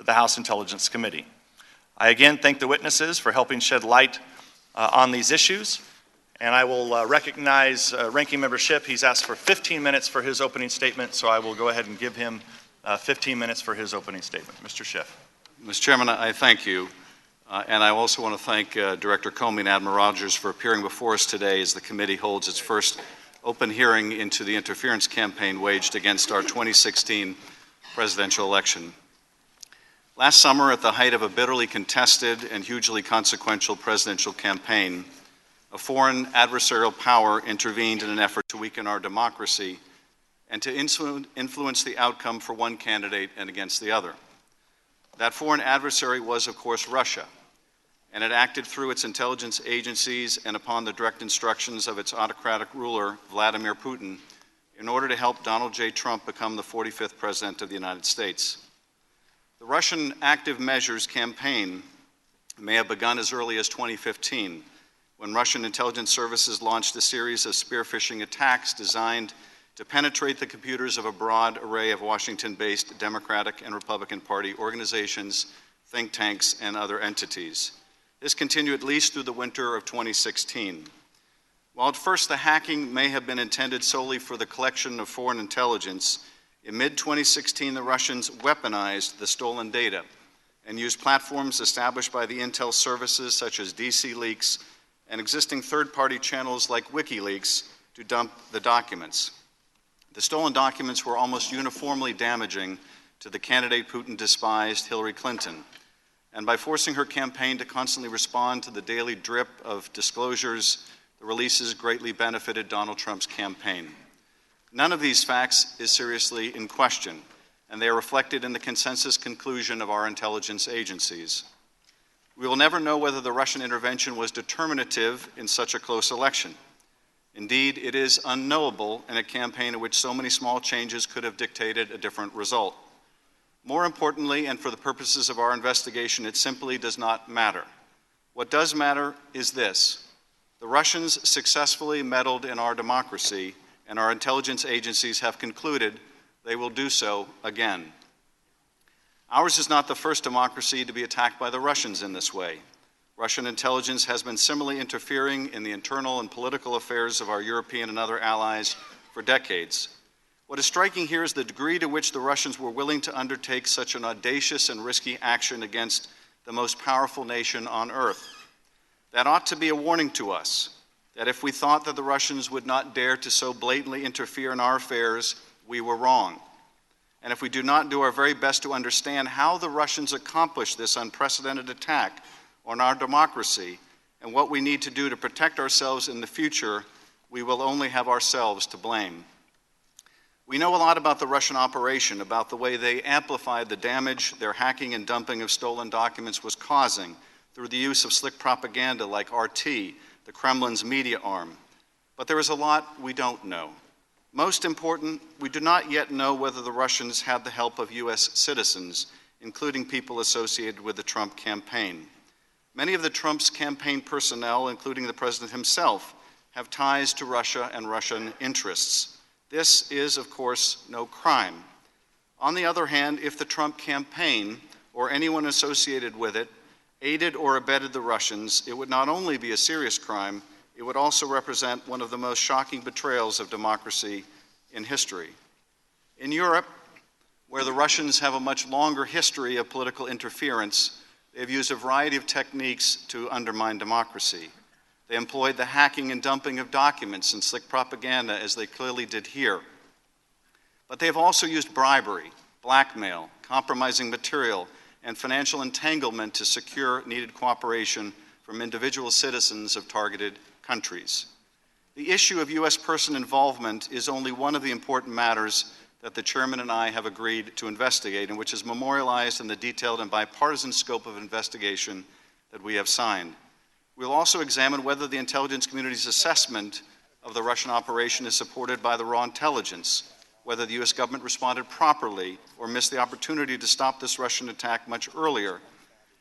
to the House Intelligence Committee. I again thank the witnesses for helping shed light on these issues, and I will recognize Ranking Member Schiff. He's asked for 15 minutes for his opening statement, so I will go ahead and give him 15 minutes for his opening statement. Mr. Schiff. Mr. Chairman, I thank you, and I also want to thank Director Comey and Admiral Rogers for appearing before us today as the committee holds its first open hearing into the interference campaign waged against our 2016 presidential election. Last summer, at the height of a bitterly contested and hugely consequential presidential campaign, a foreign adversarial power intervened in an effort to weaken our democracy and to influence the outcome for one candidate and against the other. That foreign adversary was, of course, Russia, and it acted through its intelligence agencies and upon the direct instructions of its autocratic ruler, Vladimir Putin, in order to help Donald J. Trump become the 45th President of the United States. The Russian Active Measures campaign may have begun as early as 2015, when Russian intelligence services launched a series of spear-phishing attacks designed to penetrate the computers of a broad array of Washington-based Democratic and Republican Party organizations, think tanks, and other entities. This continued at least through the winter of 2016. While at first the hacking may have been intended solely for the collection of foreign intelligence, in mid-2016 the Russians weaponized the stolen data and used platforms established by the intel services such as DC Leaks and existing third-party channels like WikiLeaks to dump the documents. The stolen documents were almost uniformly damaging to the candidate Putin despised, Hillary Clinton. And by forcing her campaign to constantly respond to the daily drip of disclosures, the releases greatly benefited Donald Trump's campaign. None of these facts is seriously in question, and they are reflected in the consensus conclusion of our intelligence agencies. We will never know whether the Russian intervention was determinative in such a close election. Indeed, it is unknowable in a campaign in which so many small changes could have dictated a different result. More importantly, and for the purposes of our investigation, it simply does not matter. What does matter is this: the Russians successfully meddled in our democracy, and our intelligence agencies have concluded they will do so again. Ours is not the first democracy to be attacked by the Russians in this way. Russian intelligence has been similarly interfering in the internal and political affairs of our European and other allies for decades. What is striking here is the degree to which the Russians were willing to undertake such an audacious and risky action against the most powerful nation on earth. That ought to be a warning to us, that if we thought that the Russians would not dare to so blatantly interfere in our affairs, we were wrong. And if we do not do our very best to understand how the Russians accomplished this unprecedented attack on our democracy and what we need to do to protect ourselves in the future, we will only have ourselves to blame. We know a lot about the Russian operation, about the way they amplified the damage their hacking and dumping of stolen documents was causing through the use of slick propaganda like RT, the Kremlin's media arm. But there is a lot we don't know. Most important, we do not yet know whether the Russians had the help of U.S. citizens, including people associated with the Trump campaign. Many of the Trump's campaign personnel, including the president himself, have ties to Russia and Russian interests. This is, of course, no crime. On the other hand, if the Trump campaign, or anyone associated with it, aided or abetted the Russians, it would not only be a serious crime, it would also represent one of the most shocking betrayals of democracy in history. In Europe, where the Russians have a much longer history of political interference, they have used a variety of techniques to undermine democracy. They employed the hacking and dumping of documents and slick propaganda, as they clearly did here. But they have also used bribery, blackmail, compromising material, and financial entanglement to secure needed cooperation from individual citizens of targeted countries. The issue of U.S. person involvement is only one of the important matters that the Chairman and I have agreed to investigate, and which is memorialized in the detailed and bipartisan scope of investigation that we have signed. We'll also examine whether the intelligence community's assessment of the Russian operation is supported by the raw intelligence, whether the U.S. government responded properly or missed the opportunity to stop this Russian attack much earlier,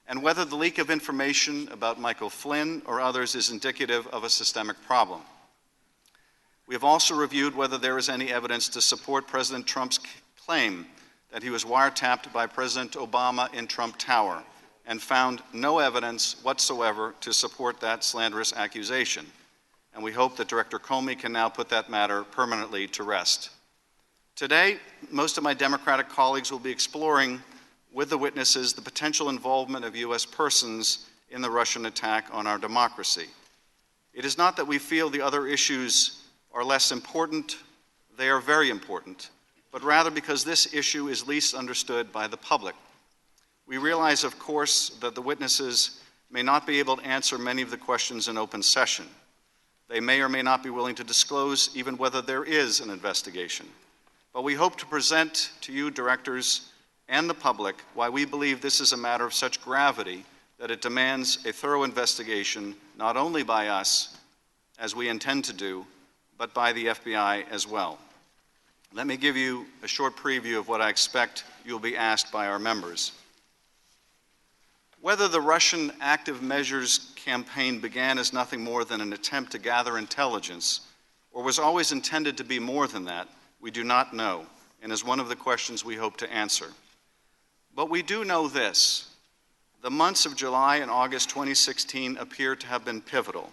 and whether the leak of information about Michael Flynn or others is indicative of a systemic problem. We have also reviewed whether there is any evidence to support President Trump's claim that he was wiretapped by President Obama in Trump Tower and found no evidence whatsoever to support that slanderous accusation. And we hope that Director Comey can now put that matter permanently to rest. Today, most of my Democratic colleagues will be exploring with the witnesses the potential involvement of U.S. persons in the Russian attack on our democracy. It is not that we feel the other issues are less important, they are very important, but rather because this issue is least understood by the public. We realize, of course, that the witnesses may not be able to answer many of the questions in open session. They may or may not be willing to disclose even whether there is an investigation. But we hope to present to you, directors, and the public why we believe this is a matter of such gravity that it demands a thorough investigation, not only by us, as we intend to do, but by the FBI as well. Let me give you a short preview of what I expect you'll be asked by our members. Whether the Russian active measures campaign began as nothing more than an attempt to gather intelligence, or was always intended to be more than that, we do not know, and is one of the questions we hope to answer. But we do know this. The months of July and August 2016 appear to have been pivotal.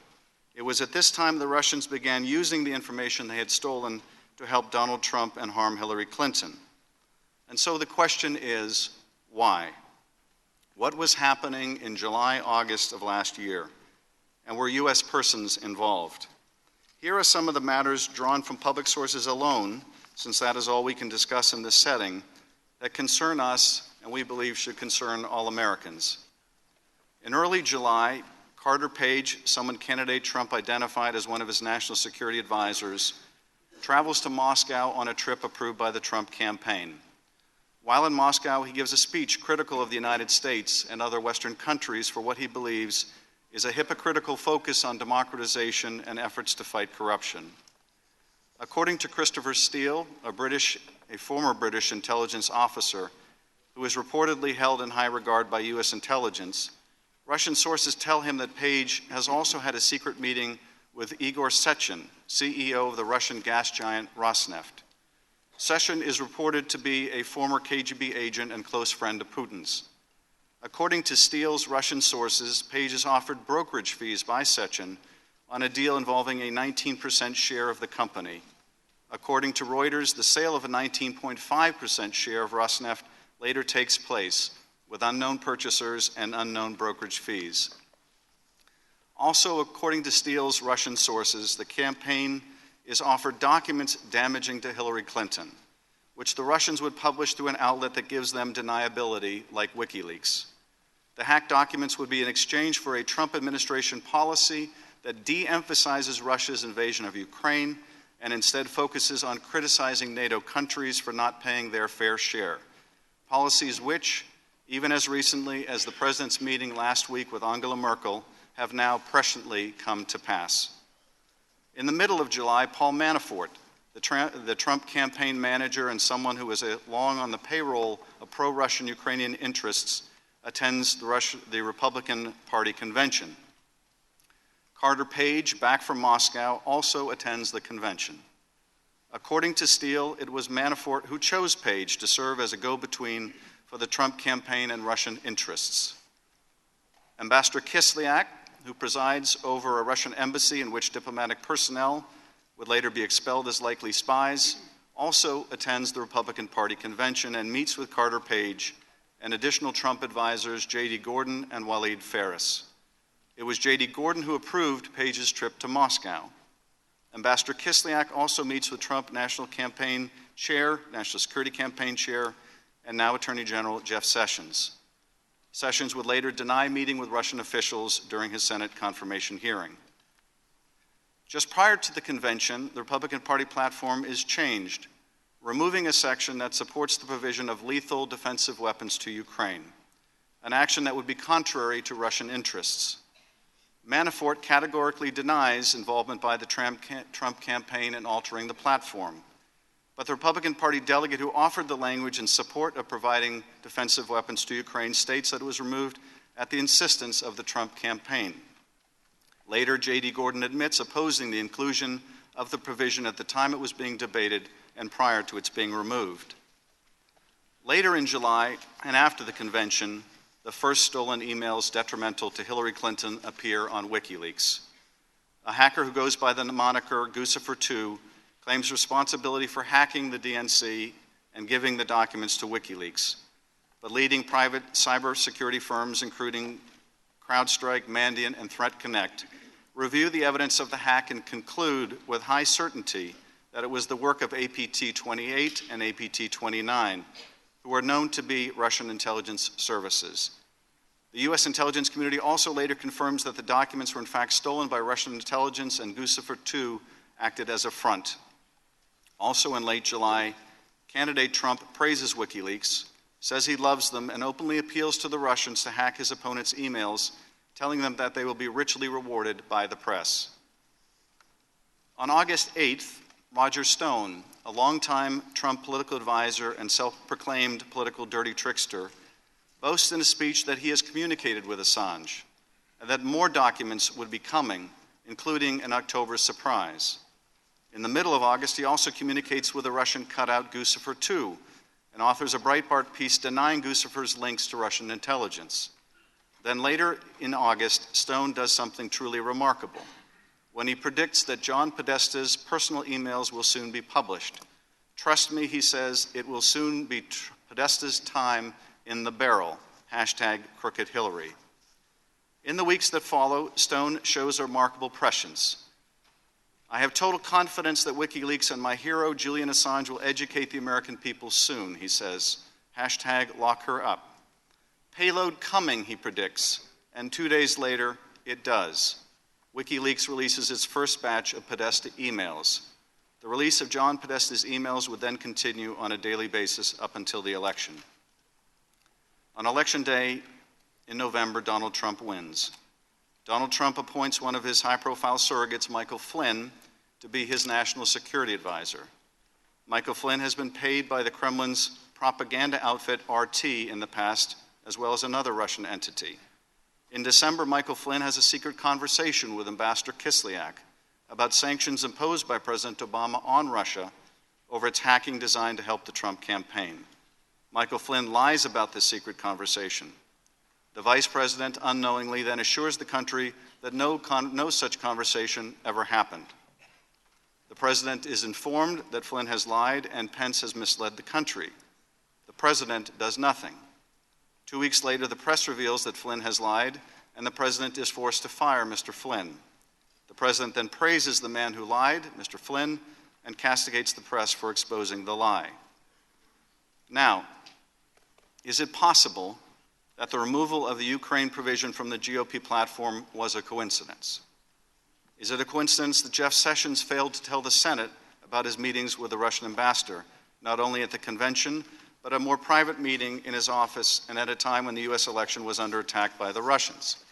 It was at this time the Russians began using the information they had stolen to help Donald Trump and harm Hillary Clinton. And so the question is, why? What was happening in July, August of last year? And were U.S. persons involved? Here are some of the matters drawn from public sources alone, since that is all we can discuss in this setting, that concern us and we believe should concern all Americans. In early July, Carter Page, someone candidate Trump identified as one of his national security advisors, travels to Moscow on a trip approved by the Trump campaign. While in Moscow, he gives a speech critical of the United States and other Western countries for what he believes is a hypocritical focus on democratization and efforts to fight corruption. According to Christopher Steele, a former British intelligence officer who is reportedly held in high regard by U.S. intelligence, Russian sources tell him that Page has also had a secret meeting with Igor Sechin, CEO of the Russian gas giant Rosneft. Sechin is reported to be a former KGB agent and close friend of Putin's. According to Steele's Russian sources, Page is offered brokerage fees by Sechin on a deal involving a 19% share of the company. According to Reuters, the sale of a 19.5% share of Rosneft later takes place with unknown purchasers and unknown brokerage fees. Also, according to Steele's Russian sources, the campaign is offered documents damaging to Hillary Clinton, which the Russians would publish through an outlet that gives them deniability, like WikiLeaks. The hacked documents would be in exchange for a Trump administration policy that de-emphasizes Russia's invasion of Ukraine and instead focuses on criticizing NATO countries for not paying their fair share. Policies which, even as recently as the President's meeting last week with Angela Merkel, have now presciently come to pass. In the middle of July, Paul Manafort, the Trump campaign manager and someone who is long on the payroll of pro-Russian Ukrainian interests, attends the Republican Party convention. Carter Page, back from Moscow, also attends the convention. According to Steele, it was Manafort who chose Page to serve as a go-between for the Trump campaign and Russian interests. Ambassador Kislyak, who presides over a Russian embassy in which diplomatic personnel would later be expelled as likely spies, also attends the Republican Party convention and meets with Carter Page and additional Trump advisors J.D. Gordon and Walid Faris. It was J.D. Gordon who approved Page's trip to Moscow. Ambassador Kislyak also meets with Trump National Security Campaign Chair, and now Attorney General Jeff Sessions. Sessions would later deny meeting with Russian officials during his Senate confirmation hearing. Just prior to the convention, the Republican Party platform is changed, removing a section that supports the provision of lethal defensive weapons to Ukraine, an action that would be contrary to Russian interests. Manafort categorically denies involvement by the Trump campaign in altering the platform. But the Republican Party delegate who offered the language in support of providing defensive weapons to Ukraine states that it was removed at the insistence of the Trump campaign. Later, J.D. Gordon admits opposing the inclusion of the provision at the time it was being debated and prior to its being removed. Later in July, and after the convention, the first stolen emails detrimental to Hillary Clinton appear on WikiLeaks. A hacker who goes by the moniker Guccifer2 claims responsibility for hacking the DNC and giving the documents to WikiLeaks. But leading private cybersecurity firms, including CrowdStrike, Mandiant, and ThreatConnect, review the evidence of the hack and conclude with high certainty that it was the work of APT-28 and APT-29, who are known to be Russian intelligence services. The U.S. intelligence community also later confirms that the documents were in fact stolen by Russian intelligence, and Guccifer2 acted as a front. Also in late July, candidate Trump praises WikiLeaks, says he loves them, and openly appeals to the Russians to hack his opponents' emails, telling them that they will be richly rewarded by the press. On August 8th, Roger Stone, a longtime Trump political advisor and self-proclaimed political dirty trickster, boasts in a speech that he has communicated with Assange, and that more documents would be coming, including an October surprise. In the middle of August, he also communicates with a Russian cutout Guccifer2, and authors a Breitbart piece denying Guccifer's links to Russian intelligence. Then later in August, Stone does something truly remarkable when he predicts that John Podesta's personal emails will soon be published. Trust me, he says, it will soon be Podesta's time in the barrel, #CrookedHillary. In the weeks that follow, Stone shows a remarkable prescience. I have total confidence that WikiLeaks and my hero, Julian Assange, will educate the American people soon, he says. #LockHerUp. Payload coming, he predicts, and 2 days later, it does. WikiLeaks releases its first batch of Podesta emails. The release of John Podesta's emails would then continue on a daily basis up until the election. On Election Day in November, Donald Trump wins. Donald Trump appoints one of his high-profile surrogates, Michael Flynn, to be his national security advisor. Michael Flynn has been paid by the Kremlin's propaganda outfit RT in the past, as well as another Russian entity. In December, Michael Flynn has a secret conversation with Ambassador Kislyak about sanctions imposed by President Obama on Russia over its hacking designed to help the Trump campaign. Michael Flynn lies about this secret conversation. The vice president unknowingly then assures the country that no such conversation ever happened. The president is informed that Flynn has lied and Pence has misled the country. The president does nothing. 2 weeks later, the press reveals that Flynn has lied, and the president is forced to fire Mr. Flynn. The president then praises the man who lied, Mr. Flynn, and castigates the press for exposing the lie. Now, is it possible that the removal of the Ukraine provision from the GOP platform was a coincidence? Is it a coincidence that Jeff Sessions failed to tell the Senate about his meetings with the Russian ambassador, not only at the convention, but a more private meeting in his office and at a time when the U.S. election was under attack by the Russians?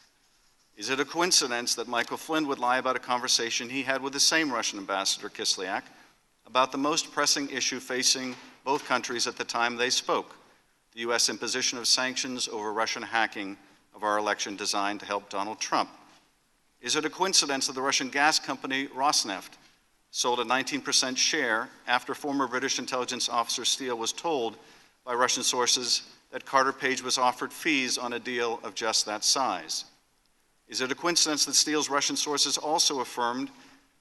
Is it a coincidence that Michael Flynn would lie about a conversation he had with the same Russian ambassador, Kislyak, about the most pressing issue facing both countries at the time they spoke, the U.S. imposition of sanctions over Russian hacking of our election designed to help Donald Trump? Is it a coincidence that the Russian gas company Rosneft sold a 19% share after former British intelligence officer Steele was told by Russian sources that Carter Page was offered fees on a deal of just that size? Is it a coincidence that Steele's Russian sources also affirmed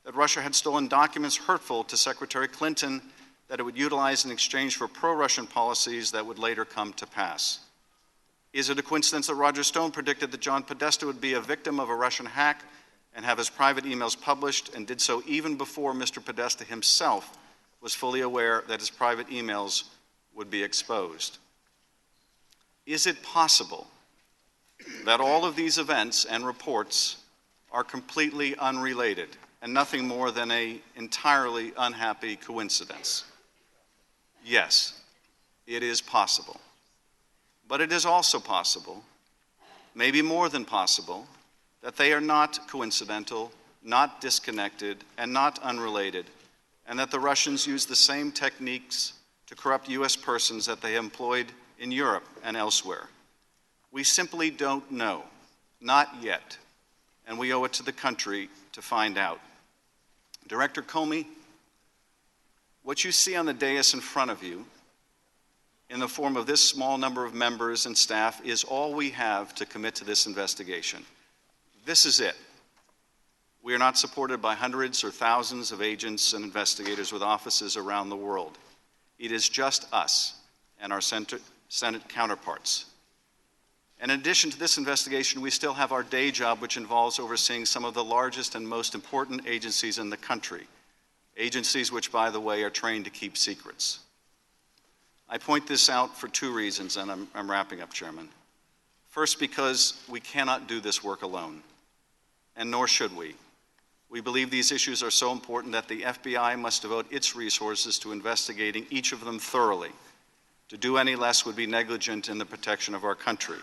that Russia had stolen documents hurtful to Secretary Clinton that it would utilize in exchange for pro-Russian policies that would later come to pass? Is it a coincidence that Roger Stone predicted that John Podesta would be a victim of a Russian hack and have his private emails published, and did so even before Mr. Podesta himself was fully aware that his private emails would be exposed? Is it possible that all of these events and reports are completely unrelated and nothing more than an entirely unhappy coincidence? Yes, it is possible. But it is also possible, maybe more than possible, that they are not coincidental, not disconnected, and not unrelated, and that the Russians use the same techniques to corrupt U.S. persons that they employed in Europe and elsewhere. We simply don't know, not yet, and we owe it to the country to find out. Director Comey, what you see on the dais in front of you in the form of this small number of members and staff is all we have to commit to this investigation. This is it. We are not supported by hundreds or thousands of agents and investigators with offices around the world. It is just us and our Senate counterparts. And in addition to this investigation, we still have our day job, which involves overseeing some of the largest and most important agencies in the country, agencies which, by the way, are trained to keep secrets. I point this out for two reasons, and I'm wrapping up, Chairman. First, because we cannot do this work alone, and nor should we. We believe these issues are so important that the FBI must devote its resources to investigating each of them thoroughly. To do any less would be negligent in the protection of our country.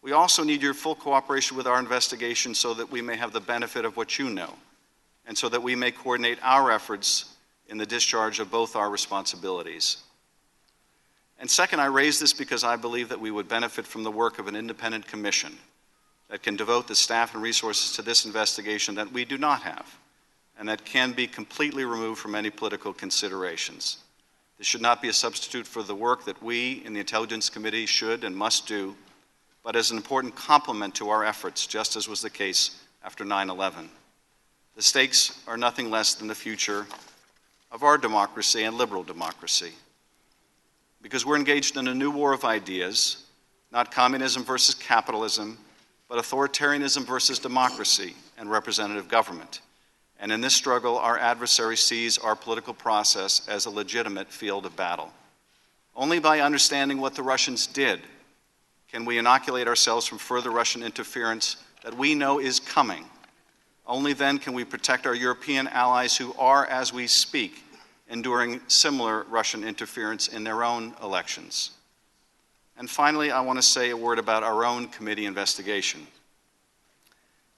We also need your full cooperation with our investigation so that we may have the benefit of what you know, and so that we may coordinate our efforts in the discharge of both our responsibilities. And second, I raise this because I believe that we would benefit from the work of an independent commission that can devote the staff and resources to this investigation that we do not have, and that can be completely removed from any political considerations. This should not be a substitute for the work that we in the Intelligence Committee should and must do, but as an important complement to our efforts, just as was the case after 9/11. The stakes are nothing less than the future of our democracy and liberal democracy. Because we're engaged in a new war of ideas, not communism versus capitalism, but authoritarianism versus democracy and representative government. And in this struggle, our adversary sees our political process as a legitimate field of battle. Only by understanding what the Russians did can we inoculate ourselves from further Russian interference that we know is coming. Only then can we protect our European allies who are, as we speak, enduring similar Russian interference in their own elections. And finally, I want to say a word about our own committee investigation.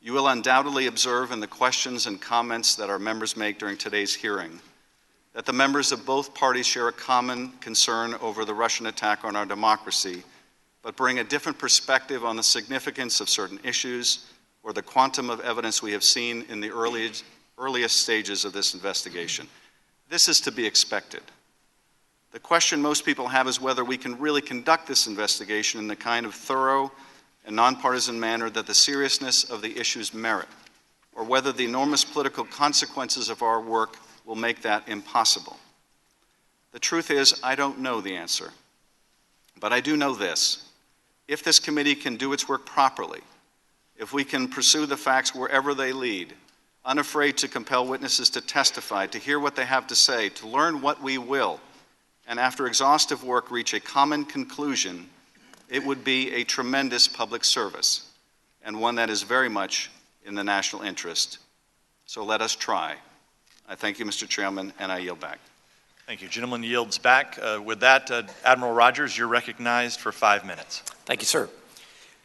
You will undoubtedly observe in the questions and comments that our members make during today's hearing that the members of both parties share a common concern over the Russian attack on our democracy, but bring a different perspective on the significance of certain issues or the quantum of evidence we have seen in the earliest stages of this investigation. This is to be expected. The question most people have is whether we can really conduct this investigation in the kind of thorough and nonpartisan manner that the seriousness of the issues merit, or whether the enormous political consequences of our work will make that impossible. The truth is, I don't know the answer. But I do know this. If this committee can do its work properly, if we can pursue the facts wherever they lead, unafraid to compel witnesses to testify, to hear what they have to say, to learn what we will, and after exhaustive work reach a common conclusion, it would be a tremendous public service, and one that is very much in the national interest. So let us try. I thank you, Mr. Chairman, and I yield back. Thank you. Gentleman yields back. With that, Admiral Rogers, you're recognized for 5 minutes. Thank you, sir.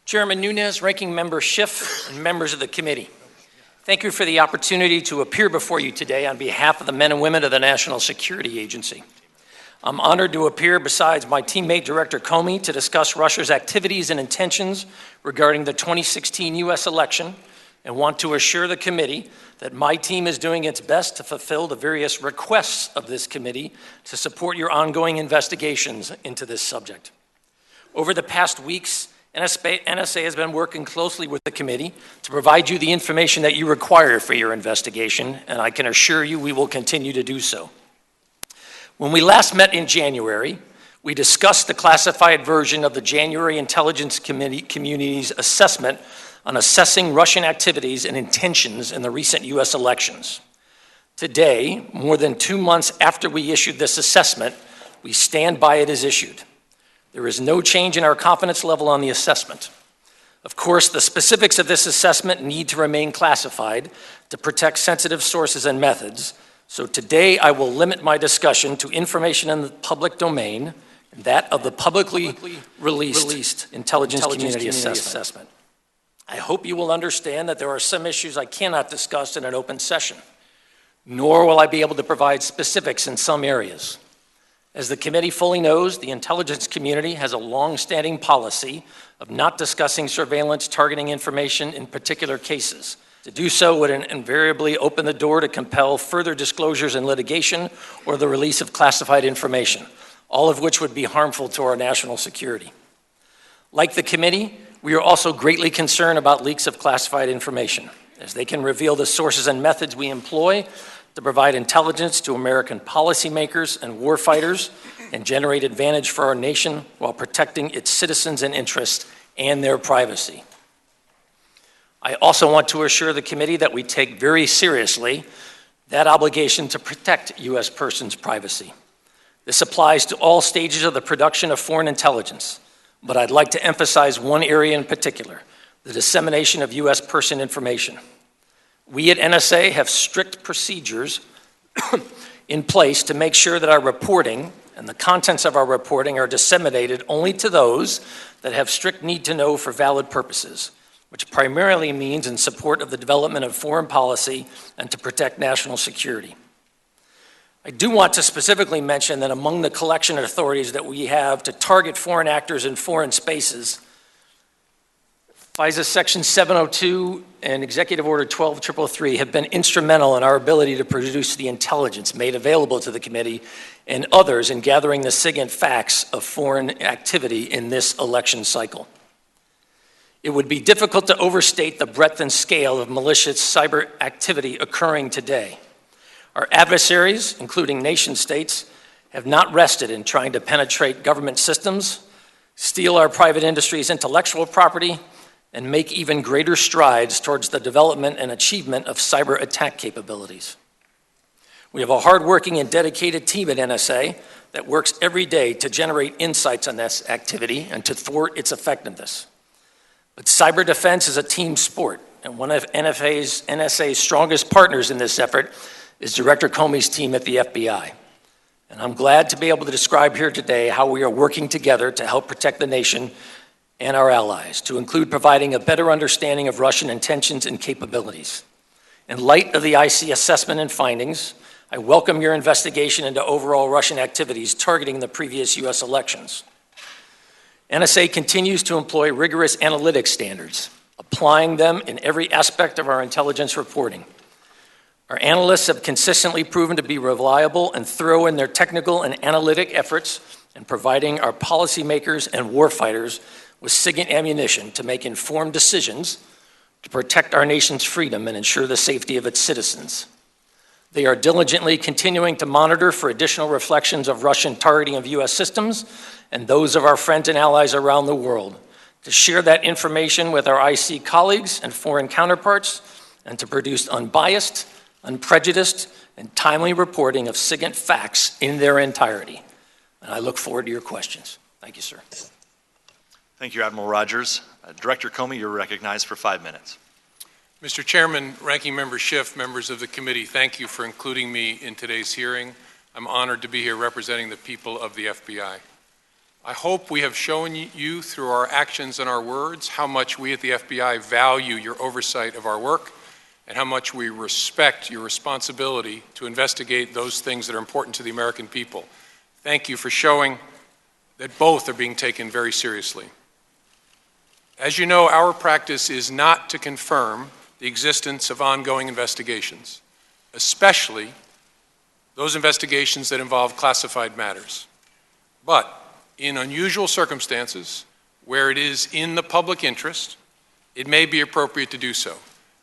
Chairman Nunes, Ranking Member Schiff, and members of the committee, thank you for the opportunity to appear before you today on behalf of the men and women of the National Security Agency. I'm honored to appear besides my teammate, Director Comey, to discuss Russia's activities and intentions regarding the 2016 U.S. election, and want to assure the committee that my team is doing its best to fulfill the various requests of this committee to support your ongoing investigations into this subject. Over the past weeks, NSA has been working closely with the committee to provide you the information that you require for your investigation, and I can assure you we will continue to do so. When we last met in January, we discussed the classified version of the January Intelligence Community's assessment on assessing Russian activities and intentions in the recent U.S. elections. Today, more than 2 months after we issued this assessment, we stand by it as issued. There is no change in our confidence level on the assessment. Of course, the specifics of this assessment need to remain classified to protect sensitive sources and methods. So today, I will limit my discussion to information in the public domain, that of the publicly released Intelligence Community Assessment. I hope you will understand that there are some issues I cannot discuss in an open session, nor will I be able to provide specifics in some areas. As the committee fully knows, the intelligence community has a long-standing policy of not discussing surveillance targeting information in particular cases. To do so would invariably open the door to compel further disclosures in litigation or the release of classified information, all of which would be harmful to our national security. Like the committee, we are also greatly concerned about leaks of classified information, as they can reveal the sources and methods we employ to provide intelligence to American policymakers and warfighters and generate advantage for our nation while protecting its citizens and interests and their privacy. I also want to assure the committee that we take very seriously that obligation to protect U.S. persons' privacy. This applies to all stages of the production of foreign intelligence, but I'd like to emphasize one area in particular, the dissemination of U.S. person information. We at NSA have strict procedures in place to make sure that our reporting and the contents of our reporting are disseminated only to those that have strict need to know for valid purposes, which primarily means in support of the development of foreign policy and to protect national security. I do want to specifically mention that among the collection of authorities that we have to target foreign actors in foreign spaces, FISA Section 702 and Executive Order 12333 have been instrumental in our ability to produce the intelligence made available to the committee and others in gathering the SIGINT facts of foreign activity in this election cycle. It would be difficult to overstate the breadth and scale of malicious cyber activity occurring today. Our adversaries, including nation states, have not rested in trying to penetrate government systems, steal our private industry's intellectual property, and make even greater strides towards the development and achievement of cyber attack capabilities. We have a hardworking and dedicated team at NSA that works every day to generate insights on this activity and to thwart its effectiveness. But cyber defense is a team sport, and one of NSA's strongest partners in this effort is Director Comey's team at the FBI. And I'm glad to be able to describe here today how we are working together to help protect the nation and our allies, to include providing a better understanding of Russian intentions and capabilities. In light of the IC assessment and findings, I welcome your investigation into overall Russian activities targeting the previous U.S. elections. NSA continues to employ rigorous analytic standards, applying them in every aspect of our intelligence reporting. Our analysts have consistently proven to be reliable and thorough in their technical and analytic efforts in providing our policymakers and warfighters with SIGINT ammunition to make informed decisions to protect our nation's freedom and ensure the safety of its citizens. They are diligently continuing to monitor for additional reflections of Russian targeting of U.S. systems and those of our friends and allies around the world, to share that information with our IC colleagues and foreign counterparts, and to produce unbiased, unprejudiced, and timely reporting of SIGINT facts in their entirety. And I look forward to your questions. Thank you, sir. Thank you, Admiral Rogers. Director Comey, you're recognized for 5 minutes. Mr. Chairman, Ranking Member Schiff, members of the committee, thank you for including me in today's hearing. I'm honored to be here representing the people of the FBI. I hope we have shown you through our actions and our words how much we at the FBI value your oversight of our work and how much we respect your responsibility to investigate those things that are important to the American people. Thank you for showing that both are being taken very seriously. As you know, our practice is not to confirm the existence of ongoing investigations, especially those investigations that involve classified matters. But in unusual circumstances, where it is in the public interest, it may be appropriate to do so,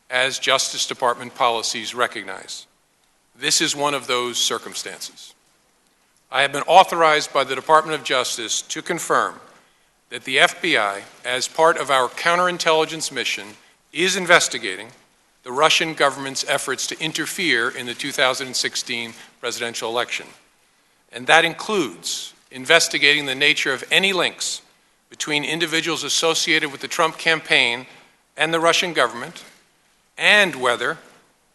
as Justice Department policies recognize. This is one of those circumstances. I have been authorized by the Department of Justice to confirm that the FBI, as part of our counterintelligence mission, is investigating the Russian government's efforts to interfere in the 2016 presidential election. And that includes investigating the nature of any links between individuals associated with the Trump campaign and the Russian government, and whether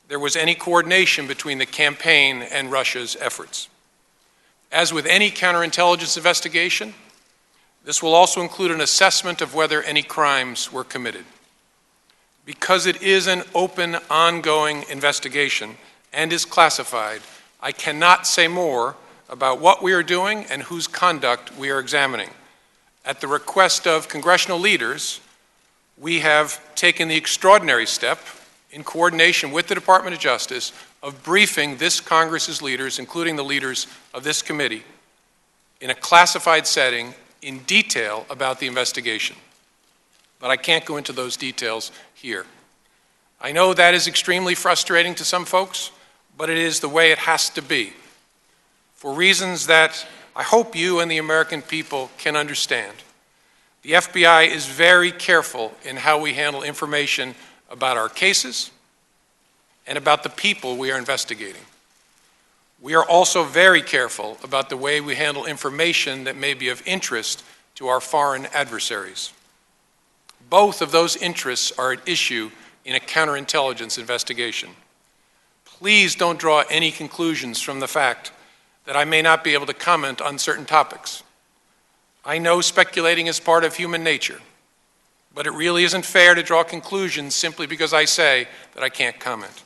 there was any coordination between the campaign and Russia's efforts. As with any counterintelligence investigation, this will also include an assessment of whether any crimes were committed. Because it is an open, ongoing investigation and is classified, I cannot say more about what we are doing and whose conduct we are examining. At the request of congressional leaders, we have taken the extraordinary step, in coordination with the Department of Justice, of briefing this Congress's leaders, including the leaders of this committee, in a classified setting in detail about the investigation. But I can't go into those details here. I know that is extremely frustrating to some folks, but it is the way it has to be, for reasons that I hope you and the American people can understand. The FBI is very careful in how we handle information about our cases and about the people we are investigating. We are also very careful about the way we handle information that may be of interest to our foreign adversaries. Both of those interests are at issue in a counterintelligence investigation. Please don't draw any conclusions from the fact that I may not be able to comment on certain topics. I know speculating is part of human nature, but it really isn't fair to draw conclusions simply because I say that I can't comment.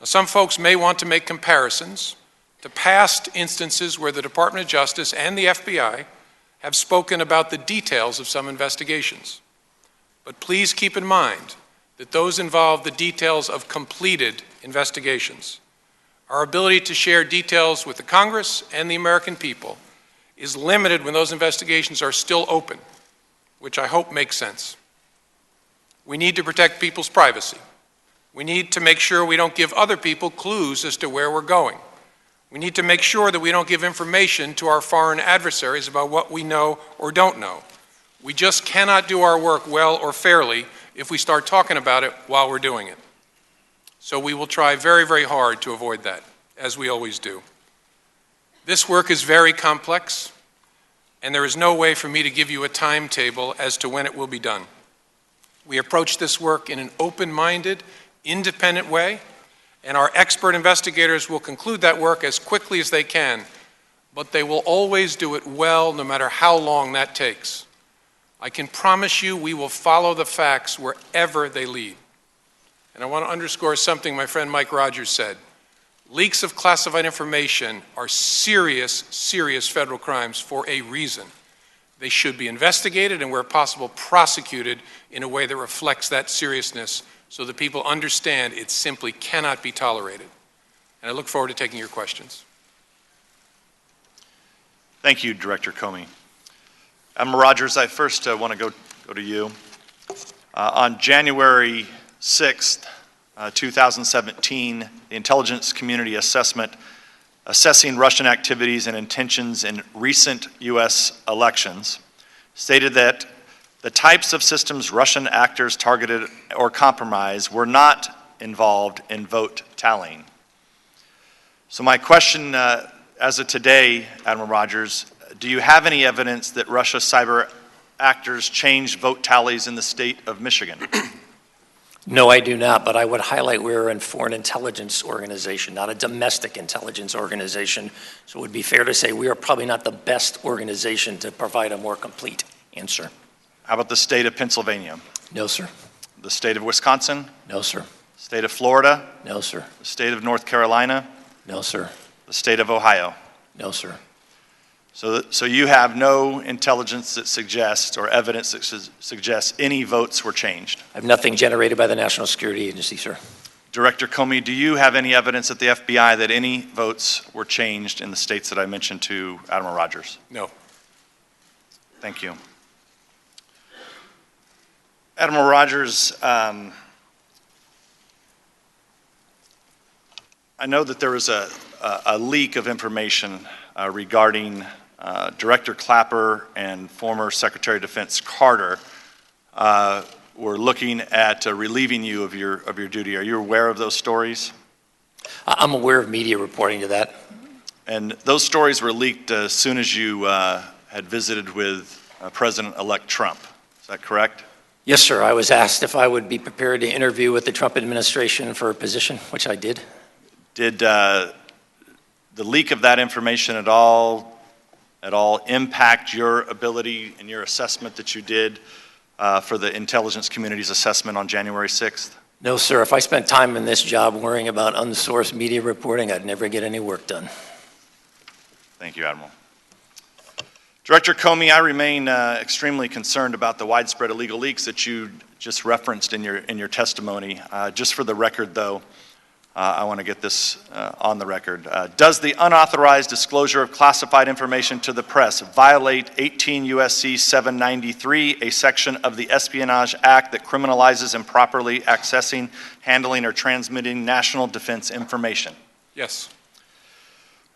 Now, some folks may want to make comparisons to past instances where the Department of Justice and the FBI have spoken about the details of some investigations. But please keep in mind that those involve the details of completed investigations. Our ability to share details with the Congress and the American people is limited when those investigations are still open, which I hope makes sense. We need to protect people's privacy. We need to make sure we don't give other people clues as to where we're going. We need to make sure that we don't give information to our foreign adversaries about what we know or don't know. We just cannot do our work well or fairly if we start talking about it while we're doing it. So we will try very, very hard to avoid that, as we always do. This work is very complex, and there is no way for me to give you a timetable as to when it will be done. We approach this work in an open-minded, independent way, and our expert investigators will conclude that work as quickly as they can, but they will always do it well, no matter how long that takes. I can promise you we will follow the facts wherever they lead. And I want to underscore something my friend Mike Rogers said. Leaks of classified information are serious, serious federal crimes for a reason. They should be investigated and, where possible, prosecuted in a way that reflects that seriousness so that people understand it simply cannot be tolerated. And I look forward to taking your questions. Thank you, Director Comey. Admiral Rogers, I first want to go to you. On January 6th, 2017, the intelligence community assessment assessing Russian activities and intentions in recent U.S. elections stated that the types of systems Russian actors targeted or compromised were not involved in vote tallying. So my question as of today, Admiral Rogers, do you have any evidence that Russia's cyber actors changed vote tallies in the state of Michigan? No, I do not, but I would highlight we're a foreign intelligence organization, not a domestic intelligence organization. So it would be fair to say we are probably not the best organization to provide a more complete answer. How about the state of Pennsylvania? No, sir. The state of Wisconsin? No, sir. State of Florida? No, sir. The state of North Carolina? No, sir. The state of Ohio? No, sir. So you have no intelligence that suggests or evidence that suggests any votes were changed? I have nothing generated by the National Security Agency, sir. Director Comey, do you have any evidence at the FBI that any votes were changed in the states that I mentioned to Admiral Rogers? No. Thank you. Admiral Rogers, I know that there was a leak of information regarding Director Clapper and former Secretary of Defense Carter were looking at relieving you of your duty. Are you aware of those stories? I'm aware of media reporting to that. And those stories were leaked as soon as you had visited with President-elect Trump. Is that correct? Yes, sir. I was asked if I would be prepared to interview with the Trump administration for a position, which I did. Did the leak of that information at all impact your ability and your assessment that you did for the intelligence community's assessment on January 6th? No, sir. If I spent time in this job worrying about unsourced media reporting, I'd never get any work done. Thank you, Admiral. Director Comey, I remain extremely concerned about the widespread illegal leaks that you just referenced in your testimony. Just for the record, though, I want to get this on the record. Does the unauthorized disclosure of classified information to the press violate 18 U.S.C. 793, a section of the Espionage Act that criminalizes improperly accessing, handling, or transmitting national defense information? Yes.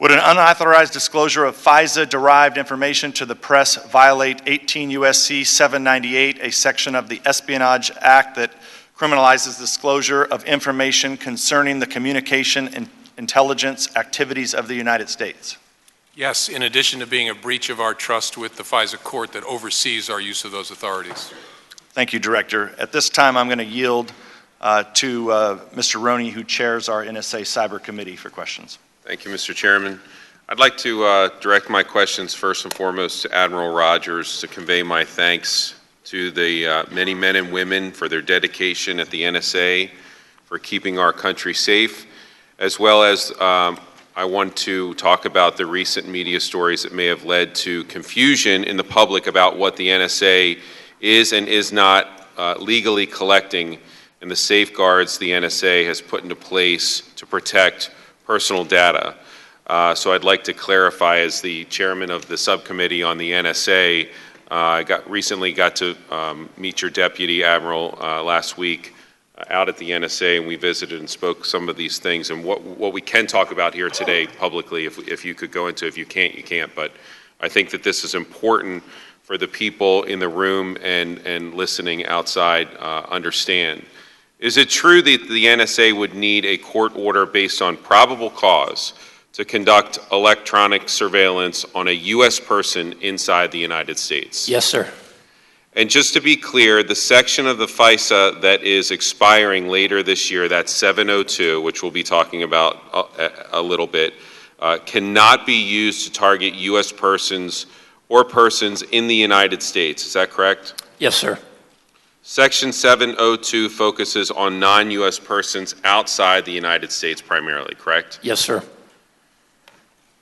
Would an unauthorized disclosure of FISA-derived information to the press violate 18 U.S.C. 798, a section of the Espionage Act that criminalizes disclosure of information concerning the communication and intelligence activities of the United States? Yes, in addition to being a breach of our trust with the FISA court that oversees our use of those authorities. Thank you, Director. At this time, I'm going to yield to Mr. Roney, who chairs our NSA Cyber Committee, for questions. Thank you, Mr. Chairman. I'd like to direct my questions first and foremost to Admiral Rogers to convey my thanks to the many men and women for their dedication at the NSA for keeping our country safe, as well as I want to talk about the recent media stories that may have led to confusion in the public about what the NSA is and is not legally collecting and the safeguards the NSA has put into place to protect personal data. So I'd like to clarify, as the chairman of the subcommittee on the NSA, I recently got to meet your deputy admiral last week out at the NSA, and we visited and spoke some of these things. And what we can talk about here today publicly, if you could go into, if you can't, you can't. But I think that this is important for the people in the room and listening outside understand. Is it true that the NSA would need a court order based on probable cause to conduct electronic surveillance on a U.S. person inside the United States? Yes, sir. And just to be clear, the section of the FISA that is expiring later this year, that's 702, which we'll be talking about a little bit, cannot be used to target U.S. persons or persons in the United States. Is that correct? Yes, sir. Section 702 focuses on non-U.S. persons outside the United States primarily, correct? Yes, sir.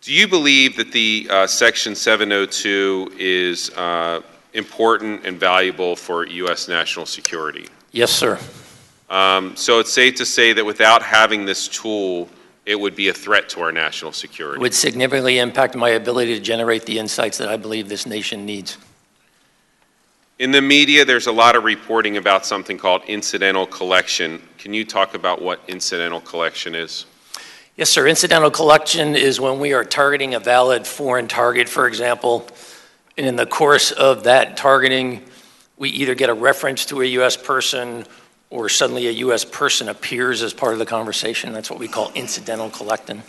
Do you believe that the Section 702 is important and valuable for U.S. national security? Yes, sir. So it's safe to say that without having this tool, it would be a threat to our national It security. would significantly impact my ability to generate the insights that I believe this nation needs. In the media, there's a lot of reporting about something called incidental collection. Can you talk about what incidental collection is? Yes, sir. Incidental collection is when we are targeting a valid foreign target, for example, and in the course of that targeting, we either get a reference to a U.S. person or suddenly a U.S. person appears as part of the conversation. That's what we call incidental collecting.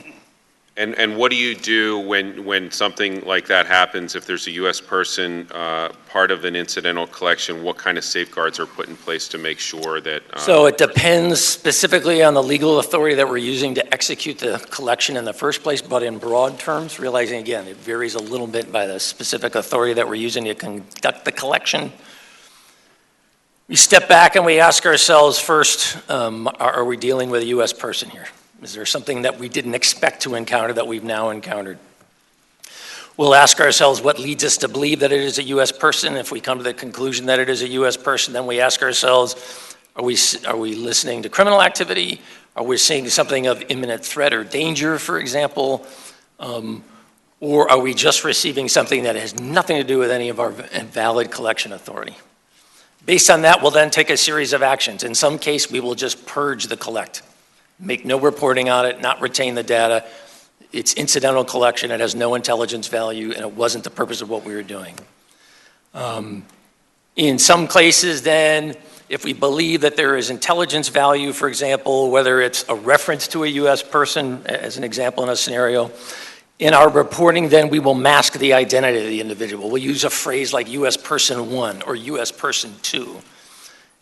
And what do you do when something like that happens? If there's a U.S. person part of an incidental collection, what kind of safeguards are put in place to make sure that... So it depends specifically on the legal authority that we're using to execute the collection in the first place, but in broad terms, realizing again, it varies a little bit by the specific authority that we're using to conduct the collection. We step back and we ask ourselves first, are we dealing with a U.S. person here? Is there something that we didn't expect to encounter that we've now encountered? We'll ask ourselves what leads us to believe that it is a U.S. person. If we come to the conclusion that it is a U.S. person, then we ask ourselves, are we listening to criminal activity? Are we seeing something of imminent threat or danger, for example? Or are we just receiving something that has nothing to do with any of our valid collection authority? Based on that, we'll then take a series of actions. In some case, we will just purge the collect. Make no reporting on it, not retain the data. It's incidental collection, it has no intelligence value, and it wasn't the purpose of what we were doing. In some cases then, if we believe that there is intelligence value, for example, whether it's a reference to a U.S. person, as an example in a scenario, in our reporting then we will mask the identity of the individual. We'll use a phrase like U.S. person 1 or U.S. person 2.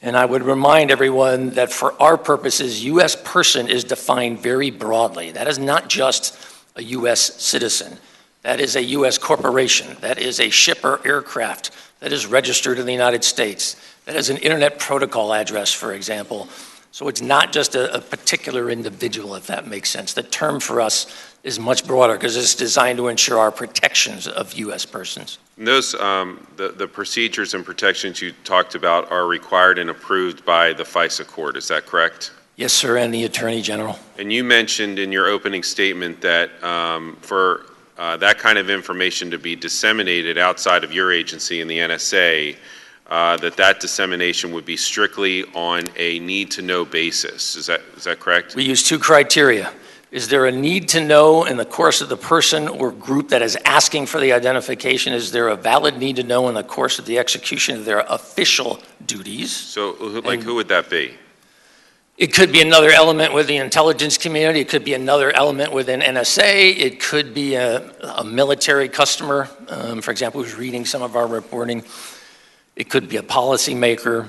And I would remind everyone that for our purposes, U.S. person is defined very broadly. That is not just a U.S. citizen. That is a U.S. corporation. That is a ship or aircraft that is registered in the United States. That is an internet protocol address, for example. So it's not just a particular individual, if that makes sense. The term for us is much broader because it's designed to ensure our protections of U.S. persons. And those, the procedures and protections you talked about are required and approved by the FISA court, is that correct? Yes, sir, and the Attorney General. And you mentioned in your opening statement that for that kind of information to be disseminated outside of your agency in the NSA, that dissemination would be strictly on a need-to-know basis. Is that correct? We use two criteria. Is there a need to know in the course of the person or group that is asking for the identification? Is there a valid need to know in the course of the execution of their official duties? So, who would that be? It could be another element with the intelligence community. It could be another element within NSA. It could be a military customer, for example, who's reading some of our reporting. It could be a policymaker.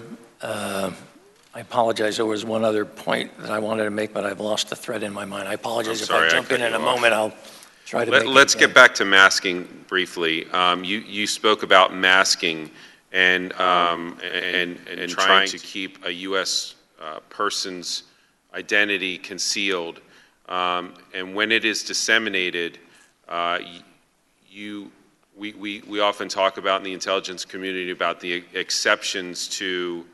I apologize, there was one other point that I wanted to make, but I've lost the thread in my mind. I apologize if I jump in a moment. I'll try to make it Let's again. get back to masking briefly. You spoke about masking and trying to keep a U.S. Person's identity concealed. And when it is disseminated, we often talk about in the intelligence community about the exceptions to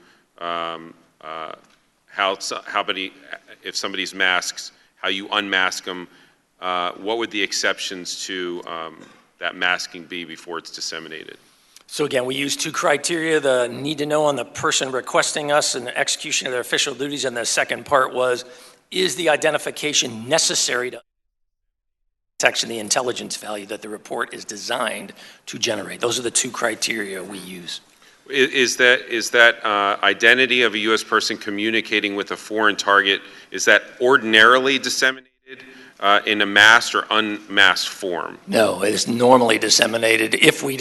if somebody's masks, how you unmask them. What would the exceptions to that masking be before it's disseminated? So again, we use two criteria, the need to know on the person requesting us and the execution of their official duties, and the second part was, is the identification necessary to protection the intelligence value that the report is designed to generate? Those are the two criteria we use. Is that identity of a U.S. person communicating with a foreign target, is that ordinarily disseminated in a masked or unmasked form? No, it is normally disseminated. If we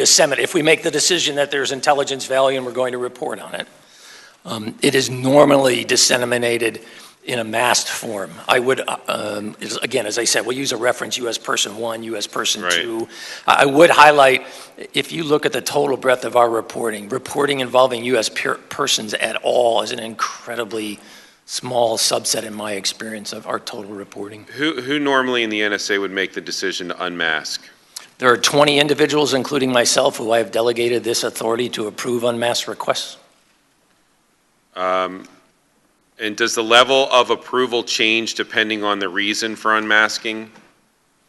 make the decision that there's intelligence value and we're going to report on it, it is normally disseminated in a masked form. I would, again, as I said, we'll use a reference, U.S. person 1, U.S. person 2. I would highlight, if you look at the total breadth of our reporting involving U.S. persons at all is an incredibly small subset, in my experience, of our total reporting. Who normally in the NSA would make the decision to unmask? There are 20 individuals, including myself, who I have delegated this authority to approve unmasked requests. And does the level of approval change depending on the reason for unmasking?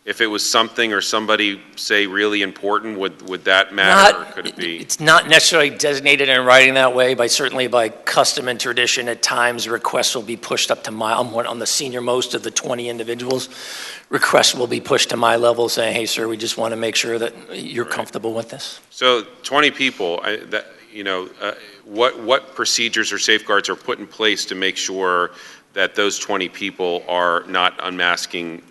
If it was something or somebody, say, really important, would that matter, or could it be? It's not necessarily designated in writing that way, certainly by custom and tradition. At times, requests will be pushed up to on the senior most of the 20 individuals. Requests will be pushed to my level saying, hey, sir, we just want to make sure that you're comfortable with this. So 20 people, what procedures or safeguards are put in place to make sure that those 20 people are not unmasking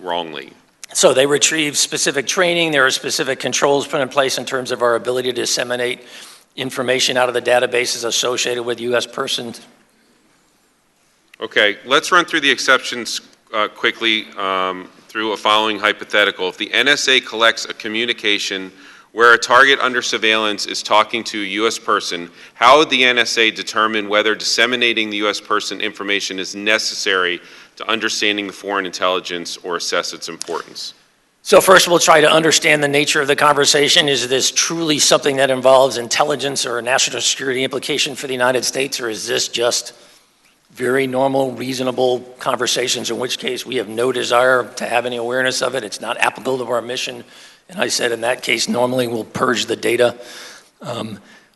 wrongly? So they retrieve specific training. There are specific controls put in place in terms of our ability to disseminate information out of the databases associated with U.S. persons. Okay, let's run through the exceptions quickly through a following hypothetical. If the NSA collects a communication where a target under surveillance is talking to a U.S. person, how would the NSA determine whether disseminating the U.S. person information is necessary to understanding the foreign intelligence or assess its importance? So first we'll try to understand the nature of the conversation. Is this truly something that involves intelligence or a national security implication for the United States, or is this just very normal, reasonable conversations, in which case we have no desire to have any awareness of it? It's not applicable to our mission. And I said, in that case, normally we'll purge the data.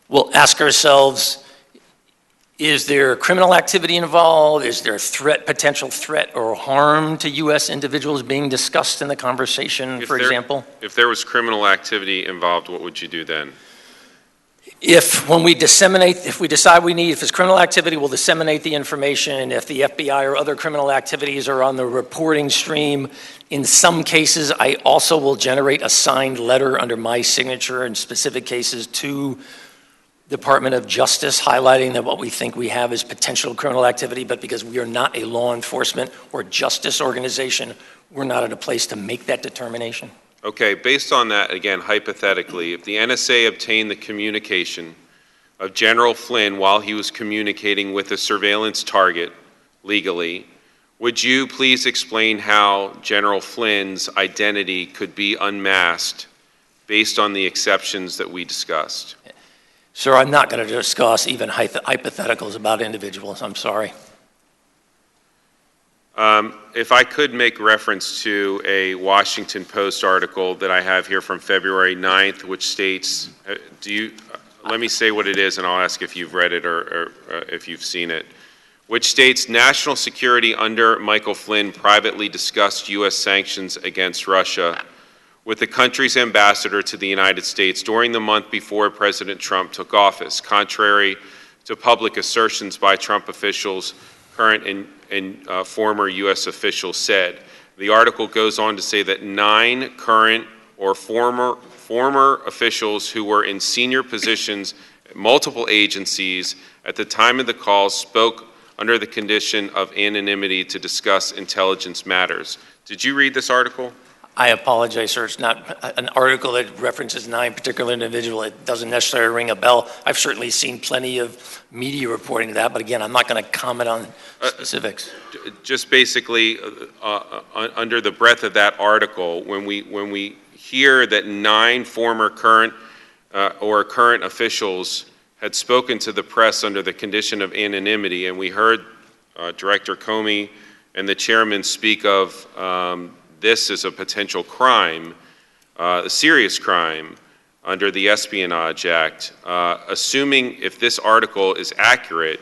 We'll ask ourselves, is there criminal activity involved? Is there potential threat or harm to U.S. individuals being discussed in the conversation, for example? If there was criminal activity involved, what would you do then? If it's criminal activity, we'll disseminate the information. If the FBI or other criminal activities are on the reporting stream, in some cases, I also will generate a signed letter under my signature in specific cases to Department of Justice, highlighting that what we think we have is potential criminal activity, but because we are not a law enforcement or justice organization, we're not at a place to make that determination. Okay, based on that, again, hypothetically, if the NSA obtained the communication of General Flynn while he was communicating with a surveillance target legally, would you please explain how General Flynn's identity could be unmasked based on the exceptions that we discussed? Sir, I'm not going to discuss even hypotheticals about individuals. I'm sorry. If I could make reference to a Washington Post article that I have here from February 9th, which states, let me say what it is and I'll ask if you've read it or if you've seen it, which states national security under Michael Flynn privately discussed U.S. sanctions against Russia with the country's ambassador to the United States during the month before President Trump took office, contrary to public assertions by Trump officials, current and former U.S. officials said. The article goes on to say that 9 current or former officials who were in senior positions at multiple agencies at the time of the call spoke under the condition of anonymity to discuss intelligence matters. Did you read this article? I apologize, sir. It's not an article that references 9 particular individuals. It doesn't necessarily ring a bell. I've certainly seen plenty of media reporting to that, but again, I'm not going to comment on specifics. Just basically, under the breadth of that article, when we hear that 9 former current officials had spoken to the press under the condition of anonymity, and we heard Director Comey and the chairman speak of this as a potential crime, a serious crime under the Espionage Act. Assuming if this article is accurate,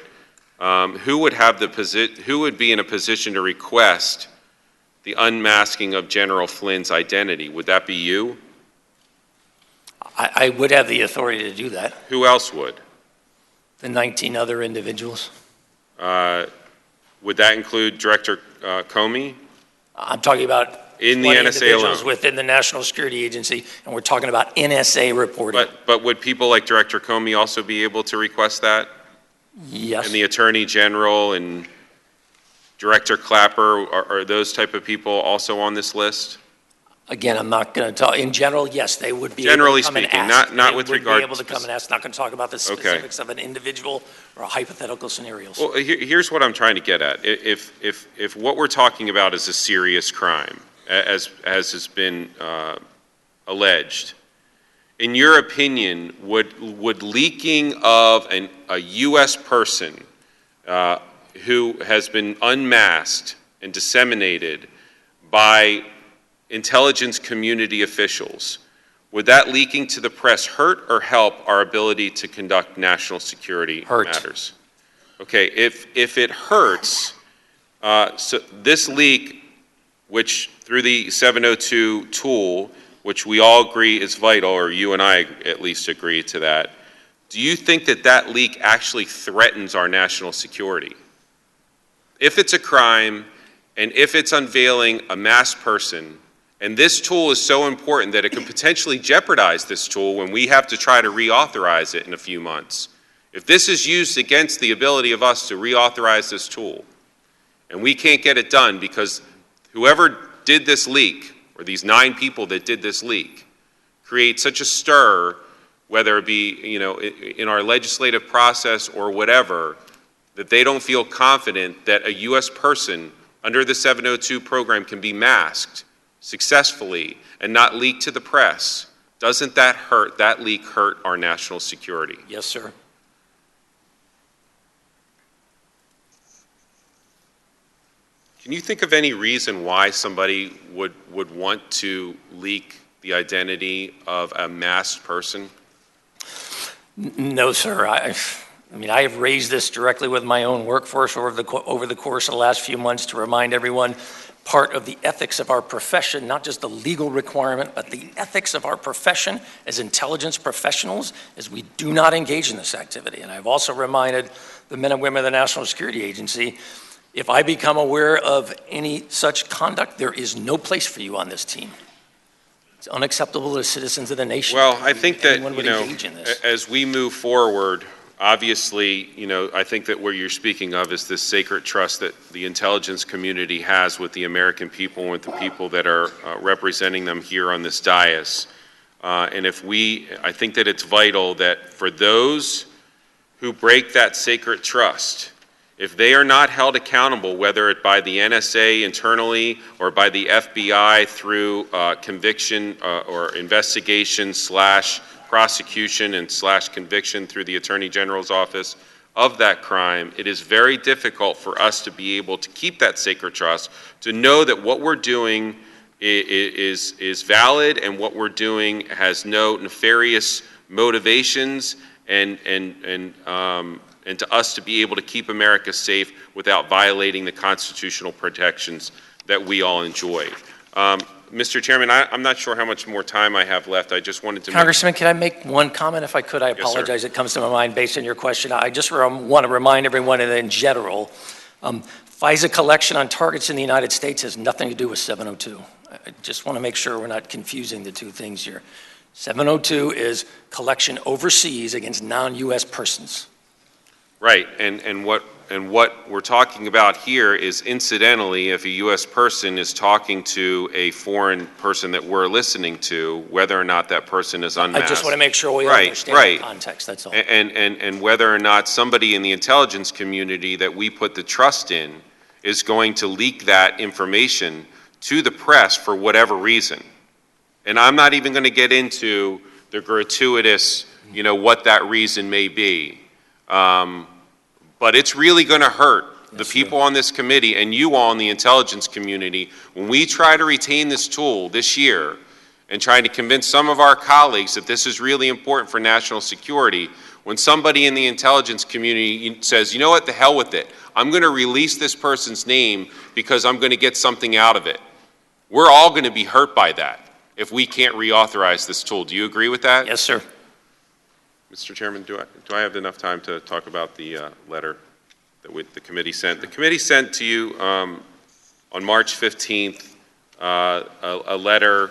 who would be in a position to request the unmasking of General Flynn's identity? Would that be you? I would have the authority to do that. Who else would? The 19 other individuals. Would that include Director Comey? I'm talking about in the 20 NSA individuals alone? within the National Security Agency, and we're talking about NSA reporting. But would people like Director Comey also be able to request that? Yes. And the Attorney General and Director Clapper, are those type of people also on this list? Again, I'm not going to talk. In general, yes, they would be Generally able to come speaking, and ask. not with They would regard be able to to come and ask. Not going to talk about the specifics of an individual or hypothetical scenarios. Well, here's what I'm trying to get at. If what we're talking about is a serious crime, as has been alleged, in your opinion, would leaking of a U.S. person who has been unmasked and disseminated by intelligence community officials, would that leaking to the press hurt or help our ability to conduct national security matters? Okay, if it hurts, so this leak, which through the 702 tool, which we all agree is vital, or you and I at least agree to that, do you think that that leak actually threatens our national security? If it's a crime, and if it's unveiling a masked person, and this tool is so important that it could potentially jeopardize this tool when we have to try to reauthorize it in a few months. If this is used against the ability of us to reauthorize this tool, and we can't get it done because whoever did this leak, or these 9 people that did this leak, create such a stir, whether it be in our legislative process or whatever, that they don't feel confident that a U.S. person under the 702 program can be masked successfully and not leak to the press, doesn't that leak hurt our national security? Yes, sir. Can you think of any reason why somebody would want to leak the identity of a masked person? No, sir. I mean, I have raised this directly with my own workforce over the course of the last few months to remind everyone part of the ethics of our profession, not just the legal requirement, but the ethics of our profession as intelligence professionals, is we do not engage in this activity. And I've also reminded the men and women of the National Security Agency, if I become aware of any such conduct, there is no place for you on this team. It's unacceptable to citizens of the nation. Well, I think that, engage in this. as we move forward, obviously, I think that what you're speaking of is this sacred trust that the intelligence community has with the American people and with the people that are representing them here on this dais. And I think that it's vital that for those who break that sacred trust, if they are not held accountable, whether it by the NSA internally or by the FBI through conviction or investigation / prosecution and / conviction through the Attorney General's office, of that crime, it is very difficult for us to be able to keep that sacred trust, to know that what we're doing is valid and what we're doing has no nefarious motivations, and to us to be able to keep America safe without violating the constitutional protections that we all enjoy. Mr. Chairman, I'm not sure how much more time I have left. I just wanted to Congressman, can I make one comment if I could? I Yes, sir. apologize. It comes to my mind based on your question. I just want to remind everyone that in general, FISA collection on targets in the United States has nothing to do with 702. I just want to make sure we're not confusing the two things here. 702 is collection overseas against non-U.S. persons. Right, and what we're talking about here is, incidentally, if a U.S. person is talking to a foreign person that we're listening to, whether or not that person is unmasked. I just want to make sure we Right, understand right. the context, that's all. And whether or not somebody in the intelligence community that we put the trust in is going to leak that information to the press for whatever reason. And I'm not even going to get into the gratuitous, what that reason may be. But it's really going to hurt the people on this committee and you all in the intelligence community when we try to retain this tool this year and trying to convince some of our colleagues that this is really important for national security. When somebody in the intelligence community says, you know what, the hell with it. I'm going to release this person's name because I'm going to get something out of it. We're all going to be hurt by that if we can't reauthorize this tool. Do you agree with that? Yes, sir. Mr. Chairman, do I have enough time to talk about the letter that the committee sent? The committee sent to you on March 15th a letter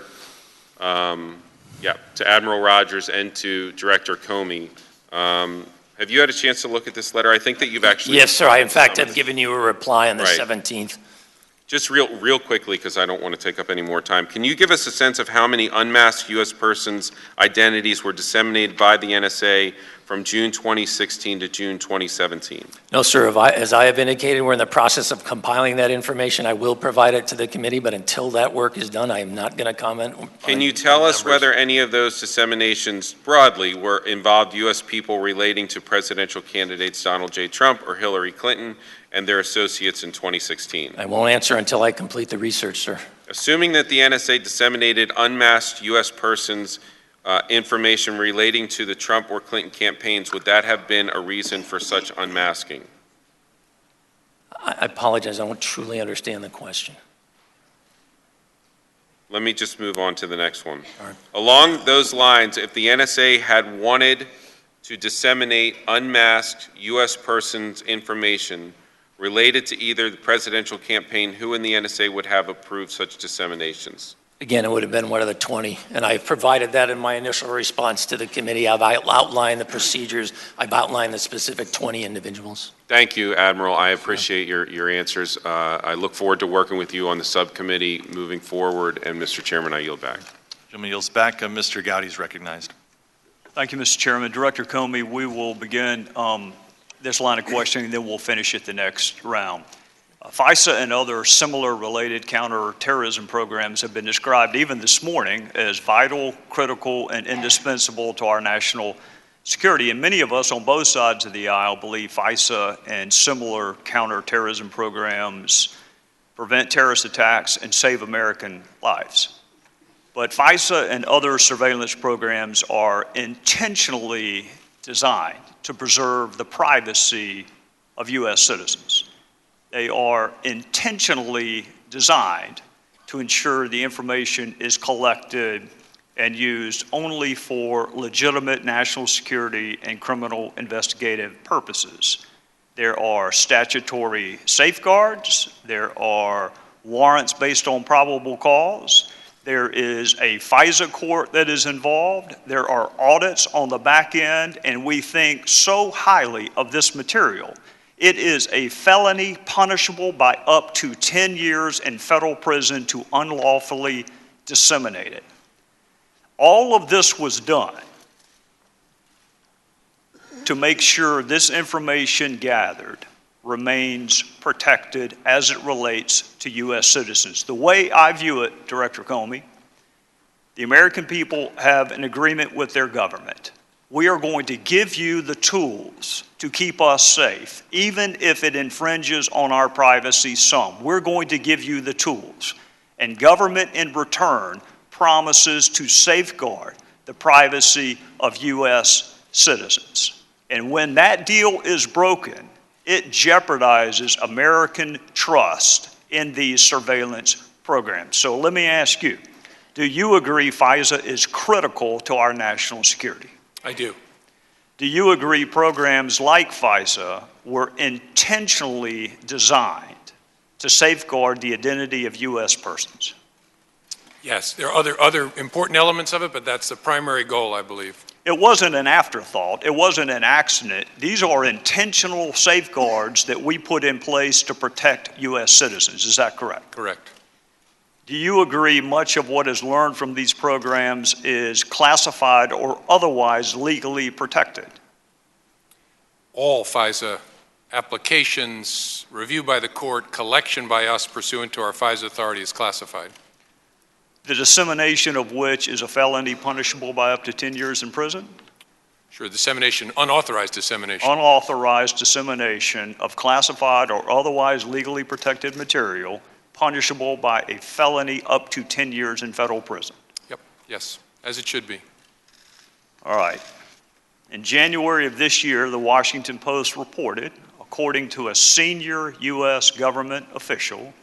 to Admiral Rogers and to Director Comey. Have you had a chance to look at this letter? I think that you've actually... Yes, sir. I, in fact, have given you a reply on the Right. 17th. Just real quickly, because I don't want to take up any more time, can you give us a sense of how many unmasked U.S. persons' identities were disseminated by the NSA from June 2016 to June 2017? No, sir. As I have indicated, we're in the process of compiling that information. I will provide it to the committee, but until that work is done, I am not going to comment. Can you tell us whether any of those disseminations broadly involved U.S. people relating to presidential candidates Donald J. Trump or Hillary Clinton and their associates in 2016? I won't answer until I complete the research, sir. Assuming that the NSA disseminated unmasked U.S. persons' information relating to the Trump or Clinton campaigns, would that have been a reason for such unmasking? I apologize. I don't truly understand the question. Let me just move on to the next one. All right. Along those lines, if the NSA had wanted to disseminate unmasked U.S. persons' information related to either the presidential campaign, who in the NSA would have approved such disseminations? Again, it would have been one of the 20, and I provided that in my initial response to the committee. I've outlined the procedures. I've outlined the specific 20 individuals. Thank you, Admiral. I appreciate your answers. I look forward to working with you on the subcommittee moving forward. And Mr. Chairman, I yield back. Gentleman yields back. Mr. Gowdy is recognized. Thank you, Mr. Chairman. Director Comey, we will begin this line of questioning, and then we'll finish it the next round. FISA and other similar related counterterrorism programs have been described even this morning as vital, critical, and indispensable to our national security. And many of us on both sides of the aisle believe FISA and similar counterterrorism programs prevent terrorist attacks and save American lives. But FISA and other surveillance programs are intentionally designed to preserve the privacy of U.S. citizens. They are intentionally designed to ensure the information is collected and used only for legitimate national security and criminal investigative purposes. There are statutory safeguards. There are warrants based on probable cause. There is a FISA court that is involved. There are audits on the back end, and we think so highly of this material. It is a felony punishable by up to 10 years in federal prison to unlawfully disseminate it. All of this was done to make sure this information gathered remains protected as it relates to U.S. citizens. The way I view it, Director Comey, the American people have an agreement with their government We are going to give you the tools to keep us safe, even if it infringes on our privacy some. We're going to give you the tools. And government in return promises to safeguard the privacy of U.S. citizens. And when that deal is broken, it jeopardizes American trust in these surveillance programs. So let me ask you, do you agree FISA is critical to our national security? I do. Do you agree programs like FISA were intentionally designed to safeguard the identity of U.S. persons? Yes, there are other important elements of it, but that's the primary goal, I believe. It wasn't an afterthought. It wasn't an accident. These are intentional safeguards that we put in place to protect U.S. citizens. Is that correct? Correct. Do you agree much of what is learned from these programs is classified or otherwise legally protected? All FISA applications, review by the court, collection by us pursuant to our FISA authority is classified. The dissemination of which is a felony punishable by up to 10 years in prison? Sure, dissemination, unauthorized dissemination. Unauthorized dissemination of classified or otherwise legally protected material punishable by a felony up to 10 years in federal prison. Yep, yes, as it should be. All right. In January of this year, the Washington Post reported, according to a senior U.S. government official,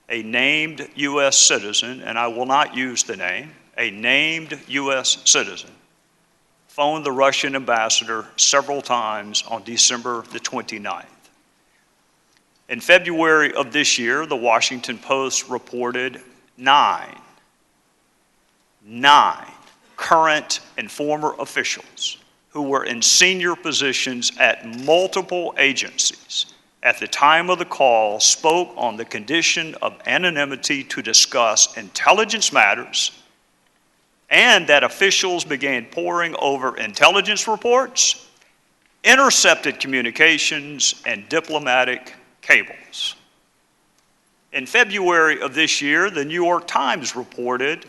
a named U.S. citizen, and I will not use the name, a named U.S. citizen, phoned the Russian ambassador several times on December the 29th. In February of this year, the Washington Post reported nine current and former officials who were in senior positions at multiple agencies at the time of the call spoke on the condition of anonymity to discuss intelligence matters, and that officials began poring over intelligence reports, intercepted communications, and diplomatic cables. In February of this year, the New York Times reported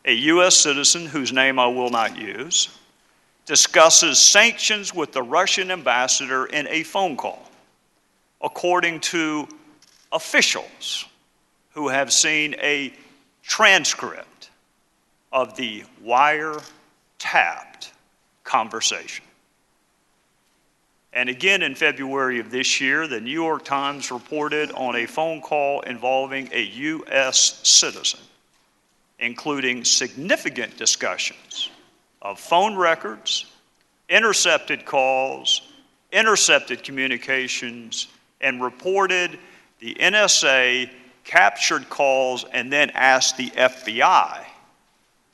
a U.S. citizen, whose name I will not use, discusses sanctions with the Russian ambassador in a phone call, according to officials who have seen a transcript of the wiretapped conversation. And again in February of this year, the New York Times reported on a phone call involving a U.S. citizen, including significant discussions of phone records, intercepted calls, intercepted communications, and reported the NSA captured calls and then asked the FBI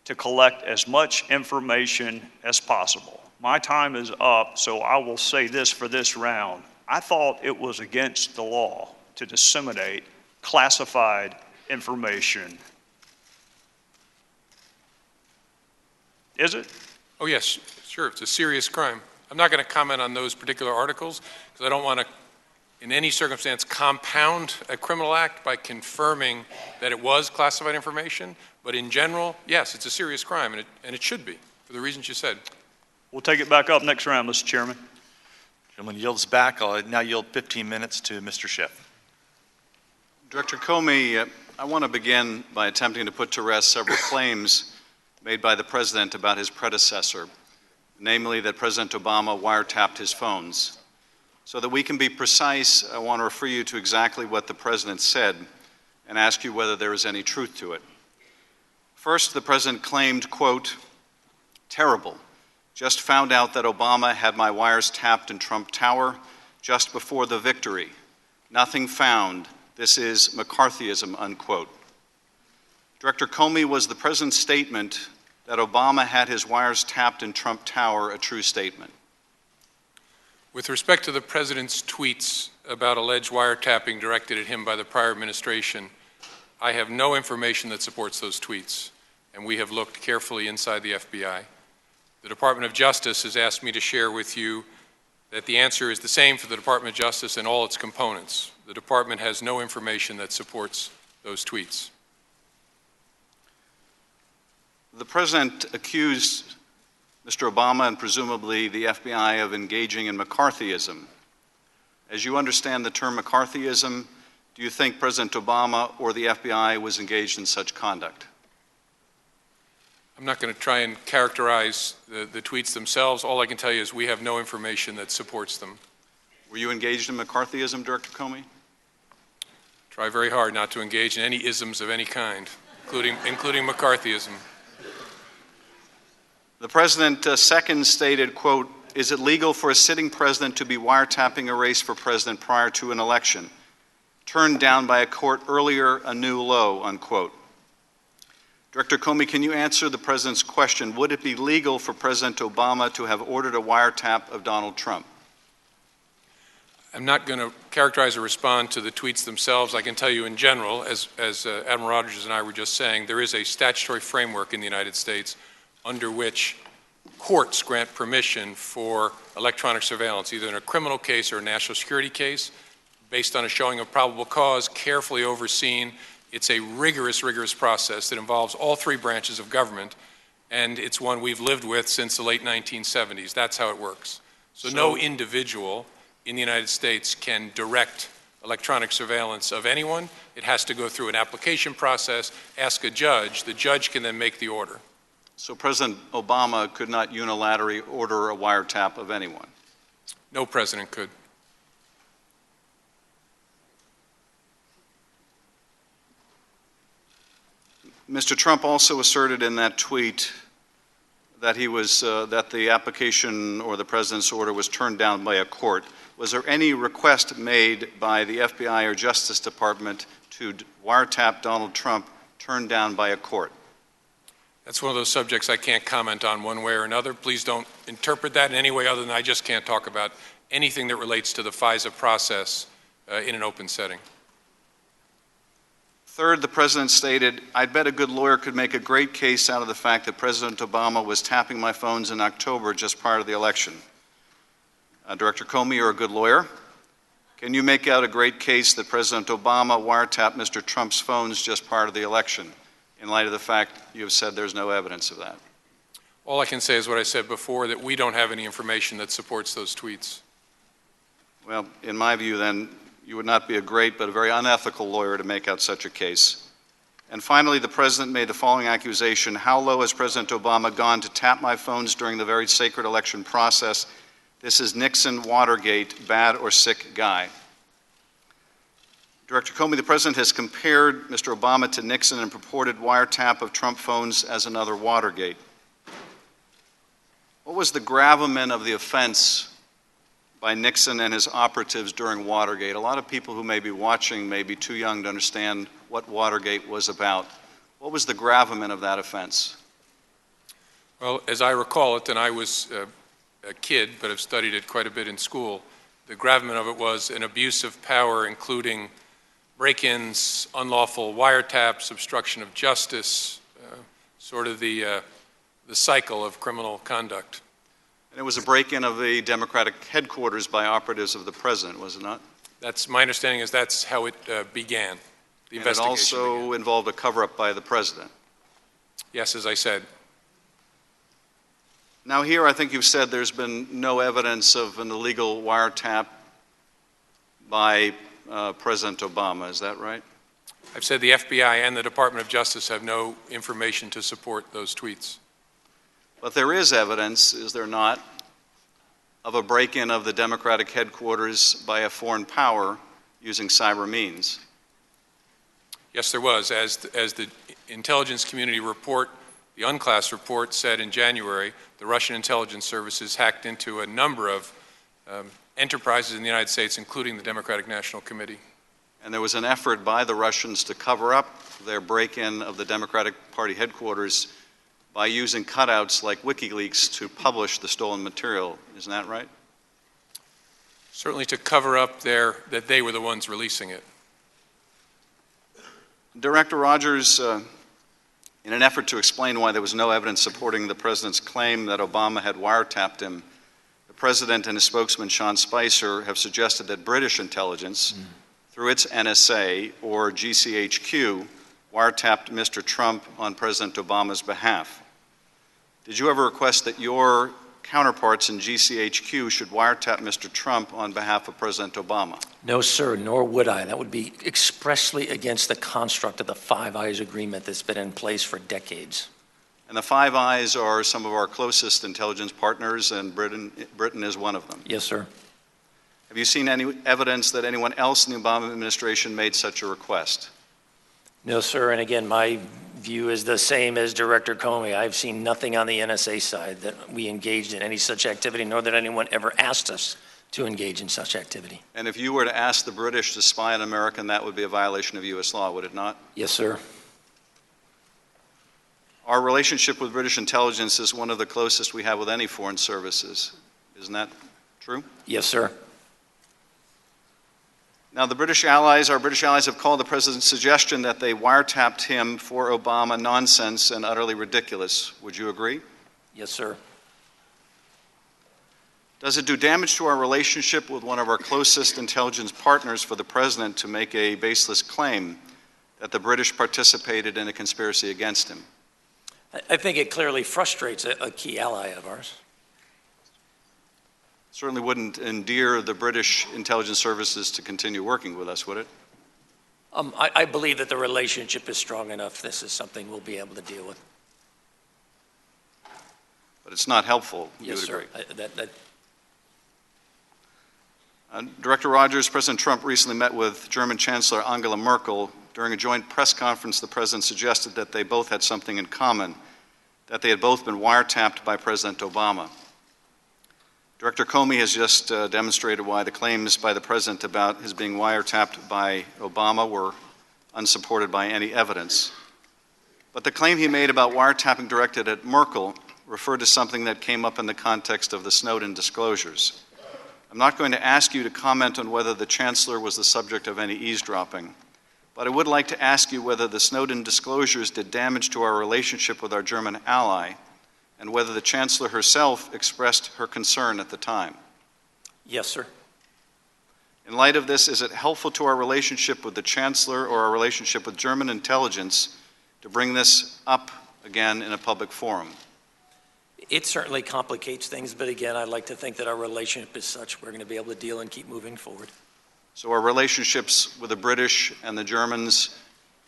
to collect as much information as possible. My time is up, so I will say this for this round. I thought it was against the law to disseminate classified information. Is it? Oh, yes, sure, it's a serious crime. I'm not going to comment on those particular articles because I don't want to, in any circumstance, compound a criminal act by confirming that it was classified information. But in general, yes, it's a serious crime, and it should be, for the reasons you said. We'll take it back up next round, Mr. Chairman. Gentleman yields back. I'll now yield 15 minutes to Mr. Schiff. Director Comey, I want to begin by attempting to put to rest several claims made by the President about his predecessor, namely that President Obama wiretapped his phones. So that we can be precise, I want to refer you to exactly what the President said and ask you whether there is any truth to it. First, the President claimed, quote, "Terrible. Just found out that Obama had my wires tapped in Trump Tower just before the victory. Nothing found. This is McCarthyism," unquote. Director Comey, was the President's statement that Obama had his wires tapped in Trump Tower a true statement? With respect to the President's tweets about alleged wiretapping directed at him by the prior administration, I have no information that supports those tweets, and we have looked carefully inside the FBI. The Department of Justice has asked me to share with you that the answer is the same for the Department of Justice and all its components. The Department has no information that supports those tweets. The President accused Mr. Obama and presumably the FBI of engaging in McCarthyism. As you understand the term McCarthyism, do you think President Obama or the FBI was engaged in such conduct? I'm not going to try and characterize the tweets themselves. All I can tell you is we have no information that supports them. Were you engaged in McCarthyism, Director Comey? Try very hard not to engage in any isms of any kind, including McCarthyism. The President second stated, quote, "Is it legal for a sitting president to be wiretapping a race for president prior to an election? Turned down by a court earlier, a new low," unquote. Director Comey, can you answer the President's question? Would it be legal for President Obama to have ordered a wiretap of Donald Trump? I'm not going to characterize or respond to the tweets themselves. I can tell you in general, as Admiral Rogers and I were just saying, there is a statutory framework in the United States under which courts grant permission for electronic surveillance, either in a criminal case or a national security case, based on a showing of probable cause, carefully overseen. It's a rigorous, rigorous process that involves all three branches of government, and it's one we've lived with since the late 1970s. That's how it works. So no individual in the United States can direct electronic surveillance of anyone. It has to go through an application process, ask a judge. The judge can then make the order. So President Obama could not unilaterally order a wiretap of anyone? No president could. Mr. Trump also asserted in that tweet that that the application or the president's order was turned down by a court. Was there any request made by the FBI or Justice Department to wiretap Donald Trump turned down by a court? That's one of those subjects I can't comment on one way or another. Please don't interpret that in any way other than I just can't talk about anything that relates to the FISA process in an open setting. Third, the President stated, "I'd bet a good lawyer could make a great case out of the fact that President Obama was tapping my phones in October just prior to the election." Director Comey, you're a good lawyer. Can you make out a great case that President Obama wiretapped Mr. Trump's phones just prior to the election, in light of the fact you have said there's no evidence of that? All I can say is what I said before, that we don't have any information that supports those tweets. Well, in my view, then, you would not be a great but a very unethical lawyer to make out such a case. And finally, the President made the following accusation: "How low has President Obama gone to tap my phones during the very sacred election process? This is Nixon Watergate, bad or sick guy." Director Comey, the President has compared Mr. Obama to Nixon and purported wiretap of Trump phones as another Watergate. What was the gravamen of the offense by Nixon and his operatives during Watergate? A lot of people who may be watching may be too young to understand what Watergate was about. What was the gravamen of that offense? Well, as I recall it, and I was a kid, but have studied it quite a bit in school, the gravamen of it was an abuse of power, including break-ins, unlawful wiretaps, obstruction of justice, sort of the cycle of criminal conduct. And it was a break-in of the Democratic headquarters by operatives of the President, was it not? That's my understanding is that's how it began. The And it investigation also began. involved a cover-up by the President. Yes, as I said. Now here I think you've said there's been no evidence of an illegal wiretap by President Obama. Is that right? I've said the FBI and the Department of Justice have no information to support those tweets. But there is evidence, is there not, of a break-in of the Democratic headquarters by a foreign power using cyber means. Yes, there was. As the intelligence community report, the unclassed report said in January, the Russian intelligence services hacked into a number of enterprises in the United States, including the Democratic National Committee. And there was an effort by the Russians to cover up their break-in of the Democratic Party headquarters by using cutouts like WikiLeaks to publish the stolen material. Isn't that right? Certainly to cover up that they were the ones releasing it. Director Rogers, in an effort to explain why there was no evidence supporting the President's claim that Obama had wiretapped him, the President and his spokesman, Sean Spicer, have suggested that British intelligence, through its NSA or GCHQ, wiretapped Mr. Trump on President Obama's behalf. Did you ever request that your counterparts in GCHQ should wiretap Mr. Trump on behalf of President Obama? No, sir, nor would I. That would be expressly against the construct of the Five Eyes agreement that's been in place for decades. And the Five Eyes are some of our closest intelligence partners, and Britain is one of them. Yes, sir. Have you seen any evidence that anyone else in the Obama administration made such a request? No, sir, and again, my view is the same as Director Comey. I've seen nothing on the NSA side that we engaged in any such activity, nor that anyone ever asked us to engage in such activity. And if you were to ask the British to spy on America, that would be a violation of U.S. law, would it not? Yes, sir. Our relationship with British intelligence is one of the closest we have with any foreign services. Isn't that true? Yes, sir. Now, our British allies have called the President's suggestion that they wiretapped him for Obama nonsense and utterly ridiculous. Would you agree? Yes, sir. Does it do damage to our relationship with one of our closest intelligence partners for the President to make a baseless claim that the British participated in a conspiracy against him? I think it clearly frustrates a key ally of ours. Certainly wouldn't endear the British intelligence services to continue working with us, would it? I believe that the relationship is strong enough. This is something we'll be able to deal with. But it's not helpful, you Yes, would sir. agree. Director Rogers, President Trump recently met with German Chancellor Angela Merkel. During a joint press conference, the President suggested that they both had something in common, that they had both been wiretapped by President Obama. Director Comey has just demonstrated why the claims by the President about his being wiretapped by Obama were unsupported by any evidence. But the claim he made about wiretapping directed at Merkel referred to something that came up in the context of the Snowden disclosures. I'm not going to ask you to comment on whether the Chancellor was the subject of any eavesdropping, but I would like to ask you whether the Snowden disclosures did damage to our relationship with our German ally, and whether the Chancellor herself expressed her concern at the time. Yes, sir. In light of this, is it helpful to our relationship with the Chancellor or our relationship with German intelligence to bring this up again in a public forum? It certainly complicates things, but again, I'd like to think that our relationship is such we're going to be able to deal and keep moving forward. So our relationships with the British and the Germans,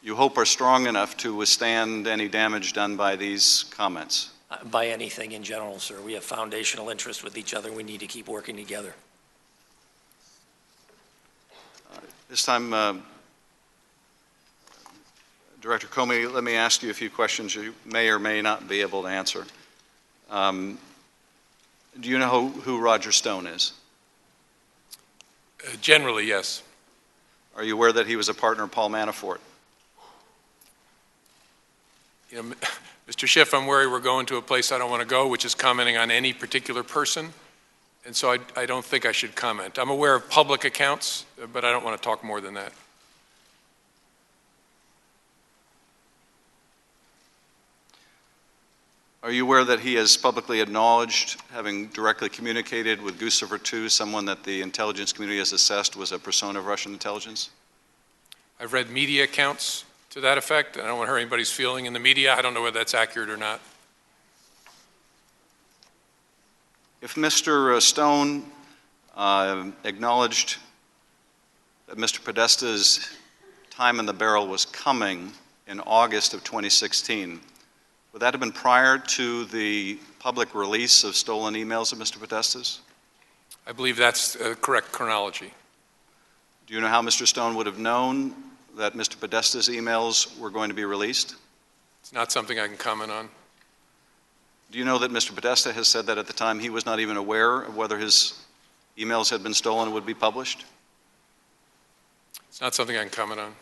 you hope, are strong enough to withstand any damage done by these comments? By anything in general, sir. We have foundational interests with each other. We need to keep working together. This time, Director Comey, let me ask you a few questions you may or may not be able to answer. Do you know who Roger Stone is? Generally, yes. Are you aware that he was a partner of Paul Manafort? You know, Mr. Schiff, I'm worried we're going to a place I don't want to go, which is commenting on any particular person, and so I don't think I should comment. I'm aware of public accounts, but I don't want to talk more than that. Are you aware that he has publicly acknowledged having directly communicated with Guccifer II, someone that the intelligence community has assessed was a persona of Russian intelligence? I've read media accounts to that effect. I don't want to hurt anybody's feeling in the media. I don't know whether that's accurate or not. If Mr. Stone acknowledged that Mr. Podesta's time in the barrel was coming in August of 2016, would that have been prior to the public release of stolen emails of Mr. Podesta's? I believe that's correct chronology. Do you know how Mr. Stone would have known that Mr. Podesta's emails were going to be released? It's not something I can comment on. Do you know that Mr. Podesta has said that at the time he was not even aware of whether his emails had been stolen and would be published? It's not something I can comment on.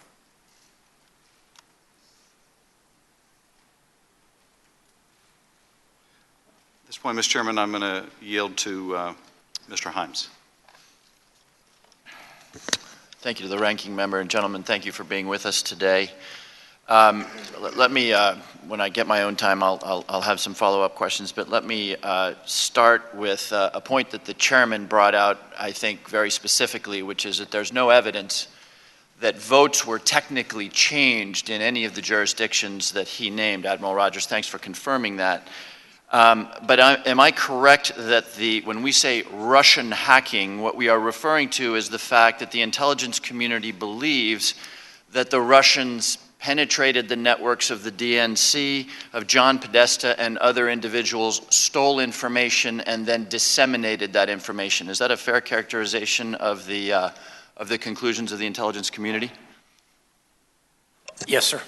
At this point, Mr. Chairman, I'm going to yield to Mr. Himes. Thank you to the ranking member, and gentlemen, thank you for being with us today. Let me, when I get my own time, I'll have some follow-up questions, but let me start with a point that the chairman brought out, I think, very specifically, which is that there's no evidence that votes were technically changed in any of the jurisdictions that he named. Admiral Rogers, thanks for confirming that. Am I correct that when we say Russian hacking, what we are referring to is the fact that the intelligence community believes that the Russians penetrated the networks of the DNC, of John Podesta and other individuals, stole information, and then disseminated that information? Is that a fair characterization of the conclusions of the intelligence community? Yes, sir.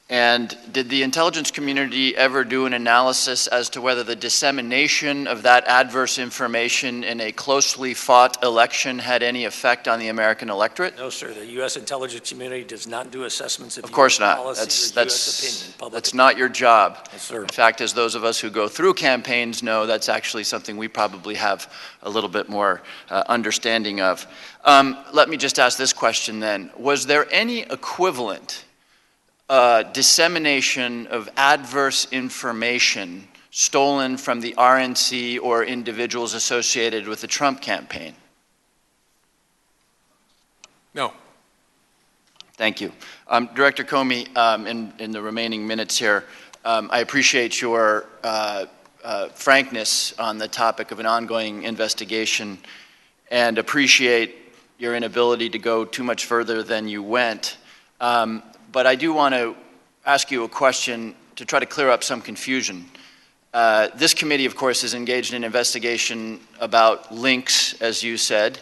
And did the intelligence community ever do an analysis as to whether the dissemination of that adverse information in a closely fought election had any effect on the American electorate? No, sir. The U.S. intelligence community does not do assessments of course US not. policy or U.S. opinion. Public That's not your job. Yes, sir. In fact, as those of us who go through campaigns know, that's actually something we probably have a little bit more understanding of. Let me just ask this question then. Was there any equivalent dissemination of adverse information stolen from the RNC or individuals associated with the Trump campaign? No. Thank you. Director Comey, in the remaining minutes here, I appreciate your frankness on the topic of an ongoing investigation and appreciate your inability to go too much further than you went. But I do want to ask you a question to try to clear up some confusion. This committee, of course, is engaged in an investigation about links, as you said,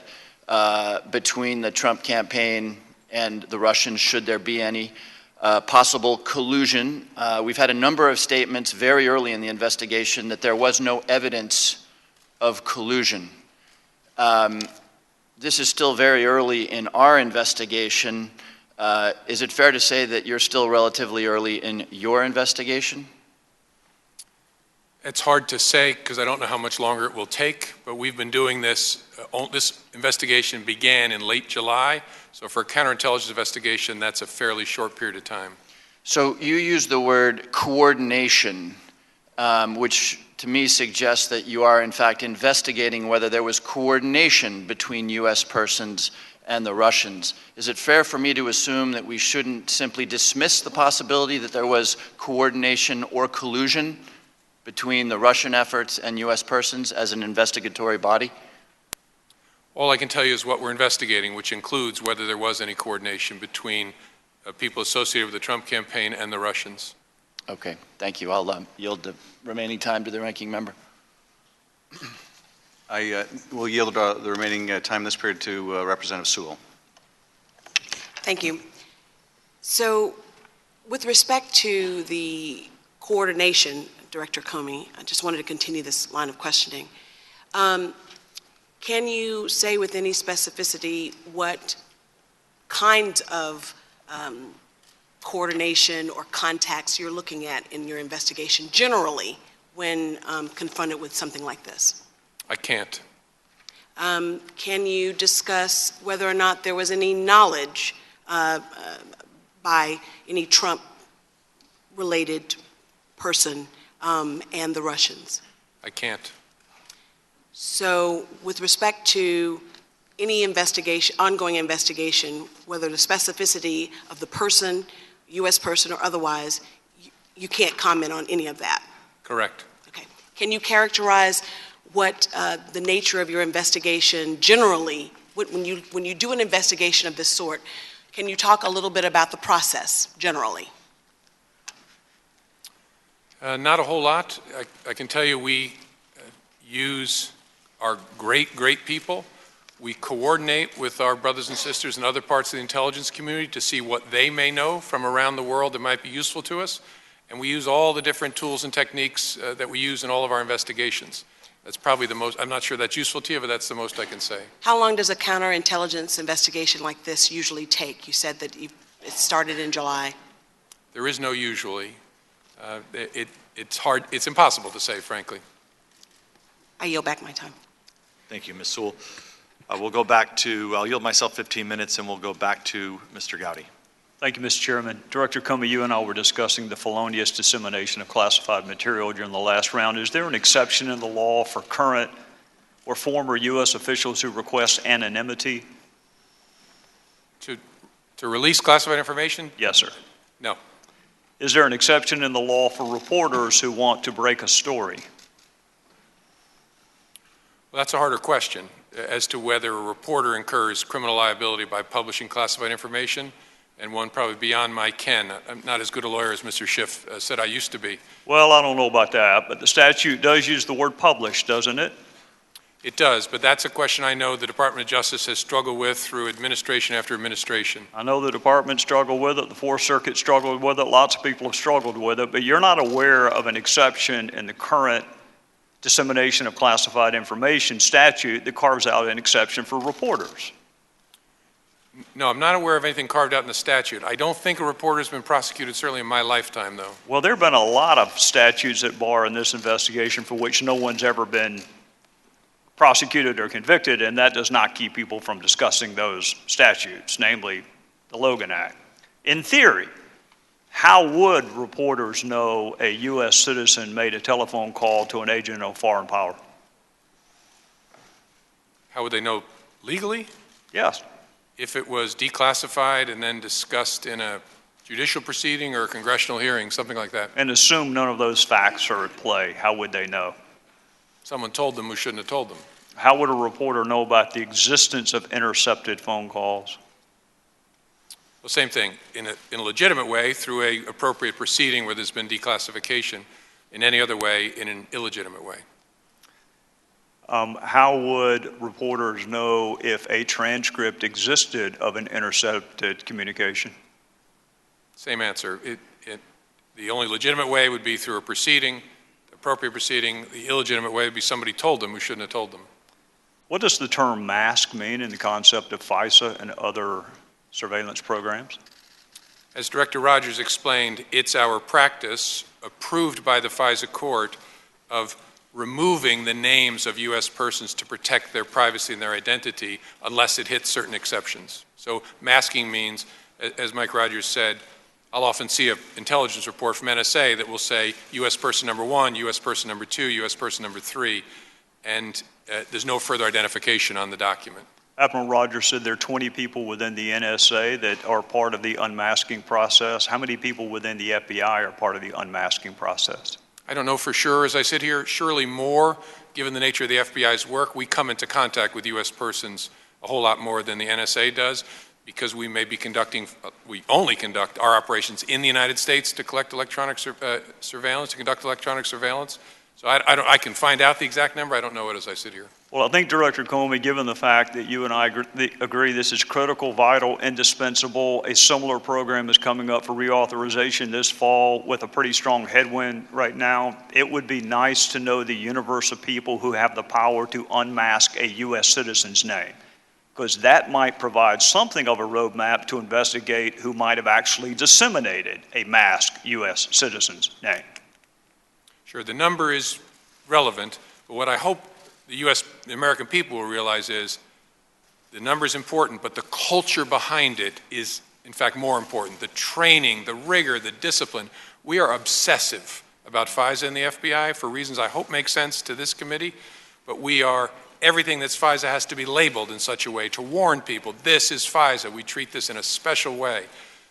between the Trump campaign and the Russians, should there be any possible collusion. We've had a number of statements very early in the investigation that there was no evidence of collusion. This is still very early in our investigation. Is it fair to say that you're still relatively early in your investigation? It's hard to say because I don't know how much longer it will take, but we've been doing this. This investigation began in late July, so for a counterintelligence investigation, that's a fairly short period of time. So you use the word coordination, which to me suggests that you are in fact investigating whether there was coordination between U.S. persons and the Russians. Is it fair for me to assume that we shouldn't simply dismiss the possibility that there was coordination or collusion between the Russian efforts and U.S. persons as an investigatory body? All I can tell you is what we're investigating, which includes whether there was any coordination between people associated with the Trump campaign and the Russians. Okay, thank you. I'll yield the remaining time to the ranking member. I will yield the remaining time in this period to Representative Sewell. Thank you. So with respect to the coordination, Director Comey, I just wanted to continue this line of questioning. Can you say with any specificity what kind of coordination or contacts you're looking at in your investigation generally when confronted with something like this? I can't. Can you discuss whether or not there was any knowledge by any Trump-related person and the Russians? I can't. So with respect to any investigation, ongoing investigation, whether the specificity of the person, U.S. person or otherwise, you can't comment on any of that? Correct. Okay. Can you characterize what the nature of your investigation generally, when you do an investigation of this sort, can you talk a little bit about the process generally? Not a whole lot. I can tell you we use our great people. We coordinate with our brothers and sisters in other parts of the intelligence community to see what they may know from around the world that might be useful to us. And we use all the different tools and techniques that we use in all of our investigations. That's probably the most, I'm not sure that's useful to you, but that's the most I can say. How long does a counterintelligence investigation like this usually take? You said that it started in July. There is no usually. It's hard, it's impossible to say, frankly. I yield back my time. Thank you, Ms. Sewell. We'll go back to, I'll yield myself 15 minutes and we'll go back to Mr. Gowdy. Thank you, Mr. Chairman. Director Comey, you and I were discussing the felonious dissemination of classified material during the last round. Is there an exception in the law for current or former U.S. officials who request anonymity? To release classified information? Yes, sir. No. Is there an exception in the law for reporters who want to break a story? Well, that's a harder question as to whether a reporter incurs criminal liability by publishing classified information, and one probably beyond my ken. I'm not as good a lawyer as Mr. Schiff said I used to be. Well, I don't know about that, but the statute does use the word publish, doesn't it? It does, but that's a question I know the Department of Justice has struggled with through administration after administration. I know the department struggled with it, the Fourth Circuit struggled with it, lots of people have struggled with it, but you're not aware of an exception in the current dissemination of classified information statute that carves out an exception for reporters. No, I'm not aware of anything carved out in the statute. I don't think a reporter has been prosecuted, certainly in my lifetime, though. Well, there have been a lot of statutes at bar in this investigation for which no one's ever been prosecuted or convicted, and that does not keep people from discussing those statutes, namely the Logan Act. In theory, how would reporters know a U.S. citizen made a telephone call to an agent of a foreign power? How would they know legally? Yes. If it was declassified and then discussed in a judicial proceeding or a congressional hearing, something like that. And assume none of those facts are at play, how would they know? Someone told them who shouldn't have told them. How would a reporter know about the existence of intercepted phone calls? Well, same thing. In a legitimate way, through an appropriate proceeding where there's been declassification. In any other way, in an illegitimate way. How would reporters know if a transcript existed of an intercepted communication? Same answer. The only legitimate way would be through a proceeding, the appropriate proceeding. The illegitimate way would be somebody told them who shouldn't have told them. What does the term mask mean in the concept of FISA and other surveillance programs? As Director Rogers explained, it's our practice, approved by the FISA court, of removing the names of U.S. persons to protect their privacy and their identity unless it hits certain exceptions. So masking means, as Mike Rogers said, I'll often see an intelligence report from NSA that will say U.S. person number 1, U.S. person number 2, U.S. person number 3, and there's no further identification on the document. Admiral Rogers said there are 20 people within the NSA that are part of the unmasking process. How many people within the FBI are part of the unmasking process? I don't know for sure as I sit here. Surely more, given the nature of the FBI's work. We come into contact with U.S. persons a whole lot more than the NSA does because we may be we only conduct our operations in the United States to collect electronic surveillance, to conduct electronic surveillance. So I can find out the exact number. I don't know it as I sit here. Well, I think, Director Comey, given the fact that you and I agree this is critical, vital, indispensable, a similar program is coming up for reauthorization this fall with a pretty strong headwind right now, it would be nice to know the universe of people who have the power to unmask a U.S. citizen's name, because that might provide something of a roadmap to investigate who might have actually disseminated a masked U.S. citizen's name. Sure, the number is relevant, but what I hope the American people will realize is the number is important, but the culture behind it is, in fact, more important. The training, the rigor, the discipline. We are obsessive about FISA and the FBI for reasons I hope make sense to this committee, but everything that's FISA has to be labeled in such a way to warn people, this is FISA. We treat this in a special way.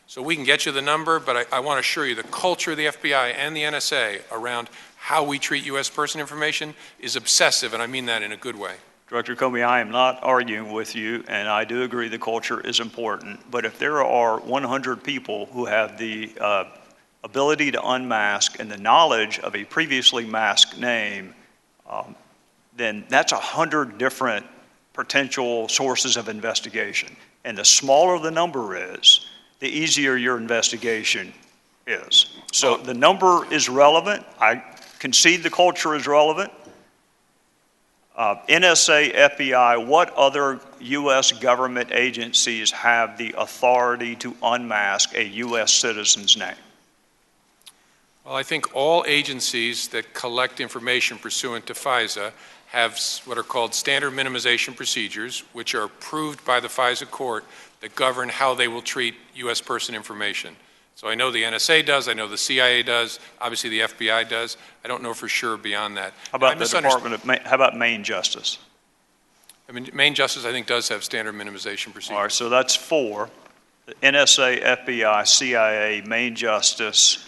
So we can get you the number, but I want to assure you the culture of the FBI and the NSA around how we treat U.S. person information is obsessive, and I mean that in a good way. Director Comey, I am not arguing with you, and I do agree the culture is important, but if there are 100 people who have the ability to unmask and the knowledge of a previously masked name, then that's 100 different potential sources of investigation. And the smaller the number is, the easier your investigation is. So the number is relevant. I concede the culture is relevant. NSA, FBI, what other U.S. government agencies have the authority to unmask a U.S. citizen's name? Well, I think all agencies that collect information pursuant to FISA have what are called standard minimization procedures, which are approved by the FISA court that govern how they will treat U.S. person information. So I know the NSA does, I know the CIA does, obviously the FBI does. I don't know for sure beyond that. How about the Department of how about Maine Justice? I mean, Maine Justice, I think, does have standard minimization procedures. All right, so that's 4. The NSA, FBI, CIA, Maine Justice,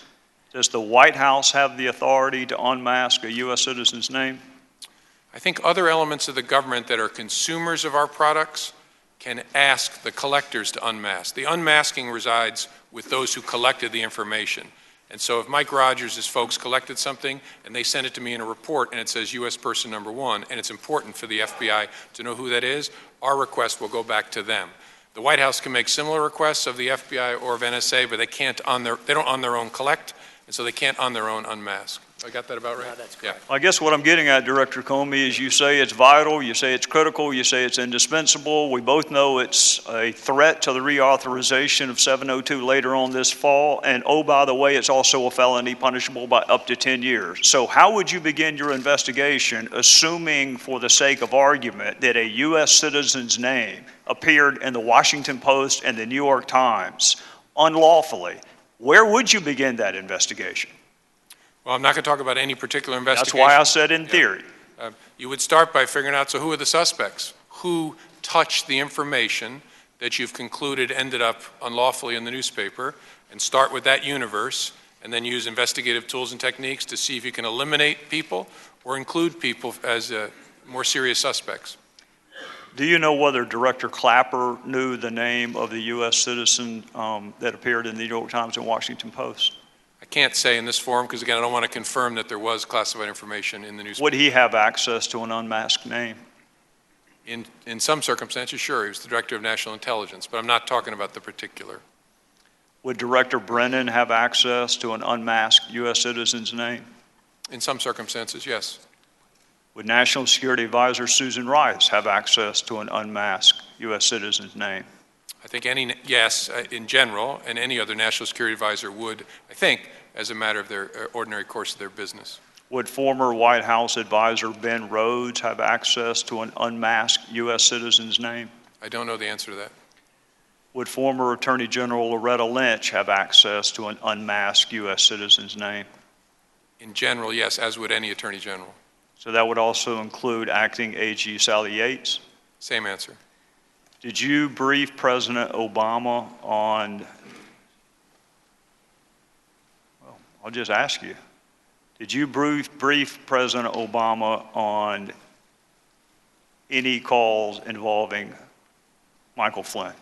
Does the White House have the authority to unmask a U.S. citizen's name? I think other elements of the government that are consumers of our products can ask the collectors to unmask. The unmasking resides with those who collected the information. And so if Mike Rogers' folks collected something and they send it to me in a report and it says U.S. person number 1, and it's important for the FBI to know who that is, our request will go back to them. The White House can make similar requests of the FBI or of NSA, but they don't on their own collect, and so they can't on their own unmask. I got that about right? No, that's correct. I guess what I'm getting at, Director Comey, is you say it's vital, you say it's critical, you say it's indispensable. We both know it's a threat to the reauthorization of 702 later on this fall. And oh, by the way, it's also a felony punishable by up to 10 years. So how would you begin your investigation, assuming for the sake of argument that a U.S. citizen's name appeared in the Washington Post and the New York Times unlawfully? Where would you begin that investigation? Well, I'm not going to talk about any particular investigation. That's why I said in theory. You would start by figuring out, so who are the suspects? Who touched the information that you've concluded ended up unlawfully in the newspaper, and start with that universe, and then use investigative tools and techniques to see if you can eliminate people or include people as more serious suspects. Do you know whether Director Clapper knew the name of the U.S. citizen that appeared in the New York Times and Washington Post? I can't say in this forum because, again, I don't want to confirm that there was classified information in the newspaper. Would he have access to an unmasked name? In some circumstances, sure. He was the Director of National Intelligence, but I'm not talking about the particular. Would Director Brennan have access to an unmasked U.S. citizen's name? In some circumstances, yes. Would National Security Advisor Susan Rice have access to an unmasked U.S. citizen's name? I think yes, in general, and any other national security advisor would, I think, as a matter of their ordinary course of their business. Would former White House advisor Ben Rhodes have access to an unmasked U.S. citizen's name? I don't know the answer to that. Would former Attorney General Loretta Lynch have access to an unmasked U.S. citizen's name? In general, yes, as would any Attorney General. So that would also include acting AG Sally Yates? Same answer. Did you brief President Obama on, well, I'll just ask you, did you brief President Obama on any calls involving Michael Flynn?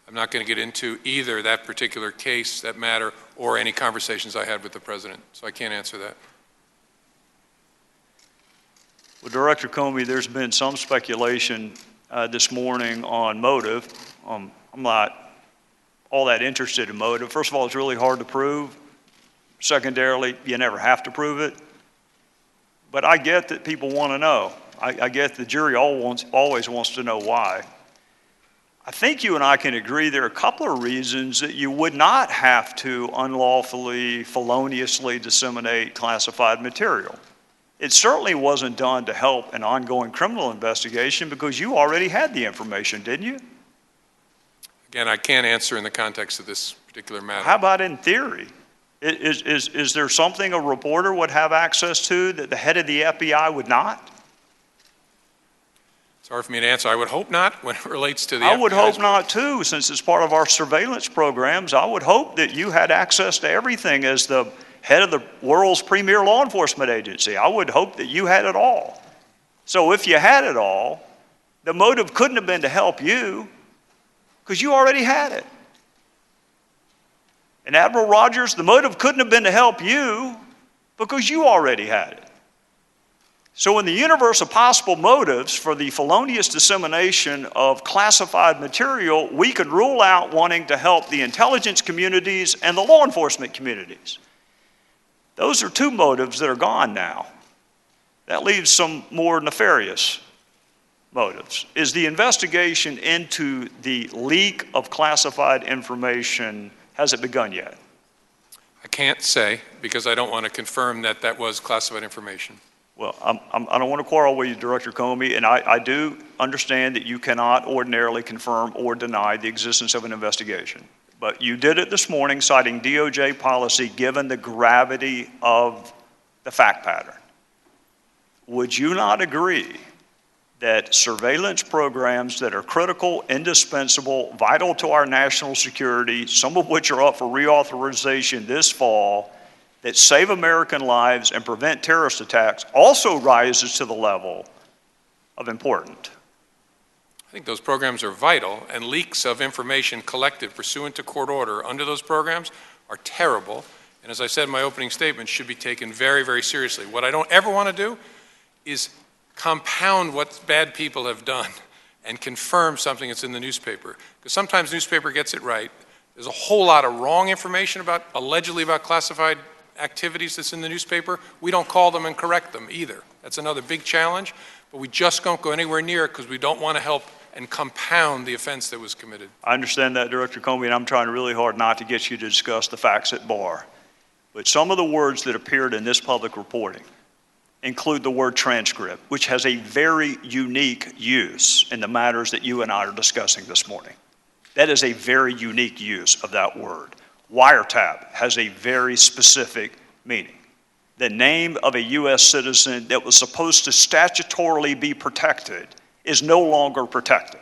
I'm not going to get into either that particular case, that matter, or any conversations I had with the President, so I can't answer that. Well, Director Comey, there's been some speculation this morning on motive. I'm not all that interested in motive. First of all, it's really hard to prove. Secondarily, you never have to prove it. But I get that people want to know. I get the jury always wants to know why. I think you and I can agree there are a couple of reasons that you would not have to unlawfully, feloniously disseminate classified material. It certainly wasn't done to help an ongoing criminal investigation because you already had the information, didn't you? Again, I can't answer in the context of this particular matter. How about in theory? Is there something a reporter would have access to that the head of the FBI would not? It's hard for me to answer. I would hope not when it relates to the I would FBI's hope not too, since it's part of our surveillance programs. I would hope that you had access to everything as the head of the world's premier law enforcement agency. I would hope that you had it all. So if you had it all, the motive couldn't have been to help you because you already had it. And Admiral Rogers, the motive couldn't have been to help you because you already had it. So in the universe of possible motives for the felonious dissemination of classified material, we could rule out wanting to help the intelligence communities and the law enforcement communities. Those are two motives that are gone now. That leaves some more nefarious motives. Is the investigation into the leak of classified information, has it begun yet? I can't say because I don't want to confirm that that was classified information. Well, I don't want to quarrel with you, Director Comey, and I do understand that you cannot ordinarily confirm or deny the existence of an investigation. But you did it this morning citing DOJ policy given the gravity of the fact pattern. Would you not agree that surveillance programs that are critical, indispensable, vital to our national security, some of which are up for reauthorization this fall, that save American lives and prevent terrorist attacks, also rises to the level of important. I think those programs are vital, and leaks of information collected pursuant to court order under those programs are terrible, and as I said in my opening statement, should be taken very, very seriously. What I don't ever want to do is compound what bad people have done and confirm something that's in the newspaper. Because sometimes newspaper gets it right. There's a whole lot of wrong information allegedly about classified activities that's in the newspaper. We don't call them and correct them either. That's another big challenge, but we just don't go anywhere near it because we don't want to help and compound the offense that was committed. I understand that, Director Comey, and I'm trying really hard not to get you to discuss the facts at bar. But some of the words that appeared in this public reporting include the word transcript, which has a very unique use in the matters that you and I are discussing this morning. That is a very unique use of that word. Wiretap has a very specific meaning. The name of a U.S. citizen that was supposed to statutorily be protected is no longer protected.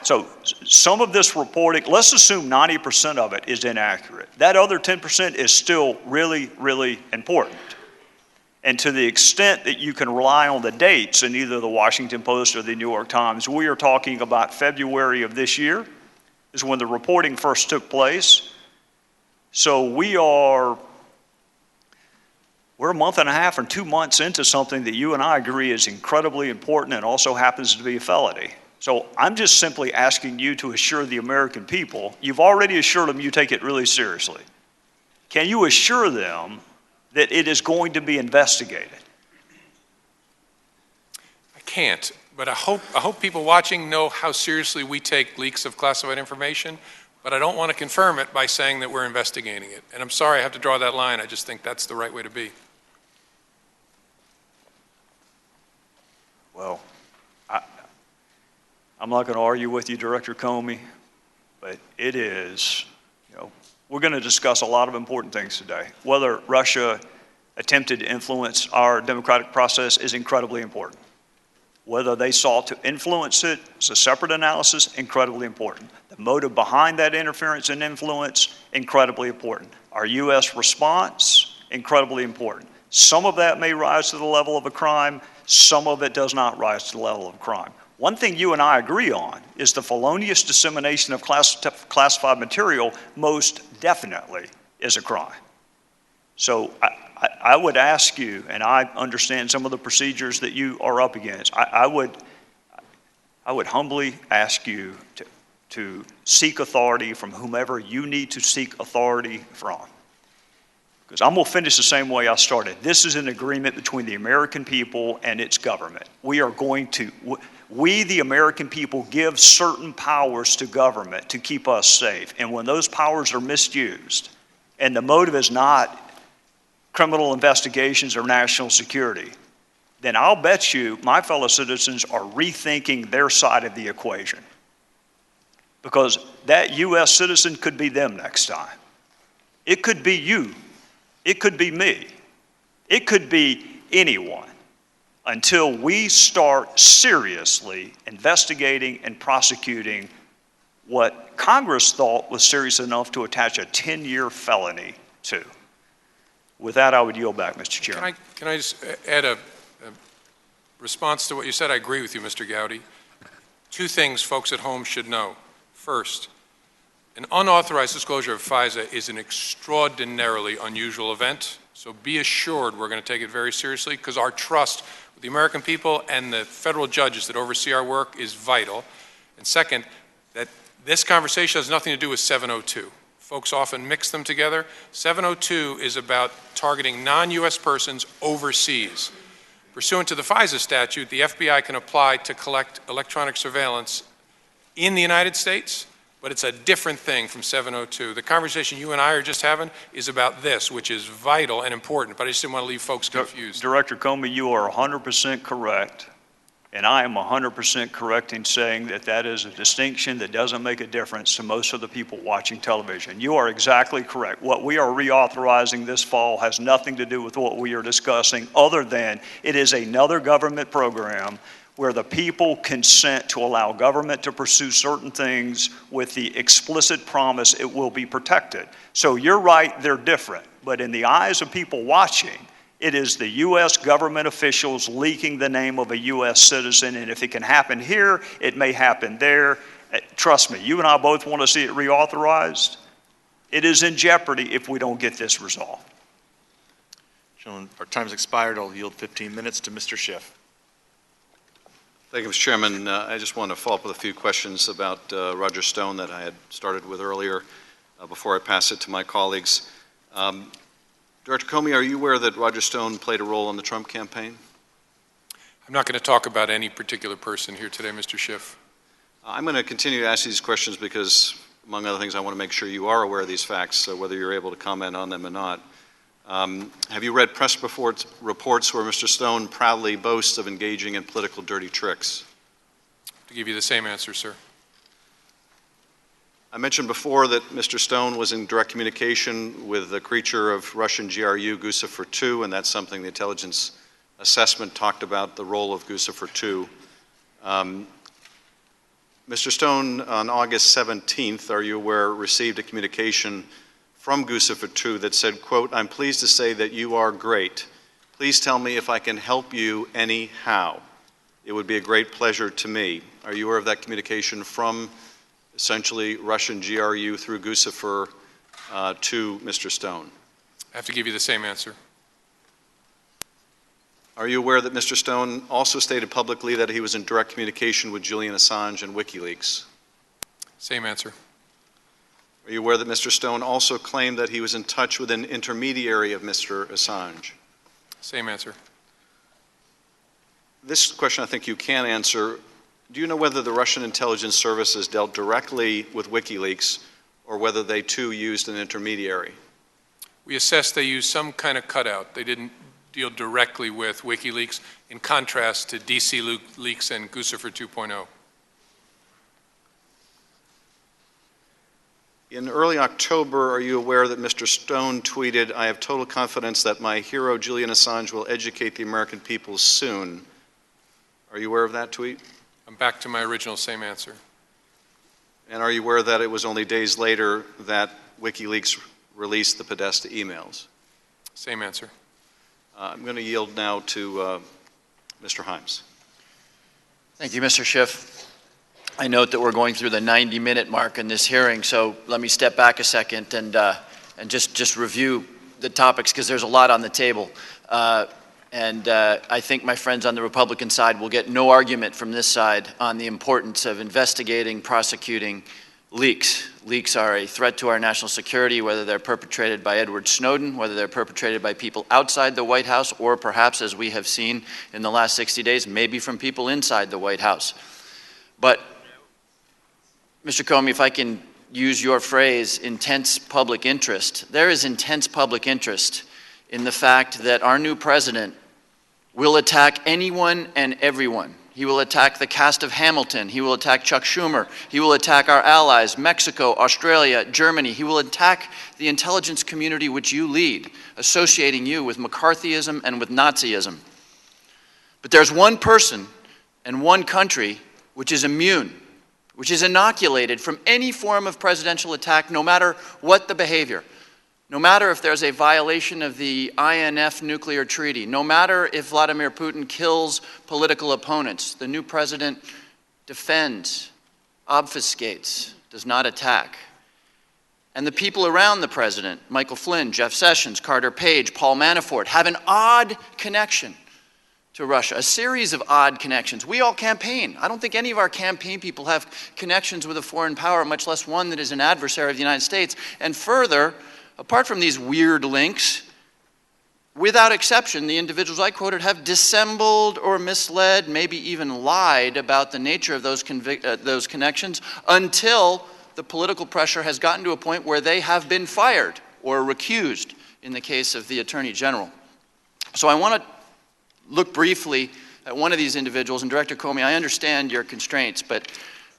So some of this reporting, let's assume 90% of it is inaccurate. That other 10% is still really, really important. And to the extent that you can rely on the dates in either the Washington Post or the New York Times, we are talking about February of this year is when the reporting first took place. So we're a month and a half or 2 months into something that you and I agree is incredibly important and also happens to be a felony. So I'm just simply asking you to assure the American people, you've already assured them you take it really seriously. Can you assure them that it is going to be investigated? I can't, but I hope people watching know how seriously we take leaks of classified information, but I don't want to confirm it by saying that we're investigating it. And I'm sorry I have to draw that line. I just think that's the right way to be. Well, I'm not going to argue with you, Director Comey, but it is, we're going to discuss a lot of important things today. Whether Russia attempted to influence our democratic process is incredibly important. Whether they sought to influence it is a separate analysis, incredibly important. The motive behind that interference and influence, incredibly important. Our U.S. response, incredibly important. Some of that may rise to the level of a crime, some of it does not rise to the level of a crime. One thing you and I agree on is the felonious dissemination of classified material most definitely is a crime. So I would ask you, and I understand some of the procedures that you are up against, I would humbly ask you to seek authority from whomever you need to seek authority from. Because I'm going to finish the same way I started. This is an agreement between the American people and its government. We, the American people, give certain powers to government to keep us safe. And when those powers are misused, and the motive is not criminal investigations or national security, then I'll bet you my fellow citizens are rethinking their side of the equation. Because that U.S. citizen could be them next time. It could be you. It could be me. It could be anyone until we start seriously investigating and prosecuting what Congress thought was serious enough to attach a 10-year felony to. With that, I would yield back, Mr. Chairman. Can I just add a response to what you said? I agree with you, Mr. Gowdy. Two things folks at home should know. First, an unauthorized disclosure of FISA is an extraordinarily unusual event, so be assured we're going to take it very seriously because our trust with the American people and the federal judges that oversee our work is vital. And second, that this conversation has nothing to do with 702. Folks often mix them together. 702 is about targeting non-U.S. persons overseas. Pursuant to the FISA statute, the FBI can apply to collect electronic surveillance in the United States, but it's a different thing from 702. The conversation you and I are just having is about this, which is vital and important, but I just didn't want to leave folks confused. Director Comey, you are 100% correct, and I am 100% correct in saying that that is a distinction that doesn't make a difference to most of the people watching television. You are exactly correct. What we are reauthorizing this fall has nothing to do with what we are discussing other than it is another government program where the people consent to allow government to pursue certain things with the explicit promise it will be protected. So you're right, they're different. But in the eyes of people watching, it is the U.S. government officials leaking the name of a U.S. citizen, and if it can happen here, it may happen there. Trust me, you and I both want to see it reauthorized. It is in jeopardy if we don't get this resolved. Gentlemen, our time's expired. I'll yield 15 minutes to Mr. Schiff. Thank you, Mr. Chairman. I just want to follow up with a few questions about Roger Stone that I had started with earlier before I pass it to my colleagues. Director Comey, are you aware that Roger Stone played a role in the Trump campaign? I'm not going to talk about any particular person here today, Mr. Schiff. I'm going to continue to ask these questions because, among other things, I want to make sure you are aware of these facts, whether you're able to comment on them or not. Have you read press reports where Mr. Stone proudly boasts of engaging in political dirty tricks? To give you the same answer, sir. I mentioned before that Mr. Stone was in direct communication with the creature of Russian GRU, Guccifer 2, and that's something the intelligence assessment talked about, the role of Guccifer 2. Mr. Stone, on August 17th, are you aware, received a communication from Guccifer 2 that said, quote, "I'm pleased to say that you are great. Please tell me if I can help you anyhow. It would be a great pleasure to me." Are you aware of that communication from essentially Russian GRU through Guccifer to Mr. Stone? I have to give you the same answer. Are you aware that Mr. Stone also stated publicly that he was in direct communication with Julian Assange and WikiLeaks? Same answer. Are you aware that Mr. Stone also claimed that he was in touch with an intermediary of Mr. Assange? Same answer. This question I think you can answer. Do you know whether the Russian intelligence services dealt directly with WikiLeaks or whether they too used an intermediary? We assessed they used some kind of cutout. They didn't deal directly with WikiLeaks, in contrast to DC Leaks and Guccifer 2.0. In early October, are you aware that Mr. Stone tweeted, "I have total confidence that my hero Julian Assange will educate the American people soon"? Are you aware of that tweet? I'm back to my original same answer. And are you aware that it was only days later that WikiLeaks released the Podesta emails? Same answer. I'm going to yield now to Mr. Himes. Thank you, Mr. Schiff. I note that we're going through the 90-minute mark in this hearing, so let me step back a second and just review the topics, because there's a lot on the table. I think my friends on the Republican side will get no argument from this side on the importance of investigating, prosecuting leaks. Leaks are a threat to our national security, whether they're perpetrated by Edward Snowden, whether they're perpetrated by people outside the White House, or perhaps, as we have seen in the last 60 days, maybe from people inside the White House. But, Mr. Comey, if I can use your phrase, intense public interest, there is intense public interest in the fact that our new president will attack anyone and everyone. He will attack the cast of Hamilton. He will attack Chuck Schumer. He will attack our allies, Mexico, Australia, Germany. He will attack the intelligence community which you lead, associating you with McCarthyism and with Nazism. But there's one person and one country which is immune, which is inoculated from any form of presidential attack, no matter what the behavior. No matter if there's a violation of the INF nuclear treaty, no matter if Vladimir Putin kills political opponents, the new president defends, obfuscates, does not attack. And the people around the president, Michael Flynn, Jeff Sessions, Carter Page, Paul Manafort, have an odd connection to Russia, a series of odd connections. We all campaign. I don't think any of our campaign people have connections with a foreign power, much less one that is an adversary of the United States. And further, apart from these weird links, without exception, the individuals I quoted have dissembled or misled, maybe even lied about the nature of those connections until the political pressure has gotten to a point where they have been fired or recused in the case of the Attorney General. So I want to look briefly at one of these individuals. And Director Comey, I understand your constraints, but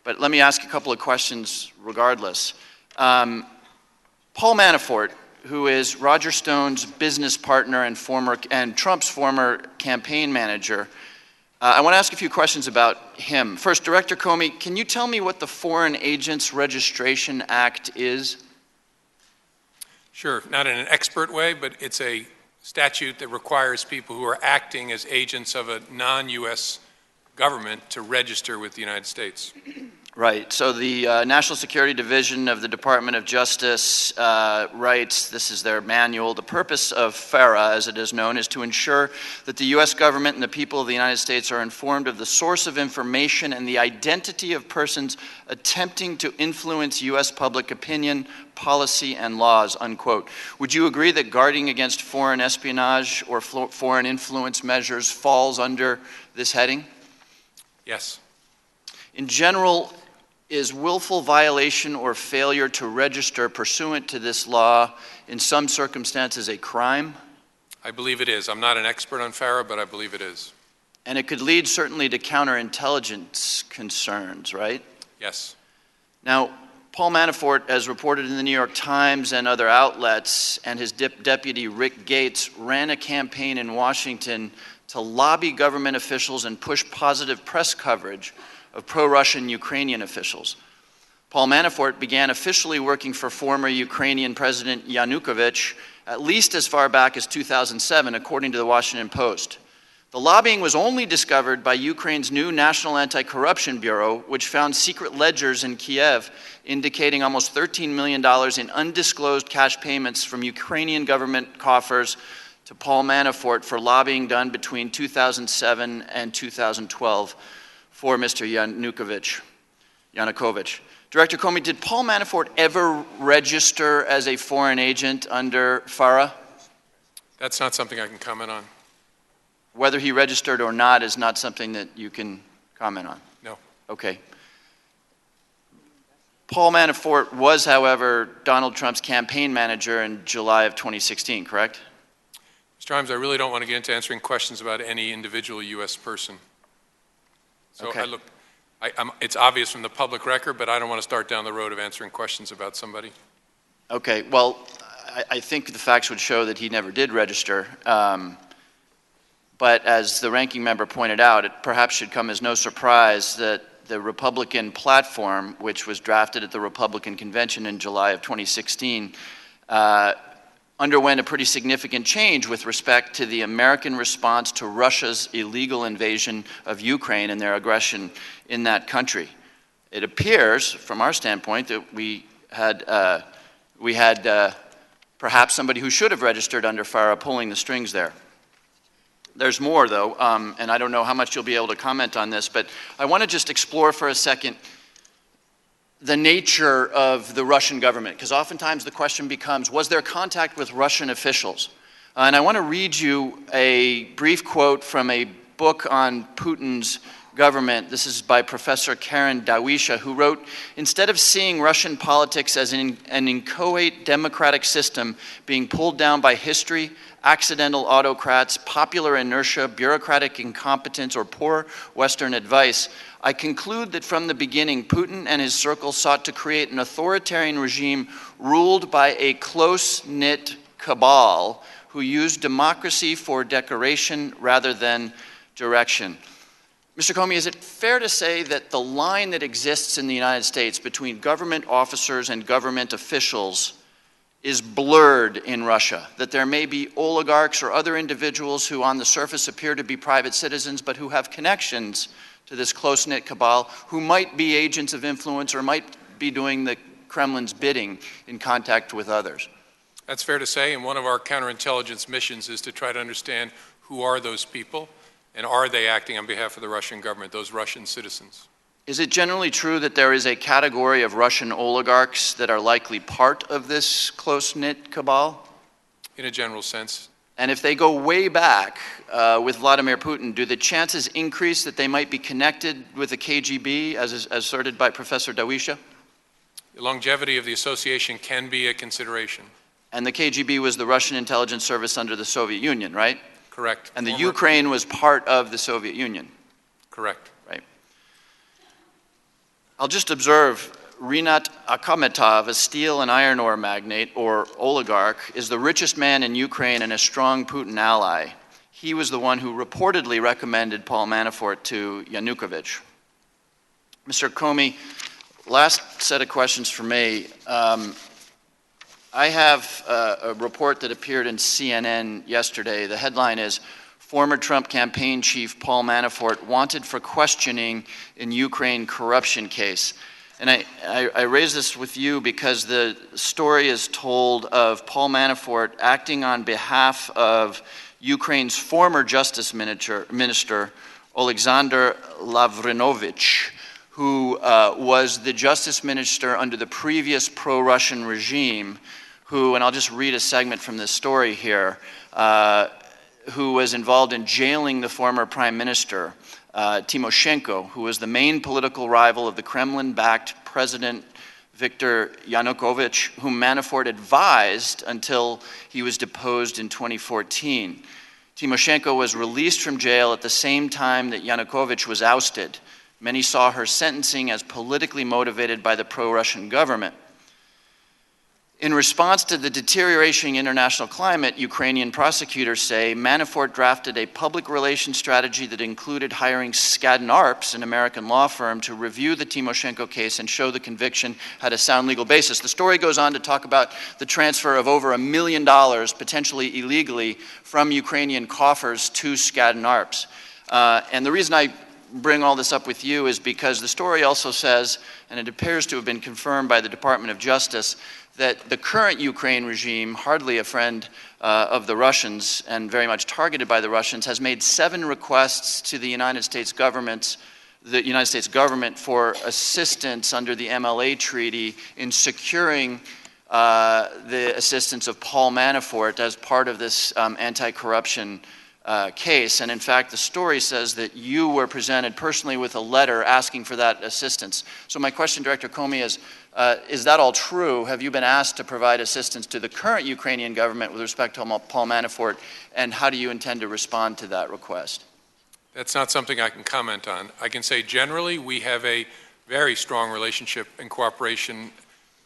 let me ask a couple of questions regardless. Paul Manafort, who is Roger Stone's business partner and Trump's former campaign manager, I want to ask a few questions about him. First, Director Comey, can you tell me what the Foreign Agents Registration Act is? Sure, not in an expert way, but it's a statute that requires people who are acting as agents of a non-U.S. government to register with the United States. Right. So the National Security Division of the Department of Justice writes, this is their manual, the purpose of FARA, as it is known, is to ensure that the U.S. government and the people of the United States are informed of the source of information and the identity of persons attempting to influence U.S. public opinion, policy, and laws, unquote. Would you agree that guarding against foreign espionage or foreign influence measures falls under this heading? Yes. In general, is willful violation or failure to register pursuant to this law in some circumstances a crime? I believe it is. I'm not an expert on FARA, but I believe it is. And it could lead certainly to counterintelligence concerns, right? Yes. Now, Paul Manafort, as reported in the New York Times and other outlets, and his deputy Rick Gates ran a campaign in Washington to lobby government officials and push positive press coverage of pro-Russian Ukrainian officials. Paul Manafort began officially working for former Ukrainian President Yanukovych at least as far back as 2007, according to the Washington Post. The lobbying was only discovered by Ukraine's new National Anti-Corruption Bureau, which found secret ledgers in Kiev indicating almost $13 million in undisclosed cash payments from Ukrainian government coffers to Paul Manafort for lobbying done between 2007 and 2012 for Mr. Yanukovych. Director Comey, did Paul Manafort ever register as a foreign agent under FARA? That's not something I can comment on. Whether he registered or not is not something that you can comment on? No. Okay. Paul Manafort was, however, Donald Trump's campaign manager in July of 2016, correct? Mr. Himes, I really don't want to get into answering questions about any individual U.S. person. So Okay. it's obvious from the public record, but I don't want to start down the road of answering questions about somebody. Okay, well, I think the facts would show that he never did register. But as the ranking member pointed out, it perhaps should come as no surprise that the Republican platform, which was drafted at the Republican convention in July of 2016, underwent a pretty significant change with respect to the American response to Russia's illegal invasion of Ukraine and their aggression in that country. It appears, from our standpoint, that we had perhaps somebody who should have registered under FARA pulling the strings there. There's more, though, and I don't know how much you'll be able to comment on this, but I want to just explore for a second the nature of the Russian government, because oftentimes the question becomes, was there contact with Russian officials? And I want to read you a brief quote from a book on Putin's government. This is by Professor Karen Dawisha, who wrote, "Instead of seeing Russian politics as an inchoate democratic system being pulled down by history, accidental autocrats, popular inertia, bureaucratic incompetence, or poor Western advice, I conclude that from the beginning, Putin and his circle sought to create an authoritarian regime ruled by a close-knit cabal who used democracy for decoration rather than direction." Mr. Comey, is it fair to say that the line that exists in the United States between government officers and government officials is blurred in Russia, that there may be oligarchs or other individuals who on the surface appear to be private citizens but who have connections to this close-knit cabal, who might be agents of influence or might be doing the Kremlin's bidding in contact with others? That's fair to say, and one of our counterintelligence missions is to try to understand who are those people and are they acting on behalf of the Russian government, those Russian citizens. Is it generally true that there is a category of Russian oligarchs that are likely part of this close-knit cabal? In a general sense. And if they go way back with Vladimir Putin, do the chances increase that they might be connected with the KGB, as asserted by Professor Dawisha? The longevity of the association can be a consideration. And the KGB was the Russian intelligence service under the Soviet Union, right? Correct. And the Ukraine was part of the Soviet Union. Correct. Right. I'll just observe, Rinat Akhmetov, a steel and iron ore magnate or oligarch, is the richest man in Ukraine and a strong Putin ally. he was the one who reportedly recommended Paul Manafort to Yanukovych. Mr. Comey, last set of questions for me. I have a report that appeared in CNN yesterday. The headline is, "Former Trump campaign chief Paul Manafort wanted for questioning in Ukraine corruption case." And I raise this with you because the story is told of Paul Manafort acting on behalf of Ukraine's former justice minister, Alexander Lavrinovich, who was the justice minister under the previous pro-Russian regime, who, and I'll just read a segment from this story here, who was involved in jailing the former prime minister, Timoshenko, who was the main political rival of the Kremlin-backed President Viktor Yanukovych, whom Manafort advised until he was deposed in 2014. Timoshenko was released from jail at the same time that Yanukovych was ousted. Many saw her sentencing as politically motivated by the pro-Russian government. In response to the deteriorating international climate, Ukrainian prosecutors say Manafort drafted a public relations strategy that included hiring Skadden Arps, an American law firm, to review the Timoshenko case and show the conviction had a sound legal basis. The story goes on to talk about the transfer of over $1 million, potentially illegally, from Ukrainian coffers to Skadden Arps. And the reason I bring all this up with you is because the story also says, and it appears to have been confirmed by the Department of Justice, that the current Ukraine regime, hardly a friend of the Russians and very much targeted by the Russians, has made 7 requests to the United States government for assistance under the MLA treaty in securing the assistance of Paul Manafort as part of this anti-corruption case. And in fact, the story says that you were presented personally with a letter asking for that assistance. So my question, Director Comey, is that all true? Have you been asked to provide assistance to the current Ukrainian government with respect to Paul Manafort, and how do you intend to respond to that request? That's not something I can comment on. I can say generally we have a very strong relationship and cooperation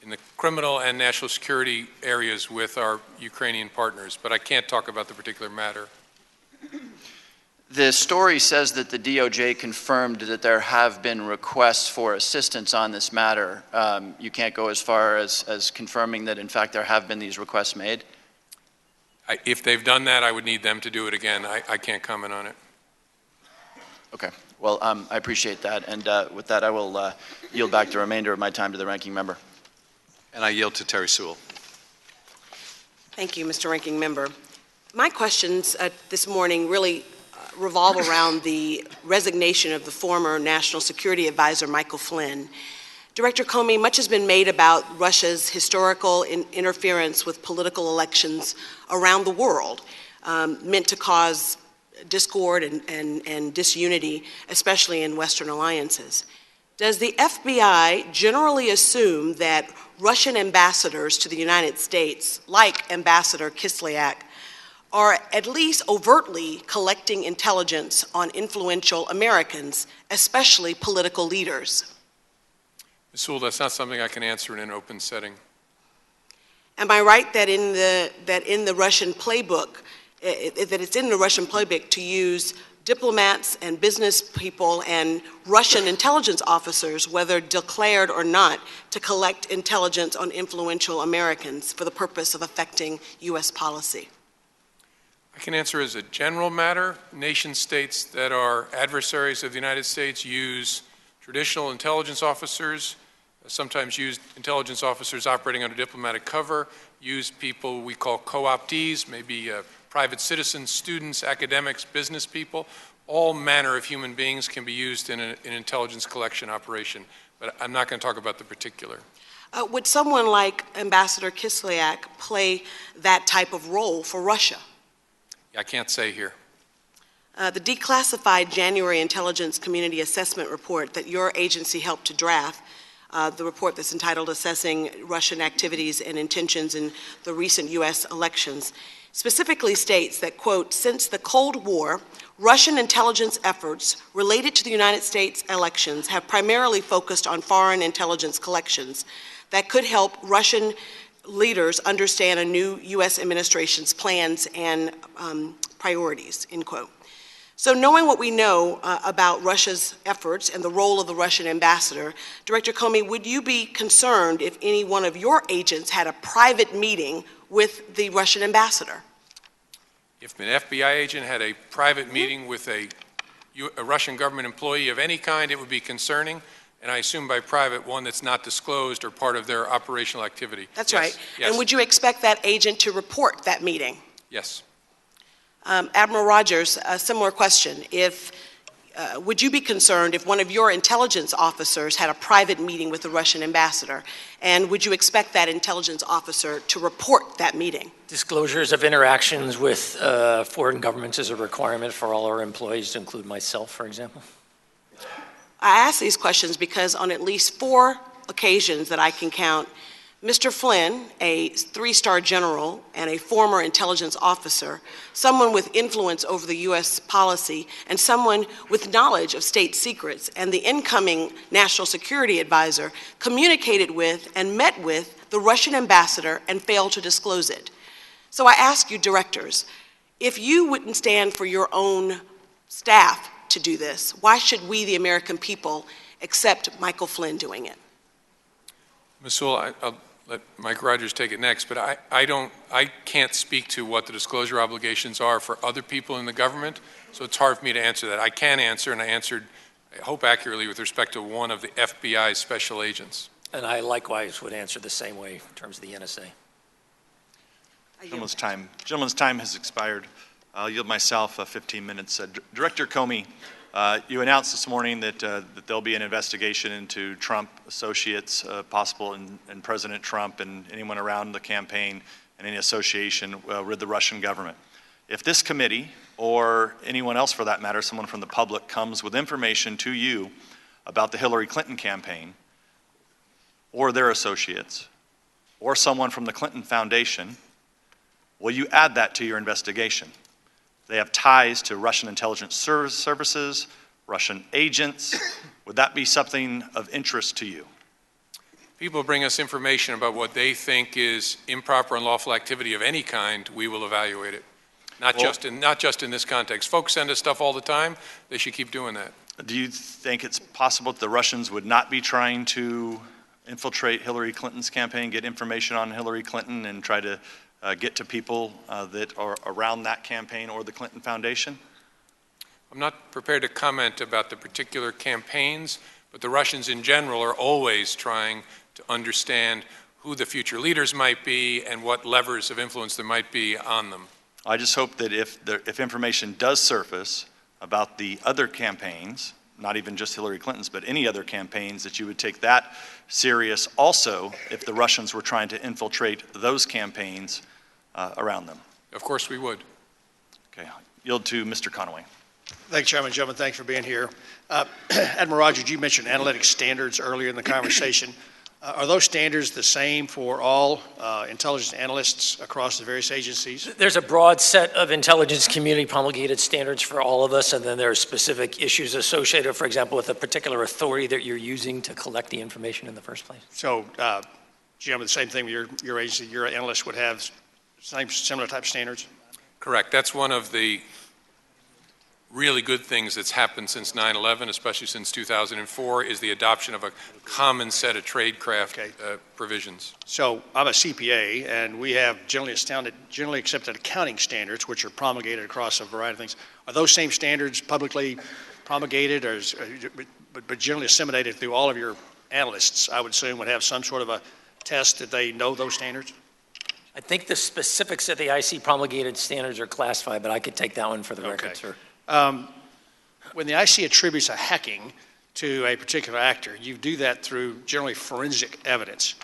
in the criminal and national security areas with our Ukrainian partners, but I can't talk about the particular matter. The story says that the DOJ confirmed that there have been requests for assistance on this matter. You can't go as far as confirming that, in fact, there have been these requests made? If they've done that, I would need them to do it again. I can't comment on it. Okay. Well, I appreciate that. And with that, I will yield back the remainder of my time to the ranking member. And I yield to Terry Sewell. Thank you, Mr. Ranking Member. My questions this morning really revolve around the resignation of the former National Security Advisor, Michael Flynn. Director Comey, much has been made about Russia's historical interference with political elections around the world, meant to cause discord and disunity, especially in Western alliances. Does the FBI generally assume that Russian ambassadors to the United States, like Ambassador Kislyak, are at least overtly collecting intelligence on influential Americans, especially political leaders? Ms. Sewell, that's not something I can answer in an open setting. Am I right that in the Russian playbook, that it's in the Russian playbook to use diplomats and business people and Russian intelligence officers, whether declared or not, to collect intelligence on influential Americans for the purpose of affecting U.S. policy? I can answer as a general matter. Nation states that are adversaries of the United States use traditional intelligence officers, sometimes use intelligence officers operating under diplomatic cover, use people we call co-optees, maybe private citizens, students, academics, business people. All manner of human beings can be used in an intelligence collection operation, but I'm not going to talk about the particular. Would someone like Ambassador Kislyak play that type of role for Russia? I can't say here. The declassified January Intelligence Community Assessment Report that your agency helped to draft, the report that's entitled Assessing Russian Activities and Intentions in the Recent U.S. Elections, specifically states that, quote, since the Cold War, Russian intelligence efforts related to the United States elections have primarily focused on foreign intelligence collections that could help Russian leaders understand a new U.S. administration's plans and priorities, end quote. So knowing what we know about Russia's efforts and the role of the Russian ambassador, Director Comey, would you be concerned if any one of your agents had a private meeting with the Russian ambassador? If an FBI agent had a private meeting with a Russian government employee of any kind, it would be concerning, and I assume by private, one that's not disclosed or part of their operational activity. That's Yes, right. yes, And would you expect that agent to report that meeting? yes. Admiral Rogers, a similar question. Would you be concerned if one of your intelligence officers had a private meeting with the Russian ambassador? And would you expect that intelligence officer to report that meeting? Disclosures of interactions with foreign governments is a requirement for all our employees, to include myself, for example. I ask these questions because on at least 4 occasions that I can count, Mr. Flynn, a 3-star general and a former intelligence officer, someone with influence over the U.S. policy, and someone with knowledge of state secrets, and the incoming national security advisor communicated with and met with the Russian ambassador and failed to disclose it. So I ask you, directors, if you wouldn't stand for your own staff to do this, why should we, the American people, accept Michael Flynn doing it? Ms. Sewell, I'll let Mike Rogers take it next, but I can't speak to what the disclosure obligations are for other people in the government, so it's hard for me to answer that. I can answer, and I answered, I hope accurately, with respect to one of the FBI's special agents. And I likewise would answer the same way in terms of the NSA. Gentleman's time has expired. I'll yield myself 15 minutes. Director Comey, you announced this morning that there'll be an investigation into Trump associates, possible, and President Trump and anyone around the campaign and any association with the Russian government. If this committee, or anyone else for that matter, someone from the public, comes with information to you about the Hillary Clinton campaign, or their associates, or someone from the Clinton Foundation, will you add that to your investigation? They have ties to Russian intelligence services, Russian agents. Would that be something of interest to you? People bring us information about what they think is improper and unlawful activity of any kind, we will evaluate it. Not just in this context. Folks send us stuff all the time. They should keep doing that. Do you think it's possible that the Russians would not be trying to infiltrate Hillary Clinton's campaign, get information on Hillary Clinton, and try to get to people that are around that campaign or the Clinton Foundation? I'm not prepared to comment about the particular campaigns, but the Russians in general are always trying to understand who the future leaders might be and what levers of influence there might be on them. I just hope that if information does surface about the other campaigns, not even just Hillary Clinton's, but any other campaigns, that you would take that serious also if the Russians were trying to infiltrate those campaigns around them. Of course we would. Okay, yield to Mr. Conaway. Thank you, Chairman. Gentlemen, thanks for being here. Admiral Rogers, you mentioned analytic standards earlier in the conversation. Are those standards the same for all intelligence analysts across the various agencies? There's a broad set of intelligence community promulgated standards for all of us, and then there are specific issues associated, for example, with a particular authority that you're using to collect the information in the first place. So, Jim, the same thing with your agency, your analysts would have similar type standards? Correct. That's one of the really good things that's happened since 9/11, especially since 2004, is the adoption of a common set of tradecraft provisions. So I'm a CPA, and we have generally accepted accounting standards, which are promulgated across a variety of things. Are those same standards publicly promulgated, but generally disseminated through all of your analysts, I would assume, would have some sort of a test that they know those standards? I think the specifics of the IC promulgated standards are classified, but I could take that one for the record, sir. When the IC attributes a hacking to a particular actor, you do that through generally forensic evidence.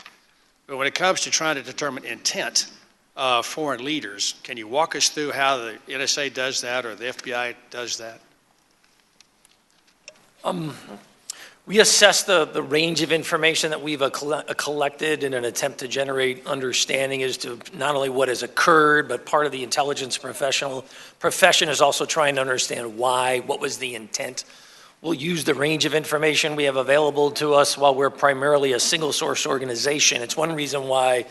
But when it comes to trying to determine intent of foreign leaders, can you walk us through how the NSA does that or the FBI does that? We assess the range of information that we've collected in an attempt to generate understanding as to not only what has occurred, but part of the intelligence profession is also trying to understand why, what was the intent. We'll use the range of information we have available to us while we're primarily a single source organization. It's one reason why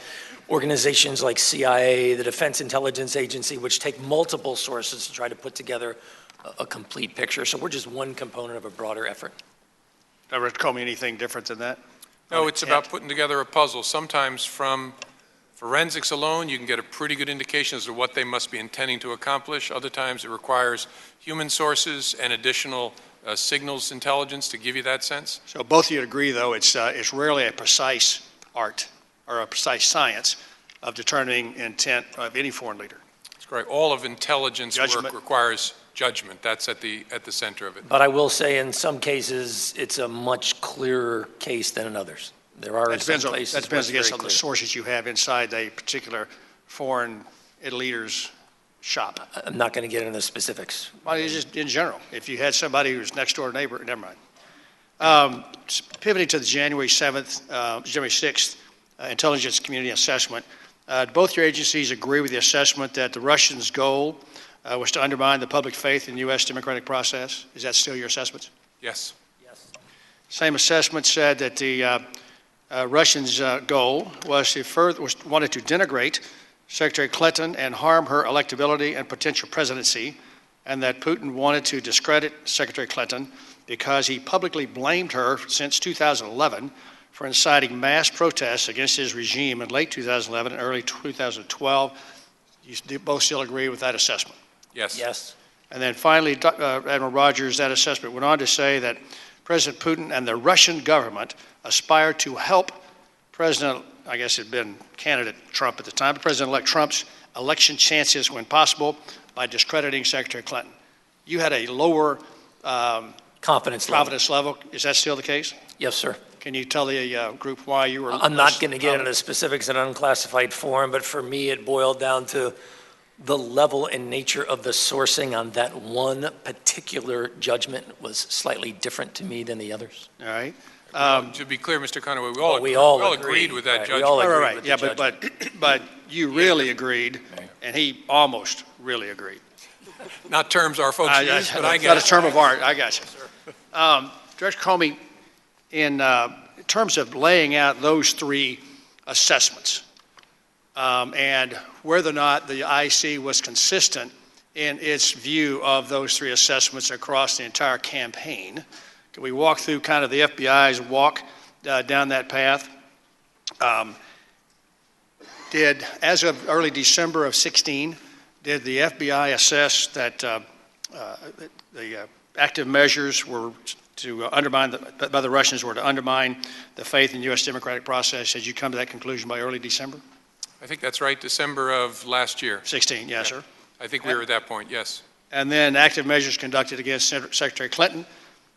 organizations like CIA, the Defense Intelligence Agency, which take multiple sources to try to put together a complete picture. So we're just one component of a broader effort. Director Comey, anything different than that? No, it's about putting together a puzzle. Sometimes from forensics alone, you can get a pretty good indication as to what they must be intending to accomplish. Other times it requires human sources and additional signals intelligence to give you that sense. So both of you agree, though, it's rarely a precise art or a precise science of determining intent of any foreign leader. That's correct. All of intelligence Judgment. work requires judgment. That's at the center of it. But I will say in some cases, it's a much clearer case than in others. There are some places That depends, I where guess, it's very on the clear. sources you have inside a particular foreign leader's shop. I'm not going to get into the specifics. Well, it's just in general. If you had somebody who's next door neighbor, never mind. Pivoting to the January 6th intelligence community assessment, both your agencies agree with the assessment that the Russians' goal was to undermine the public faith in the U.S. democratic process. Is that still your assessment? Yes. Yes. Same assessment said that the Russians' goal was wanted to denigrate Secretary Clinton and harm her electability and potential presidency, and that Putin wanted to discredit Secretary Clinton because he publicly blamed her since 2011 for inciting mass protests against his regime in late 2011 and early 2012. You both still agree with that assessment? Yes. Yes. And then finally, Admiral Rogers, that assessment went on to say that President Putin and the Russian government aspire to help President, I guess it had been candidate Trump at the time, but President-elect Trump's election chances when possible by discrediting Secretary Clinton. You had a lower Confidence level. Is that still the case? Yes, sir. Can you tell the group why you were I'm not less going to get into the specifics in unclassified form, but for me, it boiled down to the level and nature of the sourcing on that one particular judgment was slightly different to me than the others. All right. To be clear, Mr. Conaway, We all agreed with that right, judgment. We all agreed Right. with the Yeah, judgment. but you really agreed, and he almost really agreed. Not terms our folks use, but I Not get a it. term of art. I got you. Director Comey, in terms of laying out those three assessments and whether or not the IC was consistent in its view of those three assessments across the entire campaign, can we walk through kind of the FBI's walk down that path? As of early December of 2016, did the FBI assess that the active measures were to undermine, by the Russians were to undermine the faith in U.S. democratic process? Did you come to that conclusion by early December? I think that's right, December of last year. 16, yes, sir. I think we were at that point, yes. And then active measures conducted against Secretary Clinton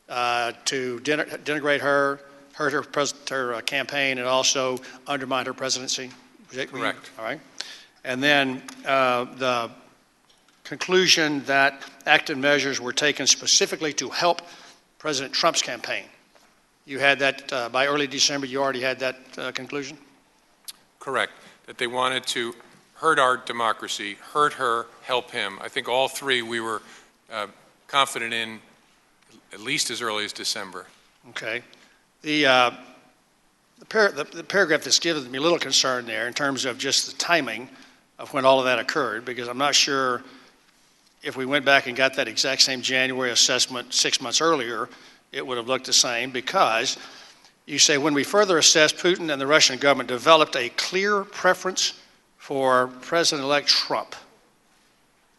to denigrate her, hurt her campaign, and also undermine her presidency. Correct. All right. And then the conclusion that active measures were taken specifically to help President Trump's campaign. You had that by early December, you already had that conclusion? Correct, that they wanted to hurt our democracy, hurt her, help him. I think all three we were confident in at least as early as December. Okay. The paragraph that's given me a little concern there in terms of just the timing of when all of that occurred, because I'm not sure if we went back and got that exact same January assessment 6 months earlier, it would have looked the same, because you say, when we further assessed, Putin and the Russian government developed a clear preference for President-elect Trump.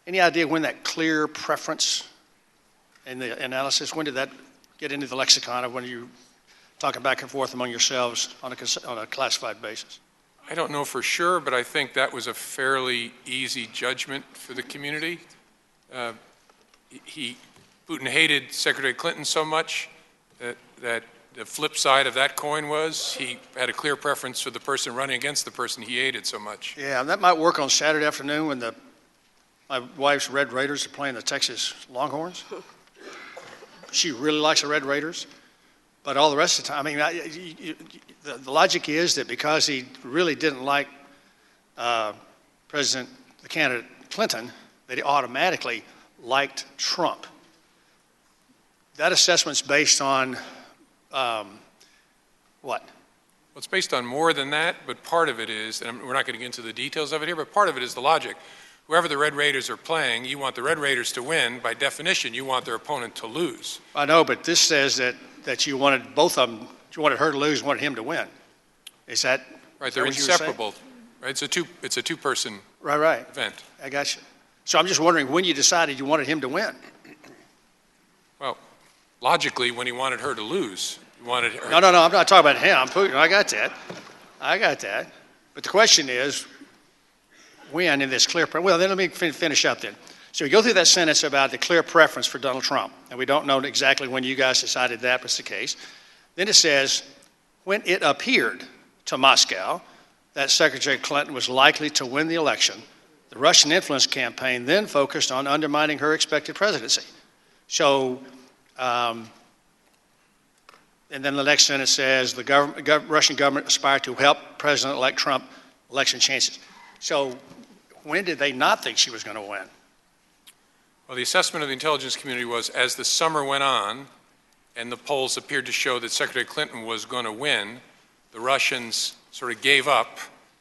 Any idea when that clear preference in the analysis, when did that get into the lexicon of when you talking back and forth among yourselves on a classified basis? I don't know for sure, but I think that was a fairly easy judgment for the community. Putin hated Secretary Clinton so much that the flip side of that coin was he had a clear preference for the person running against the person he hated so much. Yeah, and that might work on Saturday afternoon when my wife's Red Raiders are playing the Texas Longhorns. She really likes the Red Raiders. But all the rest of the time, I mean, the logic is that because he really didn't like the candidate Clinton, that he automatically liked Trump. That assessment's based on what? Well, it's based on more than that, but part of it is, and we're not going to get into the details of it here, but part of it is the logic. Whoever the Red Raiders are playing, you want the Red Raiders to win. By definition, you want their opponent to lose. I know, but this says that you wanted both of them, you wanted her to lose and wanted him to win. Is that right? They're inseparable. Right? It's a two-person right event. I got you. So I'm just wondering when you decided you wanted him to win. Well, logically, when he wanted her to lose, he wanted her. No, I'm not talking about him. I got that. But the question is, when in this clear, well, then let me finish up then. So we go through that sentence about the clear preference for Donald Trump, and we don't know exactly when you guys decided that was the case. Then it says, when it appeared to Moscow that Secretary Clinton was likely to win the election, the Russian influence campaign then focused on undermining her expected presidency. So, and then the next sentence says, the Russian government aspired to help President-elect Trump election chances. So when did they not think she was going to win? Well, the assessment of the intelligence community was as the summer went on and the polls appeared to show that Secretary Clinton was going to win, the Russians sort of gave up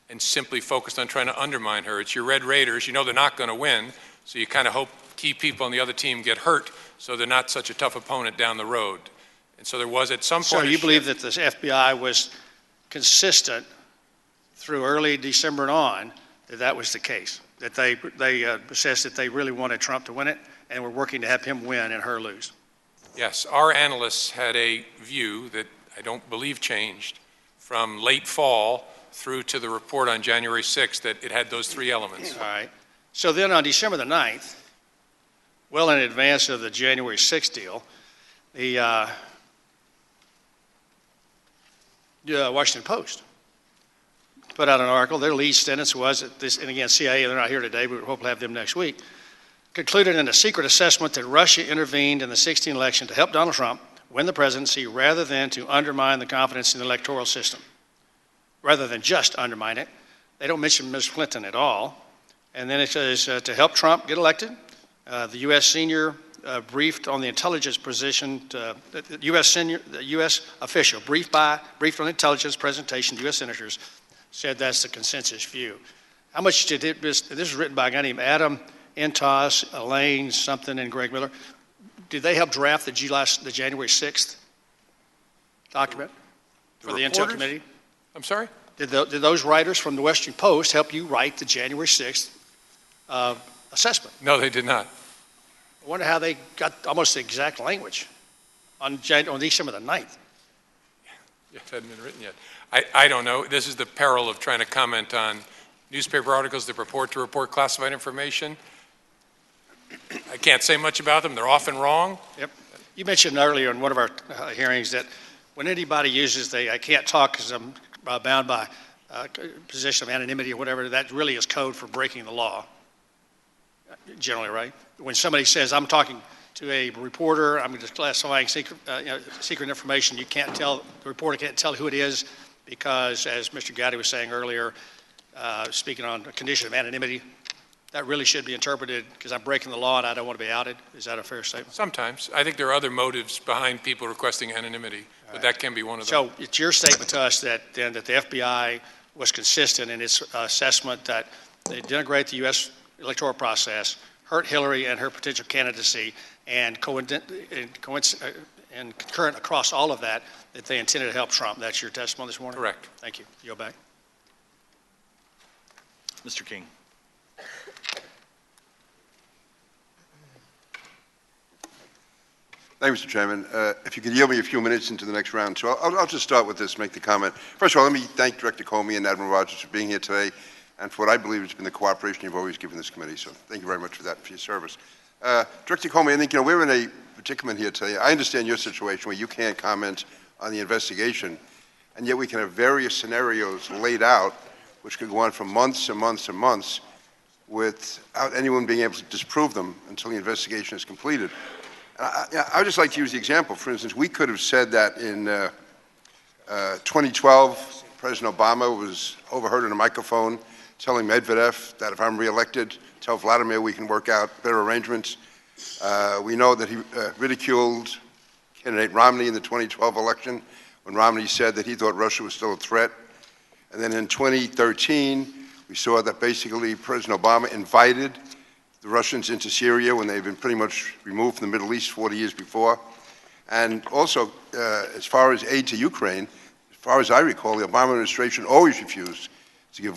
and simply focused on trying to undermine her. It's your Red Raiders. You know they're not going to win, so you kind of hope key people on the other team get hurt so they're not such a tough opponent down the road. And so there was at some point. So you believe that the FBI was consistent through early December and on that was the case, that they assessed that they really wanted Trump to win it and were working to have him win and her lose? Yes, our analysts had a view that I don't believe changed from late fall through to the report on January 6th that it had those three elements. All right. So then on December the 9th, well in advance of the January 6th deal, the Washington Post put out an article. Their lead sentence was that this, and again, CIA, they're not here today, but we hope to have them next week, concluded in a secret assessment that Russia intervened in the 2016 election to help Donald Trump win the presidency rather than to undermine the confidence in the electoral system. Rather than just undermine it. They don't mention Ms. Clinton at all. And then it says to help Trump get elected, the U.S. senior briefed on the intelligence position, the U.S. official briefed on the intelligence presentation to U.S. senators, said that's the consensus view. How much did this was written by a guy named Adam Entos, Elaine something, and Greg Miller. Did they help draft the January 6th document for the Intel Committee? I'm sorry? Did those writers from the Washington Post help you write the January 6th assessment? No, they did not. I wonder how they got almost the exact language on December the 9th. It hadn't been written yet. I don't know. This is the peril of trying to comment on newspaper articles that purport to report classified information. I can't say much about them. They're often wrong. Yep. You mentioned earlier in one of our hearings that when anybody uses I can't talk because I'm bound by position of anonymity or whatever, that really is code for breaking the law, generally, right? When somebody says, I'm talking to a reporter, I'm classifying secret information, the reporter can't tell who it is because, as Mr. Gowdy was saying earlier, speaking on a condition of anonymity, that really should be interpreted because I'm breaking the law and I don't want to be outed. Is that a fair statement? Sometimes. I think there are other motives behind people requesting anonymity, but that can be one of them. So it's your statement to us that the FBI was consistent in its assessment that they denigrate the U.S. electoral process, hurt Hillary and her potential candidacy, and concurrent across all of that they intended to help Trump. That's your testimony this morning? Correct. Thank you. You go back. Mr. King. Thank you, Mr. Chairman. If you could yield me a few minutes into the next round. So I'll just start with this, make the comment. First of all, let me thank Director Comey and Admiral Rogers for being here today and for what I believe has been the cooperation you've always given this committee. So thank you very much for that and for your service. Director Comey, I think we're in a predicament here today. I understand your situation where you can't comment on the investigation, and yet we can have various scenarios laid out which could go on for months and months and months without anyone being able to disprove them until the investigation is completed. I would just like to use the example. For instance, we could have said that in 2012, President Obama was overheard on a microphone telling Medvedev that if I'm reelected, tell Vladimir we can work out better arrangements. We know that he ridiculed candidate Romney in the 2012 election when Romney said that he thought Russia was still a threat. And then in 2013, we saw that basically President Obama invited the Russians into Syria when they've been pretty much removed from the Middle East 40 years before. And also, as far as aid to Ukraine, as far as I recall, the Obama administration always refused to give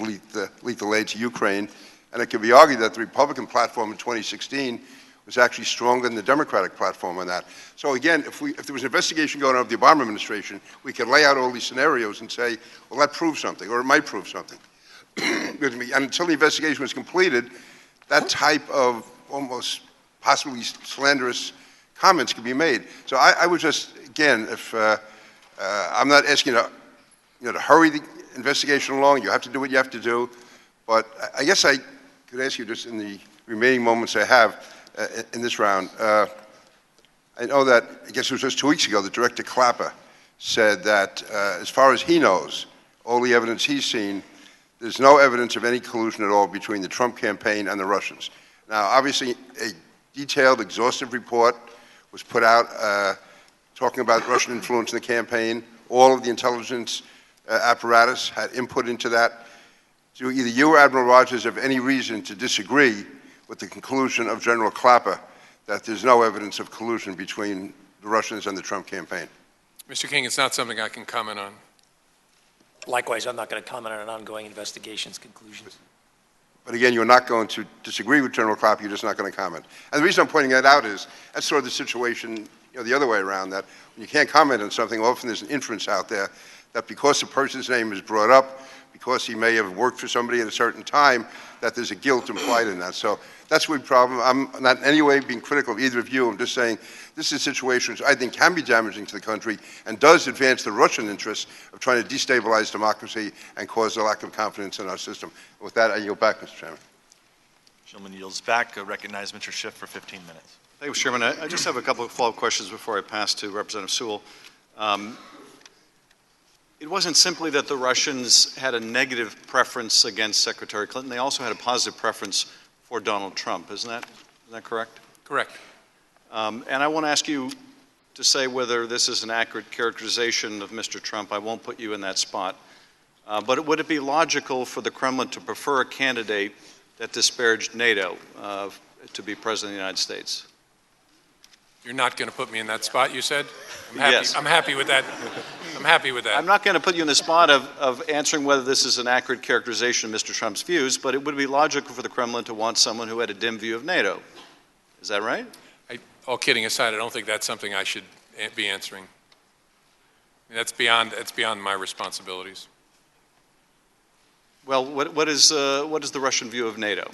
lethal aid to Ukraine. And it can be argued that the Republican platform in 2016 was actually stronger than the Democratic platform on that. So again, if there was an investigation going on of the Obama administration, we could lay out all these scenarios and say, well, that proves something, or it might prove something. And until the investigation was completed, that type of almost possibly slanderous comments could be made. So I would just, again, if I'm not asking you to hurry the investigation along, you have to do what you have to do, but I guess I could ask you just in the remaining moments I have in this round. I know that, I guess it was just 2 weeks ago, that Director Clapper said that as far as he knows, all the evidence he's seen, there's no evidence of any collusion at all between the Trump campaign and the Russians. Now, obviously, a detailed, exhaustive report was put out talking about Russian influence in the campaign. All of the intelligence apparatus had input into that. Do either you or Admiral Rogers have any reason to disagree with the conclusion of General Clapper that there's no evidence of collusion between the Russians and the Trump campaign? Mr. King, it's not something I can comment on. Likewise, I'm not going to comment on an ongoing investigation's conclusions. But again, you're not going to disagree with General Clapper, you're just not going to comment. And the reason I'm pointing that out is that's sort of the situation, the other way around, that when you can't comment on something, often there's an inference out there that because a person's name is brought up, because he may have worked for somebody at a certain time, that there's a guilt implied in that. So that's the problem. I'm not in any way being critical of either of you. I'm just saying this is a situation which I think can be damaging to the country and does advance the Russian interests of trying to destabilize democracy and cause a lack of confidence in our system. With that, I yield back, Mr. Chairman. Gentleman yields back. Recognize Mr. Schiff for 15 minutes. Thank you, Mr. Chairman. I just have a couple of follow-up questions before I pass to Representative Sewell. It wasn't simply that the Russians had a negative preference against Secretary Clinton. They also had a positive preference for Donald Trump. Isn't that correct? Correct. And I want to ask you to say whether this is an accurate characterization of Mr. Trump. I won't put you in that spot. But would it be logical for the Kremlin to prefer a candidate that disparaged NATO to be President of the United States? You're not going to put me in that spot, you said? I'm happy, Yes. I'm happy with that. I'm happy with that. I'm not going to put you in the spot of answering whether this is an accurate characterization of Mr. Trump's views, but it would be logical for the Kremlin to want someone who had a dim view of NATO. Is that right? All kidding aside, I don't think that's something I should be answering. I mean, that's beyond my responsibilities. Well, what is the Russian view of NATO?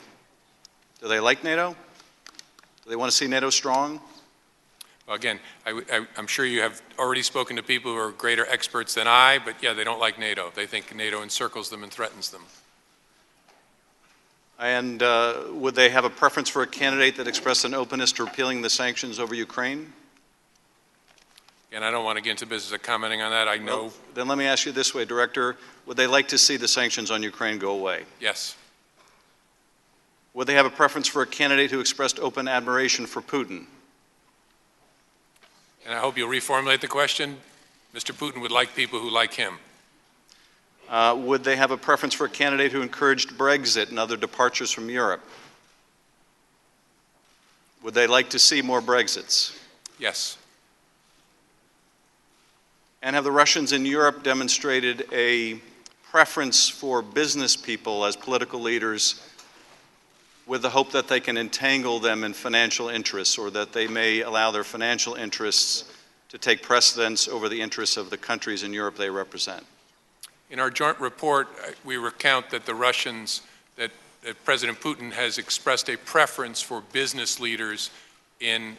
Do they like NATO? Do they want to see NATO strong? Well, again, I'm sure you have already spoken to people who are greater experts than I, but yeah, they don't like NATO. They think NATO encircles them and threatens them. And would they have a preference for a candidate that expressed an openness to repealing the sanctions over Ukraine? And I don't want to get into business of commenting on that. I know. Well, then let me ask you this way, Director. Would they like to see the sanctions on Ukraine go away? Yes. Would they have a preference for a candidate who expressed open admiration for Putin? And I hope you'll reformulate the question. Mr. Putin would like people who like him. Would they have a preference for a candidate who encouraged Brexit and other departures from Europe? Would they like to see more Brexits? Yes. And have the Russians in Europe demonstrated a preference for business people as political leaders with the hope that they can entangle them in financial interests, or that they may allow their financial interests to take precedence over the interests of the countries in Europe they represent? In our joint report, we recount that the Russians, that President Putin has expressed a preference for business leaders in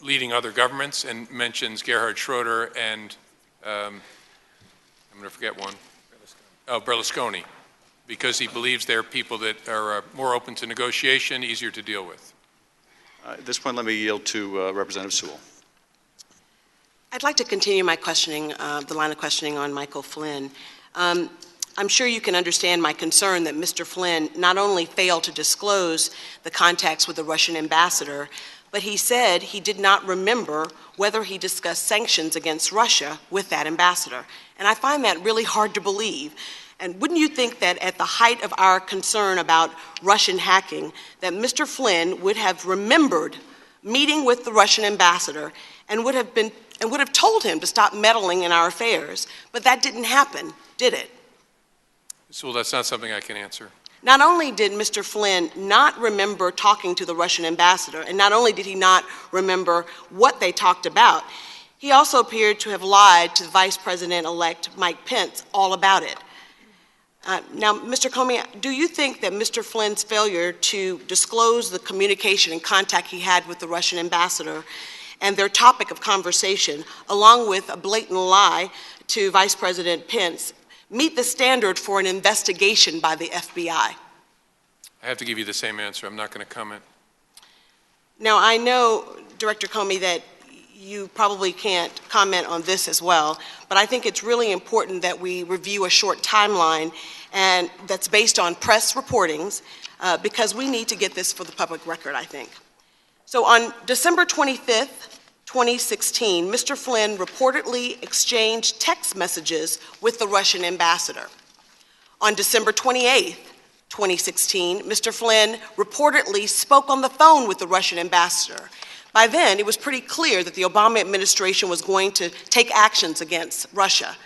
leading other governments, and mentions Gerhard Schroeder and, I'm going to forget one, Berlusconi, because he believes they're people that are more open to negotiation, easier to deal with. At this point, let me yield to Representative Sewell. I'd like to continue my questioning, the line of questioning on Michael Flynn. I'm sure you can understand my concern that Mr. Flynn not only failed to disclose the contacts with the Russian ambassador, but he said he did not remember whether he discussed sanctions against Russia with that ambassador. And I find that really hard to believe. And wouldn't you think that at the height of our concern about Russian hacking, that Mr. Flynn would have remembered meeting with the Russian ambassador and would have told him to stop meddling in our affairs? But that didn't happen, did it? So that's not something I can answer. Not only did Mr. Flynn not remember talking to the Russian ambassador, and not only did he not remember what they talked about, he also appeared to have lied to Vice President-elect Mike Pence all about it. Now, Mr. Comey, do you think that Mr. Flynn's failure to disclose the communication and contact he had with the Russian ambassador and their topic of conversation, along with a blatant lie to Vice President Pence, meet the standard for an investigation by the FBI? I have to give you the same answer. I'm not going to comment. Now, I know, Director Comey, that you probably can't comment on this as well, but I think it's really important that we review a short timeline and that's based on press reportings because we need to get this for the public record, I think. So on December 25th, 2016, Mr. Flynn reportedly exchanged text messages with the Russian ambassador. On December 28th, 2016, Mr. Flynn reportedly spoke on the phone with the Russian ambassador. By then, it was pretty clear that the Obama administration was going to take actions against Russia.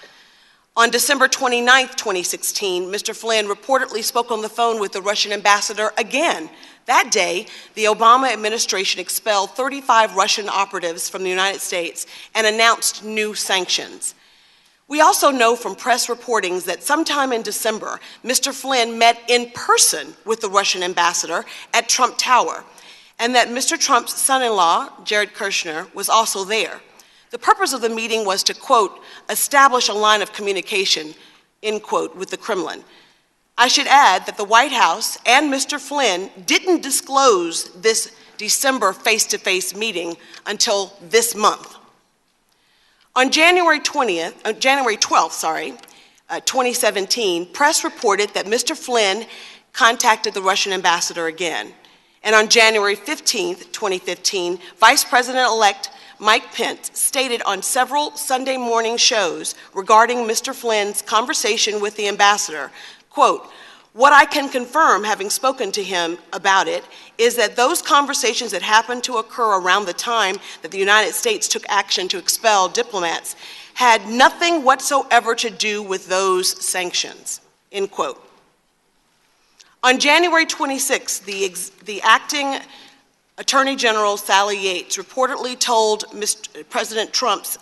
On December 29th, 2016, Mr. Flynn reportedly spoke on the phone with the Russian ambassador again. That day, the Obama administration expelled 35 Russian operatives from the United States and announced new sanctions. We also know from press reportings that sometime in December, Mr. Flynn met in person with the Russian ambassador at Trump Tower, and that Mr. Trump's son-in-law, Jared Kushner, was also there. The purpose of the meeting was to, quote, establish a line of communication, end quote, with the Kremlin. I should add that the White House and Mr. Flynn didn't disclose this December face-to-face meeting until this month. On January 12th, 2017, press reported that Mr. Flynn contacted the Russian ambassador again. And on January 15th, 2015, Vice President-elect Mike Pence stated on several Sunday morning shows regarding Mr. Flynn's conversation with the ambassador, quote, what I can confirm, having spoken to him about it, is that those conversations that happened to occur around the time that the United States took action to expel diplomats had nothing whatsoever to do with those sanctions, end quote. On January 26th, the acting Attorney General Sally Yates reportedly told President Trump's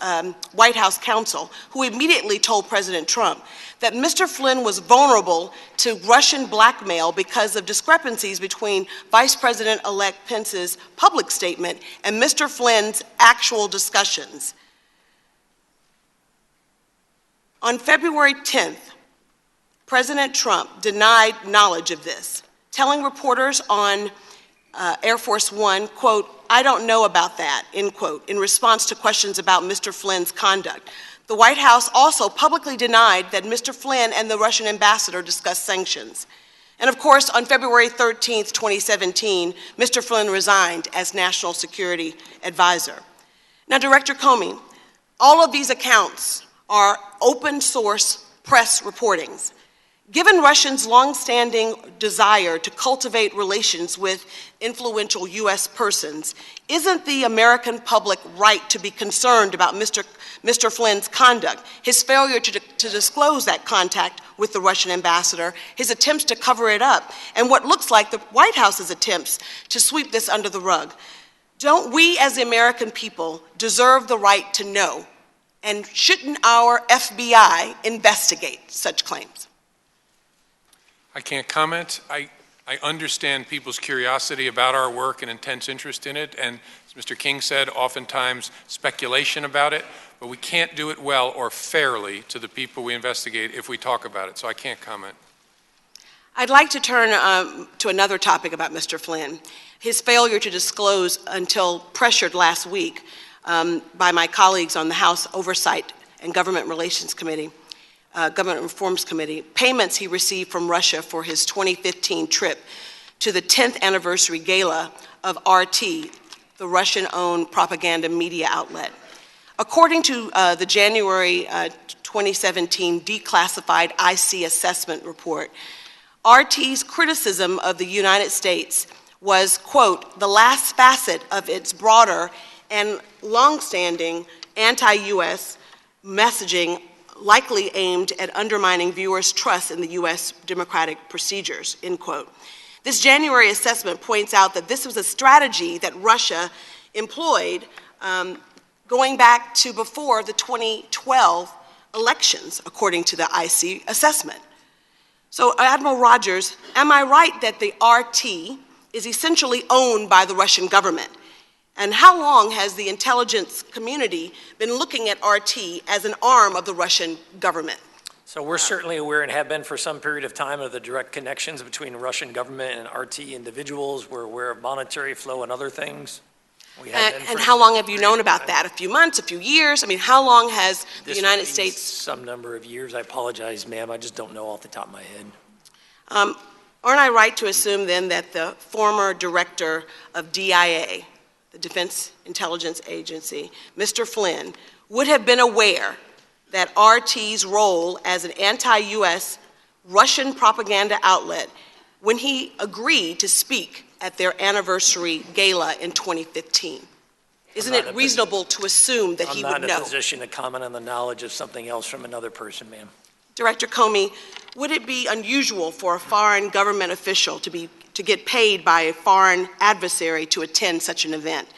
White House counsel, who immediately told President Trump, that Mr. Flynn was vulnerable to Russian blackmail because of discrepancies between Vice President-elect Pence's public statement and Mr. Flynn's actual discussions. On February 10th, President Trump denied knowledge of this, telling reporters on Air Force One, quote, I don't know about that, end quote, in response to questions about Mr. Flynn's conduct. The White House also publicly denied that Mr. Flynn and the Russian ambassador discussed sanctions. And of course, on February 13th, 2017, Mr. Flynn resigned as National Security Advisor. Now, Director Comey, all of these accounts are open source press reportings. Given Russians' longstanding desire to cultivate relations with influential U.S. persons, isn't the American public right to be concerned about Mr. Flynn's conduct, his failure to disclose that contact with the Russian ambassador, his attempts to cover it up, and what looks like the White House's attempts to sweep this under the rug? Don't we as the American people deserve the right to know? And shouldn't our FBI investigate such claims? I can't comment. I understand people's curiosity about our work and intense interest in it, and as Mr. King said, oftentimes speculation about it, but we can't do it well or fairly to the people we investigate if we talk about it, so I can't comment. I'd like to turn to another topic about Mr. Flynn. His failure to disclose until pressured last week by my colleagues on the House Oversight and Government Relations Committee, Government Reforms Committee, payments he received from Russia for his 2015 trip to the 10th anniversary gala of RT, the Russian-owned propaganda media outlet. According to the January 2017 declassified IC assessment report, RT's criticism of the United States was, quote, the last facet of its broader and longstanding anti-U.S. messaging likely aimed at undermining viewers' trust in the U.S. democratic procedures, end quote. This January assessment points out that this was a strategy that Russia employed going back to before the 2012 elections, according to the IC assessment. So, Admiral Rogers, am I right that the RT is essentially owned by the Russian government? And how long has the intelligence community been looking at RT as an arm of the Russian government? So we're certainly aware and have been for some period of time of the direct connections between the Russian government and RT individuals. We're aware of monetary flow and other things. And how long have you known about that? A few months, a few years? I mean, how long has the United States? Some number of years. I apologize, ma'am. I just don't know off the top of my head. Aren't I right to assume then that the former director of DIA, the Defense Intelligence Agency, Mr. Flynn, would have been aware that RT's role as an anti-U.S. Russian propaganda outlet when he agreed to speak at their anniversary gala in 2015? Isn't it reasonable to assume that he would know? I'm not in a position to comment on the knowledge of something else from another person, ma'am. Director Comey, would it be unusual for a foreign government official to get paid by a foreign adversary to attend such an event?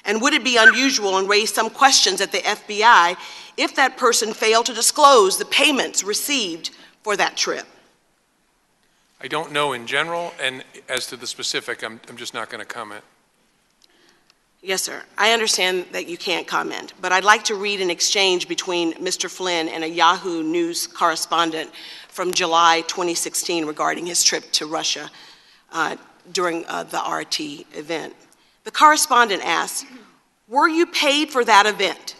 And would it be unusual and raise some questions at the FBI if that person failed to disclose the payments received for that trip? I don't know in general, and as to the specific, I'm just not going to comment. Yes, sir. I understand that you can't comment, but I'd like to read an exchange between Mr. Flynn and a Yahoo News correspondent from July 2016 regarding his trip to Russia during the RT event. The correspondent asked, "Were you paid for that event?"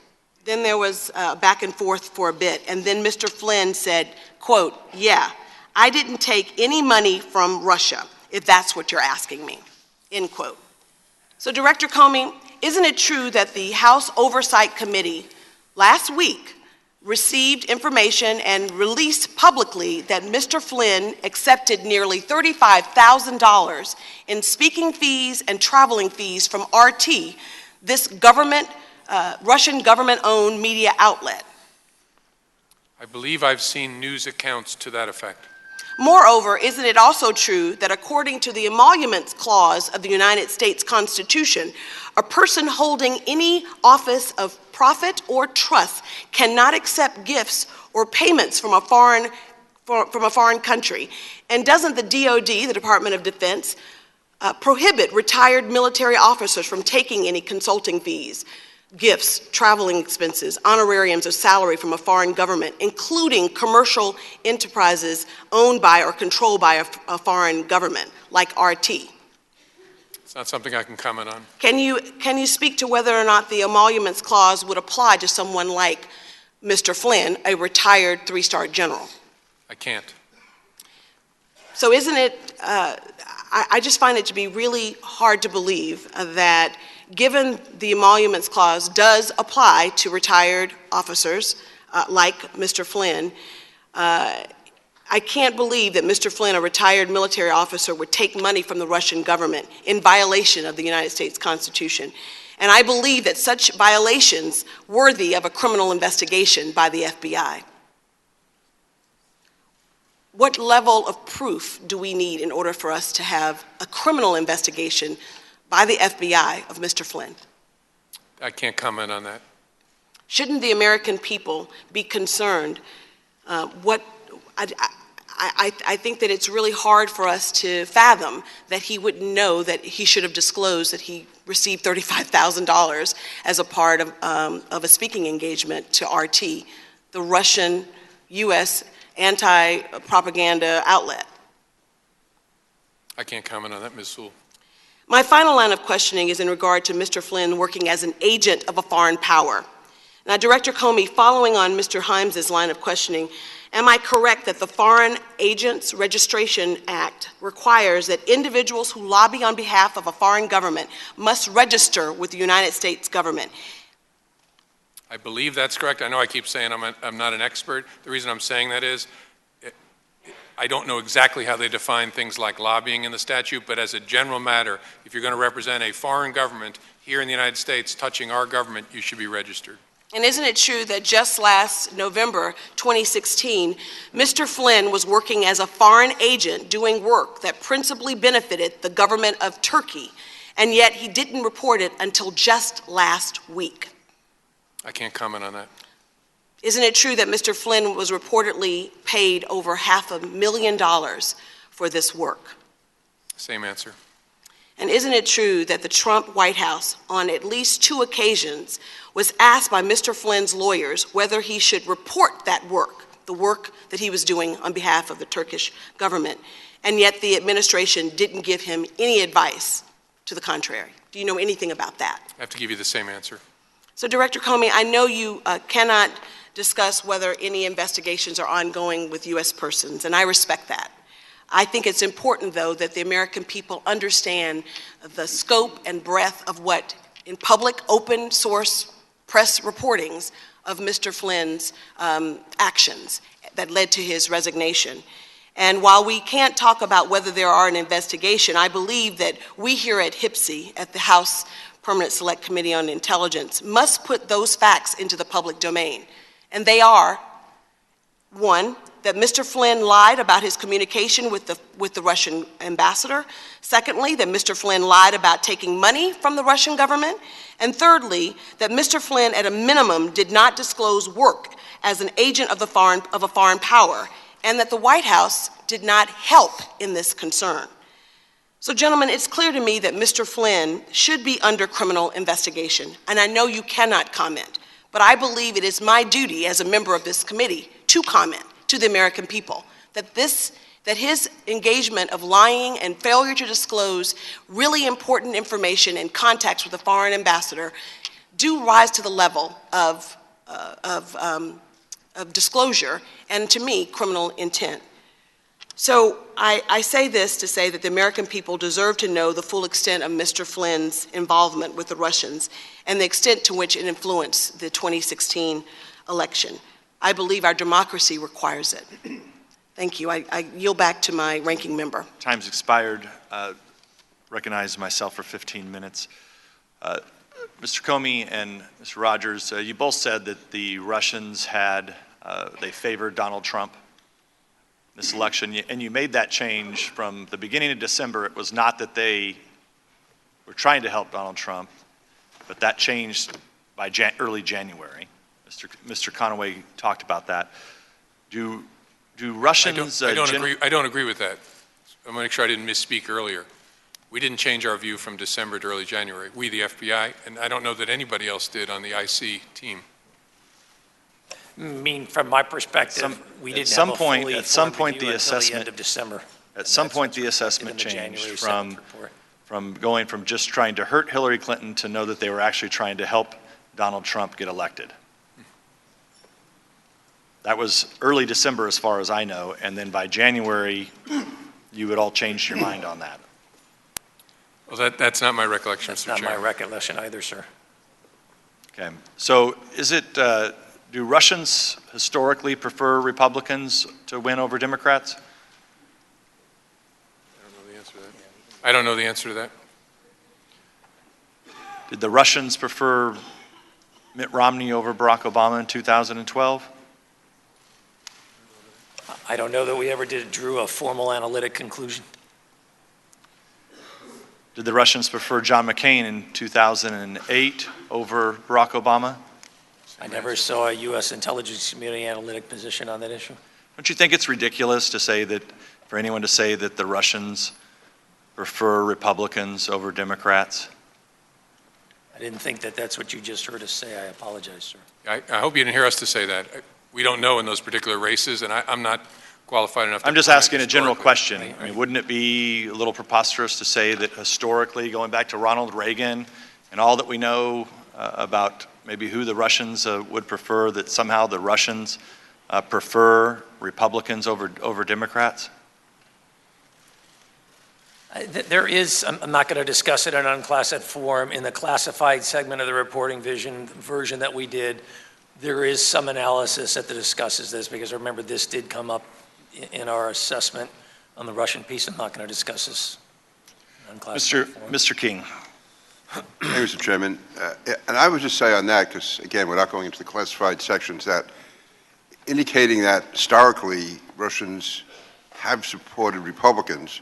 Then there was back and forth for a bit, and then Mr. Flynn said, quote, "Yeah, I didn't take any money from Russia, if that's what you're asking me," end quote. So, Director Comey, isn't it true that the House Oversight Committee last week received information and released publicly that Mr. Flynn accepted nearly $35,000 in speaking fees and traveling fees from RT, this government, Russian government-owned media outlet? I believe I've seen news accounts to that effect. Moreover, isn't it also true that according to the Emoluments Clause of the United States Constitution, a person holding any office of profit or trust cannot accept gifts or payments from a foreign country? And doesn't the DoD, the Department of Defense, prohibit retired military officers from taking any consulting fees, gifts, traveling expenses, honorariums, or salary from a foreign government, including commercial enterprises owned by or controlled by a foreign government, like RT? It's not something I can comment on. Can you speak to whether or not the Emoluments Clause would apply to someone like Mr. Flynn, a retired three-star general? I can't. So isn't it, I just find it to be really hard to believe that given the Emoluments Clause does apply to retired officers like Mr. Flynn, I can't believe that Mr. Flynn, a retired military officer, would take money from the Russian government in violation of the United States Constitution. And I believe that such violations worthy of a criminal investigation by the FBI. What level of proof do we need in order for us to have a criminal investigation by the FBI of Mr. Flynn? I can't comment on that. Shouldn't the American people be concerned? I think that it's really hard for us to fathom that he wouldn't know that he should have disclosed that he received $35,000 as a part of a speaking engagement to RT, the Russian U.S. anti-propaganda outlet. I can't comment on that, Ms. Sewell. My final line of questioning is in regard to Mr. Flynn working as an agent of a foreign power. Now, Director Comey, following on Mr. Himes's line of questioning, Am I correct that the Foreign Agents Registration Act requires that individuals who lobby on behalf of a foreign government must register with the United States government? I believe that's correct. I know I keep saying I'm not an expert. The reason I'm saying that is I don't know exactly how they define things like lobbying in the statute, but as a general matter, if you're going to represent a foreign government here in the United States touching our government, you should be registered. And isn't it true that just last November 2016, Mr. Flynn was working as a foreign agent doing work that principally benefited the government of Turkey, and yet he didn't report it until just last week? I can't comment on that. Isn't it true that Mr. Flynn was reportedly paid over $500,000 for this work? Same answer. And isn't it true that the Trump White House, on at least 2 occasions, was asked by Mr. Flynn's lawyers whether he should report that work, the work that he was doing on behalf of the Turkish government, and yet the administration didn't give him any advice to the contrary? Do you know anything about that? I have to give you the same answer. So, Director Comey, I know you cannot discuss whether any investigations are ongoing with U.S. persons, and I respect that. I think it's important, though, that the American people understand the scope and breadth of what, in public, open source press reportings of Mr. Flynn's actions that led to his resignation. And while we can't talk about whether there are an investigation, I believe that we here at HPSI, at the House Permanent Select Committee on Intelligence, must put those facts into the public domain. And they are, 1, that Mr. Flynn lied about his communication with the Russian ambassador. Secondly, that Mr. Flynn lied about taking money from the Russian government. And thirdly, that Mr. Flynn, at a minimum, did not disclose work as an agent of a foreign power, and that the White House did not help in this concern. So, gentlemen, it's clear to me that Mr. Flynn should be under criminal investigation, and I know you cannot comment, but I believe it is my duty as a member of this committee to comment to the American people that his engagement of lying and failure to disclose really important information and contacts with a foreign ambassador do rise to the level of disclosure and, to me, criminal intent. So I say this to say that the American people deserve to know the full extent of Mr. Flynn's involvement with the Russians and the extent to which it influenced the 2016 election. I believe our democracy requires it. Thank you. I yield back to my ranking member. Time's expired. Recognize myself for 15 minutes. Mr. Comey and Mr. Rogers, you both said that the Russians they favored Donald Trump this election, and you made that change from the beginning of December. It was not that they were trying to help Donald Trump, but that changed by early January. Mr. Conaway talked about that. Do Russians... I don't agree with that. I'm going to make sure I didn't misspeak earlier. We didn't change our view from December to early January. We, the FBI, and I don't know that anybody else did on the IC team. I mean, from my perspective, we didn't have a fully informed view until the end of December. At some point, the assessment changed from going from just trying to hurt Hillary Clinton to know that they were actually trying to help Donald Trump get elected. That was early December as far as I know, and then by January, you had all changed your mind on that. Well, that's not my recollection, That's Mr. not Chair. my recollection either, sir. Okay, so is it, do Russians historically prefer Republicans to win over Democrats? I don't know the answer to that. Did the Russians prefer Mitt Romney over Barack Obama in 2012? I don't know that we ever drew a formal analytic conclusion. Did the Russians prefer John McCain in 2008 over Barack Obama? I never saw a U.S. intelligence community analytic position on that issue. Don't you think it's ridiculous to say that, for anyone to say that the Russians prefer Republicans over Democrats? I didn't think that that's what you just heard us say. I apologize, sir. I hope you didn't hear us to say that. We don't know in those particular races, and I'm not qualified enough to I'm just comment asking a general historically. question. I mean, wouldn't it be a little preposterous to say that historically, going back to Ronald Reagan and all that we know about maybe who the Russians would prefer, that somehow the Russians prefer Republicans over Democrats? There is, I'm not going to discuss it in an unclassified form, in the classified segment of the reporting version that we did, there is some analysis that discusses this, because remember, this did come up in our assessment on the Russian piece. I'm not going to discuss this in unclassified form. Mr. King. Thank you, Mr. Chairman. And I would just say on that, because again, we're not going into the classified sections, that indicating that historically Russians have supported Republicans,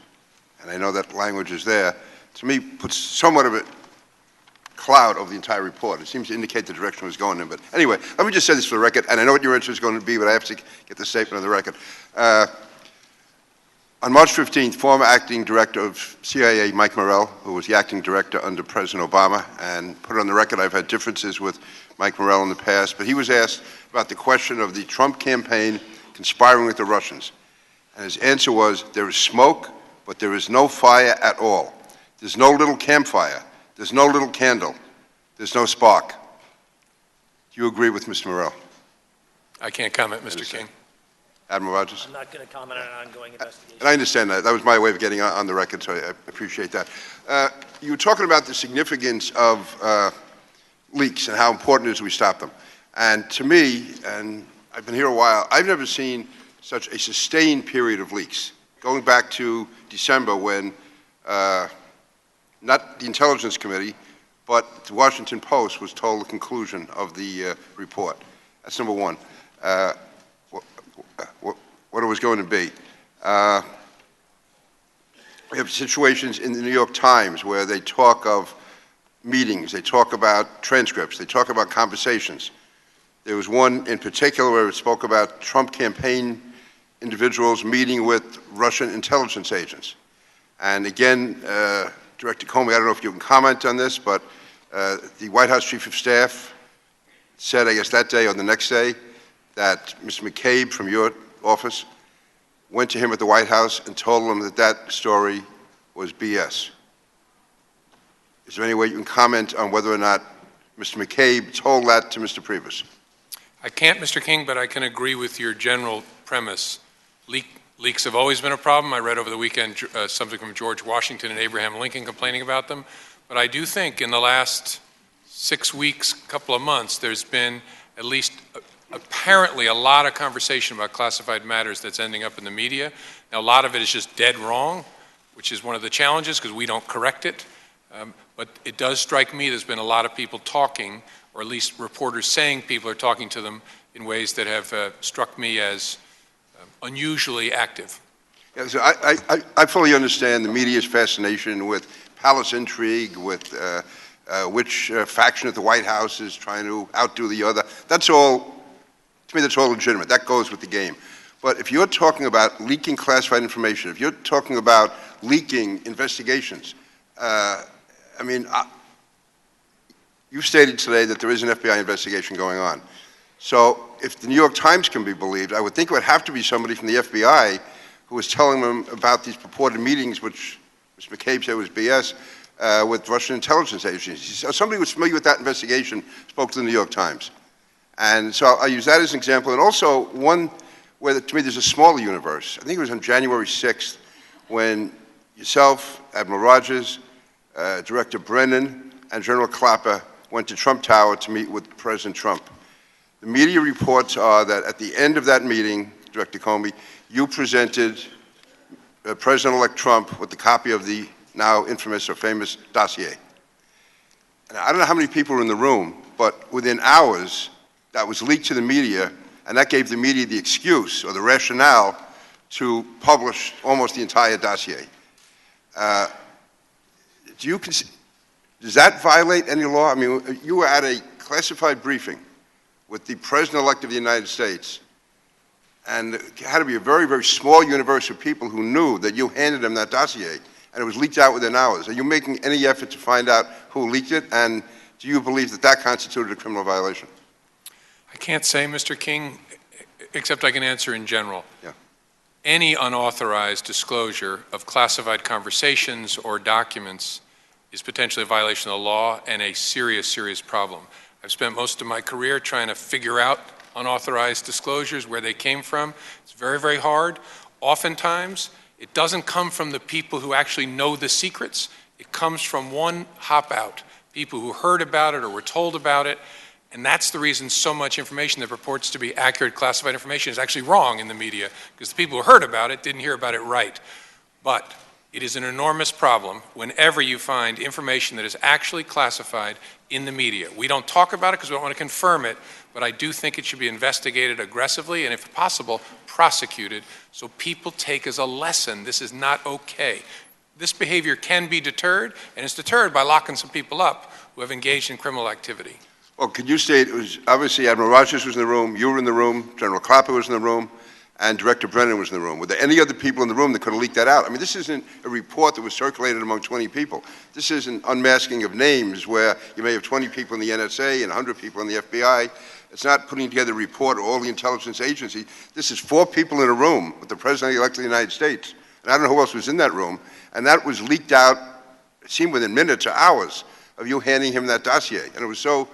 and I know that language is there, to me puts somewhat of a cloud over the entire report. It seems to indicate the direction it was going in. But anyway, let me just say this for the record, and I know what your answer is going to be, but I have to get the statement on the record. On March 15th, former acting director of CIA, Mike Morell, who was the acting director under President Obama, and put it on the record, I've had differences with Mike Morell in the past, but he was asked about the question of the Trump campaign conspiring with the Russians. And his answer was, there is smoke, but there is no fire at all. There's no little campfire. There's no little candle. There's no spark. Do you agree with Mr. Morell? I can't comment, Mr. King. Admiral Rogers? I'm not going to comment on an ongoing investigation. And I understand that. That was my way of getting on the record, so I appreciate that. You were talking about the significance of leaks and how important it is we stop them. And to me, and I've been here a while, I've never seen such a sustained period of leaks. Going back to December when not the Intelligence Committee, but the Washington Post was told the conclusion of the report. That's number one. What it was going to be. We have situations in the New York Times where they talk of meetings, they talk about transcripts, they talk about conversations. There was one in particular where it spoke about Trump campaign individuals meeting with Russian intelligence agents. And again, Director Comey, I don't know if you can comment on this, but the White House Chief of Staff said, I guess that day or the next day, that Mr. McCabe from your office went to him at the White House and told him that that story was BS. Is there any way you can comment on whether or not Mr. McCabe told that to Mr. Priebus? I can't, Mr. King, but I can agree with your general premise. Leaks have always been a problem. I read over the weekend something from George Washington and Abraham Lincoln complaining about them. But I do think in the last 6 weeks, couple of months, there's been at least apparently a lot of conversation about classified matters that's ending up in the media. Now, a lot of it is just dead wrong, which is one of the challenges because we don't correct it. But it does strike me there's been a lot of people talking, or at least reporters saying people are talking to them in ways that have struck me as unusually active. Yeah, so I fully understand the media's fascination with palace intrigue, with which faction at the White House is trying to outdo the other. That's all, to me, that's all legitimate. That goes with the game. But if you're talking about leaking classified information, if you're talking about leaking investigations, you stated today that there is an FBI investigation going on. So if the New York Times can be believed, I would think it would have to be somebody from the FBI who was telling them about these purported meetings, which Mr. McCabe said was BS, with Russian intelligence agencies. So somebody who was familiar with that investigation spoke to the New York Times. And so I'll use that as an example. And also one where, to me, there's a smaller universe. I think it was on January 6th when yourself, Admiral Rogers, Director Brennan, and General Clapper went to Trump Tower to meet with President Trump. The media reports are that at the end of that meeting, Director Comey, you presented President-elect Trump with a copy of the now infamous or famous dossier. And I don't know how many people were in the room, but within hours, that was leaked to the media, and that gave the media the excuse or the rationale to publish almost the entire dossier. Does that violate any law? I mean, you were at a classified briefing with the President-elect of the United States, and it had to be a very, very small universe of people who knew that you handed them that dossier, and it was leaked out within hours. Are you making any effort to find out who leaked it, and do you believe that that constituted a criminal violation? I can't say, Mr. King, except I can answer in general. Yeah. Any unauthorized disclosure of classified conversations or documents is potentially a violation of the law and a serious, serious problem. I've spent most of my career trying to figure out unauthorized disclosures, where they came from. It's very, very hard. Oftentimes, it doesn't come from the people who actually know the secrets. It comes from one hop out, people who heard about it or were told about it. And that's the reason so much information that purports to be accurate classified information is actually wrong in the media, because the people who heard about it didn't hear about it right. But it is an enormous problem whenever you find information that is actually classified in the media. We don't talk about it because we don't want to confirm it, but I do think it should be investigated aggressively and, if possible, prosecuted so people take as a lesson this is not okay. This behavior can be deterred, and it's deterred by locking some people up who have engaged in criminal activity. Well, could you state, it was obviously Admiral Rogers was in the room, you were in the room, General Clapper was in the room, and Director Brennan was in the room. Were there any other people in the room that could have leaked that out? I mean, this isn't a report that was circulated among 20 people. This is an unmasking of names where you may have 20 people in the NSA and 100 people in the FBI. It's not putting together a report of all the intelligence agencies. This is 4 people in a room with the President-elect of the United States. And I don't know who else was in that room. And that was leaked out, it seemed within minutes or hours of you handing him that dossier. And it was so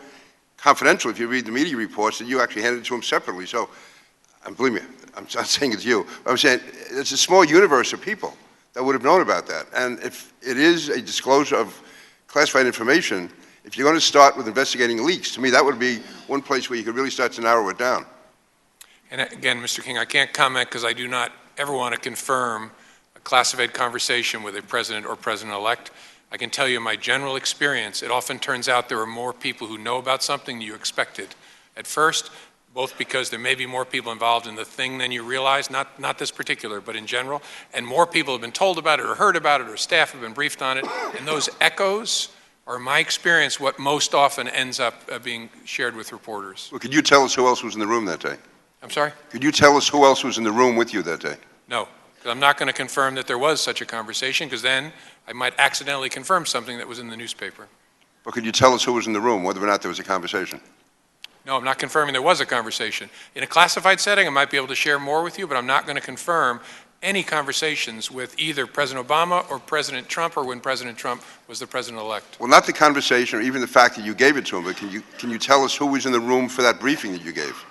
confidential, if you read the media reports, that you actually handed it to him separately. So, and believe me, I'm not saying it's you. I'm saying it's a small universe of people that would have known about that. And if it is a disclosure of classified information, if you're going to start with investigating leaks, to me that would be one place where you could really start to narrow it down. And again, Mr. King, I can't comment because I do not ever want to confirm a classified conversation with a president or president-elect. I can tell you my general experience, it often turns out there are more people who know about something than you expected at first, both because there may be more people involved in the thing than you realize, not this particular, but in general, and more people have been told about it or heard about it or staff have been briefed on it, and those echoes are, in my experience, what most often ends up being shared with reporters. Well, could you tell us who else was in the room that day? I'm sorry? Could you tell us who else was in the room with you that day? No, because I'm not going to confirm that there was such a conversation, because then I might accidentally confirm something that was in the newspaper. But could you tell us who was in the room, whether or not there was a conversation? No, I'm not confirming there was a conversation. In a classified setting, I might be able to share more with you, but I'm not going to confirm any conversations with either President Obama or President Trump, or when President Trump was the president-elect. Well, not the conversation or even the fact that you gave it to him, but can you tell us who was in the room for that briefing that you gave?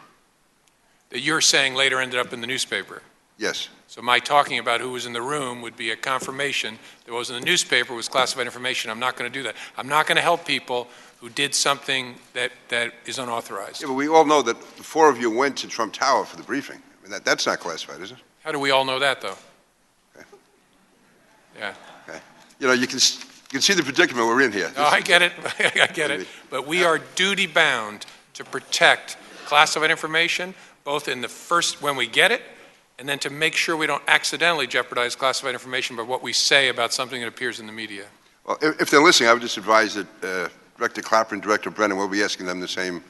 That you're saying later ended up in the newspaper. Yes. So my talking about who was in the room would be a confirmation that what was in the newspaper was classified information. I'm not going to do that. I'm not going to help people who did something that is unauthorized. Yeah, but we all know that the 4 of you went to Trump Tower for the briefing. I mean, that's not classified, is it? How do we all know that, though? Okay. Yeah. Okay. You know, you can see the predicament we're in here. No, I get it. I get it. But we are duty-bound to protect classified information, both in the first, when we get it, and then to make sure we don't accidentally jeopardize classified information by what we say about something that appears in the media. Well, if they're listening, I would just advise that Director Clapper and Director Brennan will be asking them the same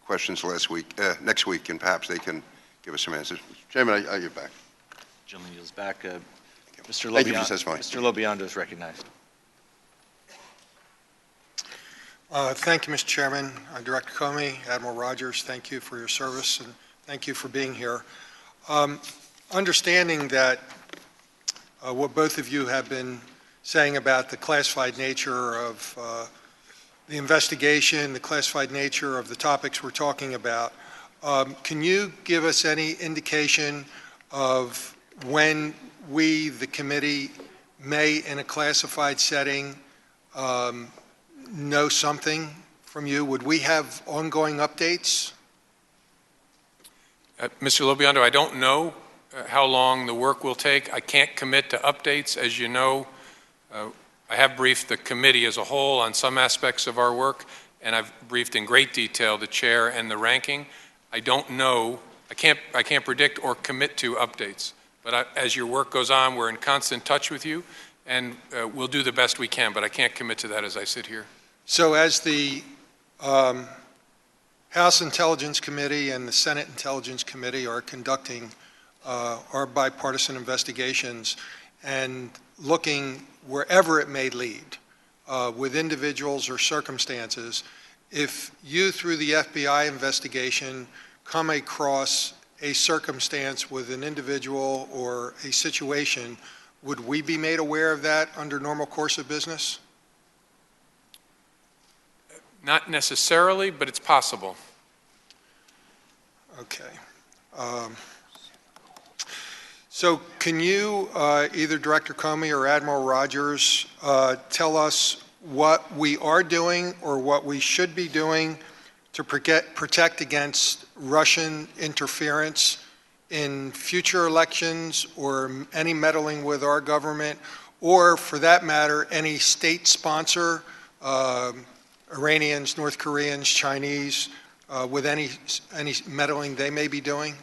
questions next week, and perhaps they can give us some answers. Chairman, I give back. Gentleman yields back. Mr. Thank you for your testimony. Mr. Lobiondo is recognized. Thank you, Mr. Chairman. Director Comey, Admiral Rogers, thank you for your service, and thank you for being here. Understanding that what both of you have been saying about the classified nature of the investigation, the classified nature of the topics we're talking about, can you give us any indication of when we, the committee, may, in a classified setting, know something from you? Would we have ongoing updates? Mr. Lobiondo, I don't know how long the work will take. I can't commit to updates. As you know, I have briefed the committee as a whole on some aspects of our work, and I've briefed in great detail the chair and the ranking. I don't know. I can't predict or commit to updates. But as your work goes on, we're in constant touch with you, and we'll do the best we can, but I can't commit to that as I sit here. So as the House Intelligence Committee and the Senate Intelligence Committee are conducting our bipartisan investigations and looking wherever it may lead with individuals or circumstances, if you, through the FBI investigation, come across a circumstance with an individual or a situation, would we be made aware of that under normal course of business? Not necessarily, but it's possible. Okay. So can you, either Director Comey or Admiral Rogers, tell us what we are doing or what we should be doing to protect against Russian interference in future elections or any meddling with our government, or for that matter, any state sponsor, Iranians, North Koreans, Chinese, with any meddling they may be doing?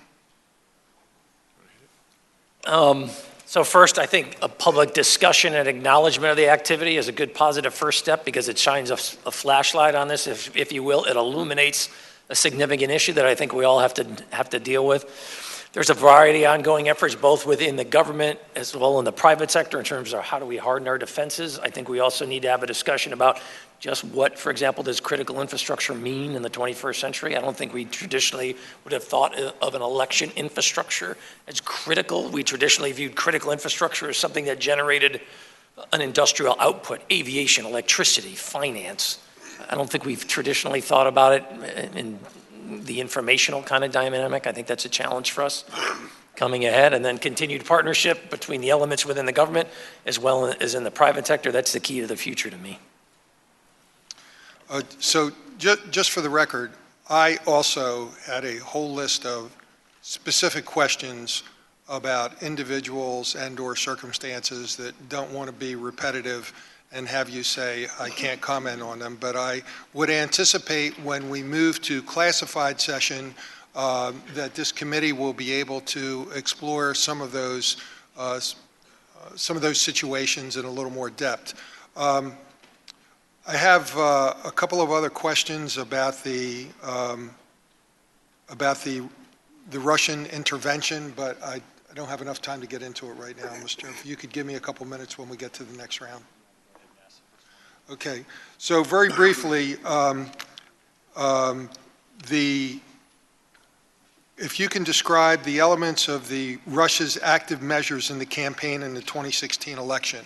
So first, I think a public discussion and acknowledgement of the activity is a good positive first step because it shines a flashlight on this, if you will. It illuminates a significant issue that I think we all have to deal with. There's a variety of ongoing efforts, both within the government as well in the private sector, in terms of how do we harden our defenses. I think we also need to have a discussion about just what, for example, does critical infrastructure mean in the 21st century? I don't think we traditionally would have thought of an election infrastructure as critical. We traditionally viewed critical infrastructure as something that generated an industrial output, aviation, electricity, finance. I don't think we've traditionally thought about it in the informational kind of dynamic. I think that's a challenge for us coming ahead. And then continued partnership between the elements within the government as well as in the private sector. That's the key to the future to me. So just for the record, I also had a whole list of specific questions about individuals and or circumstances that don't want to be repetitive and have you say, I can't comment on them, but I would anticipate when we move to classified session that this committee will be able to explore some of those situations in a little more depth. I have a couple of other questions about the Russian intervention, but I don't have enough time to get into it right now, Mr. If you could give me a couple minutes when we get to the next round. Okay, so very briefly, if you can describe the elements of the Russia's active measures in the campaign in the 2016 election.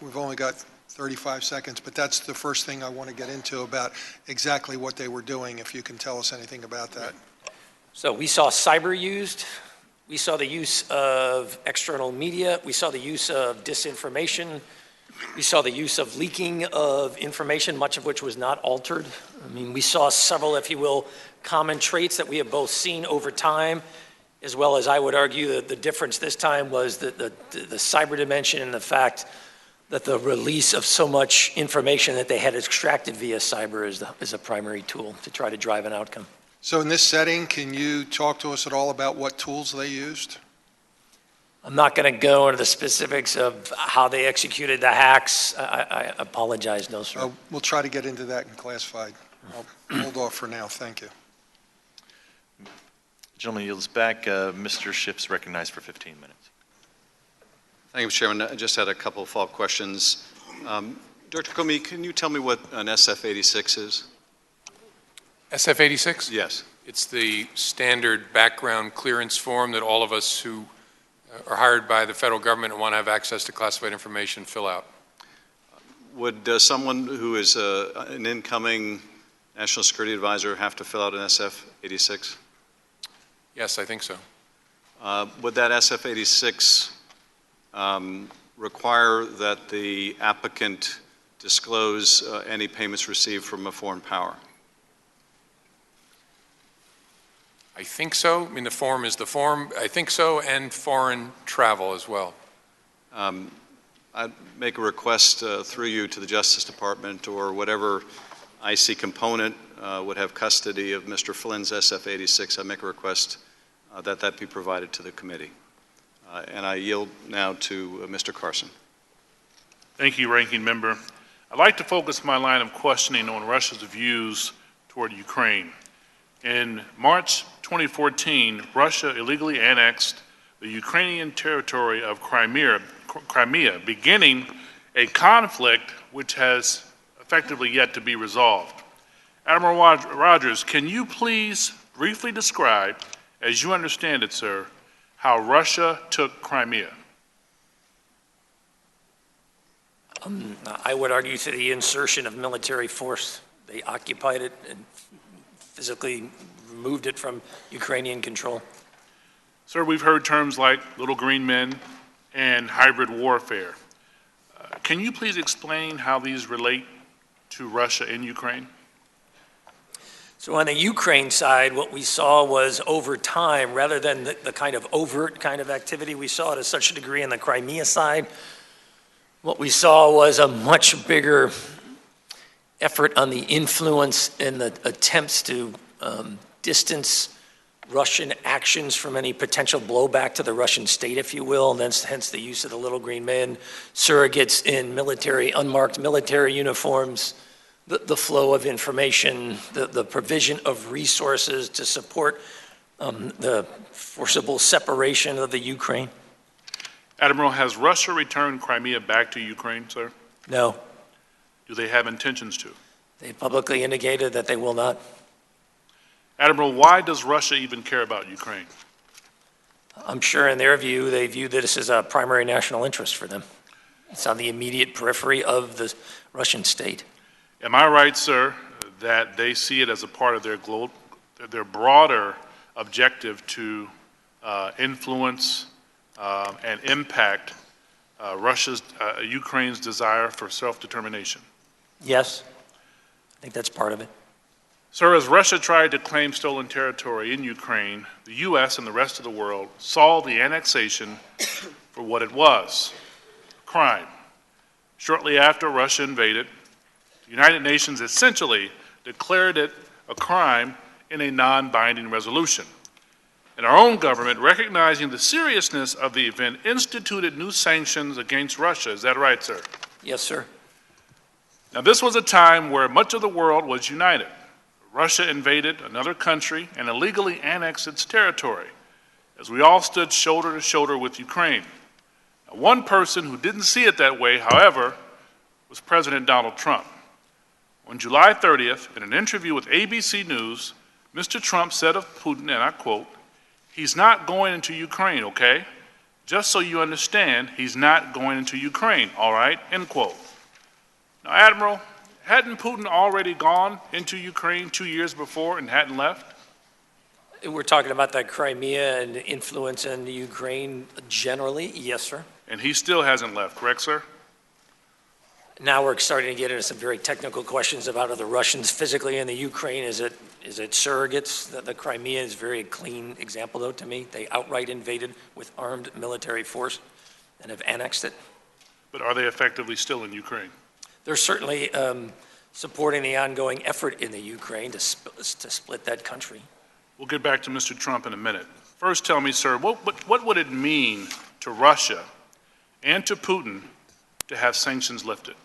We've only got 35 seconds, but that's the first thing I want to get into about exactly what they were doing, if you can tell us anything about that. So we saw cyber used. We saw the use of external media. We saw the use of disinformation. We saw the use of leaking of information, much of which was not altered. I mean, we saw several, if you will, common traits that we have both seen over time, as well as I would argue that the difference this time was the cyber dimension and the fact that the release of so much information that they had extracted via cyber is a primary tool to try to drive an outcome. So in this setting, can you talk to us at all about what tools they used? I'm not going to go into the specifics of how they executed the hacks. I apologize, no, sir. We'll try to get into that in classified. I'll hold off for now. Thank you. Gentleman yields back. Mr. Schiff's recognized for 15 minutes. Thank you, Mr. Chairman. I just had a couple of follow-up questions. Director Comey, can you tell me what an SF-86 is? SF-86? Yes. It's the standard background clearance form that all of us who are hired by the federal government and want to have access to classified information fill out. Would someone who is an incoming national security advisor have to fill out an SF-86? Yes, I think so. Would that SF-86 require that the applicant disclose any payments received from a foreign power? I think so. I mean, the form is the form. I think so, and foreign travel as well. I'd make a request through you to the Justice Department or whatever IC component would have custody of Mr. Flynn's SF-86. I'd make a request that that be provided to the committee. And I yield now to Mr. Carson. Thank you, Ranking Member. I'd like to focus my line of questioning on Russia's views toward Ukraine. In March 2014, Russia illegally annexed the Ukrainian territory of Crimea, beginning a conflict which has effectively yet to be resolved. Admiral Rogers, can you please briefly describe, as you understand it, sir, how Russia took Crimea? I would argue to the insertion of military force. They occupied it and physically removed it from Ukrainian control. Sir, we've heard terms like little green men and hybrid warfare. Can you please explain how these relate to Russia and Ukraine? So on the Ukraine side, what we saw was over time, rather than the kind of overt kind of activity we saw to such a degree on the Crimea side, what we saw was a much bigger effort on the influence and the attempts to distance Russian actions from any potential blowback to the Russian state, if you will, and hence the use of the little green men, surrogates in military, unmarked military uniforms, the flow of information, the provision of resources to support the forcible separation of the Ukraine. Admiral, has Russia returned Crimea back to Ukraine, sir? No. Do they have intentions to? They publicly indicated that they will not. Admiral, why does Russia even care about Ukraine? I'm sure in their view, they view this as a primary national interest for them. It's on the immediate periphery of the Russian state. Am I right, sir, that they see it as a part of their broader objective to influence and impact Ukraine's desire for self-determination? Yes, I think that's part of it. Sir, as Russia tried to claim stolen territory in Ukraine, the U.S. and the rest of the world saw the annexation for what it was, a crime. Shortly after Russia invaded, the United Nations essentially declared it a crime in a non-binding resolution. And our own government, recognizing the seriousness of the event, instituted new sanctions against Russia. Is that right, sir? Yes, sir. Now, this was a time where much of the world was united. Russia invaded another country and illegally annexed its territory, as we all stood shoulder to shoulder with Ukraine. Now, one person who didn't see it that way, however, was President Donald Trump. On July 30th, in an interview with ABC News, Mr. Trump said of Putin, and I quote, "He's not going into Ukraine, okay? Just so you understand, he's not going into Ukraine, all right?" End quote. Now, Admiral, hadn't Putin already gone into Ukraine 2 years before and hadn't left? We're talking about that Crimea and influence in the Ukraine generally. Yes, sir. And he still hasn't left, correct, sir? Now we're starting to get into some very technical questions about are the Russians physically in the Ukraine. Is it surrogates? The Crimea is a very clean example, though, to me. They outright invaded with armed military force and have annexed it. But are they effectively still in Ukraine? They're certainly supporting the ongoing effort in the Ukraine to split that country. We'll get back to Mr. Trump in a minute. First, tell me, sir, what would it mean to Russia and to Putin to have sanctions lifted?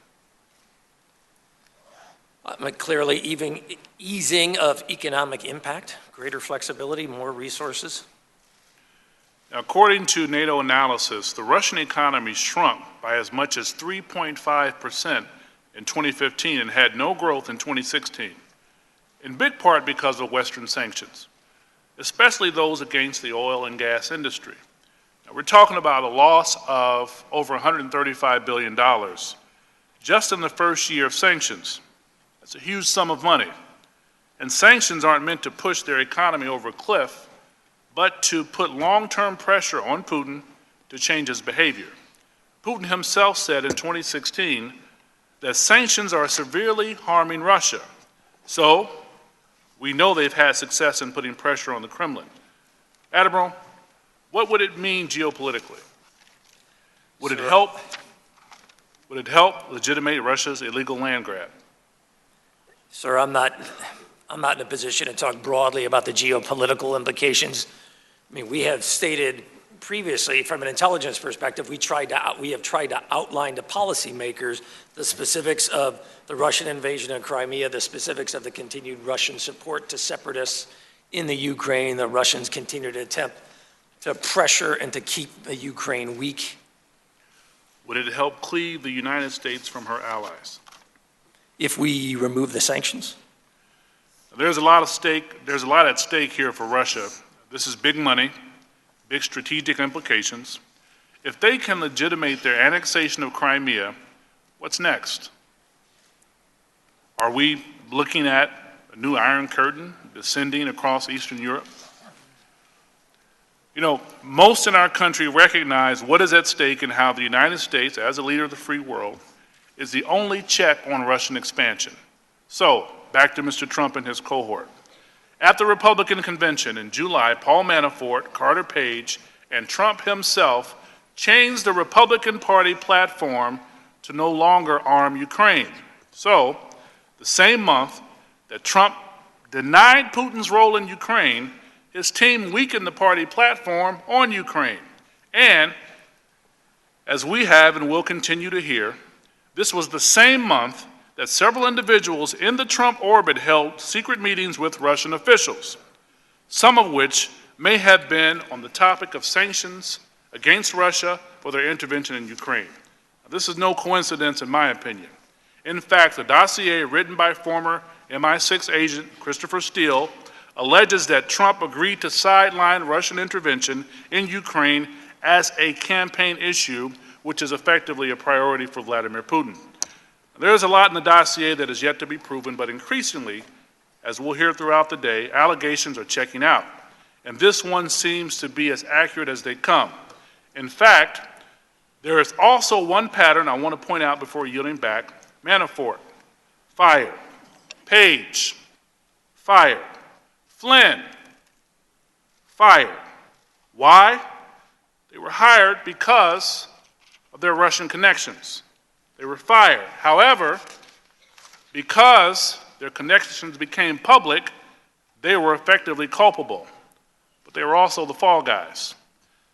Clearly, even easing of economic impact, greater flexibility, more resources. Now, according to NATO analysis, the Russian economy shrunk by as much as 3.5% in 2015 and had no growth in 2016, in big part because of Western sanctions, especially those against the oil and gas industry. Now, we're talking about a loss of over $135 billion just in the first year of sanctions. That's a huge sum of money. And sanctions aren't meant to push their economy over a cliff, but to put long-term pressure on Putin to change his behavior. Putin himself said in 2016 that sanctions are severely harming Russia. So we know they've had success in putting pressure on the Kremlin. Admiral, what would it mean geopolitically? Would it help legitimate Russia's illegal land grab? Sir, I'm not in a position to talk broadly about the geopolitical implications. I mean, we have stated previously, from an intelligence perspective, we have tried to outline to policymakers the specifics of the Russian invasion of Crimea, the specifics of the continued Russian support to separatists in the Ukraine. The Russians continue to attempt to pressure and to keep the Ukraine weak. Would it help cleave the United States from her allies? If we remove the sanctions? There's a lot at stake here for Russia. This is big money, big strategic implications. If they can legitimate their annexation of Crimea, what's next? Are we looking at a new Iron Curtain? descending across Eastern Europe. You know, most in our country recognize what is at stake and how the United States, as a leader of the free world, is the only check on Russian expansion. So, back to Mr. Trump and his cohort. At the Republican convention in July, Paul Manafort, Carter Page, and Trump himself changed the Republican Party platform to no longer arm Ukraine. So, the same month that Trump denied Putin's role in Ukraine, his team weakened the party platform on Ukraine. And, as we have and will continue to hear, this was the same month that several individuals in the Trump orbit held secret meetings with Russian officials, some of which may have been on the topic of sanctions against Russia for their intervention in Ukraine. Now, this is no coincidence, in my opinion. In fact, the dossier written by former MI6 agent Christopher Steele alleges that Trump agreed to sideline Russian intervention in Ukraine as a campaign issue, which is effectively a priority for Vladimir Putin. There is a lot in the dossier that is yet to be proven, but increasingly, as we'll hear throughout the day, allegations are checking out. And this one seems to be as accurate as they come. In fact, there is also one pattern I want to point out before yielding back. Manafort, fired. Page, fired. Flynn, fired. Why? They were hired because of their Russian connections. They were fired. However, because their connections became public, they were effectively culpable. But they were also the fall guys.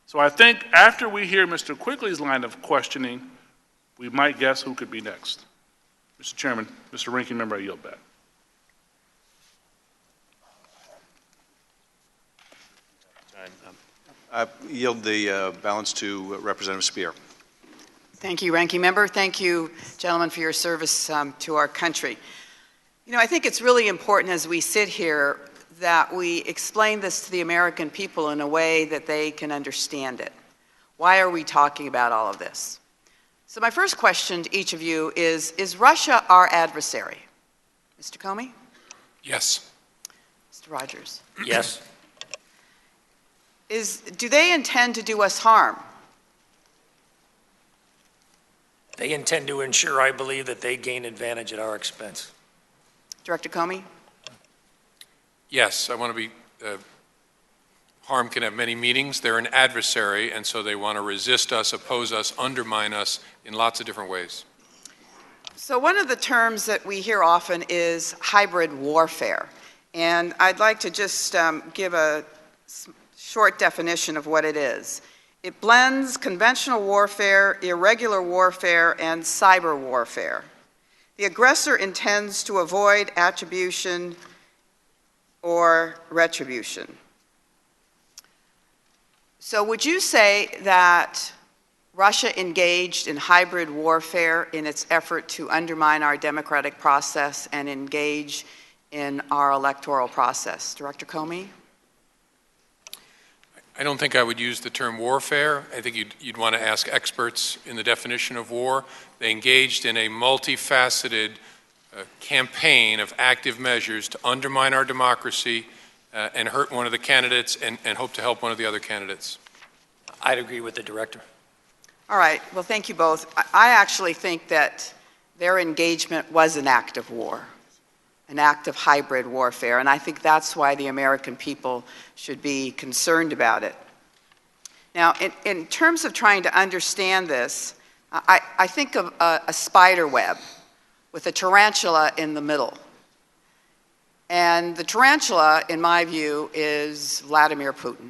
So I think after we hear Mr. Quigley's line of questioning, we might guess who could be next. Mr. Chairman, Mr. Ranking Member, I yield back. I yield the balance to Representative Speer. Thank you, Ranking Member. Thank you, gentlemen, for your service to our country. You know, I think it's really important as we sit here that we explain this to the American people in a way that they can understand it. Why are we talking about all of this? So my first question to each of you is Russia our adversary? Mr. Comey? Yes. Mr. Rogers? Yes. Do they intend to do us harm? They intend to ensure, I believe, that they gain advantage at our expense. Director Comey? Yes, I want to be, harm can have many meanings. They're an adversary, and so they want to resist us, oppose us, undermine us in lots of different ways. So one of the terms that we hear often is hybrid warfare. And I'd like to just give a short definition of what it is. It blends conventional warfare, irregular warfare, and cyber warfare. The aggressor intends to avoid attribution or retribution. So would you say that Russia engaged in hybrid warfare in its effort to undermine our democratic process and engage in our electoral process? Director Comey? I don't think I would use the term warfare. I think you'd want to ask experts in the definition of war. They engaged in a multifaceted campaign of active measures to undermine our democracy and hurt one of the candidates and hope to help one of the other candidates. I'd agree with the director. All right. Well, thank you both. I actually think that their engagement was an act of war, an act of hybrid warfare, and I think that's why the American people should be concerned about it. Now, in terms of trying to understand this, I think of a spider web with a tarantula in the middle. And the tarantula, in my view, is Vladimir Putin,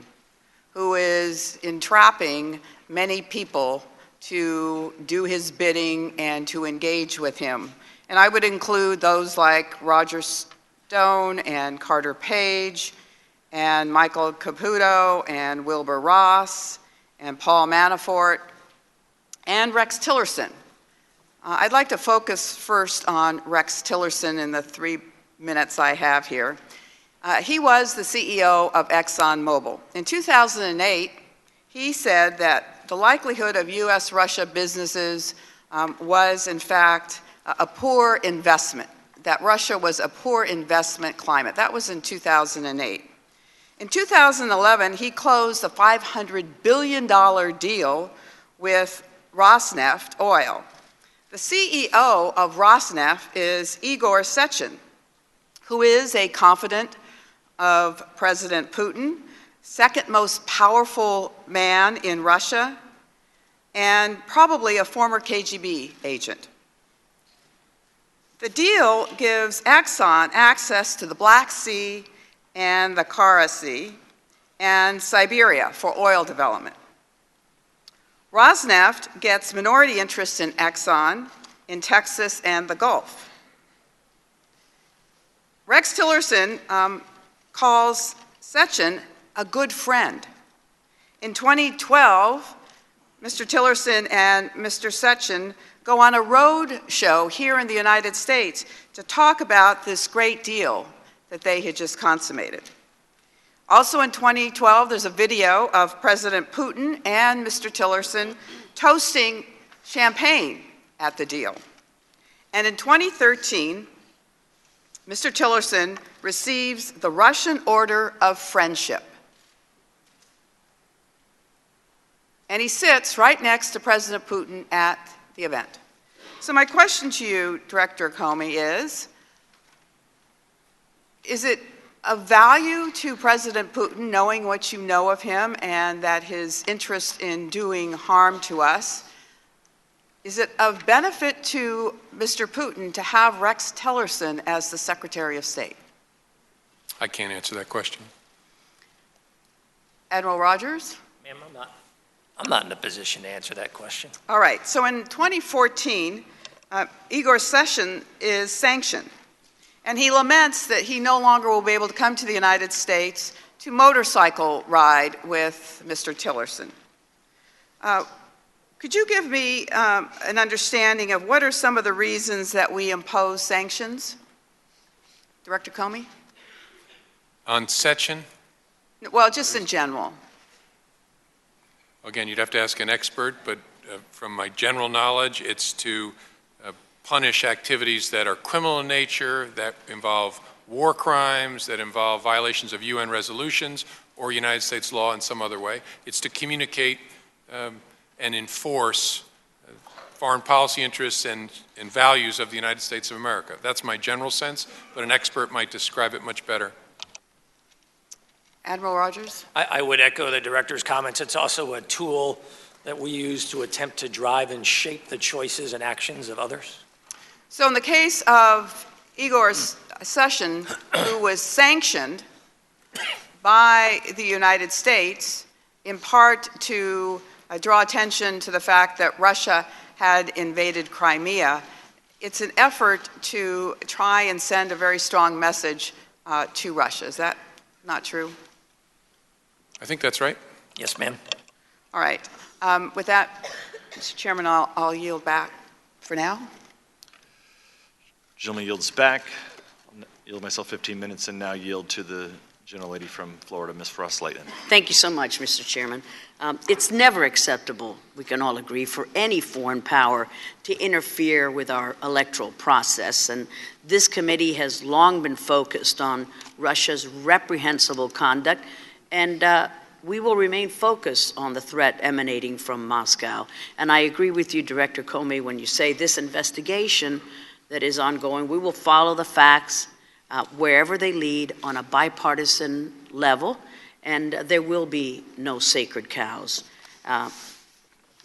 who is entrapping many people to do his bidding and to engage with him. And I would include those like Roger Stone and Carter Page and Michael Caputo and Wilbur Ross and Paul Manafort and Rex Tillerson. I'd like to focus first on Rex Tillerson in the 3 minutes I have here. He was the CEO of ExxonMobil. In 2008, he said that the likelihood of U.S.-Russia businesses was, in fact, a poor investment. that Russia was a poor investment climate. That was in 2008. In 2011, he closed a $500 billion deal with Rosneft oil. The CEO of Rosneft is Igor Sechin, who is a confidant of President Putin, second most powerful man in Russia, and probably a former KGB agent. The deal gives Exxon access to the Black Sea and the Kara Sea and Siberia for oil development. Rosneft gets minority interest in Exxon, in Texas, and the Gulf. Rex Tillerson calls Sechin a good friend. In 2012, Mr. Tillerson and Mr. Sechin go on a road show here in the United States to talk about this great deal that they had just consummated. Also in 2012, there's a video of President Putin and Mr. Tillerson toasting champagne at the deal. And in 2013, Mr. Tillerson receives the Russian Order of Friendship. And he sits right next to President Putin at the event. So my question to you, Director Comey, is it of value to President Putin, knowing what you know of him and that his interest in doing harm to us, is it of benefit to Mr. Putin to have Rex Tillerson as the Secretary of State? I can't answer that question. Admiral Rogers? Ma'am, I'm not in a position to answer that question. All right, so in 2014, Igor Sechin is sanctioned. And he laments that he no longer will be able to come to the United States to motorcycle ride with Mr. Tillerson. Could you give me an understanding of what are some of the reasons that we impose sanctions? Director Comey? On Sechin, Well, just in general. again, you'd have to ask an expert, but from my general knowledge, it's to punish activities that are criminal in nature, that involve war crimes, that involve violations of UN resolutions or United States law in some other way. It's to communicate and enforce foreign policy interests and values of the United States of America. That's my general sense, but an expert might describe it much better. Admiral Rogers? I would echo the director's comments. It's also a tool that we use to attempt to drive and shape the choices and actions of others. So in the case of Igor Sechin, who was sanctioned by the United States, in part to draw attention to the fact that Russia had invaded Crimea, it's an effort to try and send a very strong message to Russia. Is that not true? I think that's right. Yes, ma'am. All right. With that, Mr. Chairman, I'll yield back for now. Gentleman yields back. I'll yield myself 15 minutes and now yield to the gentlelady from Florida, Ms. Frost-Layton. Thank you so much, Mr. Chairman. It's never acceptable, we can all agree, for any foreign power to interfere with our electoral process. And this committee has long been focused on Russia's reprehensible conduct, and we will remain focused on the threat emanating from Moscow. And I agree with you, Director Comey, when you say this investigation that is ongoing, we will follow the facts wherever they lead on a bipartisan level, and there will be no sacred cows.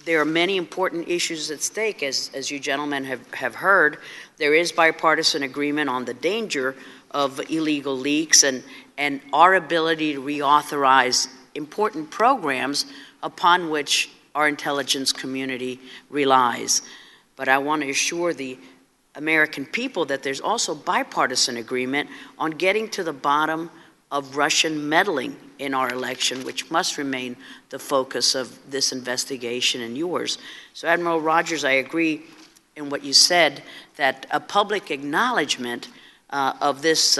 There are many important issues at stake, as you gentlemen have heard. There is bipartisan agreement on the danger of illegal leaks and our ability to reauthorize important programs upon which our intelligence community relies. But I want to assure the American people that there's also bipartisan agreement on getting to the bottom of Russian meddling in our election, which must remain the focus of this investigation and yours. So, Admiral Rogers, I agree in what you said, that a public acknowledgement of this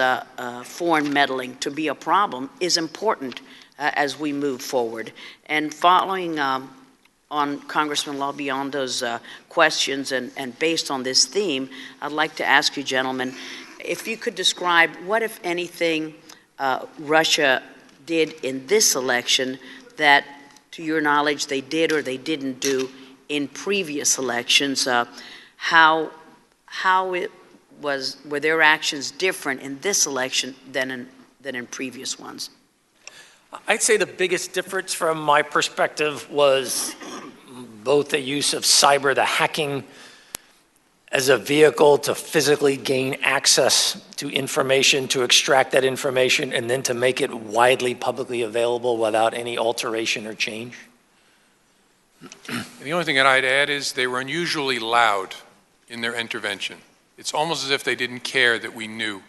foreign meddling to be a problem is important as we move forward. And following on Congressman LaBiondo's questions and based on this theme, I'd like to ask you, gentlemen, if you could describe what, if anything, Russia did in this election that, to your knowledge, they did or they didn't do in previous elections. How it was, were their actions different in this election than in previous ones? I'd say the biggest difference from my perspective was both the use of cyber, the hacking, as a vehicle to physically gain access to information, to extract that information, and then to make it widely publicly available without any alteration or change. The only thing that I'd add is they were unusually loud in their intervention. It's almost as if they didn't care that we knew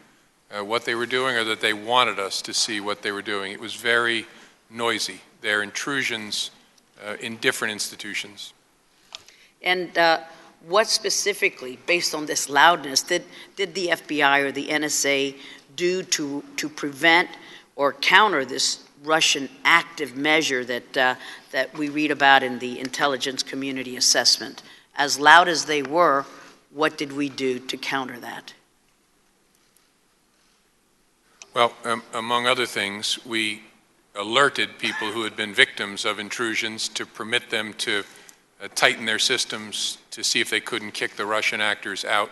what they were doing or that they wanted us to see what they were doing. It was very noisy, their intrusions in different institutions. And what specifically, based on this loudness, did the FBI or the NSA do to prevent or counter this Russian active measure that we read about in the intelligence community assessment? As loud as they were, what did we do to counter that? Well, among other things, we alerted people who had been victims of intrusions to permit them to tighten their systems to see if they couldn't kick the Russian actors out.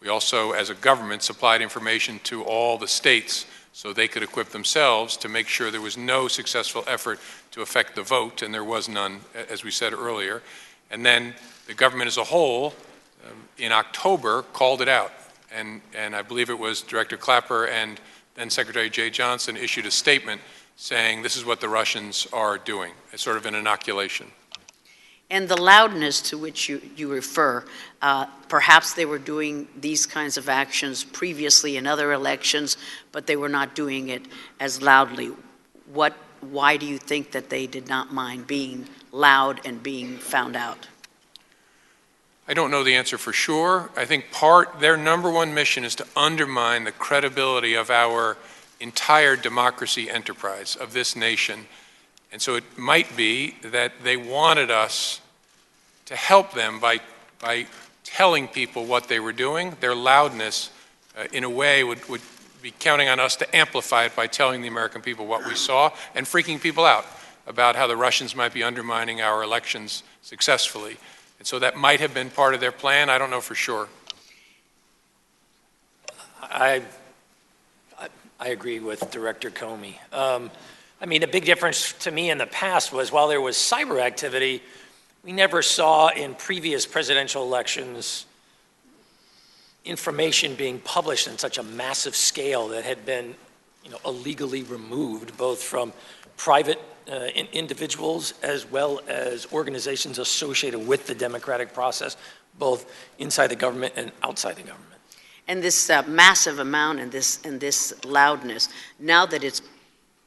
We also, as a government, supplied information to all the states so they could equip themselves to make sure there was no successful effort to affect the vote, and there was none, as we said earlier. And then the government as a whole, in October, called it out. And I believe it was Director Clapper and then Secretary Jay Johnson issued a statement saying this is what the Russians are doing. It's sort of an inoculation. And the loudness to which you refer, perhaps they were doing these kinds of actions previously in other elections, but they were not doing it as loudly. Why do you think that they did not mind being loud and being found out? I don't know the answer for sure. I think their number one mission is to undermine the credibility of our entire democracy enterprise of this nation. And so it might be that they wanted us to help them by telling people what they were doing. Their loudness, in a way, would be counting on us to amplify it by telling the American people what we saw and freaking people out about how the Russians might be undermining our elections successfully. And so that might have been part of their plan. I don't know for sure. I agree with Director Comey. I mean, the big difference to me in the past was while there was cyber activity, we never saw in previous presidential elections information being published in such a massive scale that had been, illegally removed, both from private individuals as well as organizations associated with the democratic process, both inside the government and outside the government. And this massive amount and this loudness, now that it's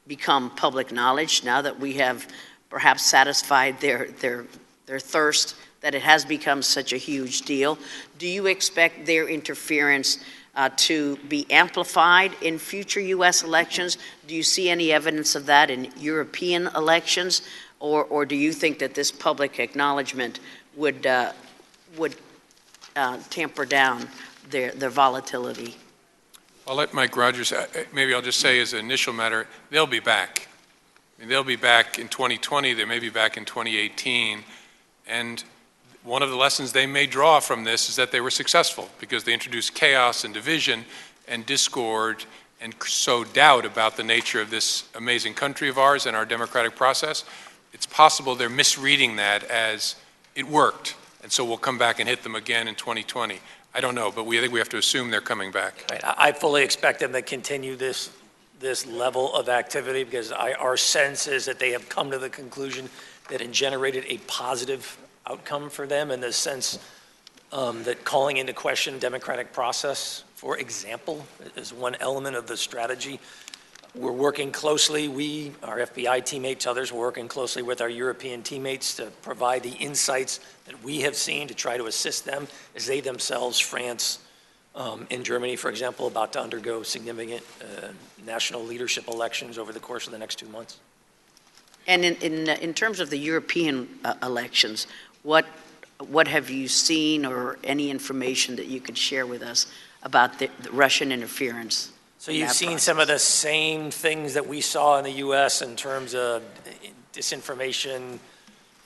become public knowledge, now that we have perhaps satisfied their thirst, that it has become such a huge deal, do you expect their interference to be amplified in future U.S. elections? Do you see any evidence of that in European elections? Or do you think that this public acknowledgement would tamper down their volatility? I'll let Mike Rogers, maybe I'll just say as an initial matter, they'll be back. I mean, they'll be back in 2020, they may be back in 2018, and one of the lessons they may draw from this is that they were successful because they introduced chaos and division and discord and sowed doubt about the nature of this amazing country of ours and our democratic process. It's possible they're misreading that as it worked, and so we'll come back and hit them again in 2020. I don't know, but I think we have to assume they're coming back. Right. I fully expect them to continue this level of activity because our sense is that they have come to the conclusion that it generated a positive outcome for them in the sense that calling into question democratic process, for example, is one element of the strategy. We're working closely, our FBI teammates, others, we're working closely with our European teammates to provide the insights that we have seen to try to assist them as they themselves, France and Germany, for example, about to undergo significant national leadership elections over the course of the next 2 months. And in terms of the European elections, what have you seen or any information that you could share with us about the Russian interference. So in you've that seen process. some of the same things that we saw in the U.S. in terms of disinformation,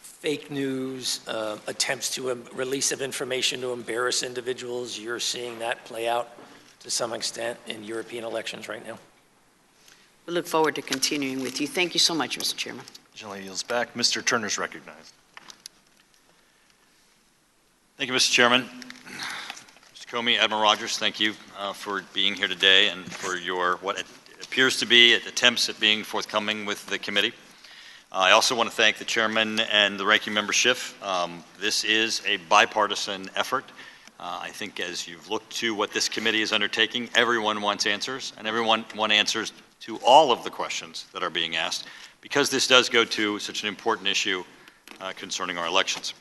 fake news, attempts to release of information to embarrass individuals. You're seeing that play out to some extent in European elections right now. We look forward to continuing with you. Thank you so much, Mr. Chairman. Gentlelady yields back. Mr. Turner's recognized. Thank you, Mr. Chairman. Mr. Comey, Admiral Rogers, thank you for being here today and for your what appears to be attempts at being forthcoming with the committee. I also want to thank the chairman and the ranking member Schiff. This is a bipartisan effort. I think as you've looked to what this committee is undertaking, everyone wants answers, and everyone wants answers to all of the questions that are being asked, because this does go to such an important issue concerning our elections.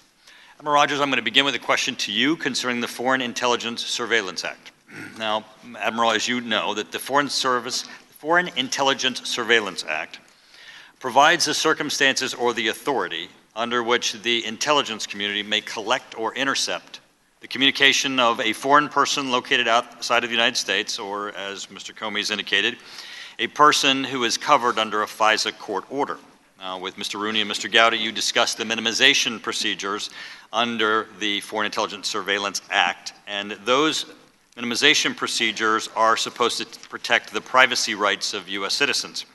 Admiral Rogers, I'm going to begin with a question to you concerning the Foreign Intelligence Surveillance Act. Now, Admiral, as you know, that the Foreign Intelligence Surveillance Act provides the circumstances or the authority under which the intelligence community may collect or intercept the communication of a foreign person located outside of the United States, or as Mr. Comey has indicated, a person who is covered under a FISA court order. Now, with Mr. Rooney and Mr. Gowdy, you discussed the minimization procedures under the Foreign Intelligence Surveillance Act, and those minimization procedures are supposed to protect the privacy rights of U.S. citizens.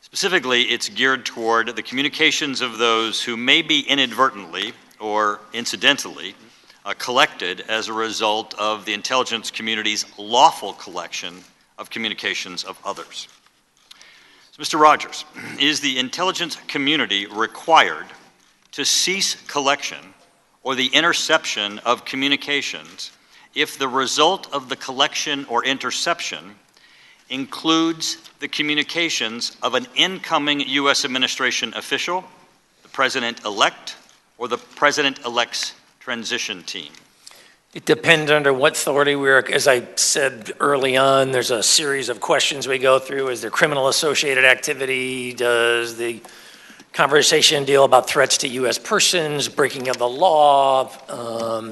Specifically, it's geared toward the communications of those who may be inadvertently or incidentally collected as a result of the intelligence community's lawful collection of communications of others. So, Mr. Rogers, is the intelligence community required to cease collection or the interception of communications if the result of the collection or interception includes the communications of an incoming U.S. administration official, the President-elect, or the President-elect's transition team? It depends under what authority as I said early on, there's a series of questions we go through. Is there criminal associated activity? Does the conversation deal about threats to U.S. persons, breaking of the law?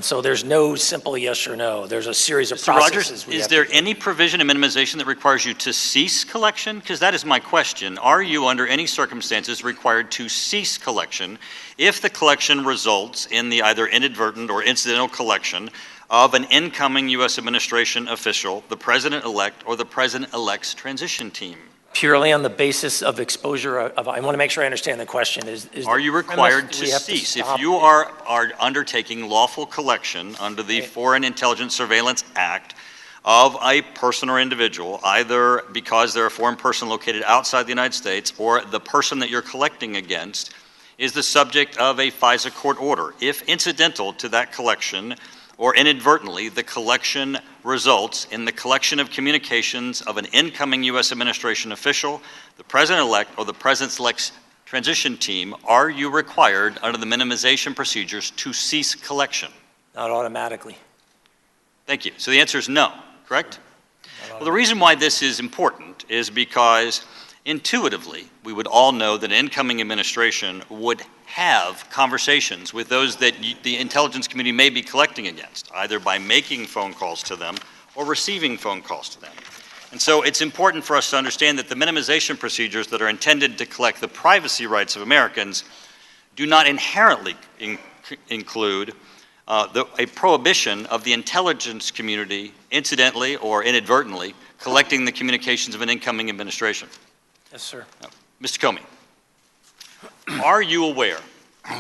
So there's no simple yes or no. There's a series of Mr. processes. Rogers, is there any provision in minimization that requires you to cease collection? Because that is my question. Are you, under any circumstances, required to cease collection if the collection results in the either inadvertent or incidental collection of an incoming U.S. administration official, the President-elect, or the President-elect's transition team? Purely on the basis of exposure of, I want to make sure I understand the question. Are you required to cease? If you are undertaking lawful collection under the Foreign Intelligence Surveillance Act of a person or individual, either because they're a foreign person located outside the United States or the person that you're collecting against is the subject of a FISA court order, if incidental to that collection or inadvertently the collection results in the collection of communications of an incoming U.S. administration official, the President-elect, or the President-elect's transition team, are you required under the minimization procedures to cease collection? Not automatically. Thank you. So the answer is no, correct? Well, the reason why this is important is because intuitively we would all know that an incoming administration would have conversations with those that the intelligence community may be collecting against, either by making phone calls to them or receiving phone calls to them. And so it's important for us to understand that the minimization procedures that are intended to collect the privacy rights of Americans do not inherently include a prohibition of the intelligence community, incidentally or inadvertently, collecting the communications of an incoming administration. Yes, sir. Mr. Comey, are you aware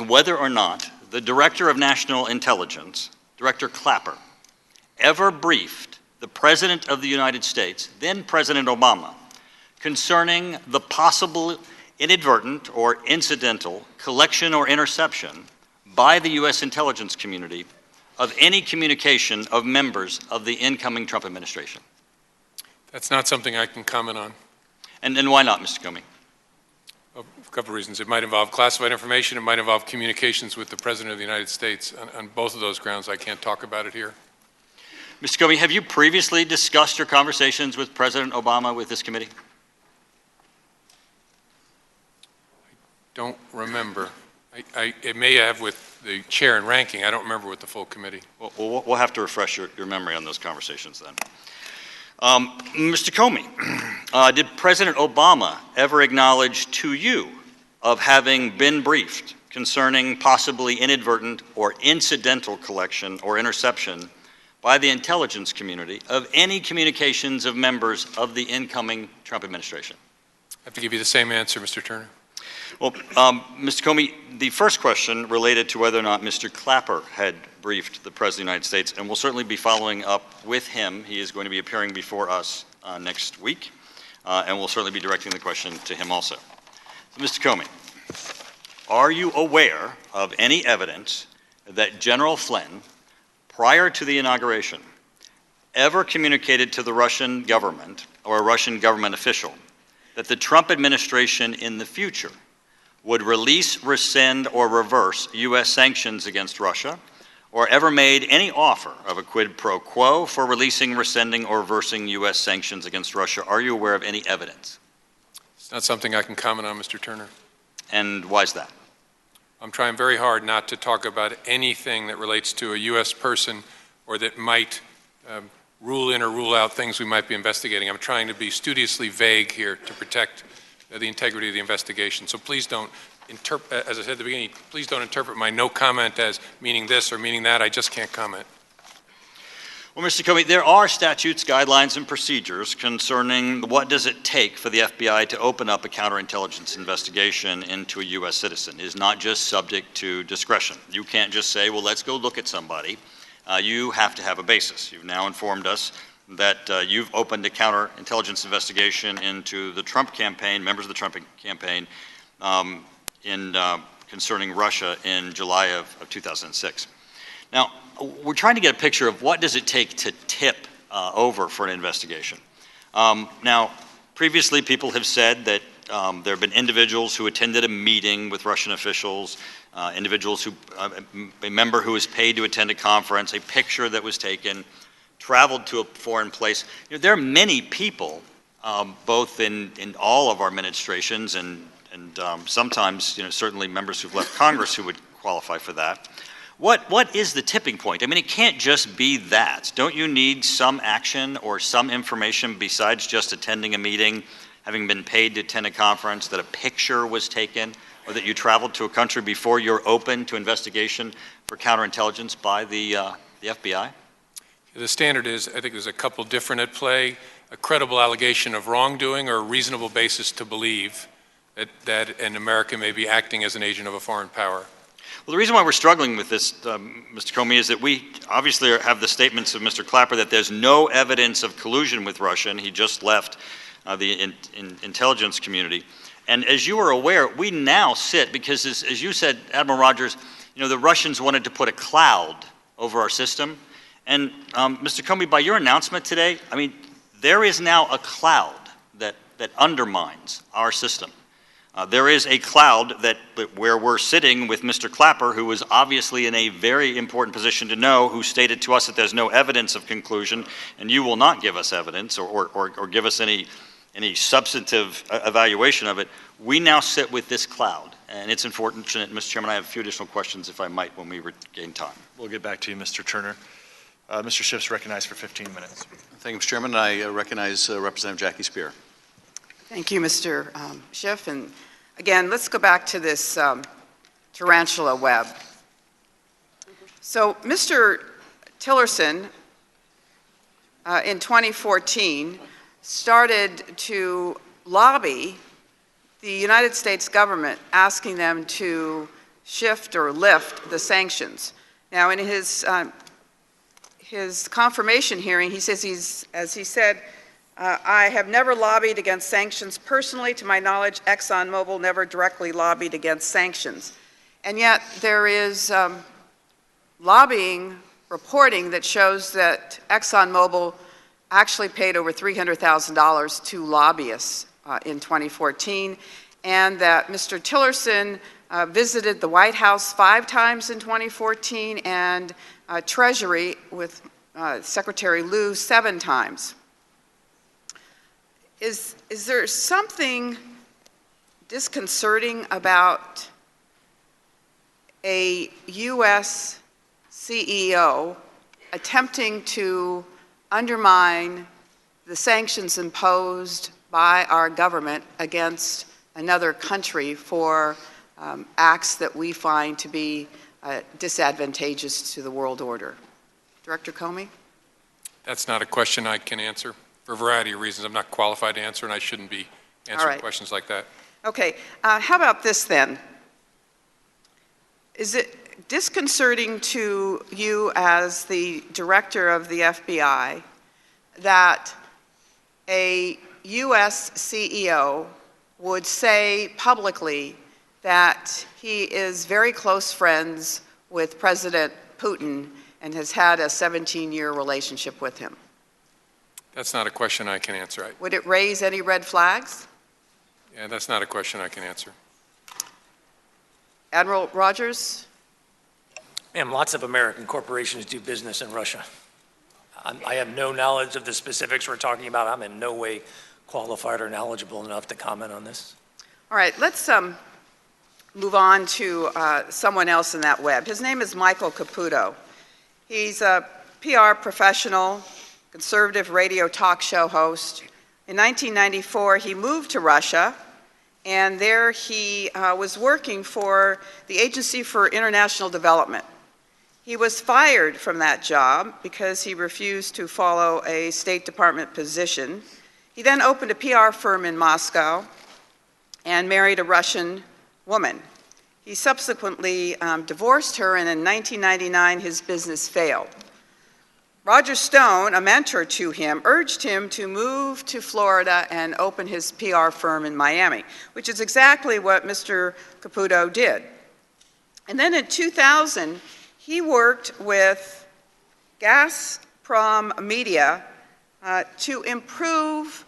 whether or not the Director of National Intelligence, Director Clapper, ever briefed the President of the United States, then President Obama, concerning the possible inadvertent or incidental collection or interception by the U.S. intelligence community of any communication of members of the incoming Trump administration? That's not something I can comment on. And why not, Mr. Comey? A couple of reasons. It might involve classified information. It might involve communications with the President of the United States. On both of those grounds, I can't talk about it here. Mr. Comey, have you previously discussed your conversations with President Obama with this committee? Don't remember. It may have with the chair and ranking. I don't remember with the full committee. Well, we'll have to refresh your memory on those conversations then. Mr. Comey, did President Obama ever acknowledge to you of having been briefed concerning possibly inadvertent or incidental collection or interception by the intelligence community of any communications of members of the incoming Trump administration? I have to give you the same answer, Mr. Turner. Well, Mr. Comey, the first question related to whether or not Mr. Clapper had briefed the President of the United States, and we'll certainly be following up with him. He is going to be appearing before us next week, and we'll certainly be directing the question to him also. So, Mr. Comey, are you aware of any evidence that General Flynn, prior to the inauguration, ever communicated to the Russian government or a Russian government official that the Trump administration in the future would release, rescind, or reverse U.S. sanctions against Russia, or ever made any offer of a quid pro quo for releasing, rescinding, or reversing U.S. sanctions against Russia? Are you aware of any evidence? It's not something I can comment on, Mr. Turner. And why is that? I'm trying very hard not to talk about anything that relates to a U.S. person or that might rule in or rule out things we might be investigating. I'm trying to be studiously vague here to protect the integrity of the investigation. So please don't interpret, as I said at the beginning, please don't interpret my no comment as meaning this or meaning that. I just can't comment. Well, Mr. Comey, there are statutes, guidelines, and procedures concerning what does it take for the FBI to open up a counterintelligence investigation into a U.S. citizen. It is not just subject to discretion. You can't just say, well, let's go look at somebody. You have to have a basis. You've now informed us that you've opened a counterintelligence investigation into the Trump campaign, members of the Trump campaign, concerning Russia in July of 2006. Now, we're trying to get a picture of what does it take to tip over for an investigation. Now, previously people have said that there have been individuals who attended a meeting with Russian officials, individuals who, a member who was paid to attend a conference, a picture that was taken, traveled to a foreign place. You know, there are many people, both in all of our administrations and sometimes, you know, certainly members who've left Congress who would qualify for that. What is the tipping point? I mean, it can't just be that. Don't you need some action or some information besides just attending a meeting, having been paid to attend a conference, that a picture was taken, or that you traveled to a country before you're open to investigation for counterintelligence by the FBI? The standard is, I think there's a couple different at play, a credible allegation of wrongdoing or a reasonable basis to believe that an American may be acting as an agent of a foreign power. Well, the reason why we're struggling with this, Mr. Comey, is that we obviously have the statements of Mr. Clapper that there's no evidence of collusion with Russia, and he just left the intelligence community. And as you are aware, we now sit, because as you said, Admiral Rogers, you know, the Russians wanted to put a cloud over our system. And Mr. Comey, by your announcement today, I mean, there is now a cloud that undermines our system. There is a cloud where we're sitting with Mr. Clapper, who was obviously in a very important position to know, who stated to us that there's no evidence of conclusion, and you will not give us evidence or give us any substantive evaluation of it. We now sit with this cloud, and it's important. Mr. Chairman, I have a few additional questions, if I might, when we regain time. We'll get back to you, Mr. Turner. Mr. Schiff's recognized for 15 minutes. Thank you, Mr. Chairman. I recognize Representative Jackie Spear. Thank you, Mr. Schiff. And again, let's go back to this tarantula web. So Mr. Tillerson, in 2014, started to lobby the United States government, asking them to shift or lift the sanctions. Now, in his confirmation hearing, he says as he said, I have never lobbied against sanctions personally. To my knowledge, ExxonMobil never directly lobbied against sanctions. And yet there is lobbying reporting that shows that ExxonMobil actually paid over $300,000 to lobbyists in 2014, and that Mr. Tillerson visited the White House 5 times in 2014 and Treasury with Secretary Lew 7 times. Is there something disconcerting about a U.S. CEO attempting to undermine the sanctions imposed by our government against another country for acts that we find to be disadvantageous to the world order. Director Comey? That's not a question I can answer. For a variety of reasons, I'm not qualified to answer, and I shouldn't be answering questions like that. Okay, how about this then? Is it disconcerting to you as the director of the FBI that a U.S. CEO would say publicly that he is very close friends with President Putin and has had a 17-year relationship with him? That's not a question I can answer. Would it raise any red flags? Yeah, that's not a question I can answer. Admiral Rogers? Ma'am, lots of American corporations do business in Russia. I have no knowledge of the specifics we're talking about. I'm in no way qualified or knowledgeable enough to comment on this. All right, let's move on to someone else in that web. His name is Michael Caputo. He's a PR professional, conservative radio talk show host. In 1994, he moved to Russia, and there he was working for the Agency for International Development. He was fired from that job because he refused to follow a State Department position. He then opened a PR firm in Moscow and married a Russian woman. He subsequently divorced her, and in 1999, his business failed. Roger Stone, a mentor to him, urged him to move to Florida and open his PR firm in Miami, which is exactly what Mr. Caputo did. And then in 2000, he worked with Gazprom Media to improve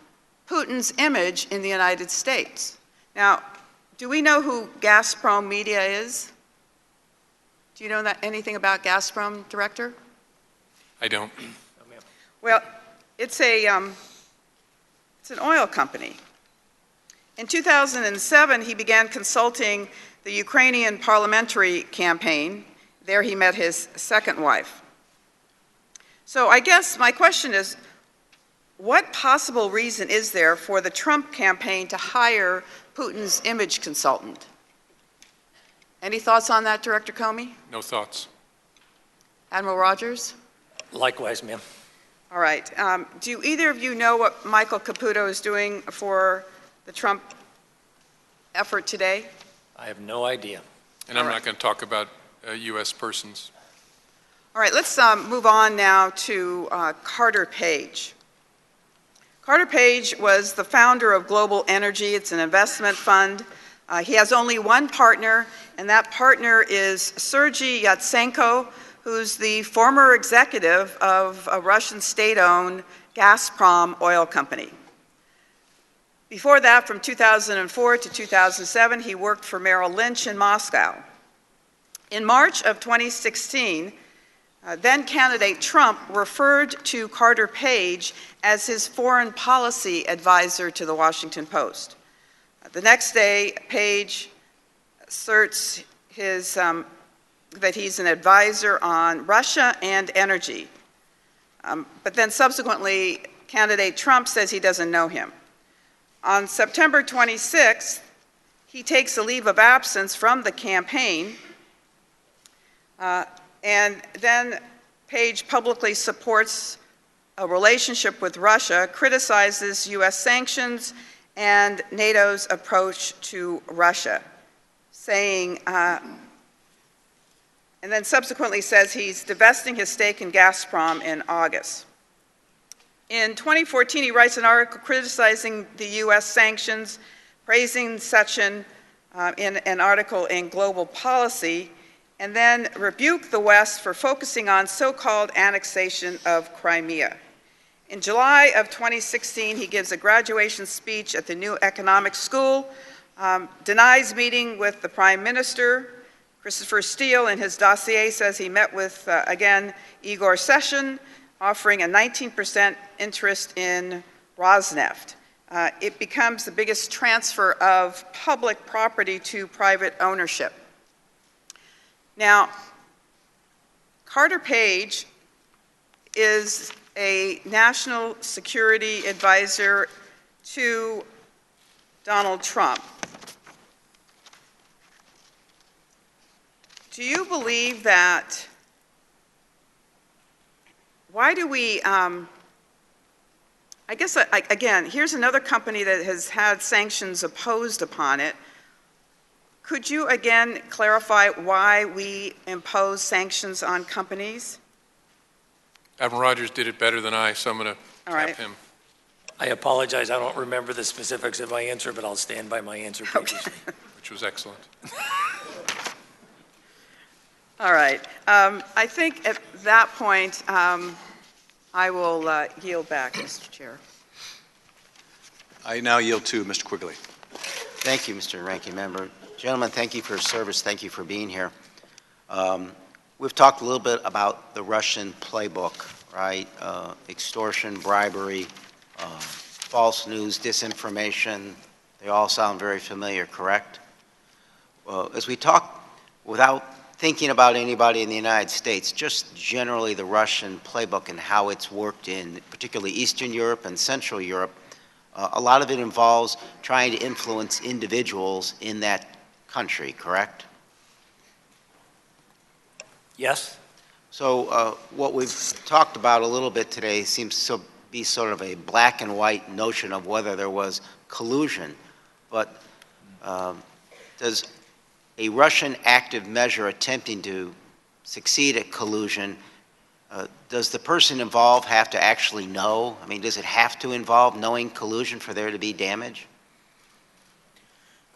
Putin's image in the United States. Now, do we know who Gazprom Media is? Do you know anything about Gazprom, Director? I don't. Well, it's an oil company. In 2007, he began consulting the Ukrainian parliamentary campaign. There he met his second wife. So I guess my question is, what possible reason is there for the Trump campaign to hire Putin's image consultant? Any thoughts on that, Director Comey? No thoughts. Admiral Rogers? Likewise, ma'am. All right. Do either of you know what Michael Caputo is doing for the Trump effort today? I have no idea. And I'm not going to talk about U.S. persons. All right, let's move on now to Carter Page. Carter Page was the founder of Global Energy. It's an investment fund. He has only one partner, and that partner is Sergei Yatsenko, who's the former executive of a Russian state-owned Gazprom oil company. Before that, from 2004 to 2007, he worked for Merrill Lynch in Moscow. In March of 2016, then-candidate Trump referred to Carter Page as his foreign policy advisor to the Washington Post. The next day, Page asserts that he's an advisor on Russia and energy. But then subsequently, candidate Trump says he doesn't know him. On September 26th, he takes a leave of absence from the campaign, and then Page publicly supports a relationship with Russia, criticizes U.S. sanctions and NATO's approach to Russia, saying, and then subsequently says he's divesting his stake in Gazprom in August. In 2014, he writes an article criticizing the U.S. sanctions, praising Sechin in an article in Global Policy, and then rebuked the West for focusing on so-called annexation of Crimea. In July of 2016, he gives a graduation speech at the New Economics School, denies meeting with the Prime Minister. Christopher Steele, in his dossier, says he met with, again, Igor Sechin, offering a 19% interest in Rosneft. It becomes the biggest transfer of public property to private ownership. Now, Carter Page is a national security advisor to Donald Trump. Do you believe that, why do we, I guess, again, here's another company that has had sanctions imposed upon it. Could you again clarify why we impose sanctions on companies? Admiral Rogers did it better than I, so I'm going to tap him. I apologize, I don't remember the specifics of my answer, but I'll stand by my answer previously. Which was excellent. All right. I think at that point, I will yield back, Mr. Chair. I now yield to Mr. Quigley. Thank you, Mr. Ranking Member. Gentlemen, thank you for your service. Thank you for being here. We've talked a little bit about the Russian playbook, right? Extortion, bribery, false news, disinformation. They all sound very familiar, correct? Well, as we talk, without thinking about anybody in the United States, just generally the Russian playbook and how it's worked in particularly Eastern Europe and Central Europe, a lot of it involves trying to influence individuals in that country, correct? Yes. So what we've talked about a little bit today seems to be sort of a black and white notion of whether there was collusion. But does a Russian active measure attempting to succeed at collusion, does the person involved have to actually know? I mean, does it have to involve knowing collusion for there to be damage?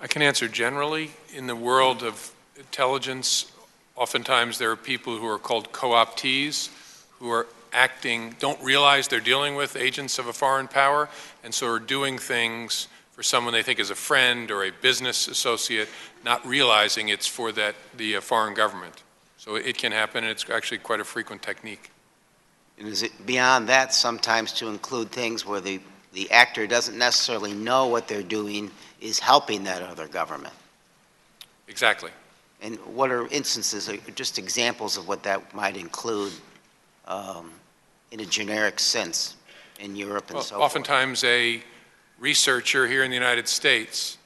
I can answer generally. In the world of intelligence, oftentimes there are people who are called co-optees, who are acting, don't realize they're dealing with agents of a foreign power, and so are doing things for someone they think is a friend or a business associate, not realizing it's for the foreign government. So it can happen, and it's actually quite a frequent technique. And is it beyond that sometimes to include things where the actor doesn't necessarily know what they're doing is helping that other government? Exactly. And what are instances, just examples of what that might include in a generic sense in Europe and so forth? Oftentimes a researcher here in the United States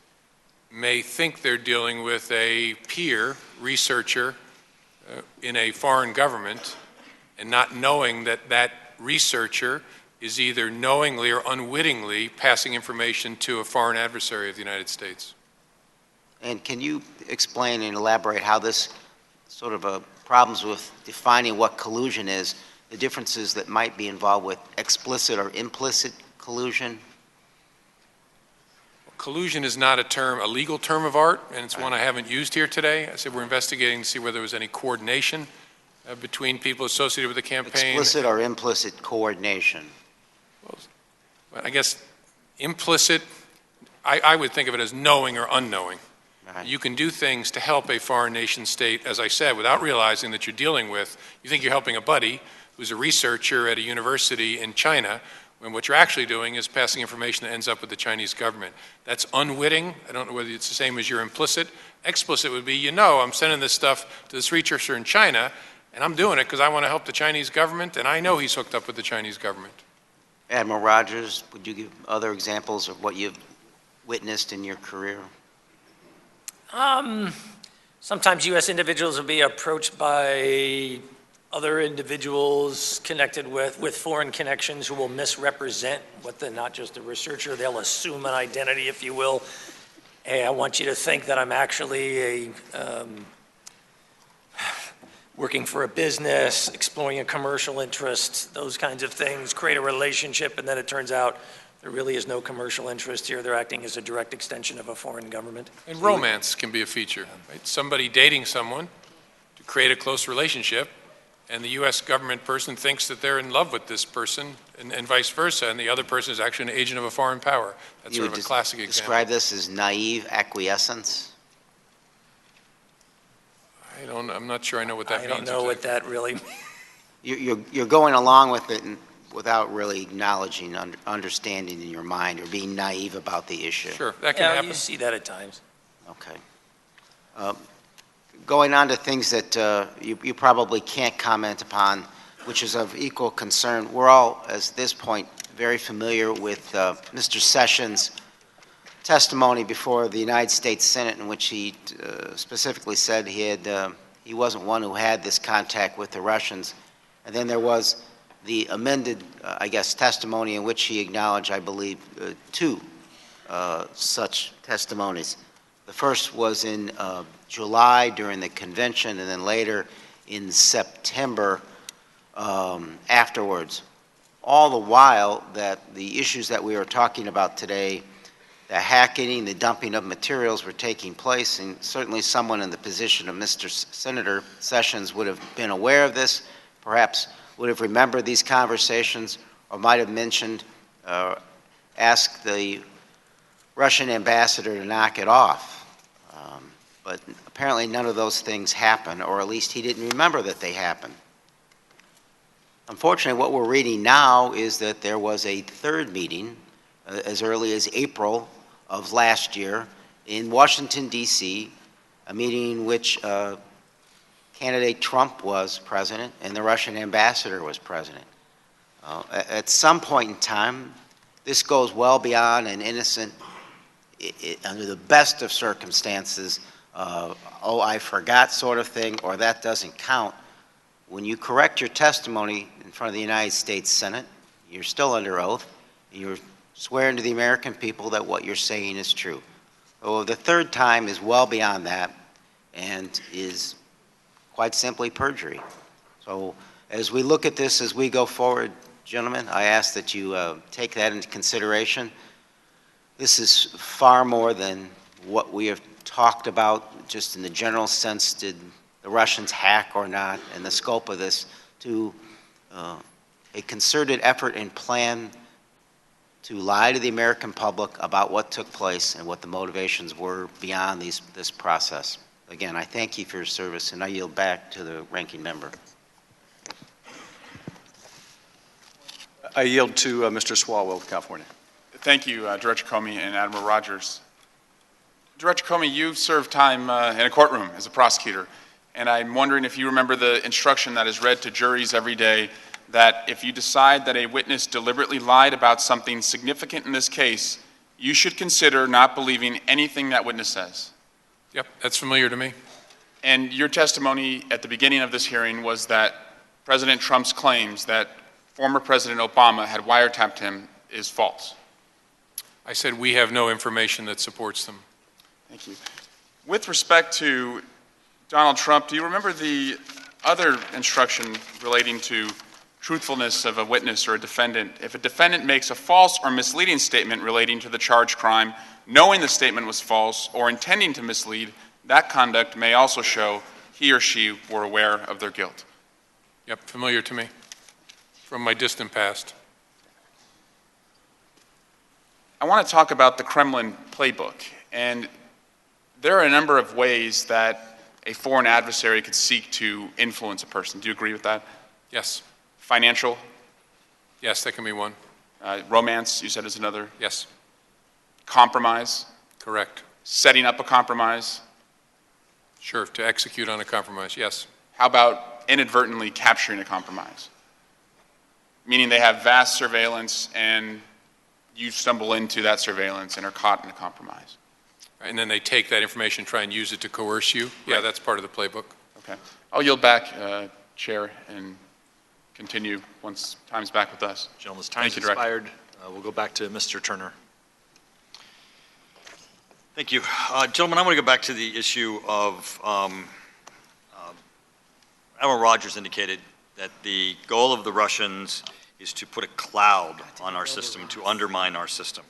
may think they're dealing with a peer researcher in a foreign government and not knowing that that researcher is either knowingly or unwittingly passing information to a foreign adversary of the United States. And can you explain and elaborate how this sort of problems with defining what collusion is, the differences that might be involved with explicit or implicit collusion? Collusion is not a legal term of art, and it's one I haven't used here today. I said we're investigating to see whether there was any coordination between people associated with the campaign. Explicit or implicit coordination? Well, I guess implicit, I would think of it as knowing or unknowing. Right. You can do things to help a foreign nation state, as I said, without realizing that you're dealing with, you think you're helping a buddy who's a researcher at a university in China, when what you're actually doing is passing information that ends up with the Chinese government. That's unwitting. I don't know whether it's the same as your implicit. Explicit would be, I'm sending this stuff to this researcher in China, and I'm doing it because I want to help the Chinese government, and I know he's hooked up with the Chinese government. Admiral Rogers, would you give other examples of what you've witnessed in your career? Sometimes U.S. individuals will be approached by other individuals connected with foreign connections who will misrepresent what they're not just a researcher. They'll assume an identity, if you will. Hey, I want you to think that I'm actually working for a business, exploring a commercial interest, those kinds of things, create a relationship, and then it turns out there really is no commercial interest here. They're acting as a direct extension of a foreign government. And romance can be a feature, right? Somebody dating someone to create a close relationship, and the U.S. government person thinks that they're in love with this person, and vice versa, and the other person is actually an agent of a foreign power. That's sort of a classic example. Describe this as naive acquiescence? I'm not sure I know what that means. I don't know what that really means. You're going along with it without really acknowledging, understanding in your mind, or being naive about the issue. Sure, that can happen. You see that at times. Okay. going on to things that you probably can't comment upon, which is of equal concern. We're all, at this point, very familiar with Mr. Sessions' testimony before the United States Senate, in which he specifically said he wasn't one who had this contact with the Russians. And then there was the amended, I guess, testimony in which he acknowledged, I believe, two such testimonies. The first was in July during the convention, and then later in September afterwards. All the while that the issues that we are talking about today, the hacking, the dumping of materials were taking place, and certainly someone in the position of Mr. Senator Sessions would have been aware of this, perhaps would have remembered these conversations, or might have mentioned, asked the Russian ambassador to knock it off. But apparently none of those things happened, or at least he didn't remember that they happened. Unfortunately, what we're reading now is that there was a third meeting as early as April of last year in Washington, D.C., a meeting in which candidate Trump was president and the Russian ambassador was president. At some point in time, this goes well beyond an innocent, under the best of circumstances, oh, I forgot sort of thing, or that doesn't count. When you correct your testimony in front of the United States Senate, you're still under oath, and you're swearing to the American people that what you're saying is true. So the third time is well beyond that and is quite simply perjury. So as we look at this, as we go forward, gentlemen, I ask that you take that into consideration. This is far more than what we have talked about, just in the general sense, did the Russians hack or not, and the scope of this, to a concerted effort and plan to lie to the American public about what took place and what the motivations were beyond this process. Again, I thank you for your service, and I yield back to the ranking member. I yield to Mr. Swalwell of California. Thank you, Director Comey and Admiral Rogers. Director Comey, you've served time in a courtroom as a prosecutor, and I'm wondering if you remember the instruction that is read to juries every day that if you decide that a witness deliberately lied about something significant in this case, you should consider not believing anything that witness says. Yep, that's familiar to me. And your testimony at the beginning of this hearing was that President Trump's claims that former President Obama had wiretapped him is false. I said we have no information that supports them. Thank you. With respect to Donald Trump, do you remember the other instruction relating to truthfulness of a witness or a defendant? If a defendant makes a false or misleading statement relating to the charged crime, knowing the statement was false or intending to mislead, that conduct may also show he or she were aware of their guilt. Yep, familiar to me from my distant past. I want to talk about the Kremlin playbook, and there are a number of ways that a foreign adversary could seek to influence a person. Do you agree with that? Yes. Financial? Yes, that can be one. Romance, you said, is another? Yes. Compromise? Correct. Setting up a compromise? Sure, to execute on a compromise, yes. How about inadvertently capturing a compromise? Meaning they have vast surveillance and you stumble into that surveillance and are caught in a compromise. And then they take that information, try and use it to coerce you? Yeah, Right. that's part of the playbook. Okay. I'll yield back, Chair, and continue once time's back with us. Gentleman's time is expired. We'll go back to Mr. Turner. Thank you. Gentlemen, I want to go back to the issue of Admiral Rogers indicated that the goal of the Russians is to put a cloud on our system, to undermine our system.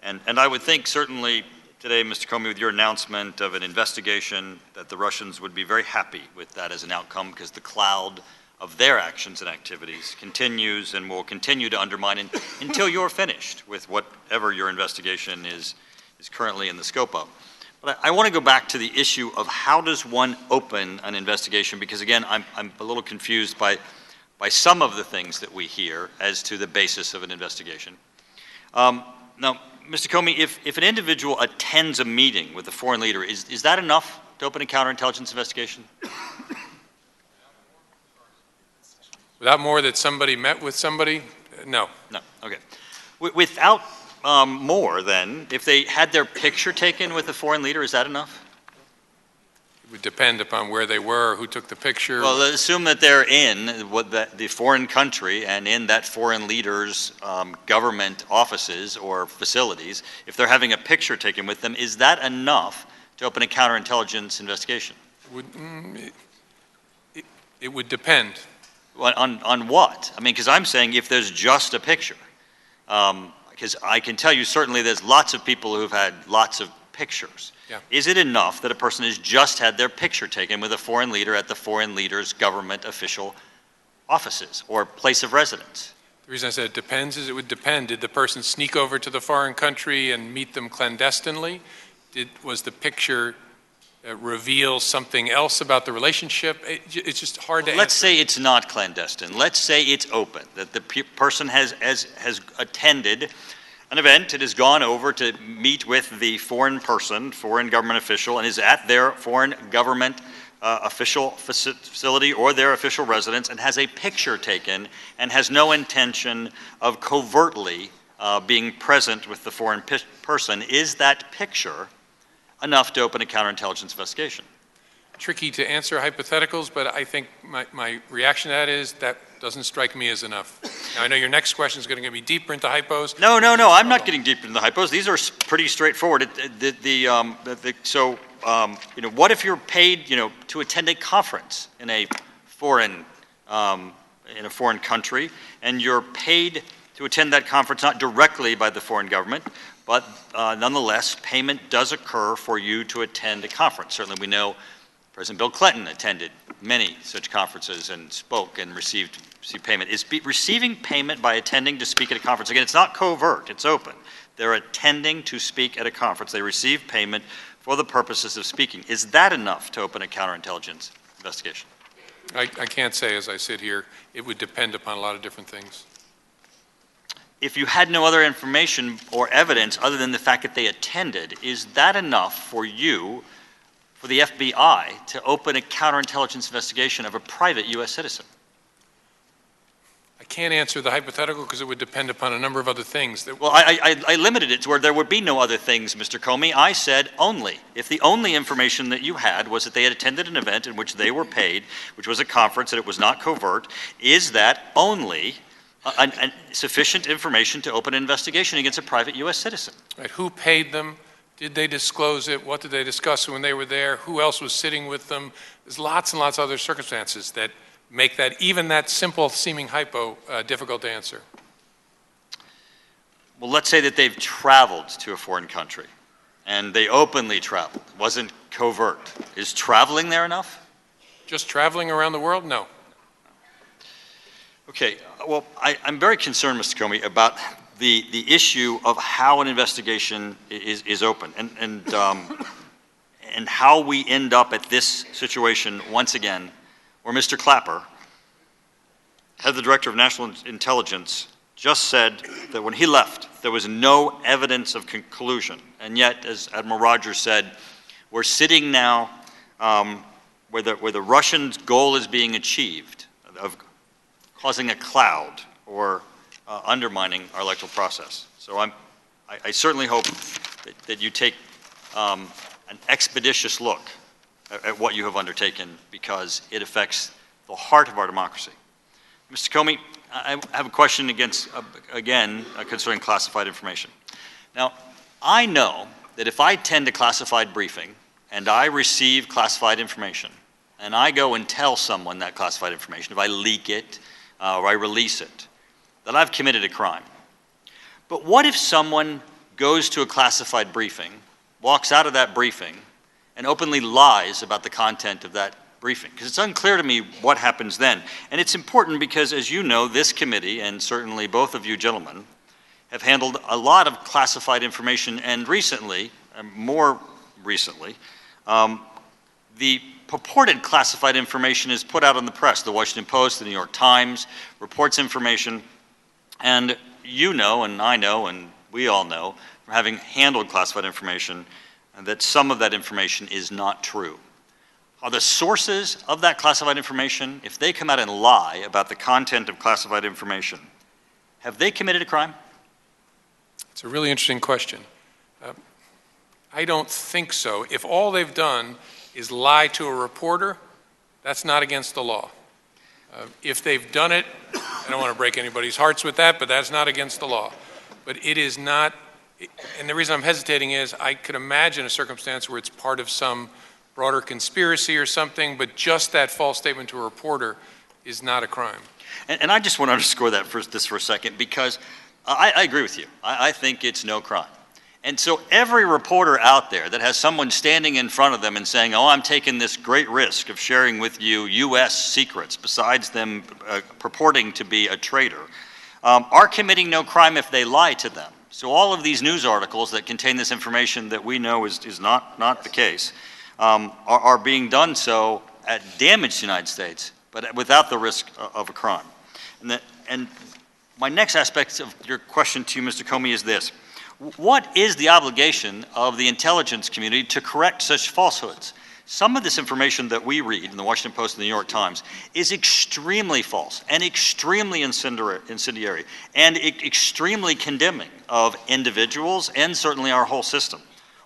And I would think certainly today, Mr. Comey, with your announcement of an investigation, that the Russians would be very happy with that as an outcome, because the cloud of their actions and activities continues and will continue to undermine until you're finished with whatever your investigation is currently in the scope of. But I want to go back to the issue of how does one open an investigation, because again, I'm a little confused by some of the things that we hear as to the basis of an investigation. Now, Mr. Comey, if an individual attends a meeting with a foreign leader, is that enough to open a counterintelligence investigation? Without more that somebody met with somebody? No. No, okay. Without more, then, if they had their picture taken with a foreign leader, is that enough? It would depend upon where they were, who took the picture. Well, assume that they're in the foreign country and in that foreign leader's government offices or facilities. If they're having a picture taken with them, is that enough to open a counterintelligence investigation? It would depend. On what? I mean, because I'm saying if there's just a picture. Because I can tell you certainly there's lots of people who've had lots of pictures. Yeah. Is it enough that a person has just had their picture taken with a foreign leader at the foreign leader's government official offices or place of residence? The reason I said it depends is it would depend. Did the person sneak over to the foreign country and meet them clandestinely? Was the picture reveal something else about the relationship? It's just hard to answer. Let's say it's not clandestine. Let's say it's open, that the person has attended an event and has gone over to meet with the foreign person, foreign government official, and is at their foreign government official facility or their official residence and has a picture taken and has no intention of covertly being present with the foreign person. Is that picture enough to open a counterintelligence investigation? Tricky to answer hypotheticals, but I think my reaction to that is that doesn't strike me as enough. Now, I know your next question is going to be deeper into hypos. No, I'm not getting deeper into the hypos. These are pretty straightforward. What if you're paid, to attend a conference in a foreign country, and you're paid to attend that conference not directly by the foreign government, but nonetheless, payment does occur for you to attend a conference. Certainly, we know President Bill Clinton attended many such conferences and spoke and received payment. Is receiving payment by attending to speak at a conference, again, it's not covert, it's open. They're attending to speak at a conference. They receive payment for the purposes of speaking. Is that enough to open a counterintelligence investigation? I can't say as I sit here. It would depend upon a lot of different things. If you had no other information or evidence other than the fact that they attended, is that enough for you, for the FBI, to open a counterintelligence investigation of a private U.S. citizen? I can't answer the hypothetical because it would depend upon a number of other things. Well, I limited it to where there would be no other things, Mr. Comey. I said only. If the only information that you had was that they had attended an event in which they were paid, which was a conference, and it was not covert, is that only sufficient information to open an investigation against a private U.S. citizen? Right. Who paid them? Did they disclose it? What did they discuss when they were there? Who else was sitting with them? There's lots and lots of other circumstances that make that, even that simple seeming hypo, difficult to answer. Well, let's say that they've traveled to a foreign country and they openly traveled, wasn't covert. Is traveling there enough? Just traveling around the world? No. Okay, well, I'm very concerned, Mr. Comey, about the issue of how an investigation is open and how we end up at this situation once again where Mr. Clapper, head of the Director of National Intelligence, just said that when he left, there was no evidence of collusion. And yet, as Admiral Rogers said, we're sitting now where the Russians' goal is being achieved of causing a cloud or undermining our electoral process. So I certainly hope that you take an expeditious look at what you have undertaken, because it affects the heart of our democracy. Mr. Comey, I have a question again concerning classified information. Now, I know that if I attend a classified briefing and I receive classified information and I go and tell someone that classified information, if I leak it or I release it, that I've committed a crime. But what if someone goes to a classified briefing, walks out of that briefing, and openly lies about the content of that briefing? Because it's unclear to me what happens then. And it's important because, as you know, this committee, and certainly both of you gentlemen, have handled a lot of classified information, and recently, more recently, the purported classified information is put out in the press. The Washington Post, the New York Times reports information, and you know, and I know, and we all know, from having handled classified information, that some of that information is not true. are the sources of that classified information, if they come out and lie about the content of classified information, have they committed a crime? It's a really interesting question. I don't think so. If all they've done is lie to a reporter, that's not against the law. If they've done it, I don't want to break anybody's hearts with that, but that's not against the law. But it is not, and the reason I'm hesitating is I could imagine a circumstance where it's part of some broader conspiracy or something, but just that false statement to a reporter is not a crime. And I just want to underscore that for a second, because I agree with you. I think it's no crime. And so every reporter out there that has someone standing in front of them and saying, oh, I'm taking this great risk of sharing with you U.S. secrets, besides them purporting to be a traitor, are committing no crime if they lie to them. So all of these news articles that contain this information that we know is not the case are being done so at damage to the United States, but without the risk of a crime. And my next aspect of your question to you, Mr. Comey, is this. What is the obligation of the intelligence community to correct such falsehoods? Some of this information that we read in the Washington Post and the New York Times is extremely false and extremely incendiary and extremely condemning of individuals and certainly our whole system.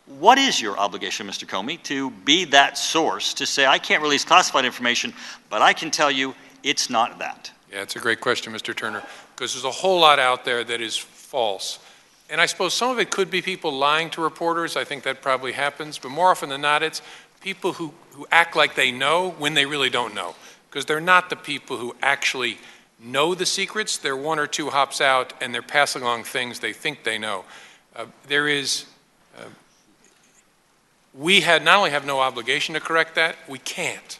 What is your obligation, Mr. Comey, to be that source to say, I can't release classified information, but I can tell you it's not that? Yeah, it's a great question, Mr. Turner, because there's a whole lot out there that is false. And I suppose some of it could be people lying to reporters. I think that probably happens. But more often than not, it's people who act like they know when they really don't know. Because they're not the people who actually know the secrets. They're one or two hops out, and they're passing along things they think they know. We not only have no obligation to correct that, we can't.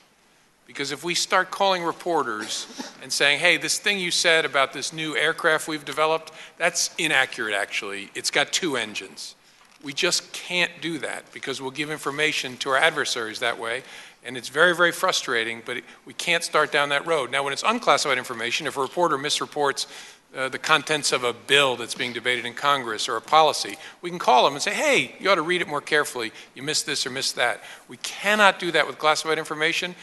Because if we start calling reporters and saying, hey, this thing you said about this new aircraft we've developed, that's inaccurate, actually. It's got two engines. We just can't do that because we'll give information to our adversaries that way. And it's very, very frustrating, but we can't start down that road. Now, when it's unclassified information, if a reporter misreports the contents of a bill that's being debated in Congress or a policy, we can call them and say, hey, you ought to read it more carefully. You missed this or missed that. We cannot do that with classified information.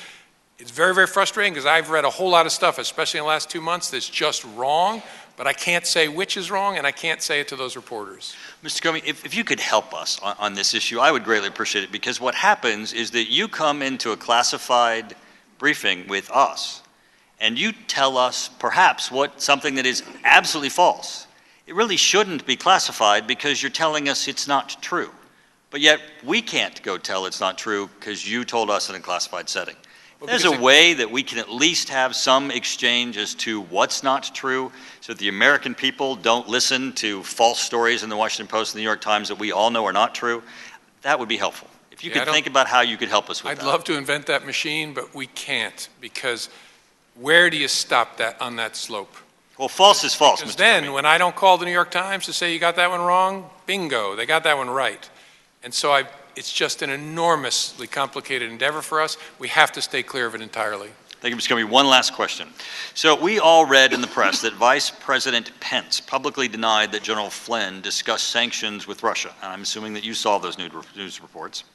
It's very, very frustrating because I've read a whole lot of stuff, especially in the last 2 months, that's just wrong, but I can't say which is wrong, and I can't say it to those reporters. Mr. Comey, if you could help us on this issue, I would greatly appreciate it, because what happens is that you come into a classified briefing with us, and you tell us perhaps something that is absolutely false. It really shouldn't be classified because you're telling us it's not true. But yet we can't go tell it's not true because you told us in a classified setting. There's a way that we can at least have some exchange as to what's not true so that the American people don't listen to false stories in the Washington Post and the New York Times that we all know are not true. That would be helpful. If you could think about how you could help us with that. I'd love to invent that machine, but we can't, because where do you stop that on that slope? Well, false is false, Because Mr. then, Comey. when I don't call the New York Times to say you got that one wrong, bingo, they got that one right. And so it's just an enormously complicated endeavor for us. We have to stay clear of it entirely. Thank you, Mr. Comey. One last question. So we all read in the press that Vice President Pence publicly denied that General Flynn discussed sanctions with Russia. And I'm assuming that you saw those news reports.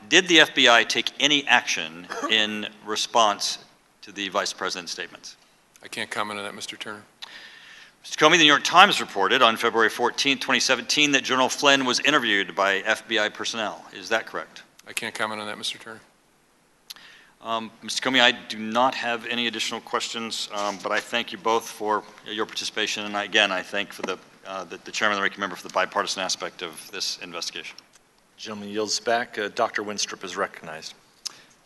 Did the FBI take any action in response to the Vice President's statements? I can't comment on that, Mr. Turner. Mr. Comey, the New York Times reported on February 14, 2017, that General Flynn was interviewed by FBI personnel. Is that correct? I can't comment on that, Mr. Turner. Mr. Comey, I do not have any additional questions, but I thank you both for your participation, and again, I thank for the chairman and the ranking member for the bipartisan aspect of this investigation. Gentleman yields back. Dr. Winstrup is recognized.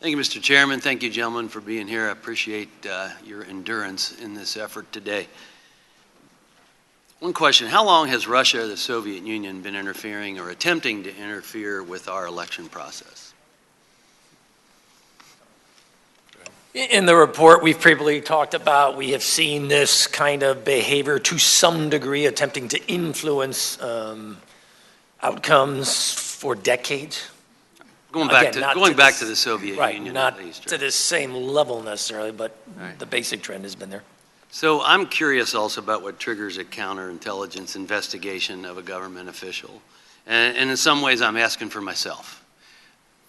Thank you, Mr. Chairman. Thank you, gentlemen, for being here. I appreciate your endurance in this effort today. One question: how long has Russia or the Soviet Union been interfering or attempting to interfere with our election process? In the report we've previously talked about, we have seen this kind of behavior to some degree attempting to influence outcomes for decades. Going back to the Soviet Union, not at least, to the same level necessarily, but the basic trend has been there. So I'm curious also about what triggers a counterintelligence investigation of a government official. And in some ways, I'm asking for myself.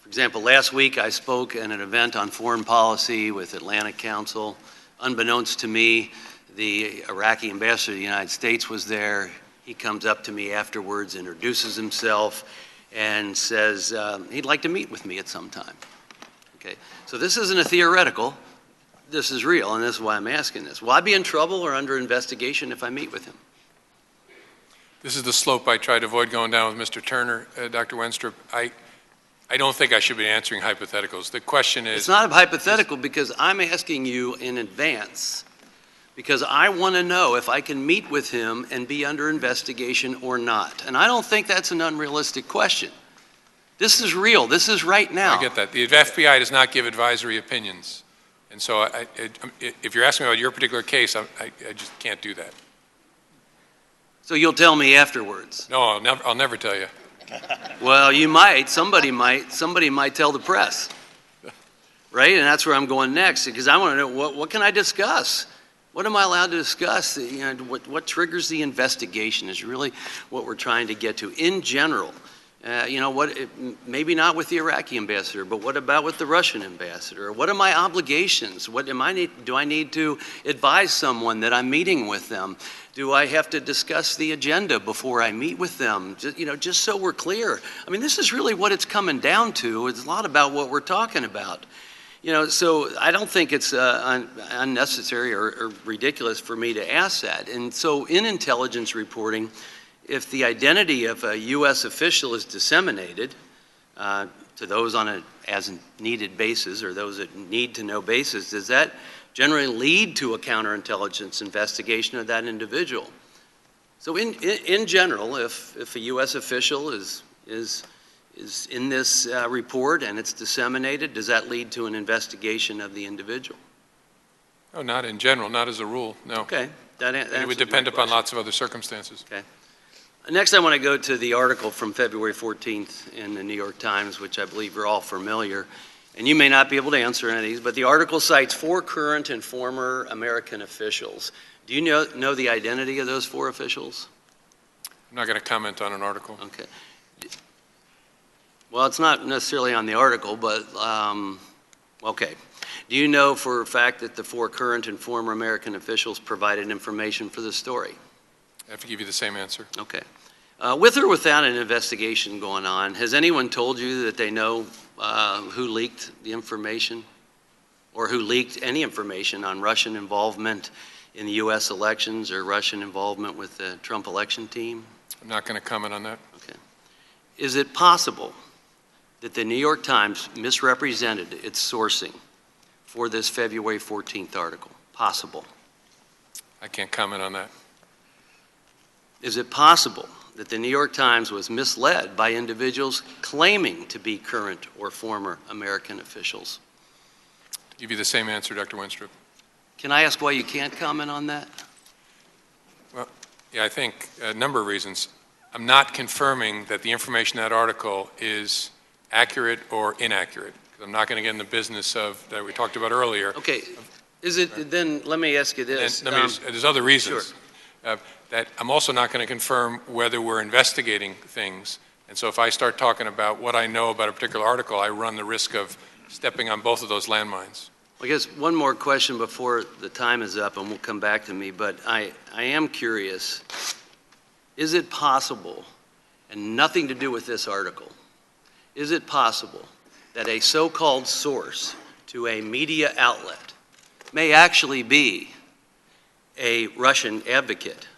For example, last week I spoke at an event on foreign policy with Atlantic Council. Unbeknownst to me, the Iraqi ambassador to the United States was there. He comes up to me afterwards, introduces himself, and says he'd like to meet with me at some time. Okay, so this isn't a theoretical. This is real, and this is why I'm asking this. Will I be in trouble or under investigation if I meet with him? This is the slope I try to avoid going down with Mr. Turner, Dr. Wenstrup. I don't think I should be answering hypotheticals. The question is... It's not a hypothetical because I'm asking you in advance because I want to know if I can meet with him and be under investigation or not. And I don't think that's an unrealistic question. This is real. This is right now. I get that. The FBI does not give advisory opinions. And so if you're asking me about your particular case, I just can't do that. So you'll tell me afterwards? No, I'll never tell you. Well, you might. Somebody might tell the press. Right? And that's where I'm going next because I want to know what can I discuss? What am I allowed to discuss? You know, what triggers the investigation is really what we're trying to get to in general. You know, maybe not with the Iraqi ambassador, but what about with the Russian ambassador? What are my obligations? Do I need to advise someone that I'm meeting with them? Do I have to discuss the agenda before I meet with them? Just so we're clear. I mean, this is really what it's coming down to. It's a lot about what we're talking about. So I don't think it's unnecessary or ridiculous for me to ask that. And so in intelligence reporting, if the identity of a U.S. official is disseminated to those on an as-needed basis or those that need to know basis, does that generally lead to a counterintelligence investigation of that individual? So in general, if a U.S. official is in this report and it's disseminated, does that lead to an investigation of the individual? No, not in general, not as a rule, no. Okay. It would depend upon lots of other circumstances. Okay. Next, I want to go to the article from February 14th in the New York Times, which I believe you're all familiar. And you may not be able to answer any of these, but the article cites 4 current and former American officials. Do you know the identity of those 4 officials? I'm not going to comment on an article. Okay. Well, it's not necessarily on the article, but okay. Do you know for a fact that the 4 current and former American officials provided information for the story? I have to give you the same answer. Okay. With or without an investigation going on, has anyone told you that they know who leaked the information or who leaked any information on Russian involvement in the U.S. elections or Russian involvement with the Trump election team? I'm not going to comment on that. Okay. Is it possible that the New York Times misrepresented its sourcing for this February 14th article? Possible. I can't comment on that. Is it possible that the New York Times was misled by individuals claiming to be current or former American officials? I'll give you the same answer, Dr. Wenstrup. Can I ask why you can't comment on that? Well, yeah, I think a number of reasons. I'm not confirming that the information in that article is accurate or inaccurate. I'm not going to get in the business of that we talked about earlier. Okay. Then let me ask you this. There's other reasons. Sure. That I'm also not going to confirm whether we're investigating things. And so if I start talking about what I know about a particular article, I run the risk of stepping on both of those landmines. I guess one more question before the time is up, and we'll come back to me. But I am curious, is it possible, and nothing to do with this article, is it possible that a so-called source to a media outlet may actually be a Russian advocate?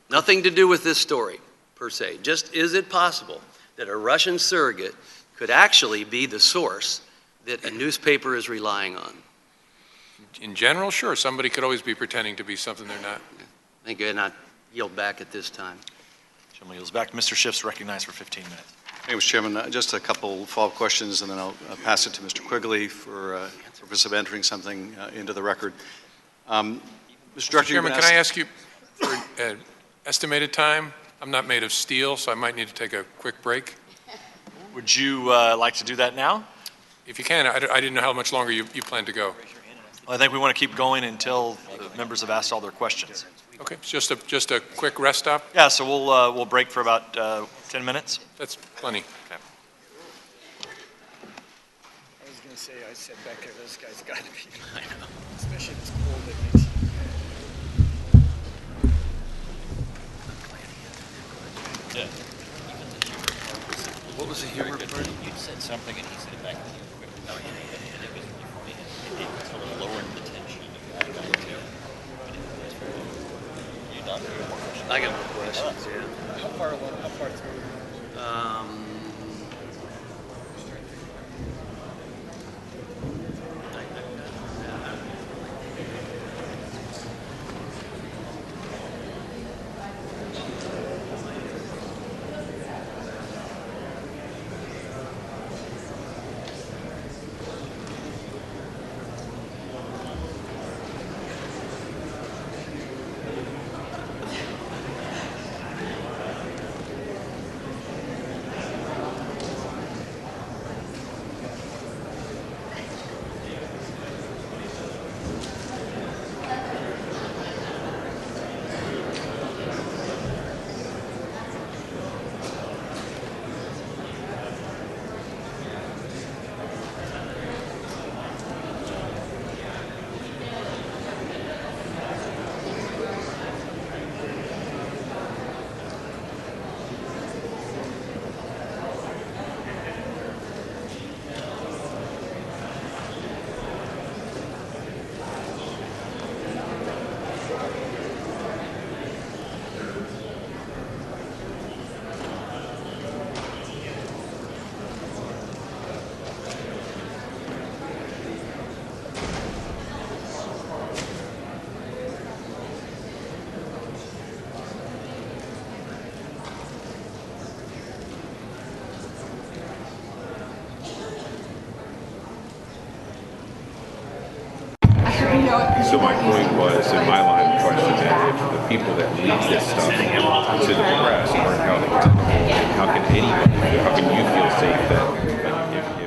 Nothing to do with this story, per se. Just is it possible that a Russian surrogate could actually be the source that a newspaper is relying on? In general, sure. Somebody could always be pretending to be something they're not. Thank you, and I yield back at this time. Gentleman yields back. Mr. Schiff's recognized for 15 minutes. Thank you, Mr. Chairman. Just a couple follow-up questions, and then I'll pass it to Mr. Quigley for the purpose of entering something into the record. Mr. Director, Chairman, can I ask you for an estimated time? I'm not made of steel, so I might need to take a quick break. Would you like to do that now? If you can. I didn't know how much longer you plan to go. Well, I think we want to keep going until the members have asked all their questions. Okay, just a quick rest stop? Yeah, so we'll break for about 10 minutes. That's plenty. Okay. I was going to say, I said back there, this guy's got to be. I know. Especially this cold that makes. Yeah. What was the humor part? You said something and he said back to you quick. Oh, yeah. And it was really funny. It sort of lowered the tension of the guy too. You done? More questions? I got more questions, yeah. How far along? How far through? So my point was, in my line of question, that if the people that leak this stuff to the press aren't held accountable, how can anybody, how can you feel safe that if I'm listened to?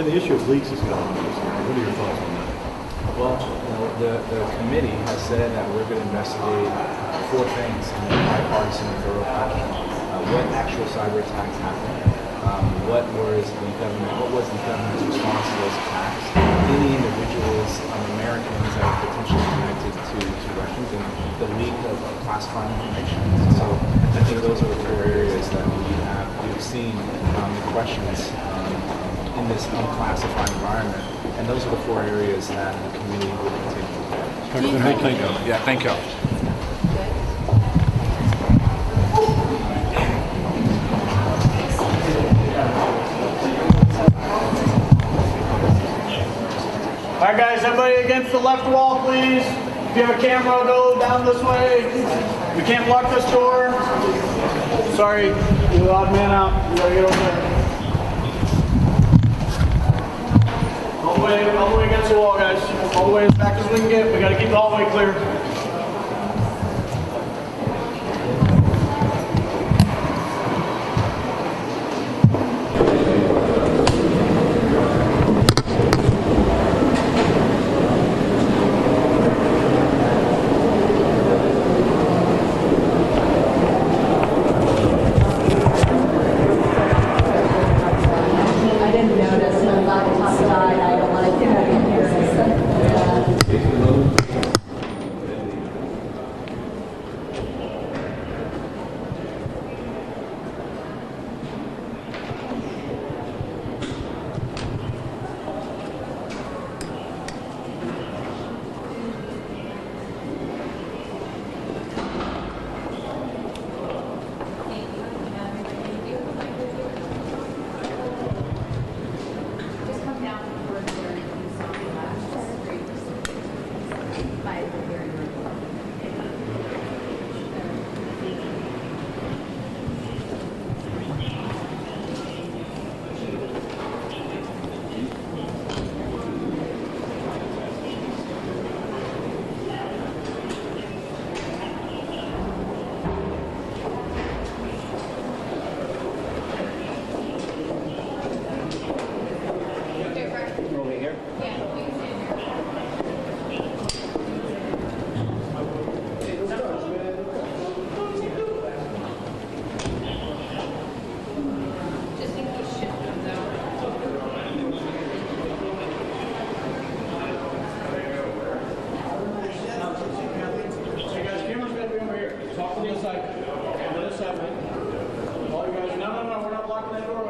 The issue of leaks is going on. What are your thoughts on that? Well, the committee has said that we're going to investigate 4 things in a bipartisan and thorough fashion. What actual cyber attacks happened? What was the government's response to those attacks? Any individuals, Americans that are potentially connected to Russians, and the leak of classified information. So I think those are the 4 areas that we've seen the questions in this unclassified environment, and those are the 4 areas that the committee will continue. Thank you. Yeah, thank you. All right, guys, everybody against the left wall, please. If you have a camera, go down this way. We can't block this door. Sorry, you're the odd man out. You gotta get over there. All the way against the wall, guys. All the way as back as we can get. We got to keep the hallway clear. I didn't notice my laptop died. I don't want to get in here.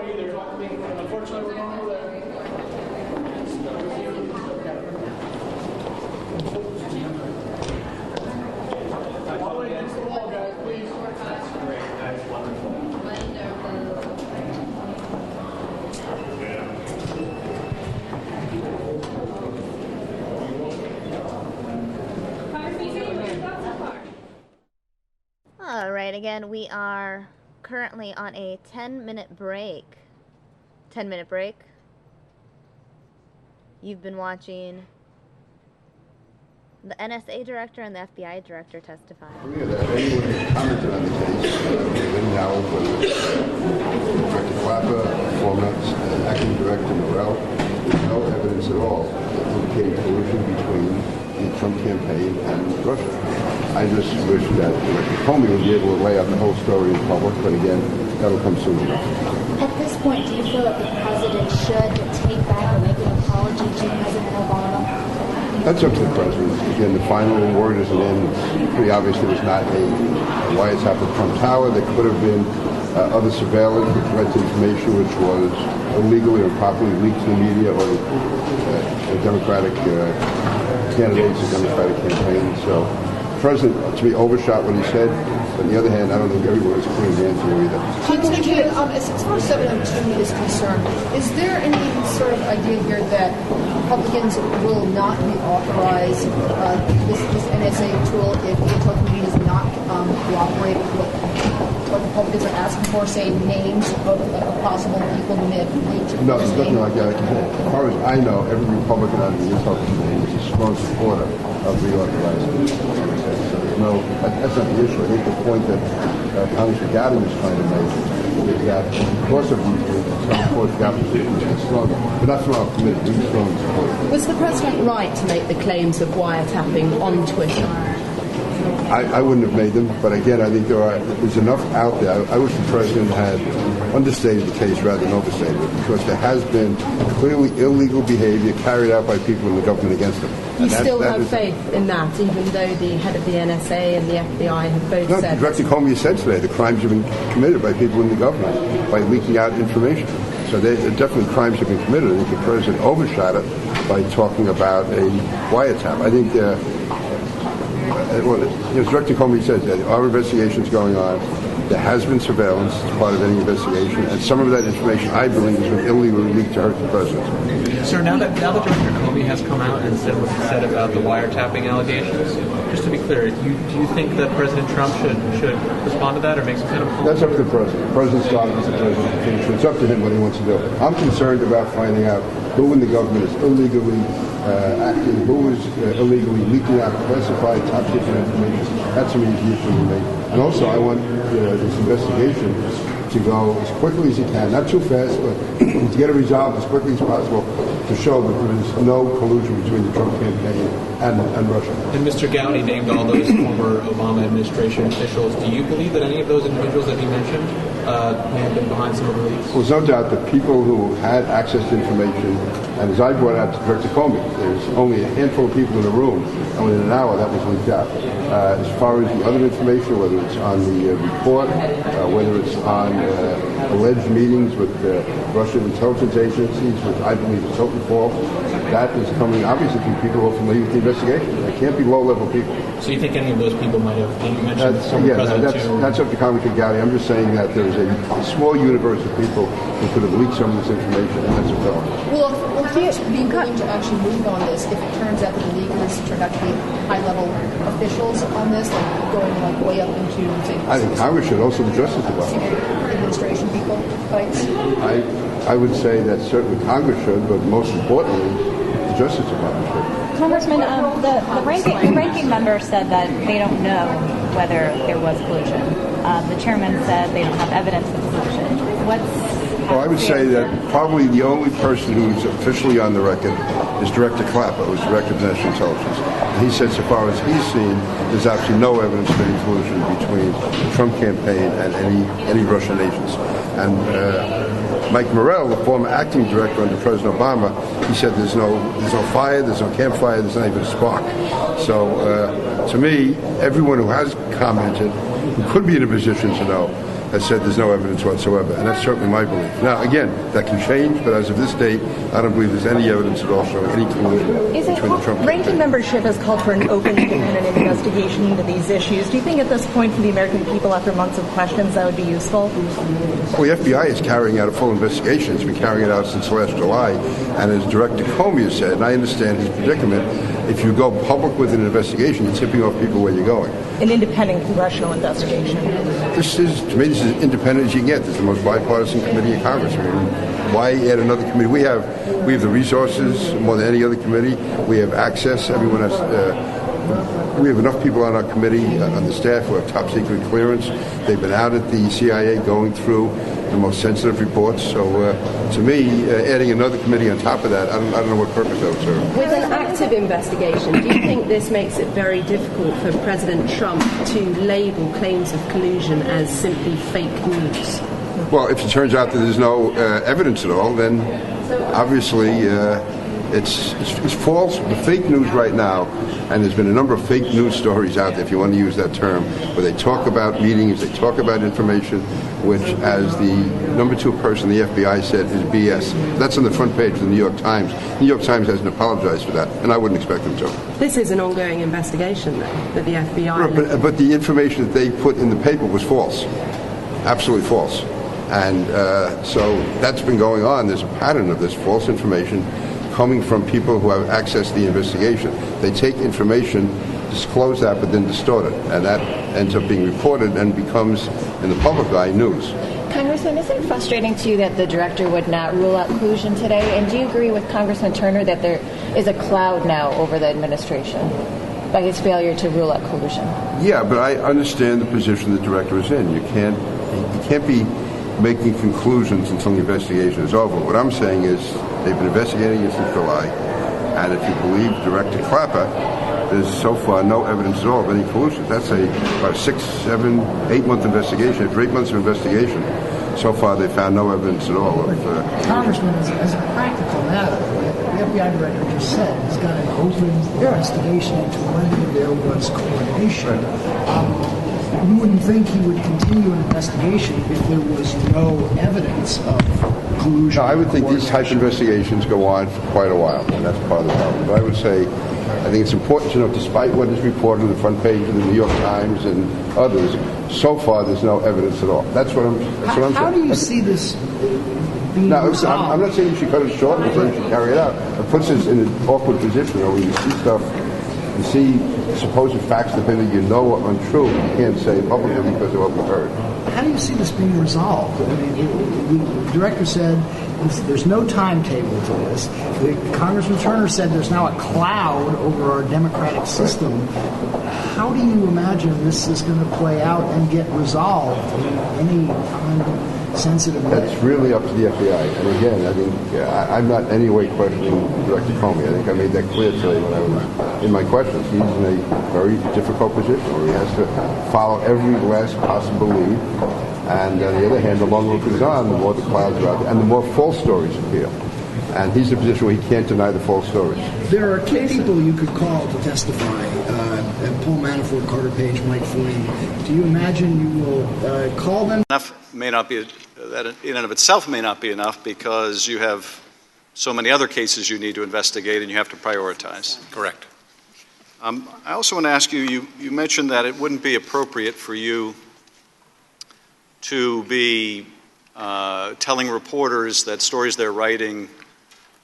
way either. Unfortunately, we're going over there. All the way against the wall, guys, please. Great, that's wonderful. All right, again, we are currently on a 10-minute break. 10-minute break. You've been watching the NSA Director and the FBI Director testify. Anyone who commented on the case, Flynn now with Director Clapper, former Acting Director Morell, there's no evidence at all indicating collusion between the Trump campaign and Russia. I just wish that Director Comey would be able to lay out the whole story in public, but again, that'll come soon enough. At this point, do you feel that the president should take back or make an apology to President Obama? That's up to the president. Again, the final word isn't in. It's pretty obvious there was not a wiretap at Trump Tower. There could have been other surveillance which led to information which was illegally or improperly leaked to the media or the Democratic candidates, the Democratic campaign. So the president, to me, overshot what he said. But on the other hand, I don't think everyone is clean hands here either. As far as 702 is concerned, is there any sort of idea here that Republicans will not be authorized this NSA tool if the intel community does not cooperate with what Republicans are asking for, say names of possible people who may have leaked? No, there's nothing like that. As far as I know, every Republican on the intel community is a strong supporter of reauthorizing NSA. So there's no, that's not the issue. I think the point that Congressman Gowdy was trying to make is that because of these things, some support the opposition is stronger. But that's from our committee. We're strong supporters. Was the president right to make the claims of wiretapping on Twitter? I wouldn't have made them, but again, I think there's enough out there. I wish the president had understated the case rather than overstated it, because there has been clearly illegal behavior carried out by people in the government against them. You still have faith in that, even though the head of the NSA and the FBI have both said... Director Comey said today the crimes have been committed by people in the government by leaking out information. So definitely crimes have been committed. I think the president overshot it by talking about a wiretap. I think... as Director Comey says, our investigation is going on. There has been surveillance as part of any investigation, and some of that information, I believe, has been illegally leaked to hurt the president. Sir, now that Director Comey has come out and said what he said about the wiretapping allegations, just to be clear, do you think that President Trump should respond to that or make some kind of... That's up to the president. The president started with the president. It's up to him what he wants to do. I'm concerned about finding out who in the government is illegally acting, who is illegally leaking out classified top secret information. That's an easy issue to make. And also, I want this investigation to go as quickly as it can, not too fast, but to get it resolved as quickly as possible to show that there is no collusion between the Trump campaign and Russia. And Mr. Gowdy named all those former Obama administration officials. Do you believe that any of those individuals that he mentioned may have been behind some of the leaks? Well, there's no doubt that people who had access to information, and as I brought out to Director Comey, there's only a handful of people in the room, and within an hour that was leaked out. As far as the other information, whether it's on the report, whether it's on alleged meetings with Russian intelligence agencies, which I believe is totally false, that is coming obviously from people who are familiar with the investigation. They can't be low-level people. So you think any of those people might have mentioned that's up to Congressman Gowdy. I'm just saying that there's a small universe of people who could have leaked some of this information, and that's a felony. Will Congress be willing to actually move on this if it turns out that the leakers turned out to be high-level officials on this, like going way up into, say, I think Congress should, also the Justice Department. Administration people, fights? I would say that certainly Congress should, but most importantly, the Justice Department should. Congressman, the ranking member said that they don't know whether there was collusion. The chairman said they don't have evidence of collusion. Well, I would say that probably the only person who's officially on the record is Director Clapper, who's Director of National Intelligence. And he said, so far as he's seen, there's absolutely no evidence of any collusion between the Trump campaign and any Russian agents. And Mike Morell, the former acting director under President Obama, he said there's no fire, there's no campfire, there's not even a spark. So to me, everyone who has commented, who could be in a position to know, has said there's no evidence whatsoever, and that's certainly my belief. Now, again, that can change, but as of this date, I don't believe there's any evidence at all showing any collusion between the Trump Ranking membership has called for an open, independent investigation into these issues. Do you think at this point for the American people, after months of questions, that would be useful? Well, the FBI is carrying out a full investigation. It's been carrying it out since last July, and as Director Comey has said, and I understand his predicament, if you go public with an investigation, you're tipping off people where you're going. An independent congressional investigation. This is, to me, this is as independent as you can get. This is the most bipartisan committee in Congress. I mean, why add another committee? We have the resources more than any other committee. We have access. Everyone has. We have enough people on our committee, on the staff who have top secret clearance. They've been out at the CIA going through the most sensitive reports. So, to me, adding another committee on top of that, I don't know what purpose that would serve. With an active investigation, do you think this makes it very difficult for President Trump to label claims of collusion as simply fake news? Well, if it turns out that there's no evidence at all, then obviously it's false. The fake news right now, and there's been a number of fake news stories out there, if you want to use that term, where they talk about meetings, they talk about information, which, as the number 2 person the FBI said, is BS. That's on the front page of the New York Times. The New York Times hasn't apologized for that, and I wouldn't expect them to. This is an ongoing investigation, though, that the FBI... Right, but the information that they put in the paper was false. Absolutely false. And so that's been going on. There's a pattern of this false information coming from people who have access to the investigation. They take information, disclose that, but then distort it. And that ends up being reported and becomes, in the public eye, news. Congressman, is it frustrating to you that the director would not rule out collusion today? And do you agree with Congressman Turner that there is a cloud now over the administration by his failure to rule out collusion? Yeah, but I understand the position the director is in. You can't be making conclusions until the investigation is over. What I'm saying is they've been investigating it since July, and if you believe Director Clapper, there's so far no evidence at all of any collusion. That's about 6, 7, 8 month investigation. After 8 months of investigation, so far they found no evidence at all of Congressman, as a practical matter, the FBI Director just said he's got an open investigation into whether there was coordination. You wouldn't think he would continue an investigation if there was no evidence of collusion. No, I would think these type of investigations go on for quite a while, and that's part of the problem. But I would say, I think it's important to know, despite what is reported on the front page of the New York Times and others, so far there's no evidence at all. That's what I'm saying. How do you see this being resolved? I'm not saying you should cut it short. I'm saying you should carry it out. It puts us in an awkward position where you see stuff, you see supposed facts that maybe you know are untrue, you can't say publicly because they're overheard. How do you see this being resolved? I mean, the director said there's no timetable to this. Congressman Turner said there's now a cloud over our democratic system. How do you imagine this is going to play out and get resolved in any kind of sensitive way? That's really up to the FBI. And again, I think I'm not in any way questioning Director Comey. I think I made that clear today when I was in my questions. He's in a very difficult position where he has to follow every last possible lead. And on the other hand, the longer it goes on, the more the clouds are out there, and the more false stories appear. And he's in a position where he can't deny the false stories. There are 2 people you could call to testify, Paul Manafort, Carter Page, Mike Flynn. Do you imagine you will call them? Enough may not be, that in and of itself may not be enough because you have so many other cases you need to investigate and you have to prioritize. Correct. I also want to ask you, you mentioned that it wouldn't be appropriate for you to be telling reporters that stories they're writing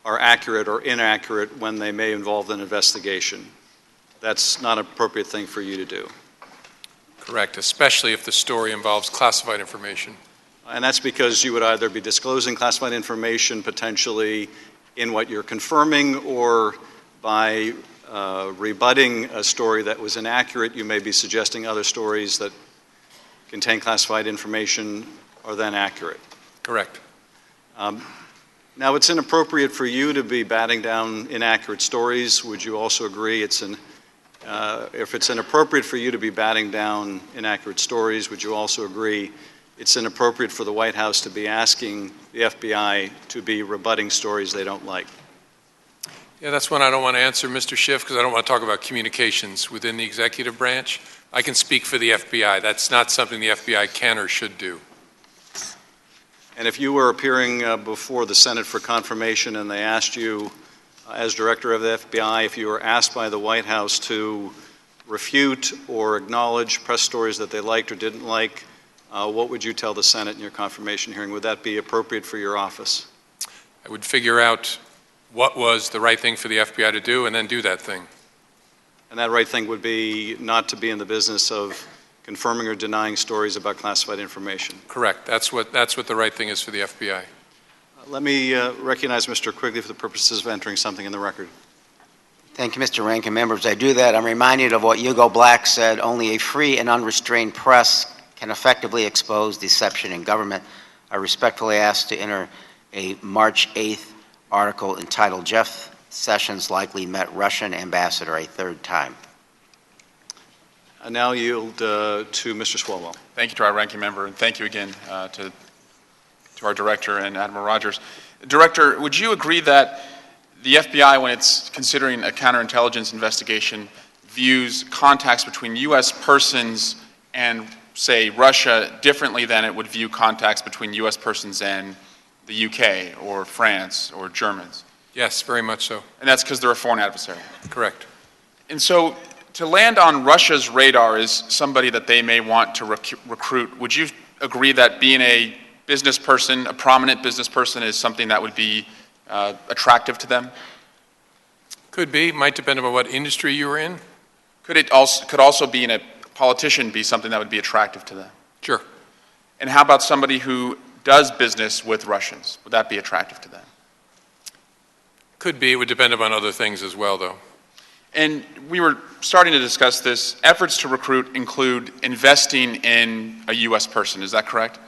are accurate or inaccurate when they may involve an investigation. That's not an appropriate thing for you to do. Correct, especially if the story involves classified information. And that's because you would either be disclosing classified information potentially in what you're confirming, or by rebutting a story that was inaccurate, you may be suggesting other stories that contain classified information are then accurate. Correct. Now, it's inappropriate for you to be batting down inaccurate stories. Would you also agree if it's inappropriate for you to be batting down inaccurate stories, would you also agree it's inappropriate for the White House to be asking the FBI to be rebutting stories they don't like? Yeah, that's one I don't want to answer, Mr. Schiff, because I don't want to talk about communications within the executive branch. I can speak for the FBI. That's not something the FBI can or should do. And if you were appearing before the Senate for confirmation and they asked you, as Director of the FBI, if you were asked by the White House to refute or acknowledge press stories that they liked or didn't like, what would you tell the Senate in your confirmation hearing? Would that be appropriate for your office? I would figure out what was the right thing for the FBI to do and then do that thing. And that right thing would be not to be in the business of confirming or denying stories about classified information. Correct. That's what the right thing is for the FBI. Let me recognize Mr. Quigley for the purposes of entering something in the record. Thank you, Mr. Ranking Member. As I do that, I'm reminded of what Hugo Black said: only a free and unrestrained press can effectively expose deception in government. I respectfully ask to enter a March 8th article entitled "Jeff Sessions Likely Met Russian Ambassador a Third Time." I now yield to Mr. Swalwell. Thank you to our ranking member, and thank you again to our director and Admiral Rogers. Director, would you agree that the FBI, when it's considering a counterintelligence investigation, views contacts between U.S. persons and, say, Russia differently than it would view contacts between U.S. persons and the U.K. or France or Germans? Yes, very much so. And that's because they're a foreign adversary? Correct. And so to land on Russia's radar is somebody that they may want to recruit. Would you agree that being a business person, a prominent business person, is something that would be attractive to them? Could be. Might depend on what industry you were in. Could also being a politician be something that would be attractive to them? Sure. And how about somebody who does business with Russians? Would that be attractive to them? Could be. It would depend upon other things as well, though. And we were starting to discuss this. Efforts to recruit include investing in a U.S. person. Is that correct?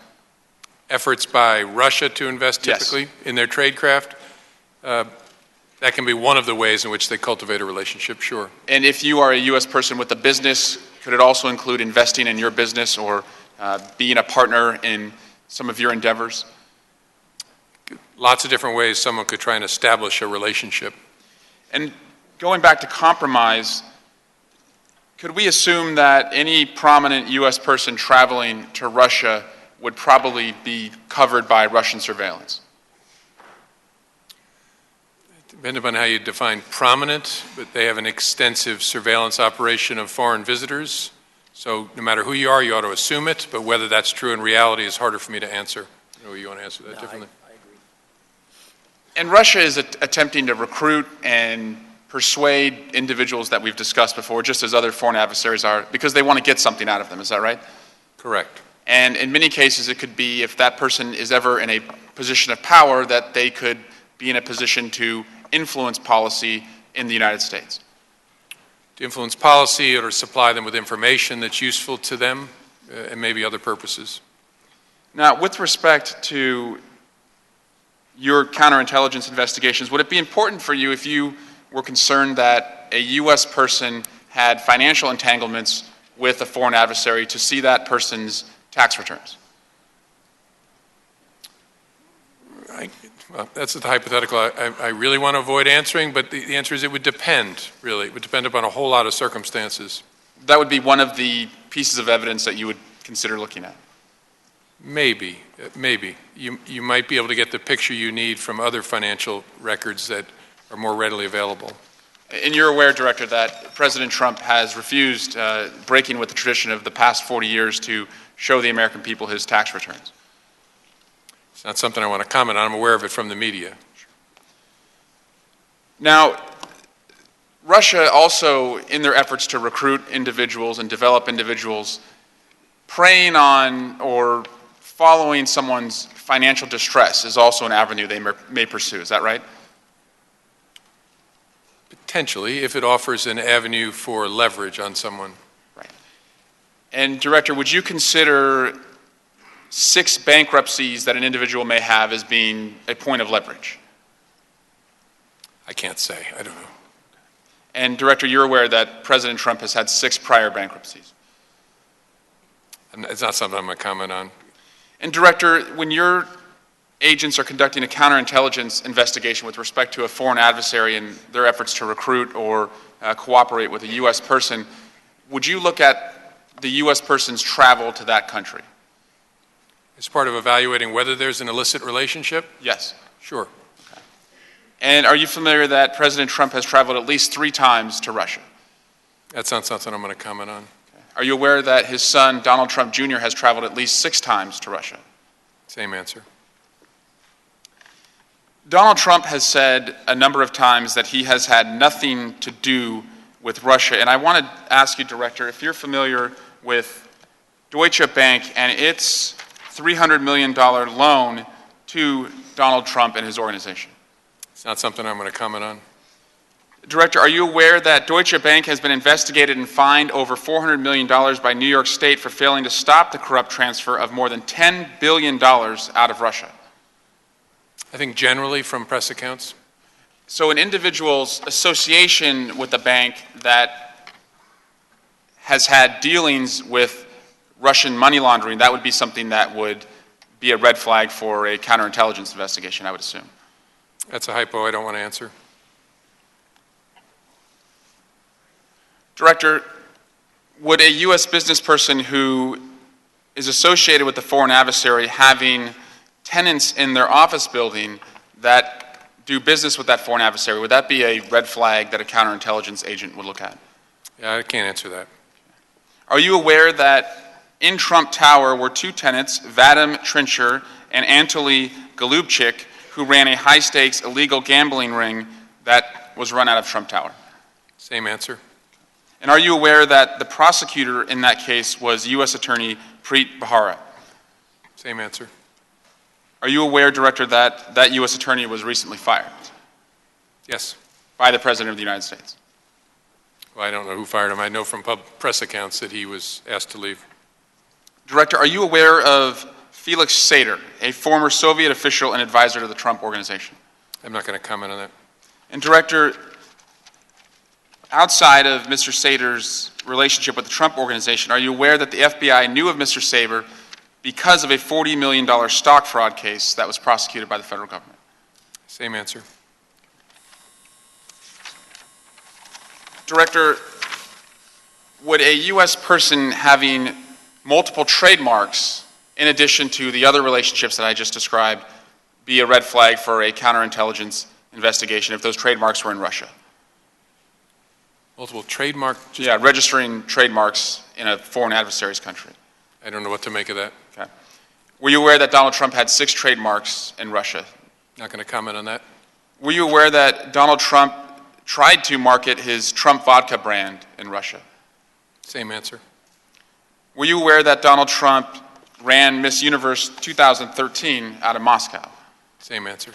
Efforts by Russia to invest typically in their tradecraft. That can be one of the ways in which they cultivate a relationship, sure. And if you are a U.S. person with a business, could it also include investing in your business or being a partner in some of your endeavors? Lots of different ways someone could try and establish a relationship. And going back to compromise, could we assume that any prominent U.S. person traveling to Russia would probably be covered by Russian surveillance? Depending on how you define prominent, but they have an extensive surveillance operation of foreign visitors. So no matter who you are, you ought to assume it, but whether that's true in reality is harder for me to answer. I know you want to answer that differently. I agree. And Russia is attempting to recruit and persuade individuals that we've discussed before, just as other foreign adversaries are, because they want to get something out of them. Is that right? Correct. And in many cases, it could be, if that person is ever in a position of power, that they could be in a position to influence policy in the United States. To influence policy or to supply them with information that's useful to them and maybe other purposes. Now, with respect to your counterintelligence investigations, would it be important for you if you were concerned that a U.S. person had financial entanglements with a foreign adversary to see that person's tax returns? Well, that's the hypothetical I really want to avoid answering, but the answer is it would depend, really. It would depend upon a whole lot of circumstances. That would be one of the pieces of evidence that you would consider looking at? Maybe. You might be able to get the picture you need from other financial records that are more readily available. And you're aware, Director, that President Trump has refused, breaking with the tradition of the past 40 years, to show the American people his tax returns. It's not something I want to comment on. I'm aware of it from the media. Now, Russia also, in their efforts to recruit individuals and develop individuals, preying on or following someone's financial distress is also an avenue they may pursue. Is that right? Potentially, if it offers an avenue for leverage on someone. Right. And Director, would you consider 6 bankruptcies that an individual may have as being a point of leverage? I can't say. I don't know. And Director, you're aware that President Trump has had 6 prior bankruptcies? It's not something I'm going to comment on. And Director, when your agents are conducting a counterintelligence investigation with respect to a foreign adversary and their efforts to recruit or cooperate with a U.S. person, would you look at the U.S. person's travel to that country? As part of evaluating whether there's an illicit relationship? Yes. Sure. And are you familiar that President Trump has traveled at least 3 times to Russia? That's not something I'm going to comment on. Are you aware that his son, Donald Trump Jr., has traveled at least 6 times to Russia? Same answer. Donald Trump has said a number of times that he has had nothing to do with Russia. And I want to ask you, Director, if you're familiar with Deutsche Bank and its $300 million loan to Donald Trump and his organization. It's not something I'm going to comment on. Director, are you aware that Deutsche Bank has been investigated and fined over $400 million by New York State for failing to stop the corrupt transfer of more than $10 billion out of Russia? I think generally from press accounts. So an individual's association with a bank that has had dealings with Russian money laundering, that would be something that would be a red flag for a counterintelligence investigation, I would assume. That's a hypo I don't want to answer. Director, would a U.S. business person who is associated with the foreign adversary having tenants in their office building that do business with that foreign adversary, would that be a red flag that a counterintelligence agent would look at? Yeah, I can't answer that. Are you aware that in Trump Tower were 2 tenants, Vadim Trincher and Anatoly Golubchik, who ran a high-stakes illegal gambling ring that was run out of Trump Tower? Same answer. And are you aware that the prosecutor in that case was U.S. Attorney Preet Bharara? Same answer. Are you aware, Director, that that U.S. Attorney was recently fired? Yes. By the President of the United States? Well, I don't know who fired him. I know from press accounts that he was asked to leave. Director, are you aware of Felix Sater, a former Soviet official and advisor to the Trump Organization? I'm not going to comment on that. And Director, outside of Mr. Sater's relationship with the Trump Organization, are you aware that the FBI knew of Mr. Sater because of a $40 million stock fraud case that was prosecuted by the federal government? Same answer. Director, would a U.S. person having multiple trademarks, in addition to the other relationships that I just described, be a red flag for a counterintelligence investigation if those trademarks were in Russia? Multiple trademark? Yeah, registering trademarks in a foreign adversary's country. I don't know what to make of that. Okay. Were you aware that Donald Trump had 6 trademarks in Russia? Not going to comment on that. Were you aware that Donald Trump tried to market his Trump vodka brand in Russia? Same answer. Were you aware that Donald Trump ran Miss Universe 2013 out of Moscow? Same answer.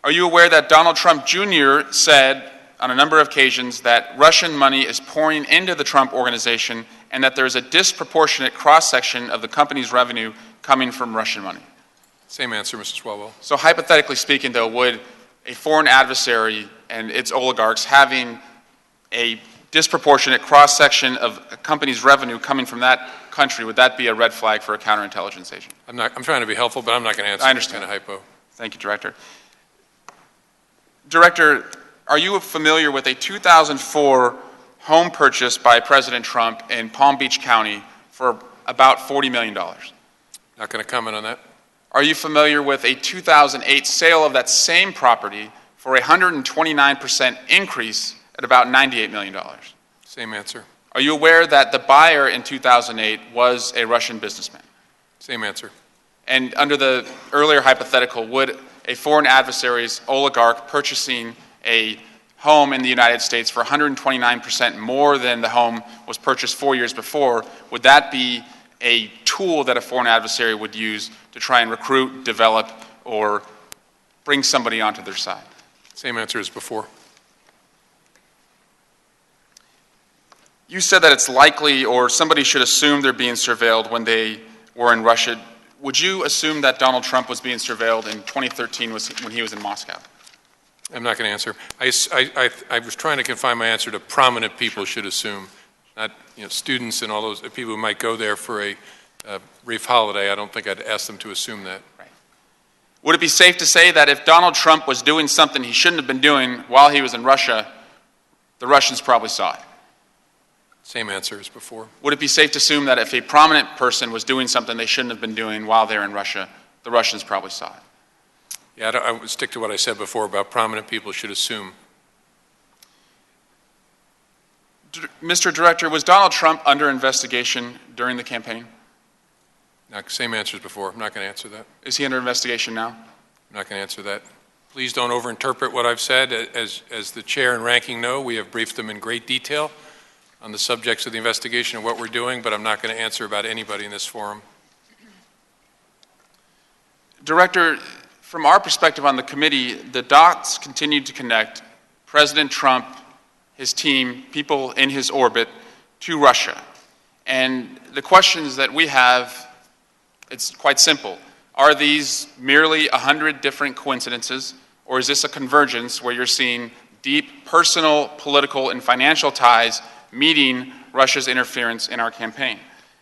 Are you aware that Donald Trump Jr. said on a number of occasions that Russian money is pouring into the Trump Organization and that there is a disproportionate cross-section of the company's revenue coming from Russian money? Same answer, Mr. Swalwell. So hypothetically speaking, though, would a foreign adversary and its oligarchs having a disproportionate cross-section of a company's revenue coming from that country, would that be a red flag for a counterintelligence agent? I'm trying to be helpful, but I'm not going to answer. I understand. Kind of hypo. Thank you, Director. Director, are you familiar with a 2004 home purchase by President Trump in Palm Beach County for about $40 million? Not going to comment on that. Are you familiar with a 2008 sale of that same property for a 129% increase at about $98 million? Same answer. Are you aware that the buyer in 2008 was a Russian businessman? Same answer. And under the earlier hypothetical, would a foreign adversary's oligarch purchasing a home in the United States for 129% more than the home was purchased 4 years before, would that be a tool that a foreign adversary would use to try and recruit, develop, or bring somebody onto their side? Same answer as before. You said that it's likely or somebody should assume they're being surveilled when they were in Russia. Would you assume that Donald Trump was being surveilled in 2013 when he was in Moscow? I'm not going to answer. I was trying to confine my answer to prominent people should assume, not students and all those people who might go there for a brief holiday. I don't think I'd ask them to assume that. Right. Would it be safe to say that if Donald Trump was doing something he shouldn't have been doing while he was in Russia, the Russians probably saw it? Same answer as before. Would it be safe to assume that if a prominent person was doing something they shouldn't have been doing while they're in Russia, the Russians probably saw it? Yeah, I would stick to what I said before about prominent people should assume. Mr. Director, was Donald Trump under investigation during the campaign? No, same answer as before. I'm not going to answer that. Is he under investigation now? I'm not going to answer that. Please don't overinterpret what I've said. As the chair and ranking know, we have briefed them in great detail on the subjects of the investigation and what we're doing, but I'm not going to answer about anybody in this forum. Director, from our perspective on the committee, the dots continue to connect President Trump, his team, people in his orbit, to Russia. And the questions that we have, it's quite simple. Are these merely 100 different coincidences, or is this a convergence where you're seeing deep personal, political, and financial ties meeting Russia's interference in our campaign?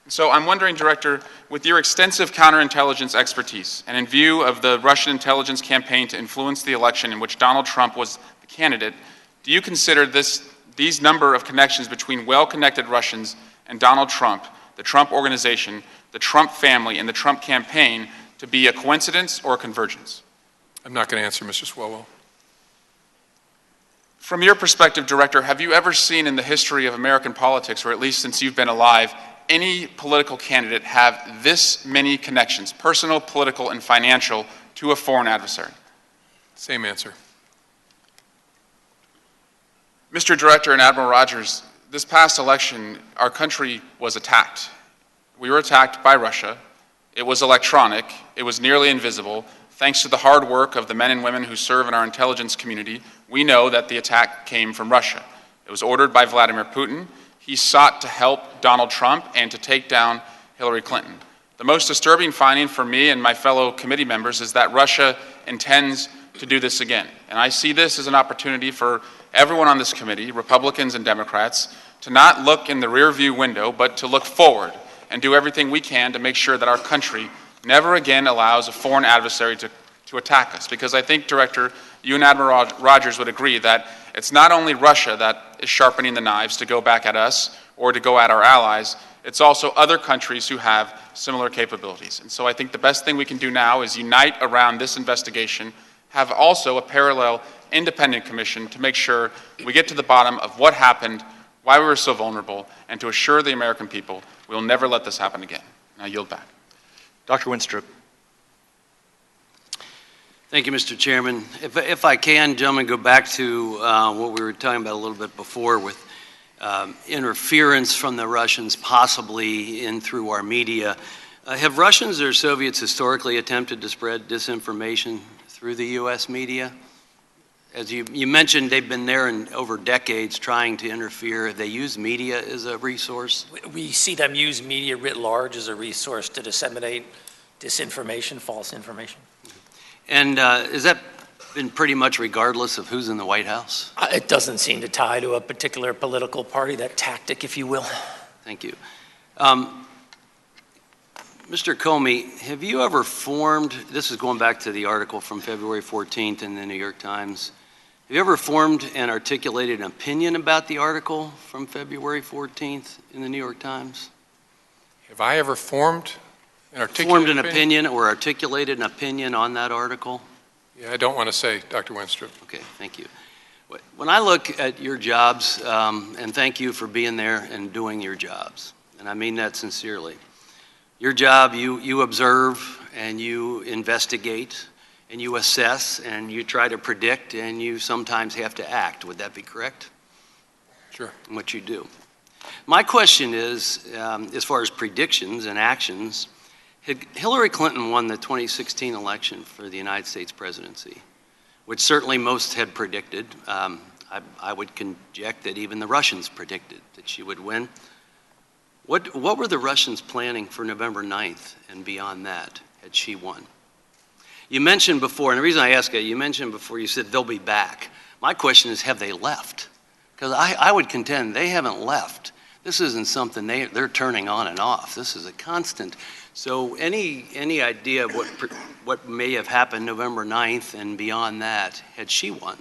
So I'm wondering, Director, with your extensive counterintelligence expertise and in view of the Russian intelligence campaign to influence the election in which Donald Trump was the candidate, do you consider these number of connections between well-connected Russians and Donald Trump, the Trump organization, the Trump family, and the Trump campaign to be a coincidence or a convergence? I'm not going to answer, Mr. Swalwell. From your perspective, Director, have you ever seen in the history of American politics, or at least since you've been alive, any political candidate have this many connections, personal, political, and financial, to a foreign adversary? Same answer. Mr. Director and Admiral Rogers, this past election, our country was attacked. We were attacked by Russia. It was electronic. It was nearly invisible. Thanks to the hard work of the men and women who serve in our intelligence community, we know that the attack came from Russia. It was ordered by Vladimir Putin. He sought to help Donald Trump and to take down Hillary Clinton. The most disturbing finding for me and my fellow committee members is that Russia intends to do this again. And I see this as an opportunity for everyone on this committee, Republicans and Democrats, to not look in the rearview window, but to look forward and do everything we can to make sure that our country never again allows a foreign adversary to attack us. Because I think, Director, you and Admiral Rogers would agree that it's not only Russia that is sharpening the knives to go back at us or to go at our allies, it's also other countries who have similar capabilities. And so I think the best thing we can do now is unite around this investigation, have also a parallel independent commission to make sure we get to the bottom of what happened, why we were so vulnerable, and to assure the American people we will never let this happen again. And I yield back. Dr. Winstrup. Thank you, Mr. Chairman. If I can, gentlemen, go back to what we were talking about a little bit before with interference from the Russians possibly in through our media. Have Russians or Soviets historically attempted to spread disinformation through the U.S. media? As you mentioned, they've been there in over decades trying to interfere. They use media as a resource? We see them use media writ large as a resource to disseminate disinformation, false information. And has that been pretty much regardless of who's in the White House? It doesn't seem to tie to a particular political party, that tactic, if you will. Thank you. Mr. Comey, have you ever formed, this is going back to the article from February 14th in the New York Times, have you ever formed and articulated an opinion about the article from February 14th in the New York Times? Have I ever formed and articulated an opinion or articulated an opinion on that article? Yeah, I don't want to say, Dr. Winstrup. Okay, thank you. When I look at your jobs, and thank you for being there and doing your jobs, and I mean that sincerely. Your job, you observe and you investigate and you assess and you try to predict and you sometimes have to act. Would that be correct? Sure. In what you do. My question is, as far as predictions and actions, had Hillary Clinton won the 2016 election for the United States presidency, which certainly most had predicted. I would conject that even the Russians predicted that she would win. What were the Russians planning for November 9th and beyond that had she won? You mentioned before, and the reason I ask it, you mentioned before, you said they'll be back. My question is, have they left? Because I would contend they haven't left. This isn't something they're turning on and off. This is a constant. So any idea of what may have happened November 9th and beyond that had she won?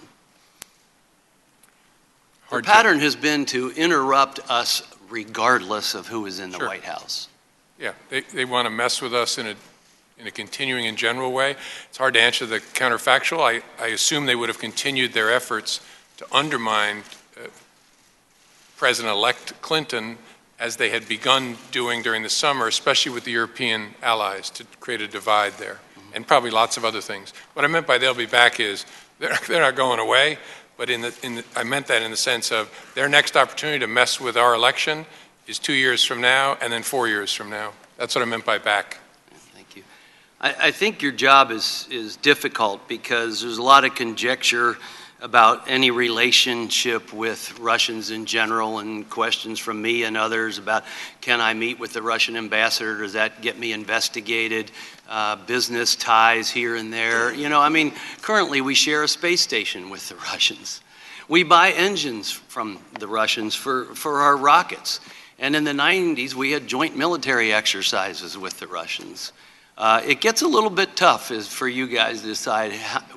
The pattern has been to interrupt us regardless of who is in the Sure. White House. Yeah, they want to mess with us in a continuing and general way. It's hard to answer the counterfactual. I assume they would have continued their efforts to undermine President-elect Clinton as they had begun doing during the summer, especially with the European allies, to create a divide there, and probably lots of other things. What I meant by they'll be back is they're not going away, but I meant that in the sense of their next opportunity to mess with our election is 2 years from now and then 4 years from now. That's what I meant by back. Thank you. I think your job is difficult because there's a lot of conjecture about any relationship with Russians in general, and questions from me and others about, can I meet with the Russian ambassador? Does that get me investigated? Business ties here and there. You know, I mean, currently we share a space station with the Russians. We buy engines from the Russians for our rockets. And in the 90s, we had joint military exercises with the Russians. It gets a little bit tough for you guys to decide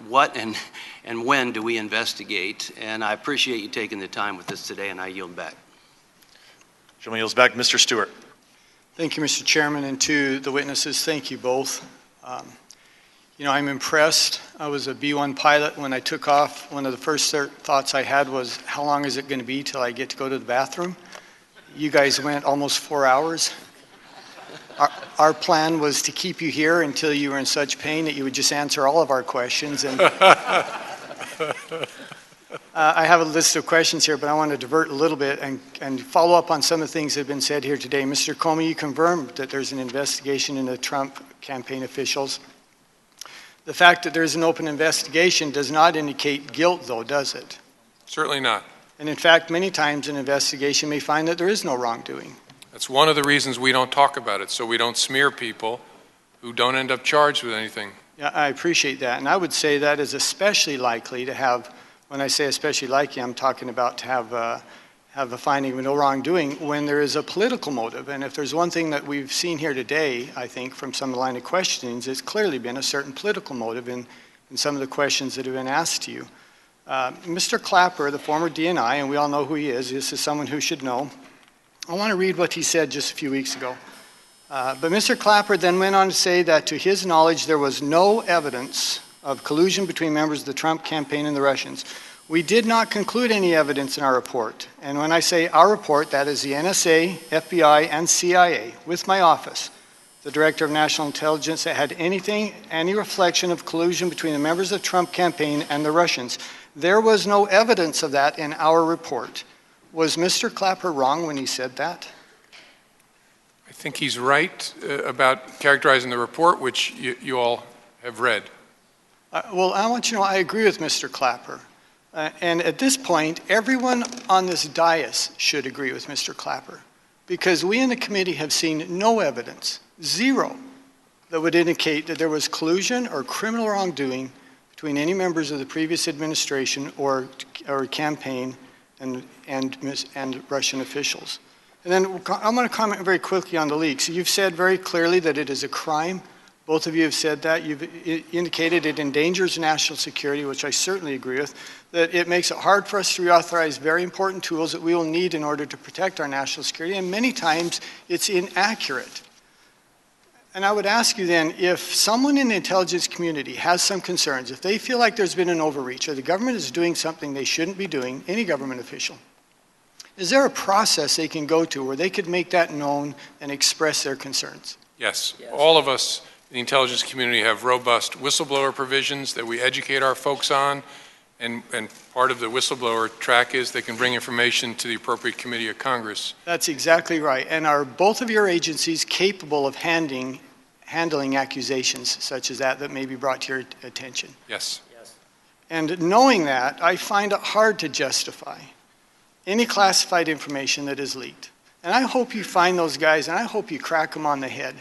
what and when do we investigate. And I appreciate you taking the time with us today, and I yield back. Gentleman yields back. Mr. Stewart. Thank you, Mr. Chairman, and to the witnesses, thank you both. You know, I'm impressed. I was a B-1 pilot when I took off. One of the first thoughts I had was, how long is it going to be till I get to go to the bathroom? You guys went almost 4 hours. Our plan was to keep you here until you were in such pain that you would just answer all of our questions. And I have a list of questions here, but I want to divert a little bit and follow up on some of the things that have been said here today. Mr. Comey, you confirmed that there's an investigation into Trump campaign officials. The fact that there's an open investigation does not indicate guilt, though, does it? Certainly not. And in fact, many times an investigation may find that there is no wrongdoing. That's one of the reasons we don't talk about it, so we don't smear people who don't end up charged with anything. Yeah, I appreciate that. And I would say that is especially likely to have, when I say especially likely, I'm talking about to have a finding of no wrongdoing when there is a political motive. And if there's one thing that we've seen here today, I think, from some of the line of questionings, it's clearly been a certain political motive in some of the questions that have been asked to you. Mr. Clapper, the former DNI, and we all know who he is, this is someone who should know. I want to read what he said just a few weeks ago. But Mr. Clapper then went on to say that to his knowledge there was no evidence of collusion between members of the Trump campaign and the Russians. We did not conclude any evidence in our report. And when I say our report, that is the NSA, FBI, and CIA, with my office, the Director of National Intelligence, that had any reflection of collusion between the members of the Trump campaign and the Russians. There was no evidence of that in our report. Was Mr. Clapper wrong when he said that? I think he's right about characterizing the report, which you all have read. Well, I want you to know I agree with Mr. Clapper. And at this point, everyone on this dais should agree with Mr. Clapper, because we in the committee have seen no evidence, zero, that would indicate that there was collusion or criminal wrongdoing between any members of the previous administration or campaign and Russian officials. And then I'm going to comment very quickly on the leaks. You've said very clearly that it is a crime. Both of you have said that. You've indicated it endangers national security, which I certainly agree with, that it makes it hard for us to reauthorize very important tools that we will need in order to protect our national security, and many times it's inaccurate. And I would ask you then, if someone in the intelligence community has some concerns, if they feel like there's been an overreach or the government is doing something they shouldn't be doing, any government official, is there a process they can go to where they could make that known and express their concerns? Yes. All of us in the intelligence community have robust whistleblower provisions that we educate our folks on, and part of the whistleblower track is they can bring information to the appropriate committee of Congress. That's exactly right. And are both of your agencies capable of handling accusations such as that may be brought to your attention? Yes. And knowing that, I find it hard to justify any classified information that is leaked. And I hope you find those guys, and I hope you crack them on the head.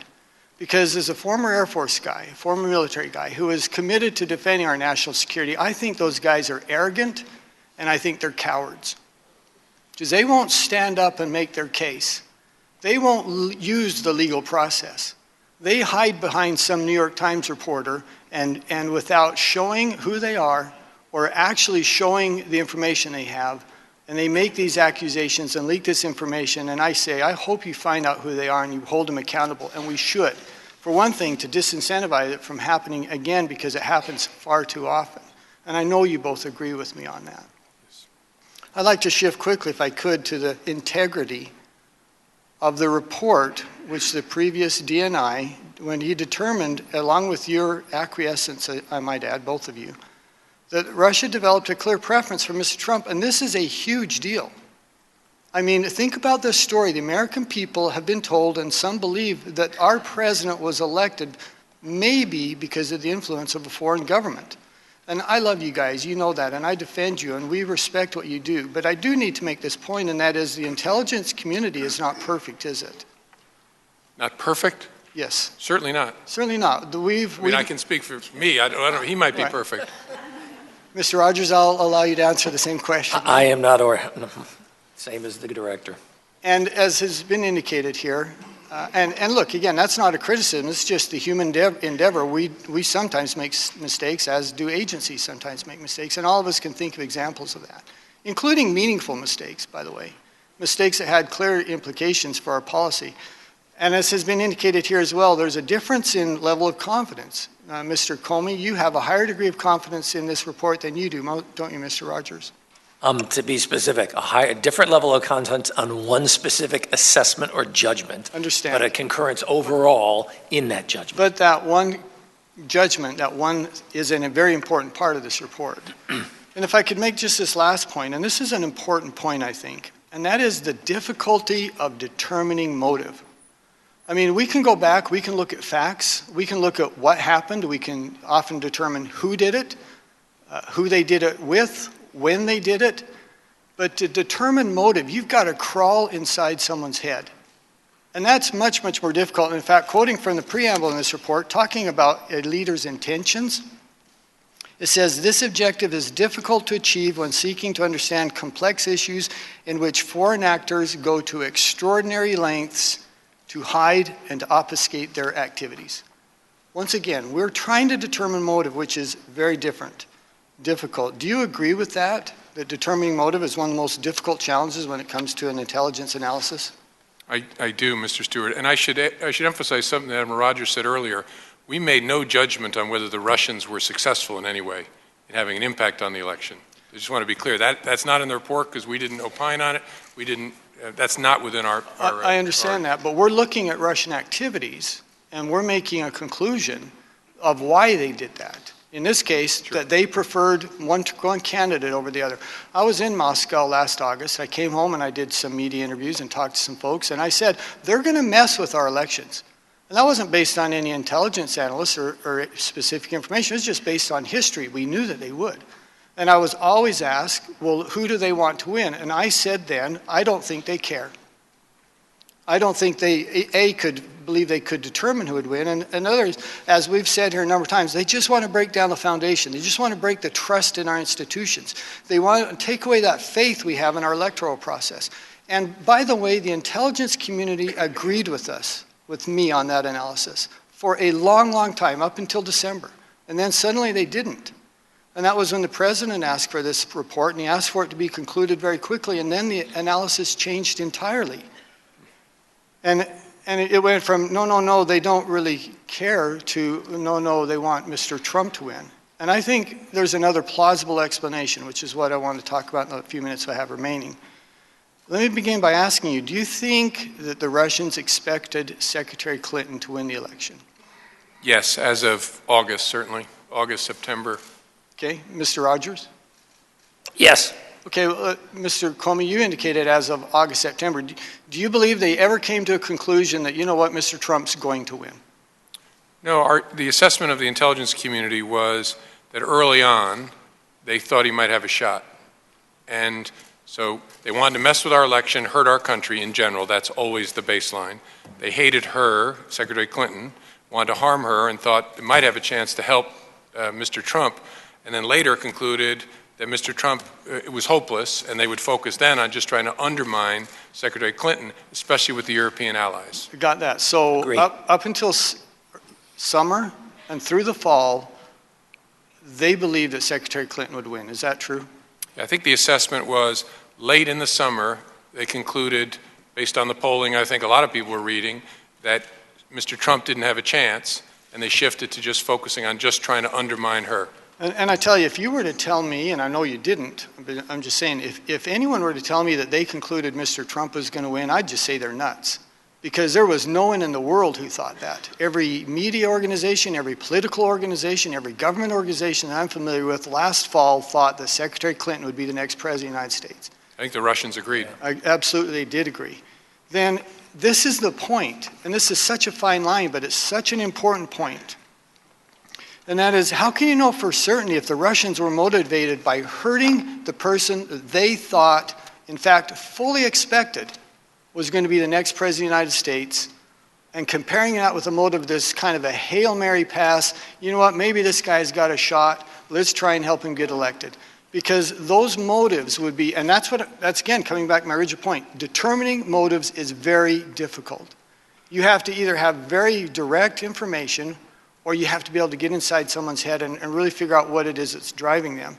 Because as a former Air Force guy, a former military guy, who is committed to defending our national security, I think those guys are arrogant, and I think they're cowards. Because they won't stand up and make their case. They won't use the legal process. They hide behind some New York Times reporter, and without showing who they are, or actually showing the information they have, and they make these accusations and leak this information, and I say, I hope you find out who they are and you hold them accountable, and we should. For one thing, to disincentivize it from happening again because it happens far too often. And I know you both agree with me on that. I'd like to shift quickly, if I could, to the integrity of the report which the previous DNI, when he determined, along with your acquiescence, I might add, both of you, that Russia developed a clear preference for Mr. Trump, and this is a huge deal. I mean, think about this story. The American people have been told, and some believe, that our president was elected maybe because of the influence of a foreign government. And I love you guys, you know that, and I defend you, and we respect what you do. But I do need to make this point, and that is the intelligence community is not perfect, is it? Not perfect? Yes. Certainly not. Certainly not. I can speak for me. I don't, he might be Right. perfect. Mr. Rogers, I'll allow you to answer the same question. I am not, or same as the director. And as has been indicated here, and look, again, that's not a criticism. It's just the human endeavor. We sometimes make mistakes, as do agencies sometimes make mistakes, and all of us can think of examples of that, including meaningful mistakes, by the way, mistakes that had clear implications for our policy. And as has been indicated here as well, there's a difference in level of confidence. Mr. Comey, you have a higher degree of confidence in this report than you do, don't you, Mr. Rogers? To be specific, a different level of content on one specific assessment or judgment. Understand. But a concurrence overall in that judgment. But that one judgment, that one is a very important part of this report. And if I could make just this last point, and this is an important point, I think, and that is the difficulty of determining motive. I mean, we can go back, we can look at facts, we can look at what happened, we can often determine who did it, who they did it with, when they did it, but to determine motive, you've got to crawl inside someone's head. And that's much, much more difficult. In fact, quoting from the preamble in this report, talking about a leader's intentions, it says, this objective is difficult to achieve when seeking to understand complex issues in which foreign actors go to extraordinary lengths to hide and to obfuscate their activities. Once again, we're trying to determine motive, which is very difficult. Do you agree with that, that determining motive is one of the most difficult challenges when it comes to an intelligence analysis? I do, Mr. Stewart. And I should emphasize something that Admiral Rogers said earlier. We made no judgment on whether the Russians were successful in any way in having an impact on the election. I just want to be clear. That's not in the report because we didn't opine on it. We didn't. That's not within our I understand that, but we're looking at Russian activities, and we're making a conclusion of why they did that. In this case, sure, that they preferred one candidate over the other. I was in Moscow last August. I came home and I did some media interviews and talked to some folks, and I said, they're going to mess with our elections. And that wasn't based on any intelligence analysts or specific information. It was just based on history. We knew that they would. And I was always asked, well, who do they want to win? And I said then, I don't think they care. I don't think they, could believe they could determine who would win. And others, as we've said here a number of times, they just want to break down the foundation. They just want to break the trust in our institutions. They want to take away that faith we have in our electoral process. And by the way, the intelligence community agreed with us, with me on that analysis, for a long, long time, up until December. And then suddenly they didn't. And that was when the president asked for this report, and he asked for it to be concluded very quickly, and then the analysis changed entirely. And it went from, no, they don't really care, to, no, they want Mr. Trump to win. And I think there's another plausible explanation, which is what I want to talk about in the few minutes I have remaining. Let me begin by asking you, do you think that the Russians expected Secretary Clinton to win the election? Yes, as of August, certainly. August, September. Okay, Mr. Rogers? Yes. Okay, Mr. Comey, you indicated as of August, September. Do you believe they ever came to a conclusion that, you know what, Mr. Trump's going to win? No, the assessment of the intelligence community was that early on, they thought he might have a shot. And so they wanted to mess with our election, hurt our country in general. That's always the baseline. They hated her, Secretary Clinton, wanted to harm her, and thought it might have a chance to help Mr. Trump, and then later concluded that Mr. Trump, it was hopeless, and they would focus then on just trying to undermine Secretary Clinton, especially with the European allies. Got that. So up until summer and through the fall, they believed that Secretary Clinton would win. Is that true? I think the assessment was late in the summer, they concluded, based on the polling I think a lot of people were reading, that Mr. Trump didn't have a chance, and they shifted to just focusing on just trying to undermine her. And I tell you, if you were to tell me, and I know you didn't, but I'm just saying, if anyone were to tell me that they concluded Mr. Trump was going to win, I'd just say they're nuts. Because there was no one in the world who thought that. Every media organization, every political organization, every government organization that I'm familiar with last fall thought that Secretary Clinton would be the next president of the United States. I think the Russians agreed. Absolutely, they did agree. Then this is the point, and this is such a fine line, but it's such an important point. And that is, how can you know for certainty if the Russians were motivated by hurting the person that they thought, in fact, fully expected was going to be the next president of the United States, and comparing that with the motive of this kind of a Hail Mary pass, you know what, maybe this guy's got a shot, let's try and help him get elected. Because those motives would be, and that's again, coming back to my original point, determining motives is very difficult. You have to either have very direct information, or you have to be able to get inside someone's head and really figure out what it is that's driving them.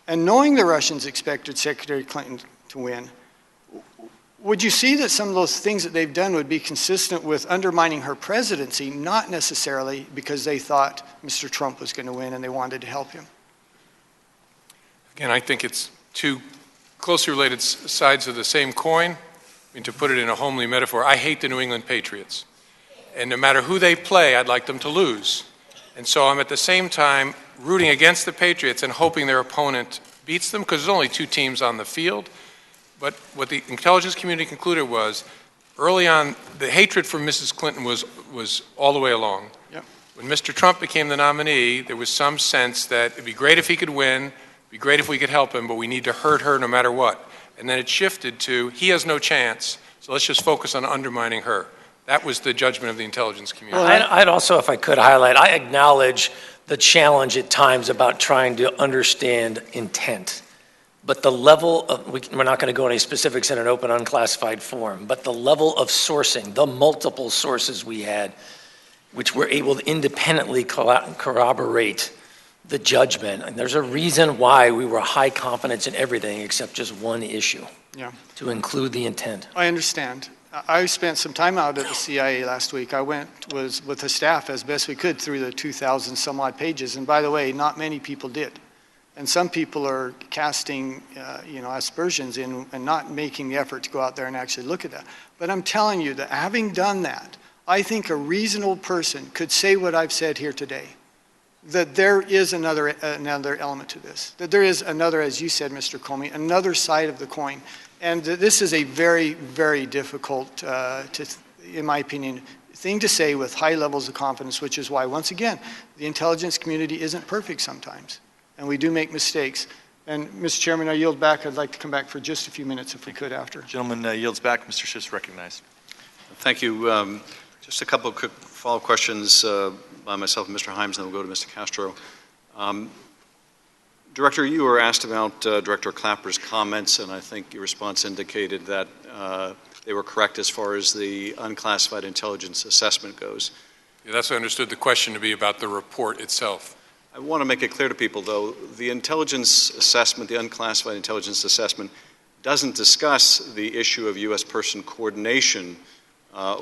And knowing the Russians expected Secretary Clinton to win, would you see that some of those things that they've done would be consistent with undermining her presidency, not necessarily because they thought Mr. Trump was going to win and they wanted to help him? Again, I think it's two closely related sides of the same coin. I mean, to put it in a homely metaphor, I hate the New England Patriots. And no matter who they play, I'd like them to lose. And so I'm at the same time rooting against the Patriots and hoping their opponent beats them, because there's only two teams on the field. But what the intelligence community concluded was, early on, the hatred for Mrs. Clinton was all the way along. Yep. When Mr. Trump became the nominee, there was some sense that it'd be great if he could win, it'd be great if we could help him, but we need to hurt her no matter what. And then it shifted to, he has no chance, so let's just focus on undermining her. That was the judgment of the intelligence community. Well, I'd also, if I could highlight, I acknowledge the challenge at times about trying to understand intent. But the level of, we're not going to go into specifics in an open, unclassified form, but the level of sourcing, the multiple sources we had, which were able to independently corroborate the judgment. And there's a reason why we were high confidence in everything except just one issue, to include the intent. I understand. I spent some time out at the CIA last week. I was with the staff as best we could through the 2,000 some odd pages. And by the way, not many people did. And some people are casting, aspersions in and not making the effort to go out there and actually look at that. But I'm telling you that having done that, I think a reasonable person could say what I've said here today, that there is another element to this, that there is another, as you said, Mr. Comey, another side of the coin. And this is a very, very difficult, in my opinion, thing to say with high levels of confidence, which is why, once again, the intelligence community isn't perfect sometimes. And we do make mistakes. And, Mr. Chairman, I yield back. I'd like to come back for just a few minutes, if we could, after. Gentleman yields back. Mr. Schiff's recognized. Thank you. Just a couple of quick follow-up questions by myself and Mr. Himes, and then we'll go to Mr. Castro. Director, you were asked about Director Clapper's comments, and I think your response indicated that they were correct as far as the unclassified intelligence assessment goes. Yeah, that's what I understood the question to be about the report itself. I want to make it clear to people, though, the intelligence assessment, the unclassified intelligence assessment, doesn't discuss the issue of U.S. person coordination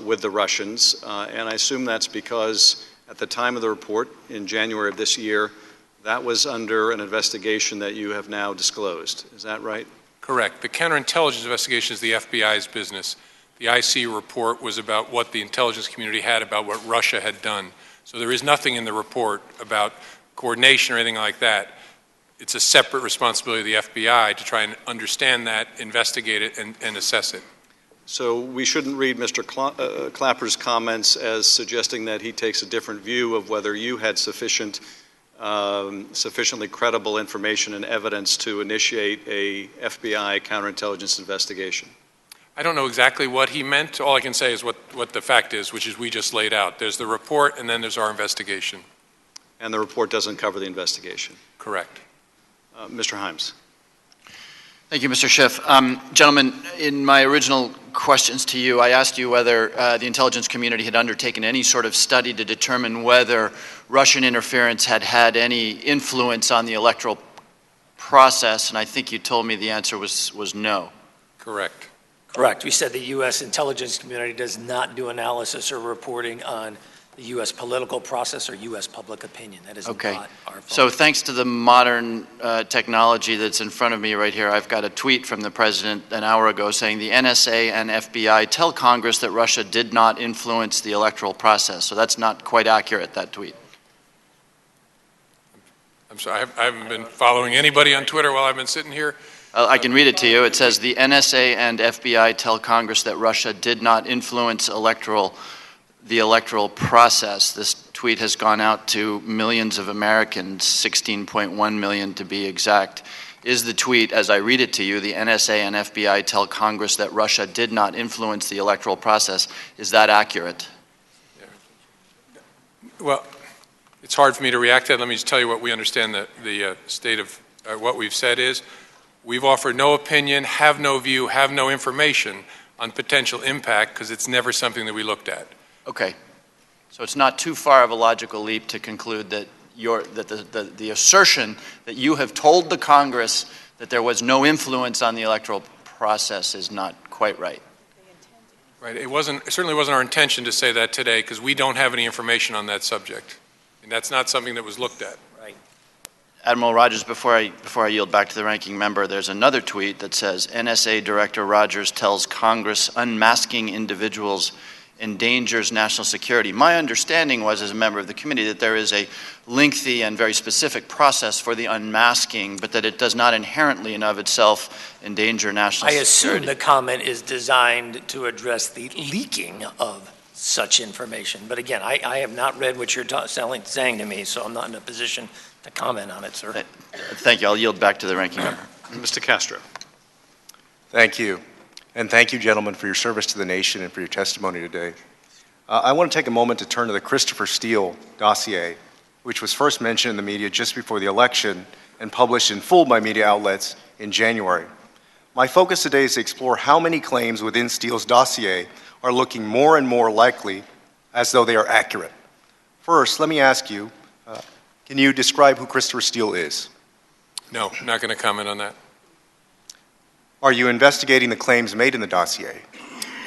with the Russians, and I assume that's because at the time of the report in January of this year, that was under an investigation that you have now disclosed. Is that right? Correct. The counterintelligence investigation is the FBI's business. The IC report was about what the intelligence community had about what Russia had done. So there is nothing in the report about coordination or anything like that. It's a separate responsibility of the FBI to try and understand that, investigate it, and assess it. So we shouldn't read Mr. Clapper's comments as suggesting that he takes a different view of whether you had sufficiently credible information and evidence to initiate a FBI counterintelligence investigation. I don't know exactly what he meant. All I can say is what the fact is, which is we just laid out. There's the report, and then there's our investigation. And the report doesn't cover the investigation? Correct. Mr. Himes. Thank you, Mr. Schiff. Gentlemen, in my original questions to you, I asked you whether the intelligence community had undertaken any sort of study to determine whether Russian interference had had any influence on the electoral process, and I think you told me the answer was no. Correct. Correct. We said the U.S. intelligence community does not do analysis or reporting on the U.S. political process or U.S. public opinion. That is Okay. not our focus. So thanks to the modern technology that's in front of me right here, I've got a tweet from the president an hour ago saying the NSA and FBI tell Congress that Russia did not influence the electoral process. So that's not quite accurate, that tweet. I'm sorry, I haven't been following anybody on Twitter while I've been sitting here. I can read it to you. It says the NSA and FBI tell Congress that Russia did not influence the electoral process. This tweet has gone out to millions of Americans, 16.1 million to be exact. Is the tweet, as I read it to you, the NSA and FBI tell Congress that Russia did not influence the electoral process, is that accurate? Well, it's hard for me to react to that. Let me just tell you what we understand the state of what we've said is. We've offered no opinion, have no view, have no information on potential impact because it's never something that we looked at. Okay. So it's not too far of a logical leap to conclude that the assertion that you have told the Congress that there was no influence on the electoral process is not quite right. Right. It certainly wasn't our intention to say that today because we don't have any information on that subject. And that's not something that was looked at. Right. Admiral Rogers, before I yield back to the ranking member, there's another tweet that says NSA Director Rogers tells Congress unmasking individuals endangers national security. My understanding was, as a member of the committee, that there is a lengthy and very specific process for the unmasking, but that it does not inherently and of itself endanger national security. I assume the comment is designed to address the leaking of such information. But again, I have not read what you're saying to me, so I'm not in a position to comment on it, sir. Thank you. I'll yield back to the ranking member. Mr. Castro. Thank you. And thank you, gentlemen, for your service to the nation and for your testimony today. I want to take a moment to turn to the Christopher Steele dossier, which was first mentioned in the media just before the election and published in full by media outlets in January. My focus today is to explore how many claims within Steele's dossier are looking more and more likely as though they are accurate. First, let me ask you, can you describe who Christopher Steele is? No, I'm not going to comment on that. Are you investigating the claims made in the dossier?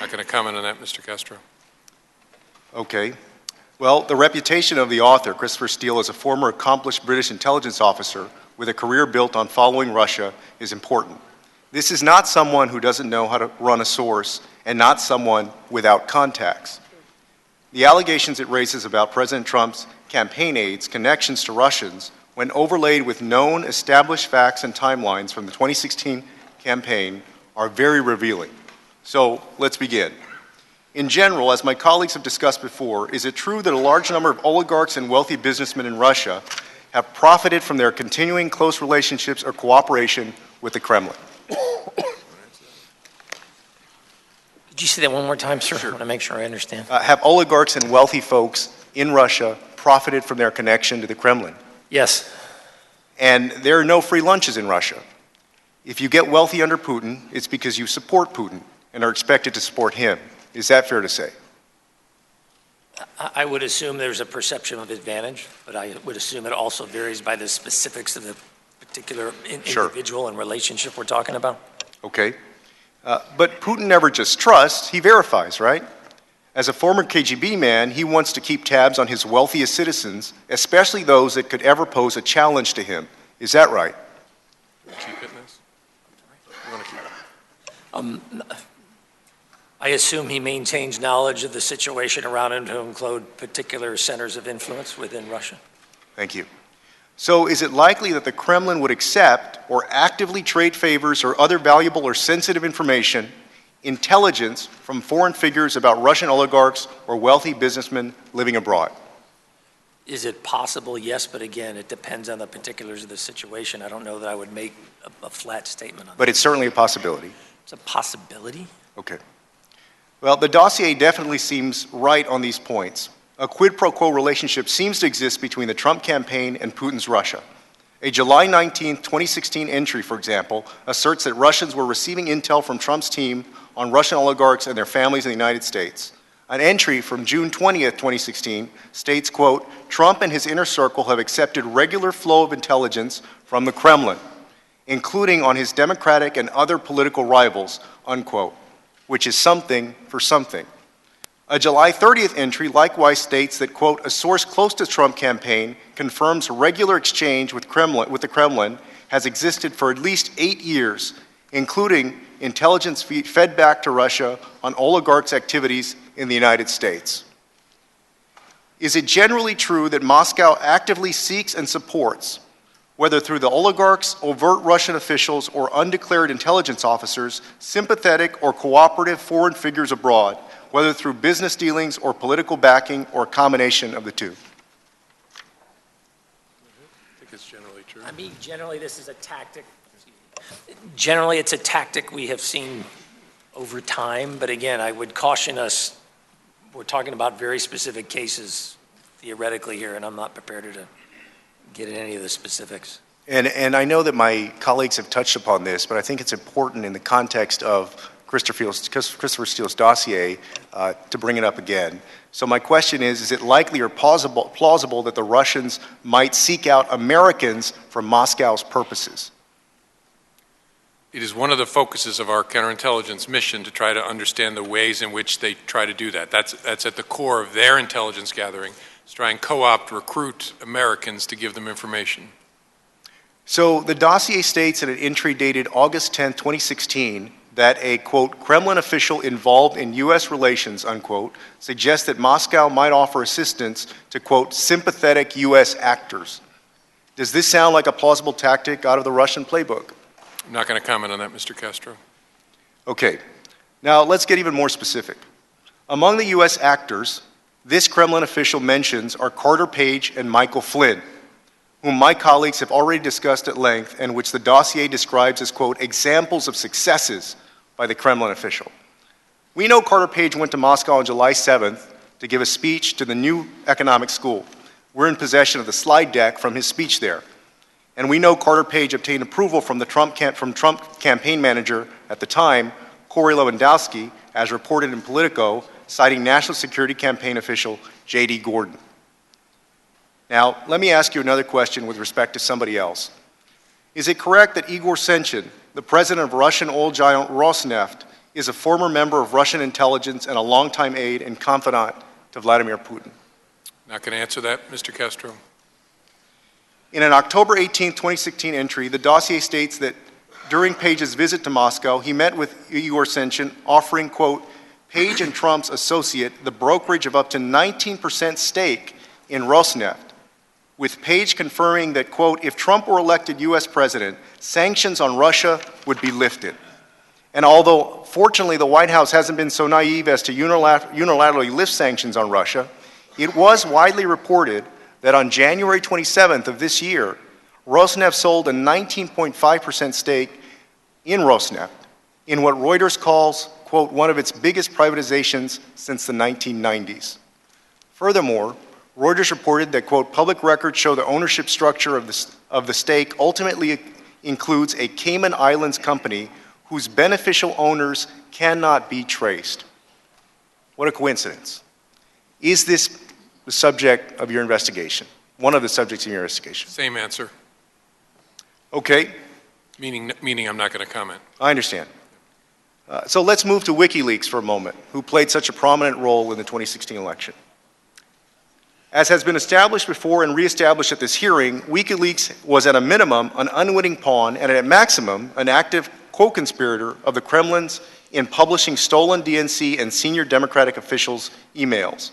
Not going to comment on that, Mr. Castro. Okay. Well, the reputation of the author, Christopher Steele, as a former accomplished British intelligence officer with a career built on following Russia, is important. This is not someone who doesn't know how to run a source and not someone without contacts. The allegations it raises about President Trump's campaign aides' connections to Russians, when overlaid with known established facts and timelines from the 2016 campaign, are very revealing. So let's begin. In general, as my colleagues have discussed before, is it true that a large number of oligarchs and wealthy businessmen in Russia have profited from their continuing close relationships or cooperation with the Kremlin? Could you say that one more time, sir? Sure. I want to make sure I understand. Have oligarchs and wealthy folks in Russia profited from their connection to the Kremlin? Yes. And there are no free lunches in Russia. If you get wealthy under Putin, it's because you support Putin and are expected to support him. Is that fair to say? I would assume there's a perception of advantage, but I would assume it also varies by the specifics of the particular individual and relationship we're talking about. Okay. But Putin never just trusts, he verifies, right? As a former KGB man, he wants to keep tabs on his wealthiest citizens, especially those that could ever pose a challenge to him. Is that right? I assume he maintains knowledge of the situation around him to include particular centers of influence within Russia. Thank you. So is it likely that the Kremlin would accept or actively trade favors or other valuable or sensitive information, intelligence from foreign figures about Russian oligarchs or wealthy businessmen living abroad? Is it possible? Yes, but again, it depends on the particulars of the situation. I don't know that I would make a flat statement on that. But it's certainly a possibility. It's a possibility? Okay. Well, the dossier definitely seems right on these points. A quid pro quo relationship seems to exist between the Trump campaign and Putin's Russia. A July 19, 2016 entry, for example, asserts that Russians were receiving intel from Trump's team on Russian oligarchs and their families in the United States. An entry from June 20th, 2016 states, quote, Trump and his inner circle have accepted regular flow of intelligence from the Kremlin. including on his Democratic and other political rivals, unquote, which is something for something. A July 30th entry likewise states that, quote, a source close to the Trump campaign confirms regular exchange with the Kremlin has existed for at least 8 years, including intelligence fed back to Russia on oligarchs' activities in the United States. Is it generally true that Moscow actively seeks and supports, whether through the oligarchs, overt Russian officials, or undeclared intelligence officers, sympathetic or cooperative foreign figures abroad, whether through business dealings or political backing or a combination of the two? I think it's generally true. I mean, generally, this is a tactic. Generally, it's a tactic we have seen over time, but again, I would caution us, we're talking about very specific cases theoretically here, and I'm not prepared to get into any of the specifics. And I know that my colleagues have touched upon this, but I think it's important in the context of Christopher Steele's dossier to bring it up again. So my question is it likely or plausible that the Russians might seek out Americans for Moscow's purposes? It is one of the focuses of our counterintelligence mission to try to understand the ways in which they try to do that. That's at the core of their intelligence gathering, is try and co-opt, recruit Americans to give them information. So the dossier states in an entry dated August 10, 2016, that a, quote, Kremlin official involved in U.S. relations, unquote, suggests that Moscow might offer assistance to, quote, sympathetic U.S. actors. Does this sound like a plausible tactic out of the Russian playbook? I'm not going to comment on that, Mr. Castro. Okay. Now let's get even more specific. Among the U.S. actors, this Kremlin official mentions are Carter Page and Michael Flynn, whom my colleagues have already discussed at length and which the dossier describes as, quote, examples of successes by the Kremlin official. We know Carter Page went to Moscow on July 7th to give a speech to the new economic school. We're in possession of the slide deck from his speech there. And we know Carter Page obtained approval from the Trump campaign manager at the time, Corey Lewandowski, as reported in Politico, citing National Security Campaign official J.D. Gordon. Now, let me ask you another question with respect to somebody else. Is it correct that Igor Senchin, the president of Russian oil giant Rosneft, is a former member of Russian intelligence and a longtime aide and confidant to Vladimir Putin? Not going to answer that, Mr. Castro. In an October 18, 2016 entry, the dossier states that during Page's visit to Moscow, he met with Igor Senchin, offering, quote, Page and Trump's associate the brokerage of up to 19% stake in Rosneft, with Page confirming that, quote, if Trump were elected U.S. president, sanctions on Russia would be lifted. And although, fortunately, the White House hasn't been so naive as to unilaterally lift sanctions on Russia, it was widely reported that on January 27th of this year, Rosneft sold a 19.5% stake in Rosneft in what Reuters calls, quote, one of its biggest privatizations since the 1990s. Furthermore, Reuters reported that, quote, public records show the ownership structure of the stake ultimately includes a Cayman Islands company whose beneficial owners cannot be traced. What a coincidence. Is this the subject of your investigation? One of the subjects of your investigation? Same answer. Okay. Meaning I'm not going to comment. I understand. So let's move to WikiLeaks for a moment, who played such a prominent role in the 2016 election. As has been established before and reestablished at this hearing, WikiLeaks was at a minimum an unwitting pawn and at maximum an active co-conspirator of the Kremlin's in publishing stolen DNC and senior Democratic officials' emails.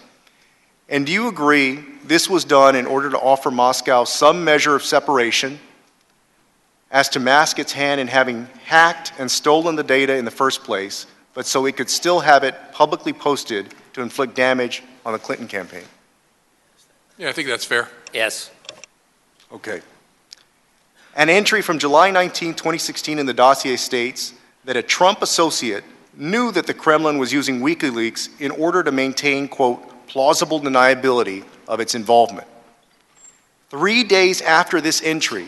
And do you agree this was done in order to offer Moscow some measure of separation as to mask its hand in having hacked and stolen the data in the first place, but so it could still have it publicly posted to inflict damage on the Clinton campaign? Yeah, I think that's fair. Yes. Okay. An entry from July 19, 2016 in the dossier states that a Trump associate knew that the Kremlin was using WikiLeaks in order to maintain, quote, plausible deniability of its involvement. 3 days after this entry,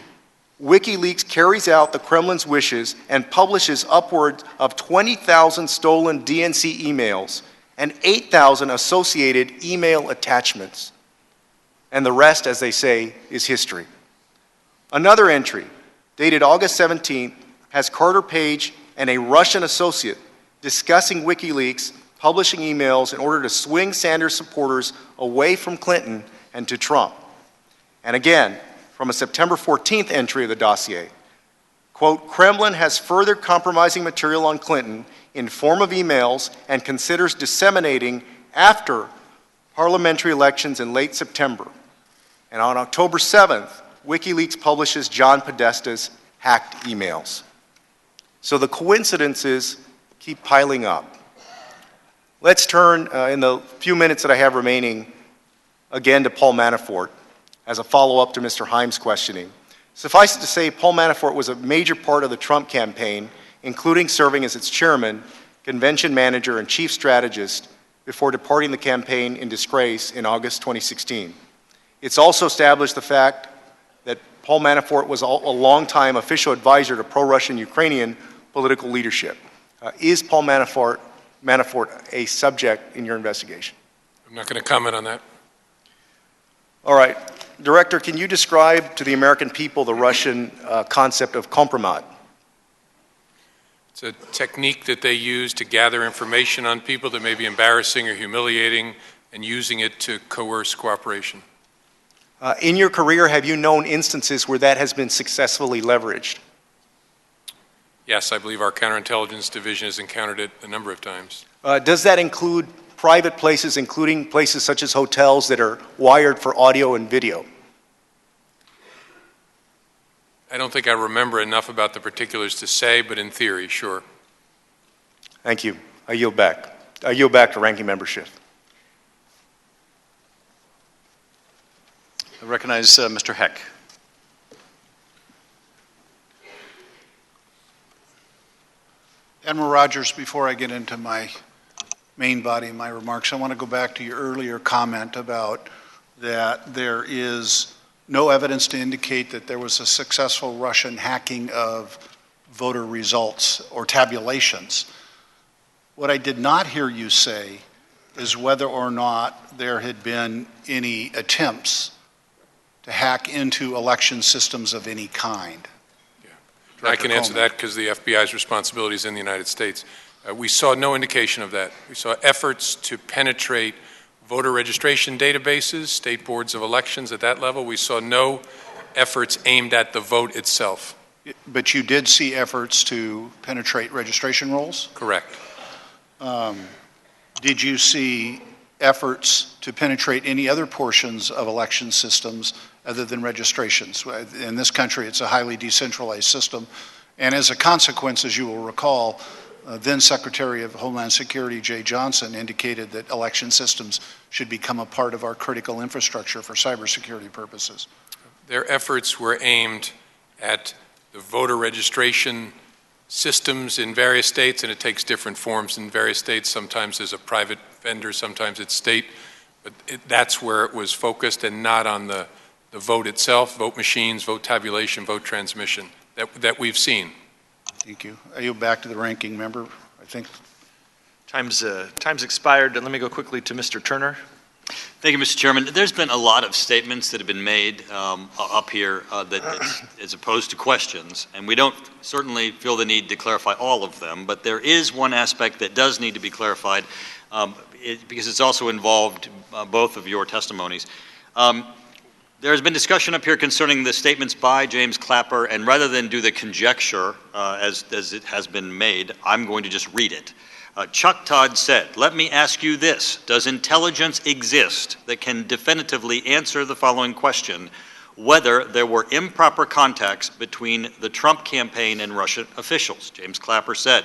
WikiLeaks carries out the Kremlin's wishes and publishes upwards of 20,000 stolen DNC emails and 8,000 associated email attachments. And the rest, as they say, is history. Another entry dated August 17th, has Carter Page and a Russian associate discussing WikiLeaks, publishing emails in order to swing Sanders supporters away from Clinton and to Trump. And again, from a September 14th entry of the dossier, quote, Kremlin has further compromising material on Clinton in form of emails and considers disseminating after parliamentary elections in late September. And on October 7th, WikiLeaks publishes John Podesta's hacked emails. So the coincidences keep piling up. Let's turn, in the few minutes that I have remaining, again to Paul Manafort as a follow-up to Mr. Himes' questioning. Suffice it to say, Paul Manafort was a major part of the Trump campaign, including serving as its chairman, convention manager, and chief strategist before departing the campaign in disgrace in August 2016. It's also established the fact that Paul Manafort was a longtime official advisor to pro-Russian Ukrainian political leadership. Is Paul Manafort a subject in your investigation? I'm not going to comment on that. All right. Director, can you describe to the American people the Russian concept of kompromat? It's a technique that they use to gather information on people that may be embarrassing or humiliating and using it to coerce cooperation. In your career, have you known instances where that has been successfully leveraged? Yes, I believe our counterintelligence division has encountered it a number of times. Does that include private places, including places such as hotels that are wired for audio and video? I don't think I remember enough about the particulars to say, but in theory, sure. Thank you. I yield back. I yield back to Ranking Member Schiff. I recognize Mr. Heck. Admiral Rogers, before I get into my main body of my remarks, I want to go back to your earlier comment about that there is no evidence to indicate that there was a successful Russian hacking of voter results or tabulations. What I did not hear you say is whether or not there had been any attempts to hack into election systems of any kind. I can answer that because the FBI's responsibility is in the United States. We saw no indication of that. We saw efforts to penetrate voter registration databases, state boards of elections at that level. We saw no efforts aimed at the vote itself. But you did see efforts to penetrate registration rolls? Correct. Did you see efforts to penetrate any other portions of election systems other than registrations? In this country, it's a highly decentralized system. And as a consequence, as you will recall, then Secretary of Homeland Security Jay Johnson indicated that election systems should become a part of our critical infrastructure for cybersecurity purposes. Their efforts were aimed at the voter registration systems in various states, and it takes different forms in various states. Sometimes there's a private vendor, sometimes it's state, but that's where it was focused and not on the vote itself, vote machines, vote tabulation, vote transmission that we've seen. Thank you. I yield back to the ranking member, I think. Time's expired, and let me go quickly to Mr. Turner. Thank you, Mr. Chairman. There's been a lot of statements that have been made up here as opposed to questions, and we don't certainly feel the need to clarify all of them, but there is one aspect that does need to be clarified because it's also involved both of your testimonies. There has been discussion up here concerning the statements by James Clapper, and rather than do the conjecture as it has been made, I'm going to just read it. Chuck Todd said, "Let me ask you this. Does intelligence exist that can definitively answer the following question, whether there were improper contacts between the Trump campaign and Russian officials?" James Clapper said,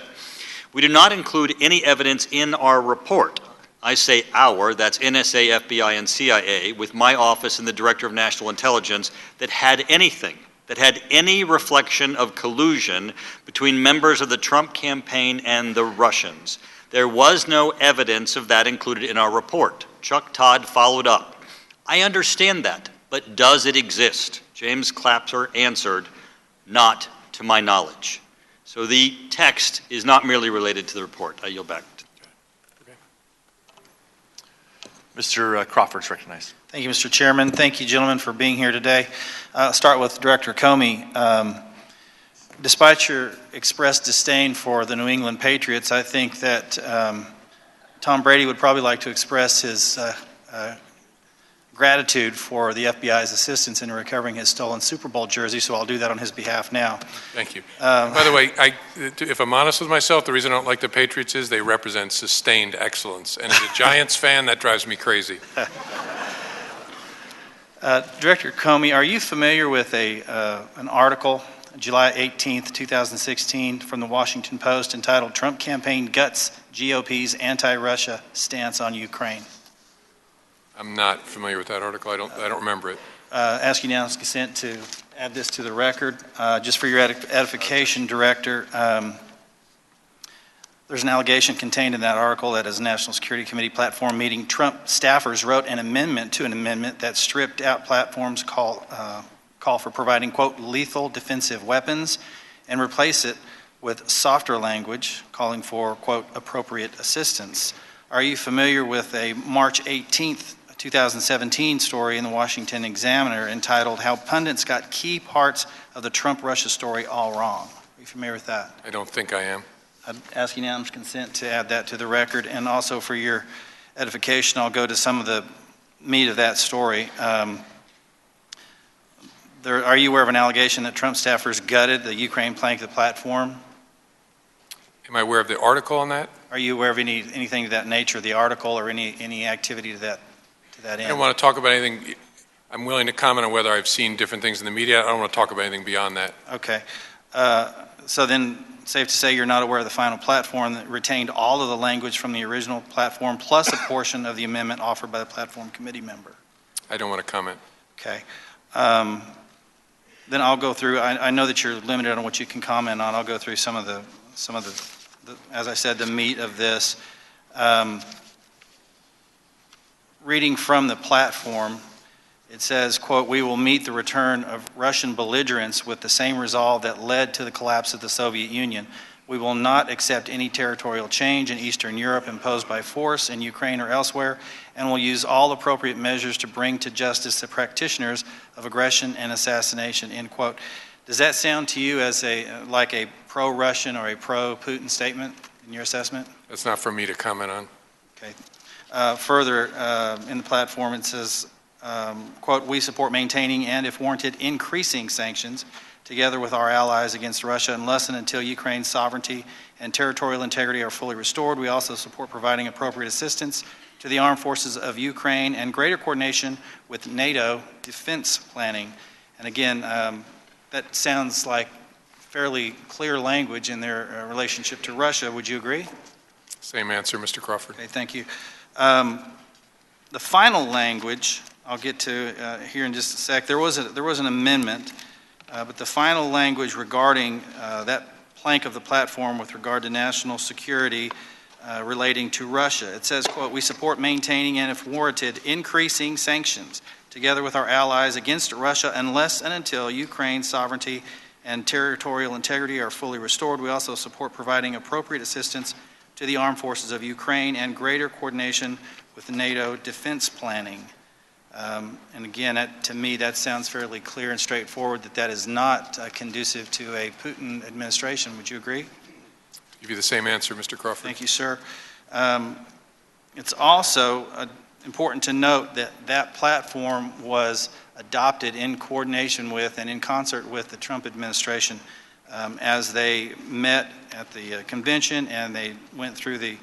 "We do not include any evidence in our report. I say our, that's NSA, FBI, and CIA, with my office and the Director of National Intelligence, that had any reflection of collusion between members of the Trump campaign and the Russians. There was no evidence of that included in our report." Chuck Todd followed up, "I understand that, but does it exist?" James Clapper answered, "Not to my knowledge." So the text is not merely related to the report. I yield back. Mr. Crawford's recognized. Thank you, Mr. Chairman. Thank you, gentlemen, for being here today. I'll start with Director Comey. despite your expressed disdain for the New England Patriots, I think that Tom Brady would probably like to express his gratitude for the FBI's assistance in recovering his stolen Super Bowl jersey, so I'll do that on his behalf now. Thank you. By the way, if I'm honest with myself, the reason I don't like the Patriots is they represent sustained excellence. And as a Giants fan, that drives me crazy. Director Comey, are you familiar with an article, July 18th, 2016, from the Washington Post entitled "Trump Campaign Guts GOP's Anti-Russia Stance on Ukraine"? I'm not familiar with that article. I don't remember it. Ask unanimous consent to add this to the record. Just for your edification, Director, there's an allegation contained in that article that as a National Security Committee platform meeting, Trump staffers wrote an amendment to an amendment that stripped out platforms call for providing, quote, lethal defensive weapons and replace it with softer language calling for, quote, appropriate assistance. Are you familiar with a March 18th, 2017 story in the Washington Examiner entitled "How Pundits Got Key Parts of the Trump-Russia Story All Wrong"? Are you familiar with that? I don't think I am. I'd ask unanimous consent to add that to the record. And also for your edification, I'll go to some of the meat of that story. Are you aware of an allegation that Trump staffers gutted the Ukraine plank of the platform? Am I aware of the article on that? Are you aware of anything of that nature, the article, or any activity to that end? I don't want to talk about anything. I'm willing to comment on whether I've seen different things in the media. I don't want to talk about anything beyond that. Okay. So then, safe to say you're not aware of the final platform that retained all of the language from the original platform plus a portion of the amendment offered by the platform committee member? I don't want to comment. Okay. Then I'll go through. I know that you're limited on what you can comment on. I'll go through some of the as I said, the meat of this. Reading from the platform, it says, quote, "We will meet the return of Russian belligerents with the same resolve that led to the collapse of the Soviet Union. We will not accept any territorial change in Eastern Europe imposed by force in Ukraine or elsewhere, and will use all appropriate measures to bring to justice the practitioners of aggression and assassination," end quote. Does that sound to you as like a pro-Russian or a pro-Putin statement in your assessment? That's not for me to comment on. Okay. Further, in the platform, it says, quote, "We support maintaining and, if warranted, increasing sanctions together with our allies against Russia unless and until Ukraine's sovereignty and territorial integrity are fully restored. We also support providing appropriate assistance to the armed forces of Ukraine and greater coordination with NATO defense planning." And again, that sounds like fairly clear language in their relationship to Russia. Would you agree? Same answer, Mr. Crawford. Okay, thank you. The final language, I'll get to here in just a sec. There was an amendment, but the final language regarding that plank of the platform with regard to national security relating to Russia. It says, quote, "We support maintaining and, if warranted, increasing sanctions together with our allies against Russia unless and until Ukraine's sovereignty and territorial integrity are fully restored. We also support providing appropriate assistance to the armed forces of Ukraine and greater coordination with NATO defense planning." And again, to me, that sounds fairly clear and straightforward that is not conducive to a Putin administration. Would you agree? Give you the same answer, Mr. Crawford. Thank you, sir. It's also important to note that that platform was adopted in coordination with and in concert with the Trump administration as they met at the convention and they went through the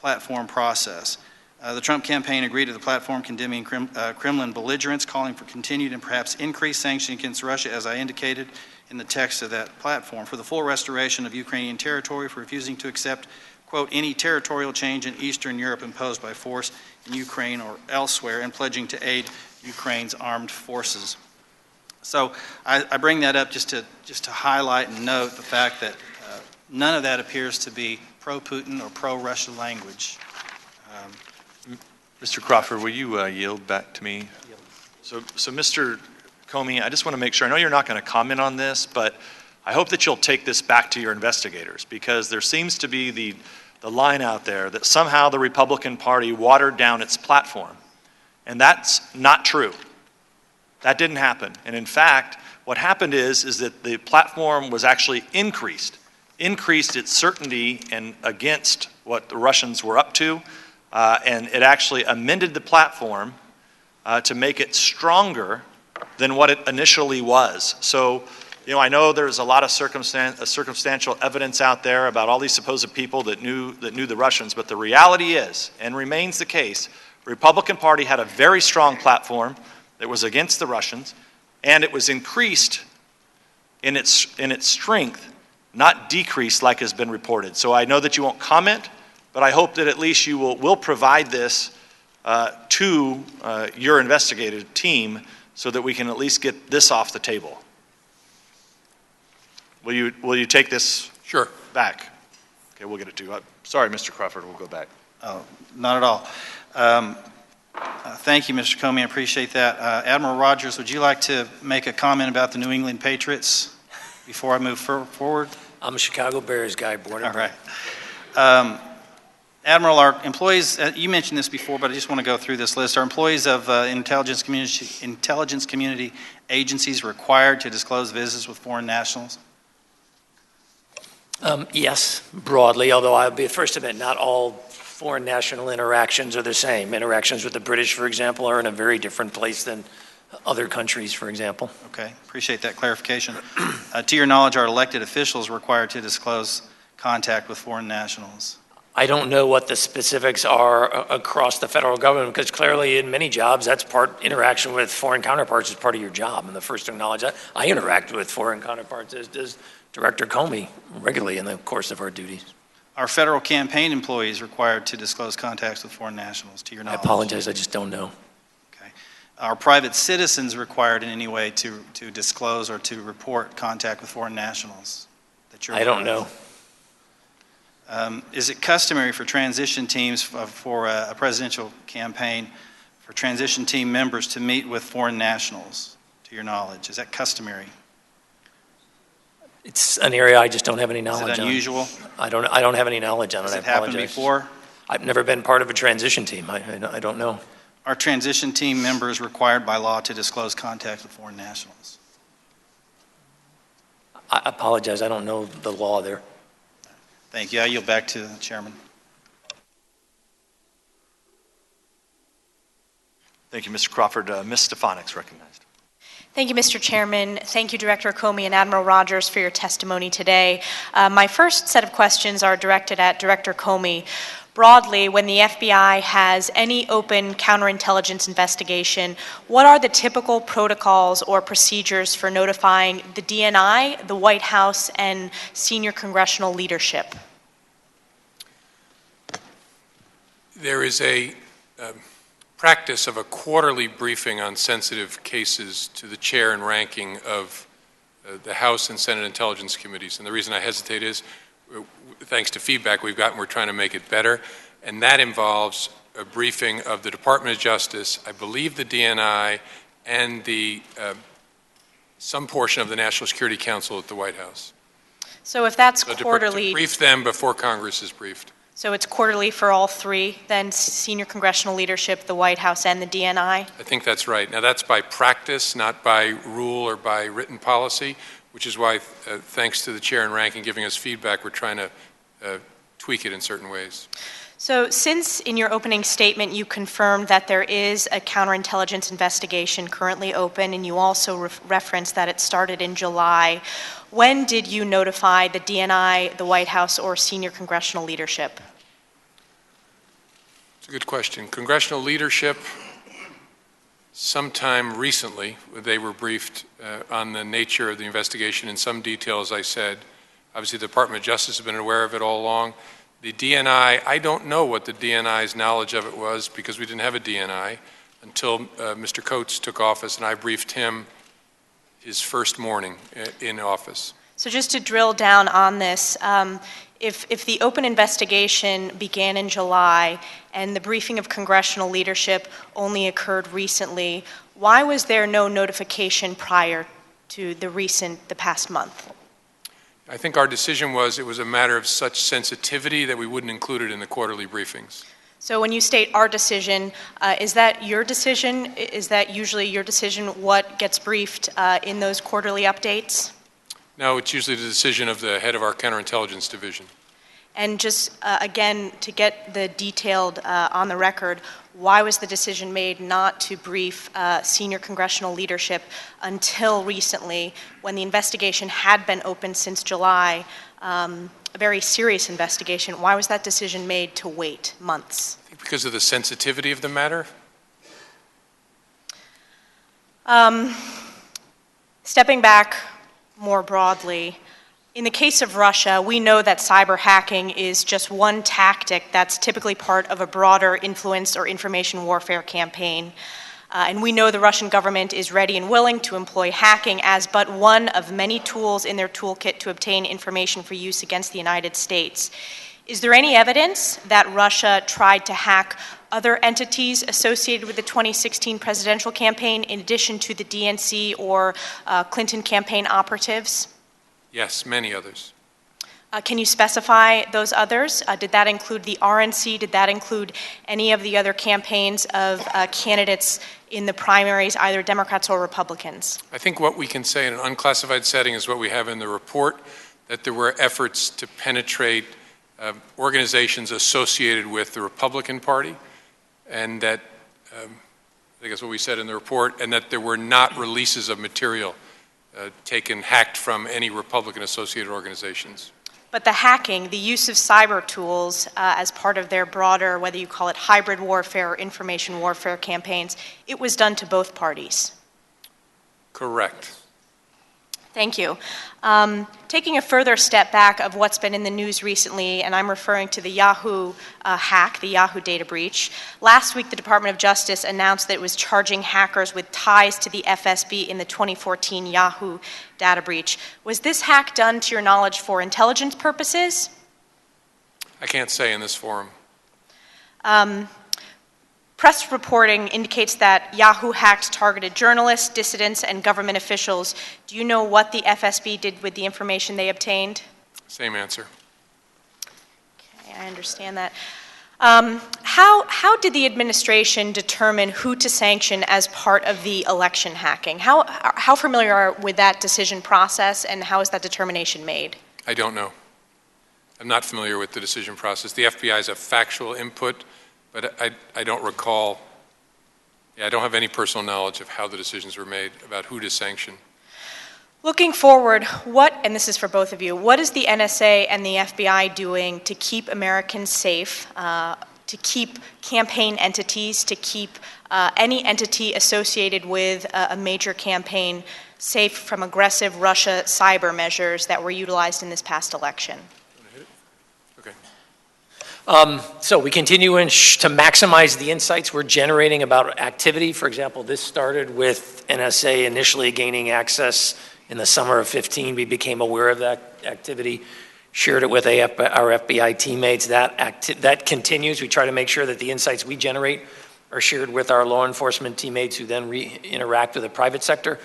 platform process. The Trump campaign agreed to the platform condemning Kremlin belligerents, calling for continued and perhaps increased sanctions against Russia, as I indicated in the text of that platform, for the full restoration of Ukrainian territory, for refusing to accept, quote, any territorial change in Eastern Europe imposed by force in Ukraine or elsewhere, and pledging to aid Ukraine's armed forces. So I bring that up just to highlight and note the fact that none of that appears to be pro-Putin or pro-Russia language. Mr. Crawford, will you yield back to me? So Mr. Comey, I just want to make sure, I know you're not going to comment on this, but I hope that you'll take this back to your investigators, because there seems to be the line out there that somehow the Republican Party watered down its platform. And that's not true. That didn't happen. And in fact, What happened is that the platform was actually increased its certainty and against what the Russians were up to, and it actually amended the platform to make it stronger than what it initially was. So, I know there's a lot of circumstantial evidence out there about all these supposed people that knew the Russians, but the reality is, and remains the case, the Republican Party had a very strong platform that was against the Russians, and it was increased in its strength, not decreased like has been reported. So I know that you won't comment, but I hope that at least you will provide this to your investigative team so that we can at least get this off the table. Will you take this back? Okay, we'll get it to you. Sorry, Mr. Crawford, we'll go back. Oh, not at all. Thank you, Mr. Comey. I appreciate that. Admiral Rogers, would you like to make a comment about the New England Patriots before I move forward? I'm a Chicago Bears guy, born and bred. All right. Admiral, our employees, you mentioned this before, but I just want to go through this list. Are employees of intelligence community agencies required to disclose visits with foreign nationals? Yes, broadly, although I'll be the first to admit not all foreign national interactions are the same. Interactions with the British, for example, are in a very different place than other countries, for example. Okay, appreciate that clarification. To your knowledge, are elected officials required to disclose contact with foreign nationals? I don't know what the specifics are across the federal government, because clearly in many jobs, that's interaction with foreign counterparts is part of your job. And the first to acknowledge that, I interact with foreign counterparts, as does Director Comey regularly in the course of our duties. Are federal campaign employees required to disclose contacts with foreign nationals, to your knowledge? I apologize, I just don't know. Okay. Are private citizens required in any way to disclose or to report contact with foreign nationals? I don't know. Is it customary for transition teams for a presidential campaign, for transition team members to meet with foreign nationals, to your knowledge? Is that customary? It's an area I just don't have any knowledge on. Is it unusual? I don't have any knowledge on it. Has it happened before? I've never been part of a transition team. I don't know. Are transition team members required by law to disclose contact with foreign nationals? I apologize. I don't know the law there. Thank you. I yield back to the chairman. Thank you, Mr. Crawford. Ms. Stefanik's recognized. Thank you, Mr. Chairman. Thank you, Director Comey and Admiral Rogers, for your testimony today. My first set of questions are directed at Director Comey. Broadly, when the FBI has any open counterintelligence investigation, what are the typical protocols or procedures for notifying the DNI, the White House, and senior congressional leadership? There is a practice of a quarterly briefing on sensitive cases to the chair and ranking of the House and Senate Intelligence Committees. And the reason I hesitate is, thanks to feedback we've gotten, we're trying to make it better. And that involves a briefing of the Department of Justice, I believe the DNI, and some portion of the National Security Council at the White House. So if that's So quarterly... to brief them before Congress is briefed. So it's quarterly for all three, then senior congressional leadership, the White House, and the DNI? I think that's right. Now, that's by practice, not by rule or by written policy, which is why, thanks to the chair and ranking giving us feedback, we're trying to tweak it in certain ways. So since in your opening statement you confirmed that there is a counterintelligence investigation currently open, and you also referenced that it started in July, when did you notify the DNI, the White House, or senior congressional leadership? It's a good question. Congressional leadership, sometime recently, they were briefed on the nature of the investigation in some detail, as I said. Obviously, the Department of Justice has been aware of it all along. The DNI, I don't know what the DNI's knowledge of it was, because we didn't have a DNI until Mr. Coates took office, and I briefed him his first morning in office. So just to drill down on this, if the open investigation began in July and the briefing of congressional leadership only occurred recently, why was there no notification prior to the past month? I think our decision was it was a matter of such sensitivity that we wouldn't include it in the quarterly briefings. So when you state our decision, is that your decision? Is that usually your decision what gets briefed in those quarterly updates? No, it's usually the decision of the head of our counterintelligence division. And just, again, to get the detailed on the record, why was the decision made not to brief senior congressional leadership until recently, when the investigation had been open since July, a very serious investigation? Why was that decision made to wait months? I think because of the sensitivity of the matter. Stepping back more broadly, in the case of Russia, we know that cyber hacking is just one tactic that's typically part of a broader influence or information warfare campaign. And we know the Russian government is ready and willing to employ hacking as but one of many tools in their toolkit to obtain information for use against the United States. Is there any evidence that Russia tried to hack other entities associated with the 2016 presidential campaign in addition to the DNC or Clinton campaign operatives? Yes, many others. Can you specify those others? Did that include the RNC? Did that include any of the other campaigns of candidates in the primaries, either Democrats or Republicans? I think what we can say in an unclassified setting is what we have in the report, that there were efforts to penetrate organizations associated with the Republican Party, and that, I think that's what we said in the report, and that there were not releases of material hacked from any Republican-associated organizations. But the hacking, the use of cyber tools as part of their broader, whether you call it hybrid warfare or information warfare campaigns, it was done to both parties. Correct. Thank you. Taking a further step back of what's been in the news recently, and I'm referring to the Yahoo hack, the Yahoo data breach. Last week, the Department of Justice announced that it was charging hackers with ties to the FSB in the 2014 Yahoo data breach. Was this hack done, to your knowledge, for intelligence purposes? I can't say in this forum. Press reporting indicates that Yahoo hacked targeted journalists, dissidents, and government officials. Do you know what the FSB did with the information they obtained? Same answer. Okay, I understand that. How did the administration determine who to sanction as part of the election hacking? How familiar are with that decision process, and how is that determination made? I don't know. I'm not familiar with the decision process. The FBI has a factual input, but I don't recall, I don't have any personal knowledge of how the decisions were made about who to sanction. Looking forward, and this is for both of you, what is the NSA and the FBI doing to keep Americans safe, to keep campaign entities, to keep any entity associated with a major campaign safe from aggressive Russia cyber measures that were utilized in this past election? So we continue to maximize the insights we're generating about activity. For example, this started with NSA initially gaining access in the summer of 15. We became aware of that activity, shared it with our FBI teammates. That continues. We try to make sure that the insights we generate are shared with our law enforcement teammates who then interact with the private sector.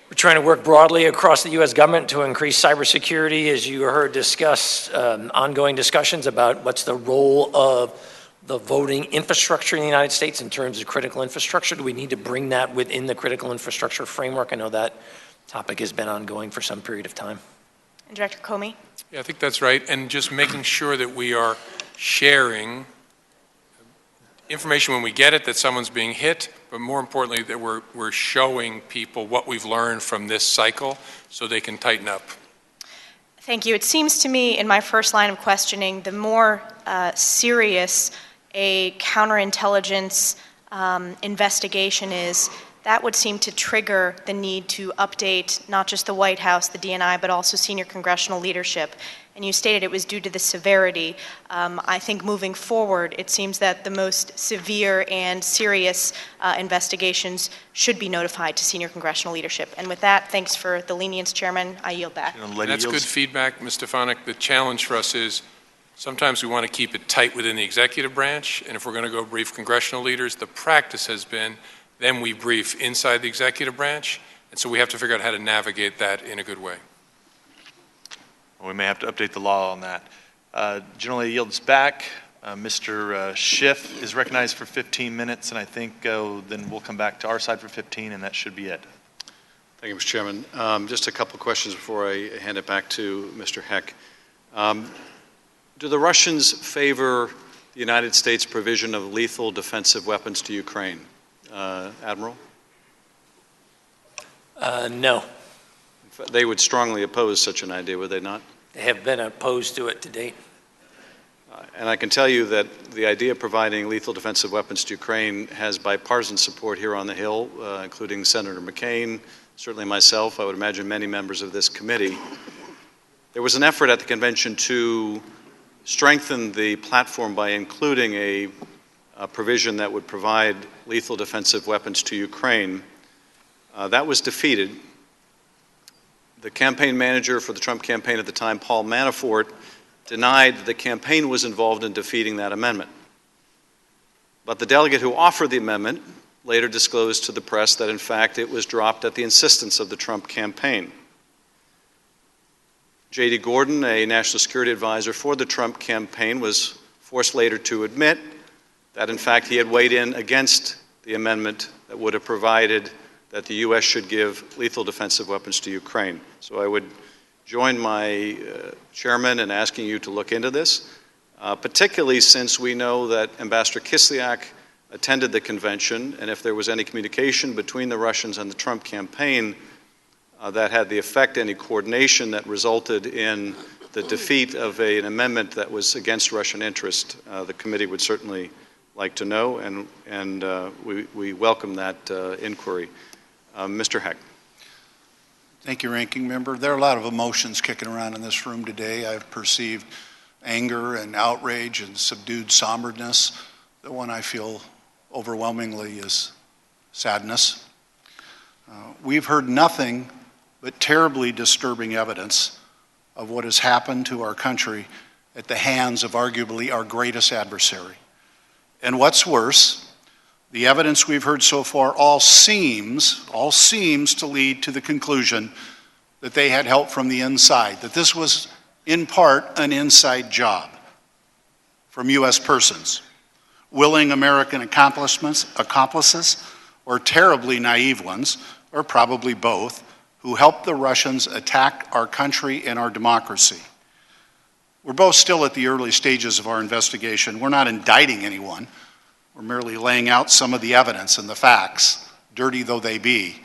We're trying to work broadly across the U.S. government to increase cybersecurity. As you heard discuss, ongoing discussions about what's the role of the voting infrastructure in the United States in terms of critical infrastructure. Do we need to bring that within the critical infrastructure framework? I know that topic has been ongoing for some period of time. And Director Comey? Yeah, I think that's right. And just making sure that we are sharing information when we get it, that someone's being hit, but more importantly, that we're showing people what we've learned from this cycle so they can tighten up. Thank you. It seems to me, in my first line of questioning, the more serious a counterintelligence investigation is, that would seem to trigger the need to update not just the White House, the DNI, but also senior congressional leadership. And you stated it was due to the severity. I think moving forward, it seems that the most severe and serious investigations should be notified to senior congressional leadership. And with that, thanks for the lenience, Chairman. I yield back. That's good feedback, Ms. Stefanik. The challenge for us is sometimes we want to keep it tight within the executive branch, and if we're going to go brief congressional leaders, the practice has been then we brief inside the executive branch, and so we have to figure out how to navigate that in a good way. We may have to update the law on that. Generally yields back. Mr. Schiff is recognized for 15 minutes, and I think then we'll come back to our side for 15, and that should be it. Thank you, Mr. Chairman. Just a couple of questions before I hand it back to Mr. Heck. Do the Russians favor the United States provision of lethal defensive weapons to Ukraine? Admiral? No. They would strongly oppose such an idea, would they not? They have been opposed to it to date. And I can tell you that the idea of providing lethal defensive weapons to Ukraine has bipartisan support here on the Hill, including Senator McCain, certainly myself, I would imagine many members of this committee. There was an effort at the convention to strengthen the platform by including a provision that would provide lethal defensive weapons to Ukraine. That was defeated. The campaign manager for the Trump campaign at the time, Paul Manafort, denied that the campaign was involved in defeating that amendment. But the delegate who offered the amendment later disclosed to the press that, in fact, it was dropped at the insistence of the Trump campaign. J.D. Gordon, a national security advisor for the Trump campaign, was forced later to admit that, in fact, he had weighed in against the amendment that would have provided that the U.S. should give lethal defensive weapons to Ukraine. So I would join my chairman in asking you to look into this, particularly since we know that Ambassador Kislyak attended the convention, and if there was any communication between the Russians and the Trump campaign that had the effect, any coordination that resulted in the defeat of an amendment that was against Russian interest, the committee would certainly like to know, and we welcome that inquiry. Mr. Heck. Thank you, Ranking Member. There are a lot of emotions kicking around in this room today. I've perceived anger and outrage and subdued somberness. The one I feel overwhelmingly is sadness. We've heard nothing but terribly disturbing evidence of what has happened to our country at the hands of arguably our greatest adversary. And what's worse, the evidence we've heard so far all seems to lead to the conclusion that they had help from the inside, that this was in part an inside job from U.S. persons, willing American accomplices, or terribly naive ones, or probably both, who helped the Russians attack our country and our democracy. We're both still at the early stages of our investigation. We're not indicting anyone. We're merely laying out some of the evidence and the facts, dirty though they be,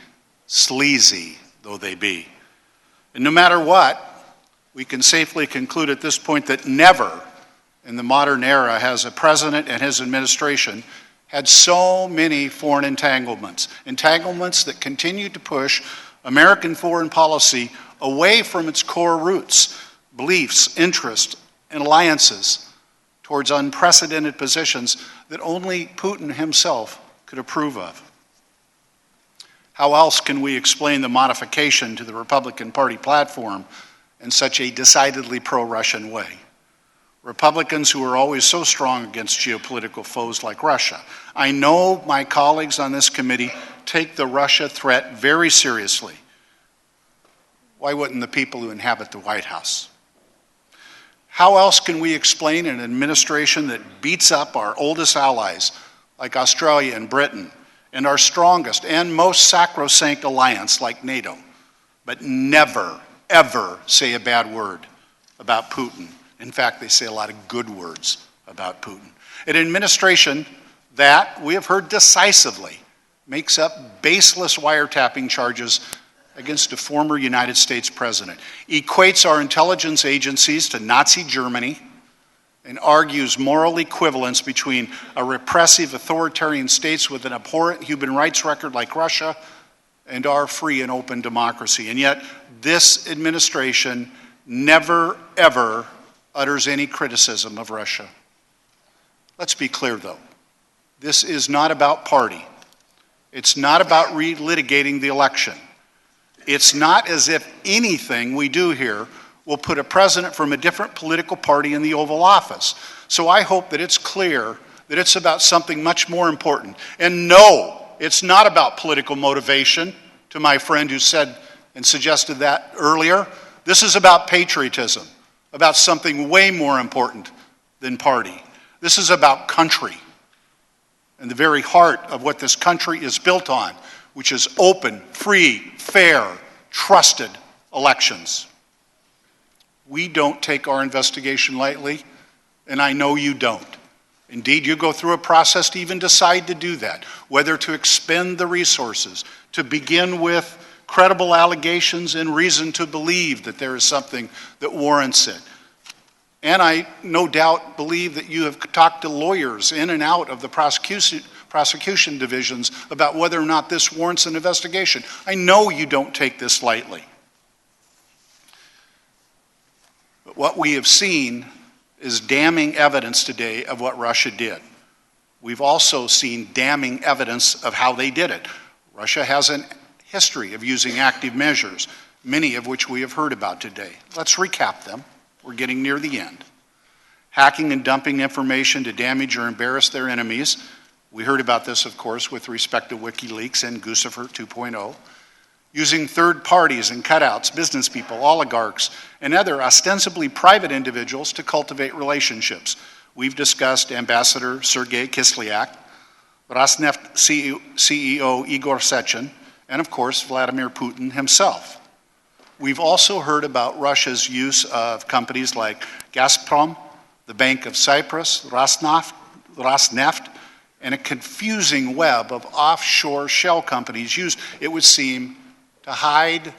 sleazy though they be. And no matter what, we can safely conclude at this point that never in the modern era has a president and his administration had so many foreign entanglements that continue to push American foreign policy away from its core roots, beliefs, interests, and alliances towards unprecedented positions that only Putin himself could approve of. How else can we explain the modification to the Republican Party platform in such a decidedly pro-Russian way? Republicans who are always so strong against geopolitical foes like Russia. I know my colleagues on this committee take the Russia threat very seriously. Why wouldn't the people who inhabit the White House? How else can we explain an administration that beats up our oldest allies, like Australia and Britain, and our strongest and most sacrosanct alliance, like NATO, but never, ever say a bad word about Putin? In fact, they say a lot of good words about Putin. An administration that, we have heard decisively, makes up baseless wiretapping charges against a former United States president, equates our intelligence agencies to Nazi Germany, and argues moral equivalence between a repressive authoritarian states with an abhorrent human rights record like Russia and our free and open democracy. And yet, this administration never, ever utters any criticism of Russia. Let's be clear, though. This is not about party. It's not about relitigating the election. It's not as if anything we do here will put a president from a different political party in the Oval Office. So I hope that it's clear that it's about something much more important. And no, it's not about political motivation, to my friend who said and suggested that earlier. This is about patriotism, about something way more important than party. This is about country and the very heart of what this country is built on, which is open, free, fair, trusted elections. We don't take our investigation lightly, and I know you don't. Indeed, you go through a process to even decide to do that, whether to expend the resources, to begin with credible allegations and reason to believe that there is something that warrants it. And I no doubt believe that you have talked to lawyers in and out of the prosecution divisions about whether or not this warrants an investigation. I know you don't take this lightly. But what we have seen is damning evidence today of what Russia did. We've also seen damning evidence of how they did it. Russia has a history of using active measures, many of which we have heard about today. Let's recap them. We're getting near the end. Hacking and dumping information to damage or embarrass their enemies. We heard about this, of course, with respect to WikiLeaks and Guccifer 2.0. Using third parties and cutouts, business people, oligarchs, and other ostensibly private individuals to cultivate relationships. We've discussed Ambassador Sergei Kislyak, Rosneft CEO Igor Sechin, and of course, Vladimir Putin himself. We've also heard about Russia's use of companies like Gazprom, the Bank of Cyprus, Rosneft, and a confusing web of offshore shell companies used, it would seem, to hide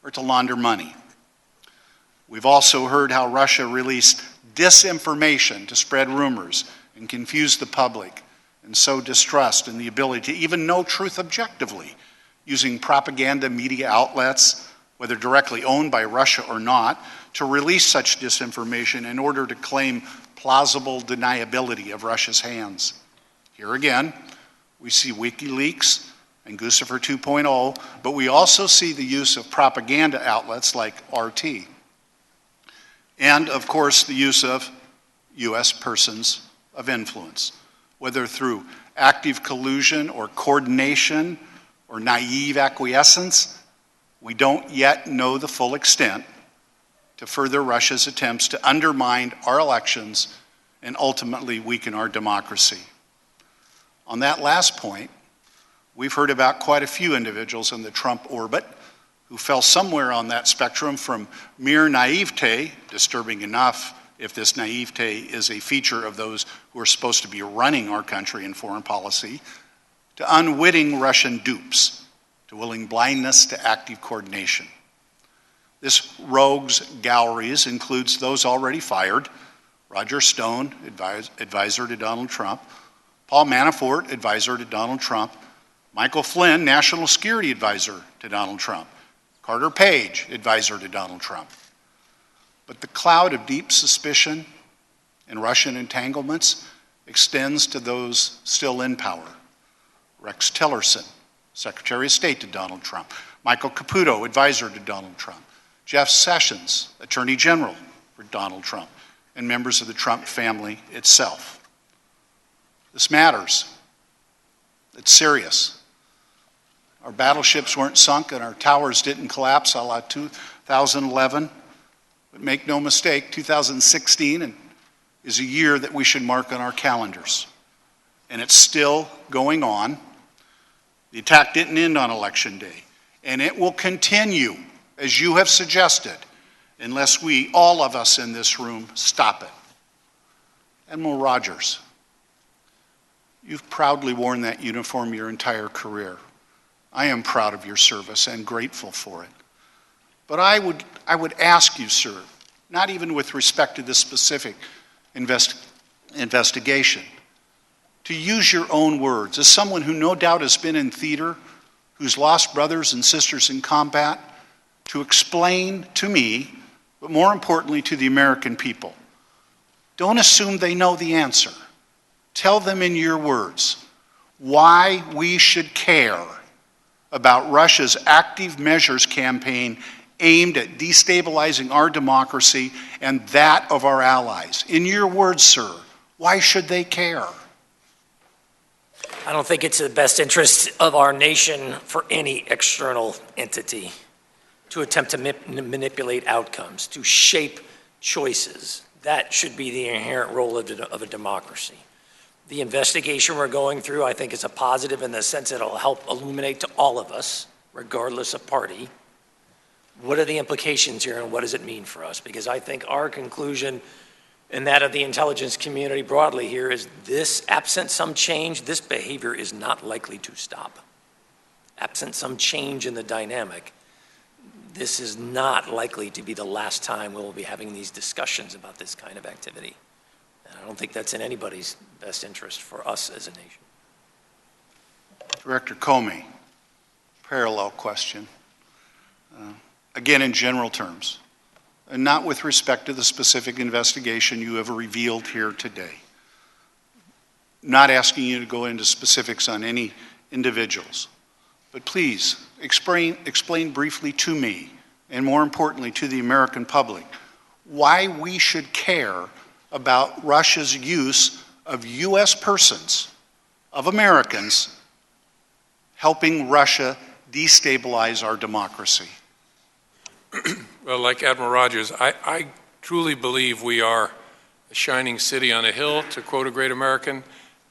or to launder money. We've also heard how Russia released disinformation to spread rumors and confuse the public and sow distrust in the ability to even know truth objectively, using propaganda media outlets, whether directly owned by Russia or not, to release such disinformation in order to claim plausible deniability of Russia's hands. Here again, we see WikiLeaks and Guccifer 2.0, but we also see the use of propaganda outlets like RT. And, of course, the use of U.S. persons of influence, whether through active collusion or coordination or naive acquiescence. We don't yet know the full extent to further Russia's attempts to undermine our elections and ultimately weaken our democracy. On that last point, we've heard about quite a few individuals in the Trump orbit who fell somewhere on that spectrum from mere naivete, disturbing enough if this naivete is a feature of those who are supposed to be running our country and foreign policy, to unwitting Russian dupes, to willing blindness to active coordination. This rogues galleries includes those already fired: Roger Stone, advisor to Donald Trump; Paul Manafort, advisor to Donald Trump; Michael Flynn, national security advisor to Donald Trump; Carter Page, advisor to Donald Trump. But the cloud of deep suspicion and Russian entanglements extends to those still in power: Rex Tillerson, Secretary of State to Donald Trump; Michael Caputo, advisor to Donald Trump; Jeff Sessions, Attorney General for Donald Trump, and members of the Trump family itself. This matters. It's serious. Our battleships weren't sunk and our towers didn't collapse a la 2011. But make no mistake, 2016 is a year that we should mark on our calendars. And it's still going on. The attack didn't end on Election Day, and it will continue, as you have suggested, unless we, all of us in this room, stop it. Admiral Rogers, you've proudly worn that uniform your entire career. I am proud of your service and grateful for it. But I would ask you, sir, not even with respect to this specific investigation, to use your own words, as someone who no doubt has been in theater, who's lost brothers and sisters in combat, to explain to me, but more importantly to the American people. Don't assume they know the answer. Tell them in your words why we should care about Russia's active measures campaign aimed at destabilizing our democracy and that of our allies. In your words, sir, why should they care? I don't think it's in the best interest of our nation for any external entity to attempt to manipulate outcomes, to shape choices That should be the inherent role of a democracy. The investigation we're going through, I think, is a positive in the sense that it'll help illuminate to all of us, regardless of party, what are the implications here and what does it mean for us? Because I think our conclusion and that of the intelligence community broadly here is this, absent some change, this behavior is not likely to stop. Absent some change in the dynamic, this is not likely to be the last time we will be having these discussions about this kind of activity. And I don't think that's in anybody's best interest for us as a nation. Director Comey, parallel question. Again, in general terms, and not with respect to the specific investigation you have revealed here today. Not asking you to go into specifics on any individuals, but please explain briefly to me, and more importantly to the American public, why we should care about Russia's use of U.S. persons, of Americans, helping Russia destabilize our democracy. Well, like Admiral Rogers, I truly believe we are a shining city on a hill, to quote a great American,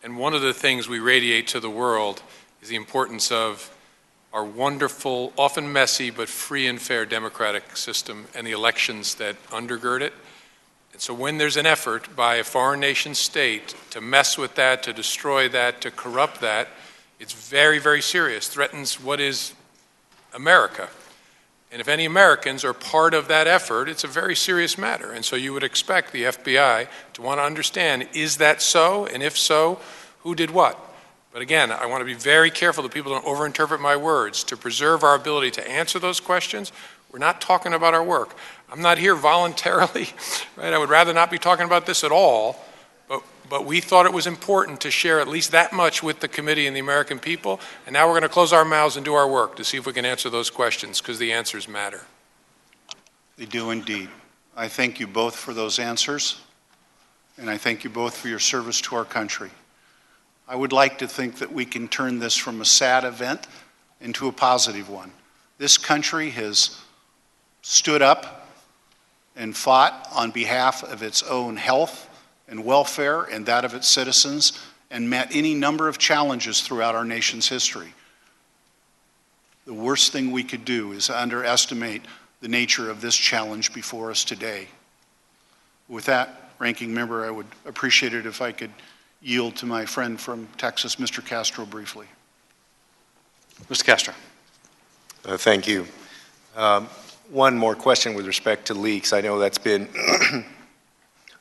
and one of the things we radiate to the world is the importance of our wonderful, often messy, but free and fair democratic system and the elections that undergird it. And so when there's an effort by a foreign nation state to mess with that, to destroy that, to corrupt that, it's very, very serious, threatens what is America. And if any Americans are part of that effort, it's a very serious matter. And so you would expect the FBI to want to understand, is that so? And if so, who did what? But again, I want to be very careful that people don't overinterpret my words. To preserve our ability to answer those questions, we're not talking about our work. I'm not here voluntarily, right? I would rather not be talking about this at all. But we thought it was important to share at least that much with the committee and the American people, and now we're going to close our mouths and do our work to see if we can answer those questions, because the answers matter. They do indeed. I thank you both for those answers, and I thank you both for your service to our country. I would like to think that we can turn this from a sad event into a positive one. This country has stood up and fought on behalf of its own health and welfare and that of its citizens, and met any number of challenges throughout our nation's history. The worst thing we could do is underestimate the nature of this challenge before us today. With that, Ranking Member, I would appreciate it if I could yield to my friend from Texas, Mr. Castro, briefly. Mr. Castro. Thank you. One more question with respect to leaks. I know that's been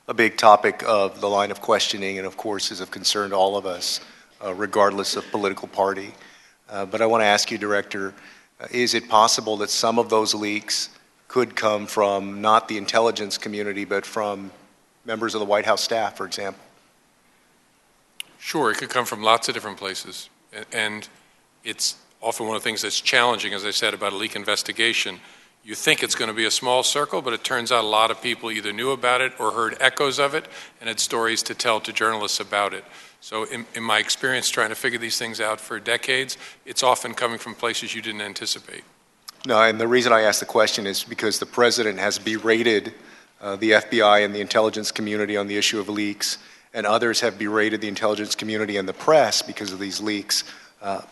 a big topic of the line of questioning and, of course, is of concern to all of us, regardless of political party. But I want to ask you, Director, is it possible that some of those leaks could come from not the intelligence community, but from members of the White House staff, for example? Sure, it could come from lots of different places. And it's often one of the things that's challenging, as I said, about a leak investigation. You think it's going to be a small circle, but it turns out a lot of people either knew about it or heard echoes of it and had stories to tell to journalists about it. So in my experience trying to figure these things out for decades, it's often coming from places you didn't anticipate. No, and the reason I ask the question is because the President has berated the FBI and the intelligence community on the issue of leaks, and others have berated the intelligence community and the press because of these leaks.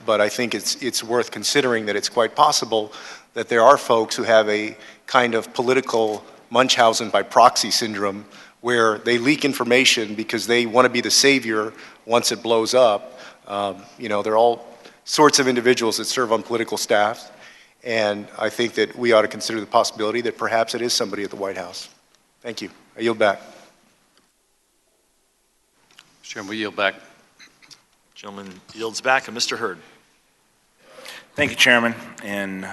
But I think it's worth considering that it's quite possible that there are folks who have a kind of political Munchausen by proxy syndrome where they leak information because they want to be the savior once it blows up. You know, there are all sorts of individuals that serve on political staffs, and I think that we ought to consider the possibility that perhaps it is somebody at the White House. Thank you. I yield back. Mr. Chairman, we yield back. Gentleman yields back, and Mr. Hurd. Thank you, Chairman, and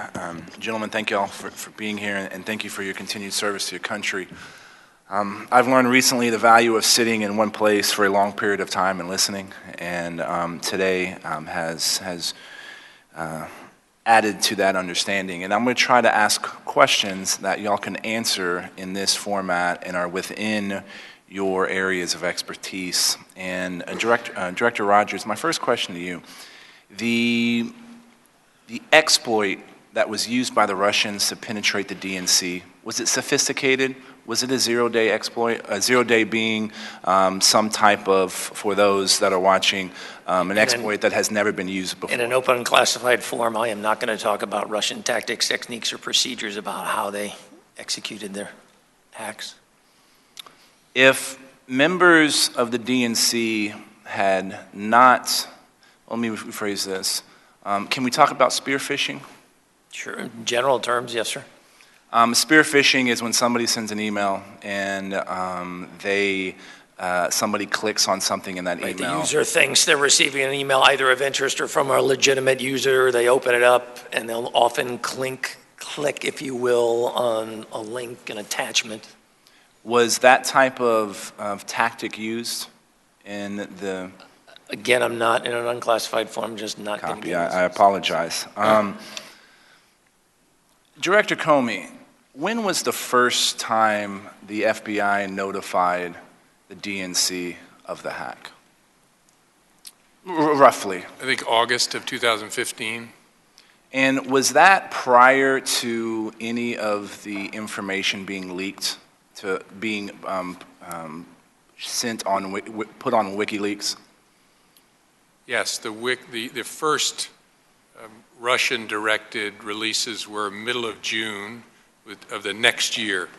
gentlemen, thank you all for being here, and thank you for your continued service to your country. I've learned recently the value of sitting in one place for a long period of time and listening, and today has added to that understanding. And I'm going to try to ask questions that y'all can answer in this format and are within your areas of expertise. And Director Rogers, my first question to you, the exploit that was used by the Russians to penetrate the DNC Was it sophisticated? Was it a zero-day exploit? A zero-day being some type of, for those that are watching, an exploit that has never been used before? In an open and classified form, I am not going to talk about Russian tactics, techniques, or procedures about how they executed their hacks. If members of the DNC had not, let me rephrase this, can we talk about spear phishing? Sure. In general terms, yes, sir. Spear phishing is when somebody sends an email and somebody clicks on something in that email. The user thinks they're receiving an email either of interest or from a legitimate user. They open it up and they'll often click, if you will, on a link, an attachment. Was that type of tactic used in the... Again, I'm not in an unclassified form, just not going to copy. I apologize. Director Comey, when was the first time the FBI notified the DNC of the hack? Roughly. I think August of 2015. And was that prior to any of the information being leaked, to being sent on, put on WikiLeaks? Yes, the first Russian-directed releases were middle of June of the next year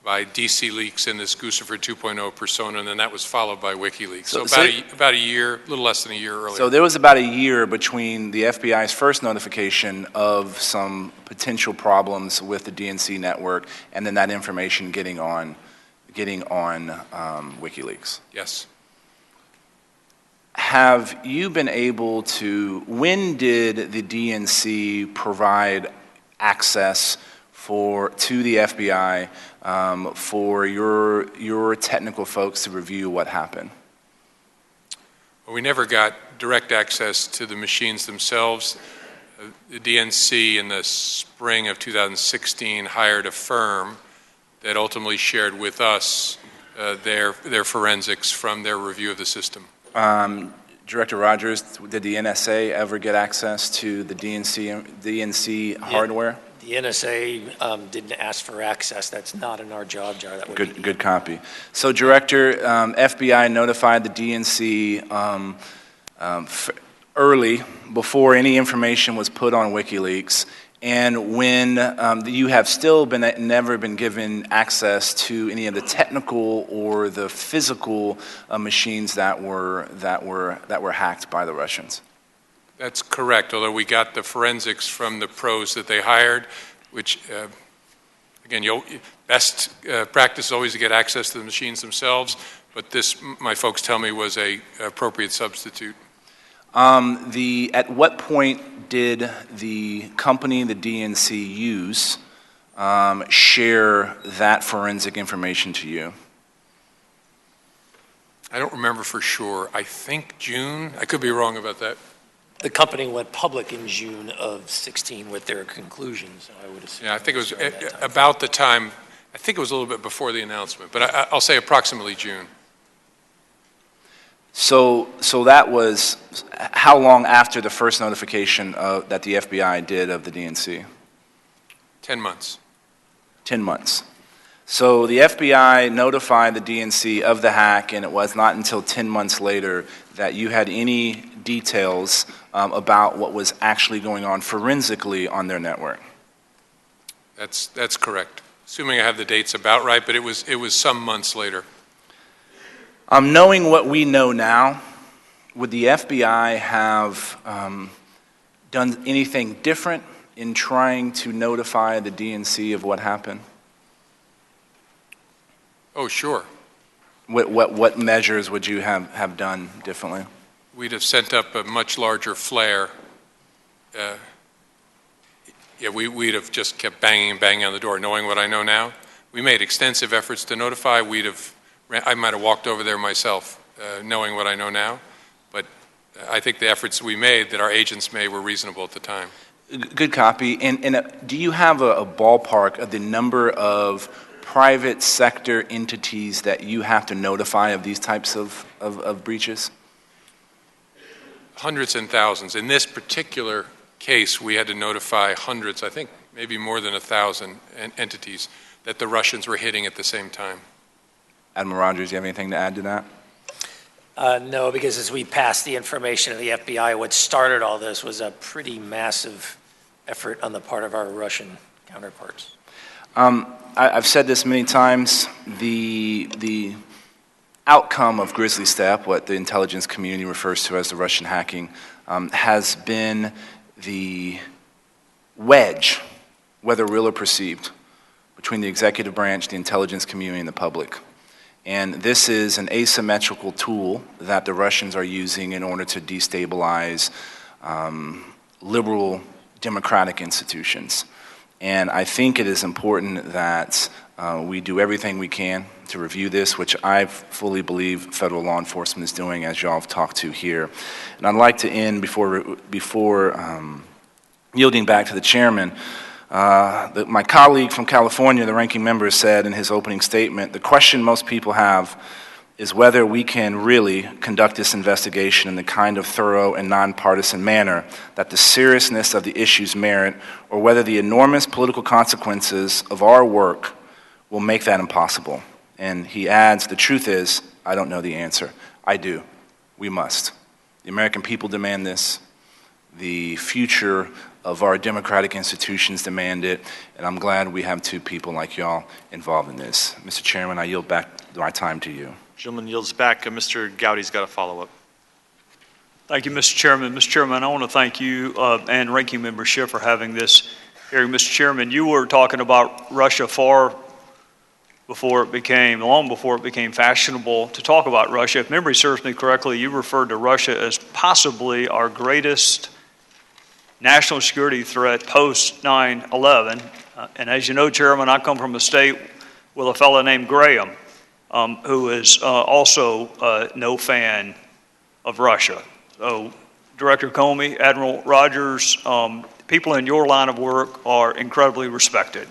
by DC Leaks and this Guccifer 2.0 persona, and then that was followed by WikiLeaks. So about a year, a little less than a year earlier. So there was about a year between the FBI's first notification of some potential problems with the DNC network and then that information getting on WikiLeaks. Yes. Have you been able to, when did the DNC provide access to the FBI for your technical folks to review what happened? Well, we never got direct access to the machines themselves. The DNC in the spring of 2016 hired a firm that ultimately shared with us their forensics from their review of the system. Director Rogers, did the NSA ever get access to the DNC hardware? The NSA didn't ask for access. That's not in our job jar. That would Good copy. So, Director, FBI notified the DNC early, before any information was put on WikiLeaks, and when you have still never been given access to any of the technical or the physical machines that were hacked by the Russians. That's correct, although we got the forensics from the pros that they hired, which, again, best practice is always to get access to the machines themselves, but this, my folks tell me, was an appropriate substitute. At what point did the company the DNC use share that forensic information to you? I don't remember for sure. I think June. I could be wrong about that. The company went public in June of 16 with their conclusions, I would assume. Yeah, I think it was about the time, I think it was a little bit before the announcement, but I'll say approximately June. So that was how long after the first notification that the FBI did of the DNC? 10 months. 10 months. So the FBI notified the DNC of the hack, and it was not until 10 months later that you had any details about what was actually going on forensically on their network. That's correct. Assuming I have the dates about right, but it was some months later. Knowing what we know now, would the FBI have done anything different in trying to notify the DNC of what happened? Oh, sure. What measures would you have done differently? We'd have sent up a much larger flare. We'd have just kept banging and banging on the door, knowing what I know now. We made extensive efforts to notify. I might have walked over there myself, knowing what I know now. But I think the efforts we made, that our agents made, were reasonable at the time. Good copy. And do you have a ballpark of the number of private sector entities that you have to notify of these types of breaches? Hundreds and thousands. In this particular case, we had to notify hundreds, I think maybe more than 1,000 entities. that the Russians were hitting at the same time. Admiral Rogers, do you have anything to add to that? No, because as we passed the information to the FBI, what started all this was a pretty massive effort on the part of our Russian counterparts. I've said this many times. The outcome of Grizzly Step, what the intelligence community refers to as the Russian hacking, has been the wedge, whether real or perceived, between the executive branch, the intelligence community, and the public. And this is an asymmetrical tool that the Russians are using in order to destabilize liberal democratic institutions. And I think it is important that we do everything we can to review this, which I fully believe federal law enforcement is doing, as y'all have talked to here. And I'd like to end before yielding back to the chairman. My colleague from California, the ranking member, said in his opening statement, the question most people have is whether we can really conduct this investigation in the kind of thorough and nonpartisan manner that the seriousness of the issues merit, or whether the enormous political consequences of our work will make that impossible. And he adds, the truth is, I don't know the answer. I do. We must. The American people demand this. The future of our democratic institutions demand it, and I'm glad we have two people like y'all involved in this. Mr. Chairman, I yield back my time to you. Gentleman yields back. Mr. Gowdy's got a follow-up. Thank you, Mr. Chairman. Mr. Chairman, I want to thank you and Ranking Member Schiff for having this hearing. Mr. Chairman, you were talking about Russia long before it became fashionable to talk about Russia. If memory serves me correctly, you referred to Russia as possibly our greatest national security threat post 9/11. And as you know, Chairman, I come from a state with a fellow named Graham, who is also no fan of Russia. So, Director Comey, Admiral Rogers, people in your line of work are incredibly respected,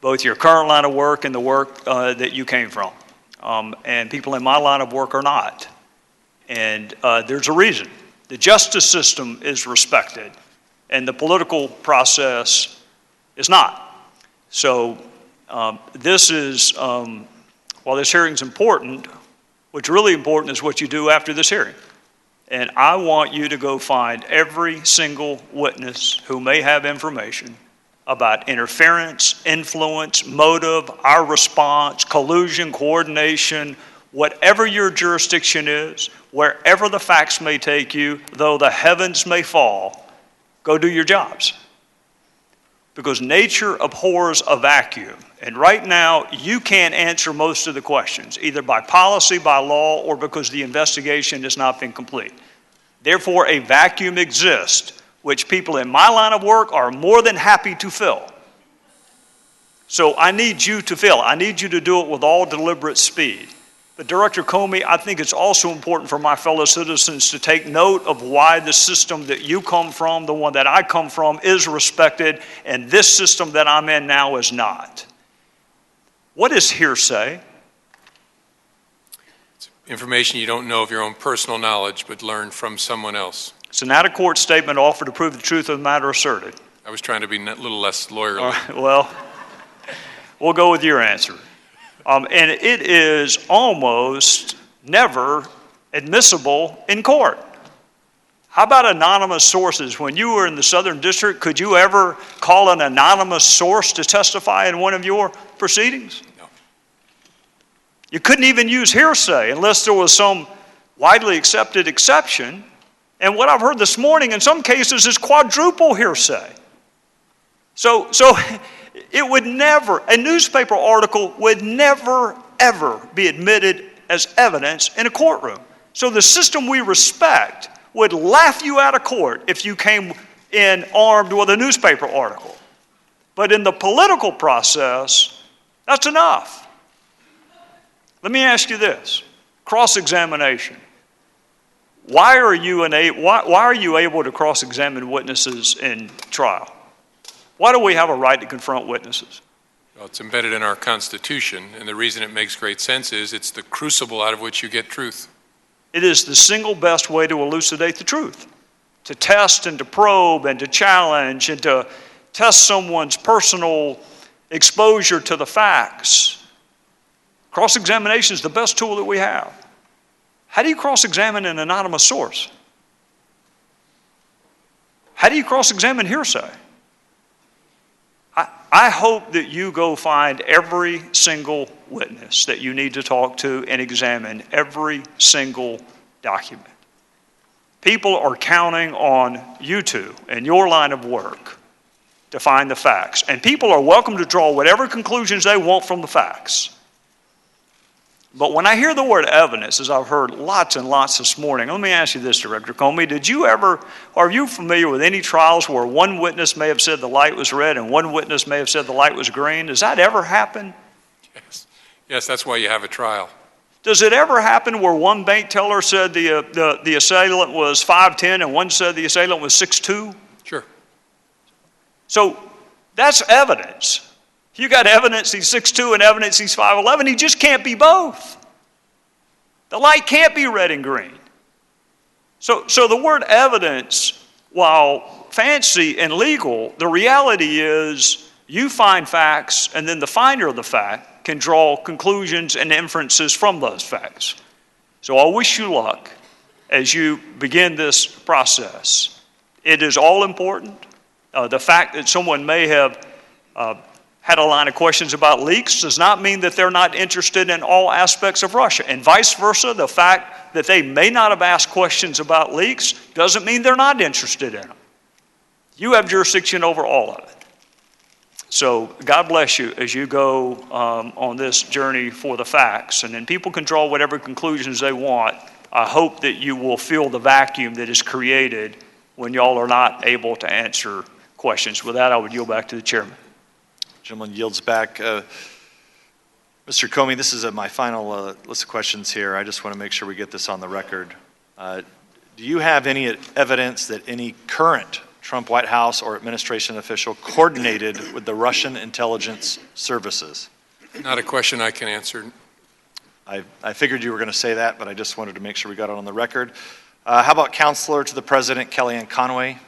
both your current line of work and the work that you came from. And people in my line of work are not. And there's a reason. The justice system is respected, and the political process is not. So this is, while this hearing is important, what's really important is what you do after this hearing. And I want you to go find every single witness who may have information about interference, influence, motive, our response, collusion, coordination, whatever your jurisdiction is, wherever the facts may take you, though the heavens may fall, go do your jobs. Because nature abhors a vacuum. And right now, you can't answer most of the questions, either by policy, by law, or because the investigation has not been complete. Therefore, a vacuum exists, which people in my line of work are more than happy to fill. So I need you to fill. I need you to do it with all deliberate speed. But Director Comey, I think it's also important for my fellow citizens to take note of why the system that you come from, the one that I come from, is respected, and this system that I'm in now is not. What is hearsay? It's information you don't know of your own personal knowledge, but learned from someone else. It's an out-of-court statement offered to prove the truth of the matter asserted. I was trying to be a little less lawyerly. Right, well, we'll go with your answer. And it is almost never admissible in court. How about anonymous sources? When you were in the Southern District, could you ever call an anonymous source to testify in one of your proceedings? No. You couldn't even use hearsay unless there was some widely accepted exception. And what I've heard this morning in some cases is quadruple hearsay. So it would never, a newspaper article would never, ever be admitted as evidence in a courtroom. So the system we respect would laugh you out of court if you came in armed with a newspaper article. But in the political process, that's enough. Let me ask you this, cross-examination. Why are you able to cross-examine witnesses in trial? Why do we have a right to confront witnesses? Well, it's embedded in our Constitution, and the reason it makes great sense is it's the crucible out of which you get truth. It is the single best way to elucidate the truth, to test and to probe and to challenge and to test someone's personal exposure to the facts. Cross-examination is the best tool that we have. How do you cross-examine an anonymous source? How do you cross-examine hearsay? I hope that you go find every single witness that you need to talk to and examine every single document. People are counting on you two and your line of work to find the facts. And people are welcome to draw whatever conclusions they want from the facts. But when I hear the word evidence, as I've heard lots and lots this morning, let me ask you this, Director Comey. Are you familiar with any trials where one witness may have said the light was red and one witness may have said the light was green? Does that ever happen? Yes, that's why you have a trial. Does it ever happen where one bank teller said the assailant was 5'10" and one said the assailant was 6'2"? Sure. So that's evidence. You got evidence he's 6'2" and evidence he's 5'11". He just can't be both. The light can't be red and green. So the word evidence, while fancy and legal, the reality is you find facts and then the finder of the fact can draw conclusions and inferences from those facts. So I wish you luck as you begin this process. It is all important. The fact that someone may have had a line of questions about leaks does not mean that they're not interested in all aspects of Russia. And vice versa, the fact that they may not have asked questions about leaks doesn't mean they're not interested in them. You have jurisdiction over all of it. So God bless you as you go on this journey for the facts. And then people can draw whatever conclusions they want. I hope that you will fill the vacuum that is created when y'all are not able to answer questions. With that, I would yield back to the chairman. Gentleman yields back. Mr. Comey, this is my final list of questions here. I just want to make sure we get this on the record. Do you have any evidence that any current Trump White House or administration official coordinated with the Russian intelligence services? Not a question I can answer. I figured you were going to say that, but I just wanted to make sure we got it on the record. How about Counselor to the President, Kellyanne Conway?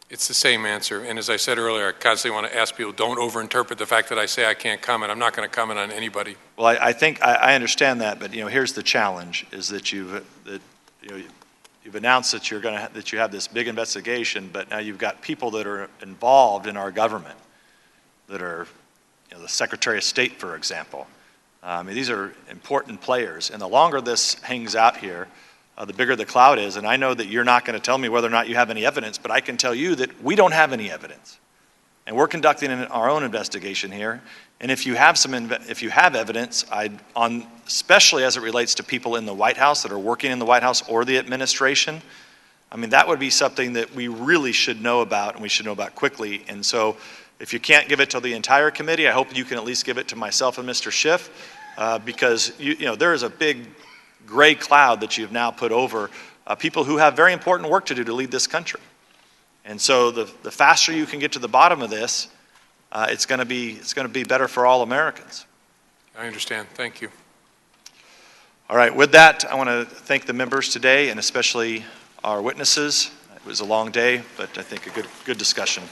It's the same answer. And as I said earlier, I constantly want to ask people, don't overinterpret the fact that I say I can't comment. I'm not going to comment on anybody. Well, I think I understand that, but here's the challenge: is that you've announced that you have this big investigation, but now you've got people that are involved in our government that are, the Secretary of State, for example. These are important players, and the longer this hangs out here, the bigger the cloud is. And I know that you're not going to tell me whether or not you have any evidence, but I can tell you that we don't have any evidence. And we're conducting our own investigation here. And if you have evidence, especially as it relates to people in the White House that are working in the White House or the administration, that would be something that we really should know about, and we should know about quickly. And so if you can't give it to the entire committee, I hope you can at least give it to myself and Mr. Schiff, because there is a big gray cloud that you've now put over people who have very important work to do to lead this country. And so the faster you can get to the bottom of this, it's going to be better for all Americans. I understand. Thank you. All right. With that, I want to thank the members today, and especially our witnesses. It was a long day, but I think a good discussion.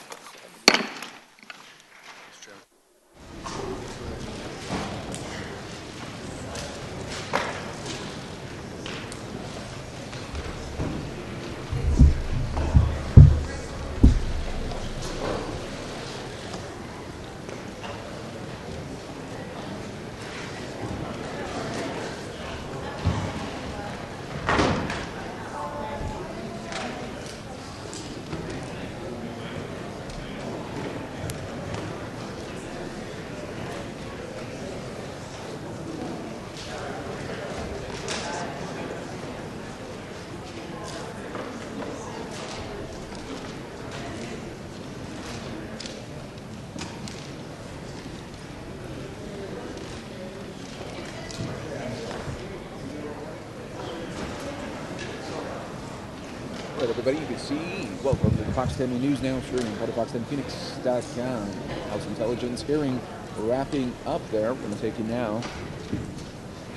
All right, everybody, you can see, welcome to Fox 10 News Now, streaming part of fox10phoenix.com. House Intelligence hearing wrapping up there. We're going to take you now,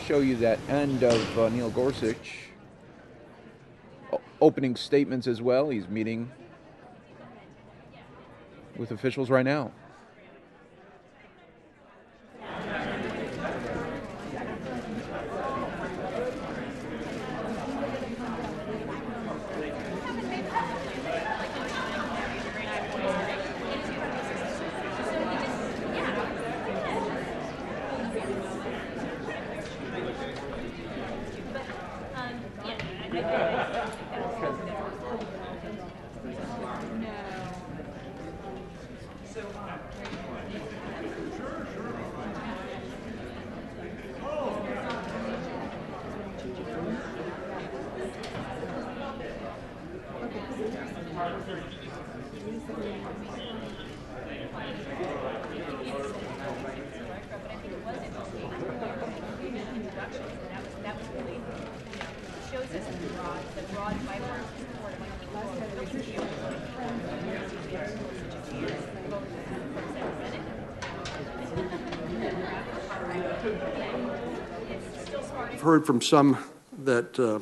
show you that end of Neil Gorsuch. Opening statements as well. He's meeting with officials right now. I've heard from some that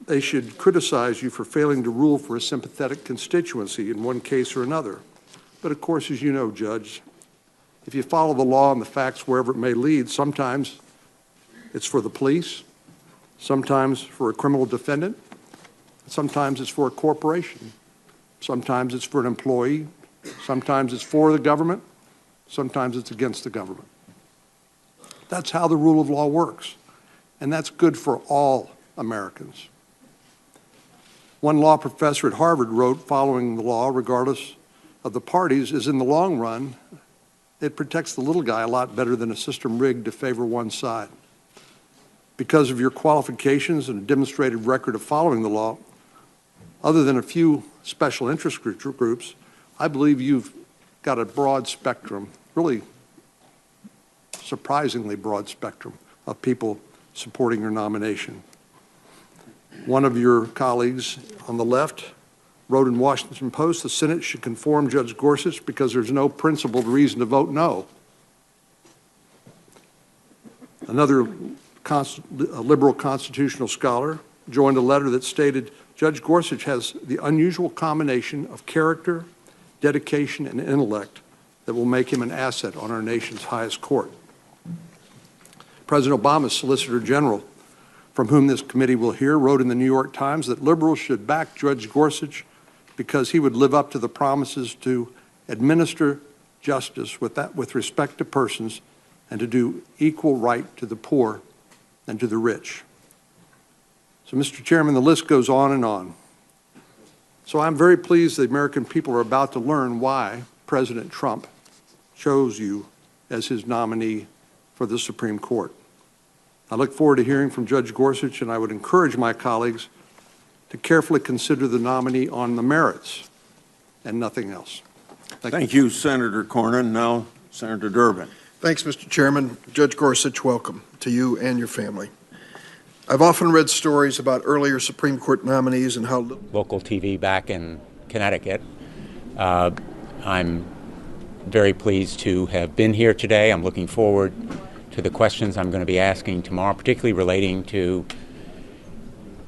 they should criticize you for failing to rule for a sympathetic constituency in one case or another. But of course, as you know, Judge, if you follow the law and the facts wherever it may lead, sometimes it's for the police, sometimes for a criminal defendant, sometimes it's for a corporation, sometimes it's for an employee, sometimes it's for the government, sometimes it's against the government. That's how the rule of law works, and that's good for all Americans. One law professor at Harvard wrote, following the law, regardless of the parties, is in the long run, it protects the little guy a lot better than a system rigged to favor one side. Because of your qualifications and a demonstrated record of following the law, other than a few special interest groups, I believe you've got a broad spectrum, really surprisingly broad spectrum of people supporting your nomination. One of your colleagues on the left wrote in Washington Post, the Senate should conform Judge Gorsuch because there's no principled reason to vote no. Another liberal constitutional scholar joined a letter that stated, Judge Gorsuch has the unusual combination of character, dedication, and intellect that will make him an asset on our nation's highest court. President Obama's Solicitor General, from whom this committee will hear, wrote in the New York Times that liberals should back Judge Gorsuch because he would live up to the promises to administer justice with respect to persons and to do equal right to the poor and to the rich. So, Mr. Chairman, the list goes on and on. So I'm very pleased the American people are about to learn why President Trump chose you as his nominee for the Supreme Court. I look forward to hearing from Judge Gorsuch, and I would encourage my colleagues to carefully consider the nominee on the merits and nothing else. Thank you, Senator Cornyn. Now, Senator Durbin. Thanks, Mr. Chairman. Judge Gorsuch, welcome to you and your family. I've often read stories about earlier Supreme Court nominees and how local TV back in Connecticut. I'm very pleased to have been here today. I'm looking forward to the questions I'm going to be asking tomorrow, particularly relating to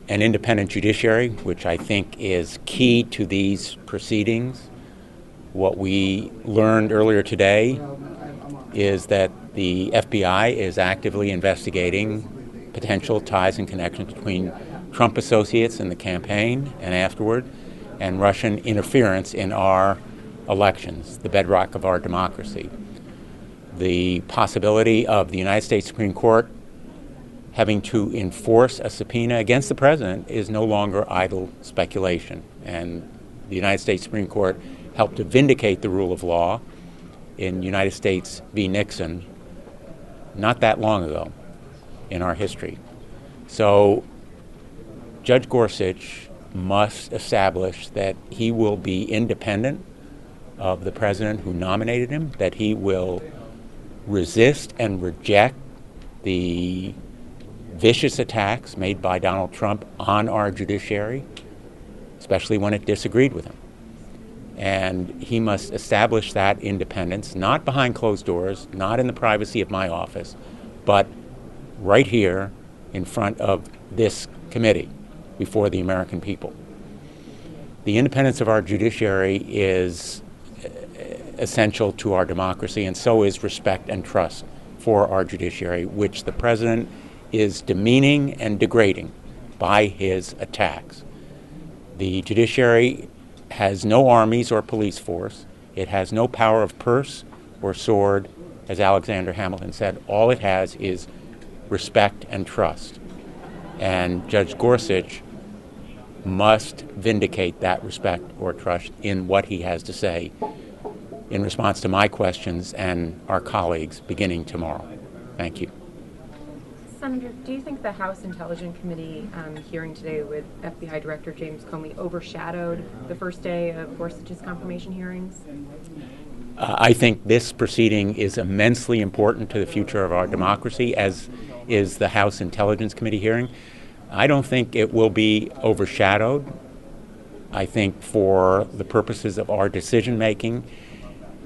an independent judiciary, which I think is key to these proceedings. What we learned earlier today is that the FBI is actively investigating potential ties and connections between Trump associates in the campaign and afterward, and Russian interference in our elections, the bedrock of our democracy. The possibility of the United States Supreme Court having to enforce a subpoena against the president is no longer idle speculation. And the United States Supreme Court helped to vindicate the rule of law in United States v. Nixon not that long ago in our history. So Judge Gorsuch must establish that he will be independent of the president who nominated him, that he will resist and reject the vicious attacks made by Donald Trump on our judiciary, especially when it disagreed with him. And he must establish that independence, not behind closed doors, not in the privacy of my office, but right here in front of this committee before the American people. The independence of our judiciary is essential to our democracy, and so is respect and trust for our judiciary, which the president is demeaning and degrading by his attacks. The judiciary has no armies or police force. It has no power of purse or sword, as Alexander Hamilton said. All it has is respect and trust. And Judge Gorsuch must vindicate that respect or trust in what he has to say in response to my questions and our colleagues beginning tomorrow. Thank you. Senator, do you think the House Intelligence Committee hearing today with FBI Director James Comey overshadowed the first day of Gorsuch's confirmation hearings? I think this proceeding is immensely important to the future of our democracy, as is the House Intelligence Committee hearing. I don't think it will be overshadowed. I think for the purposes of our decision making,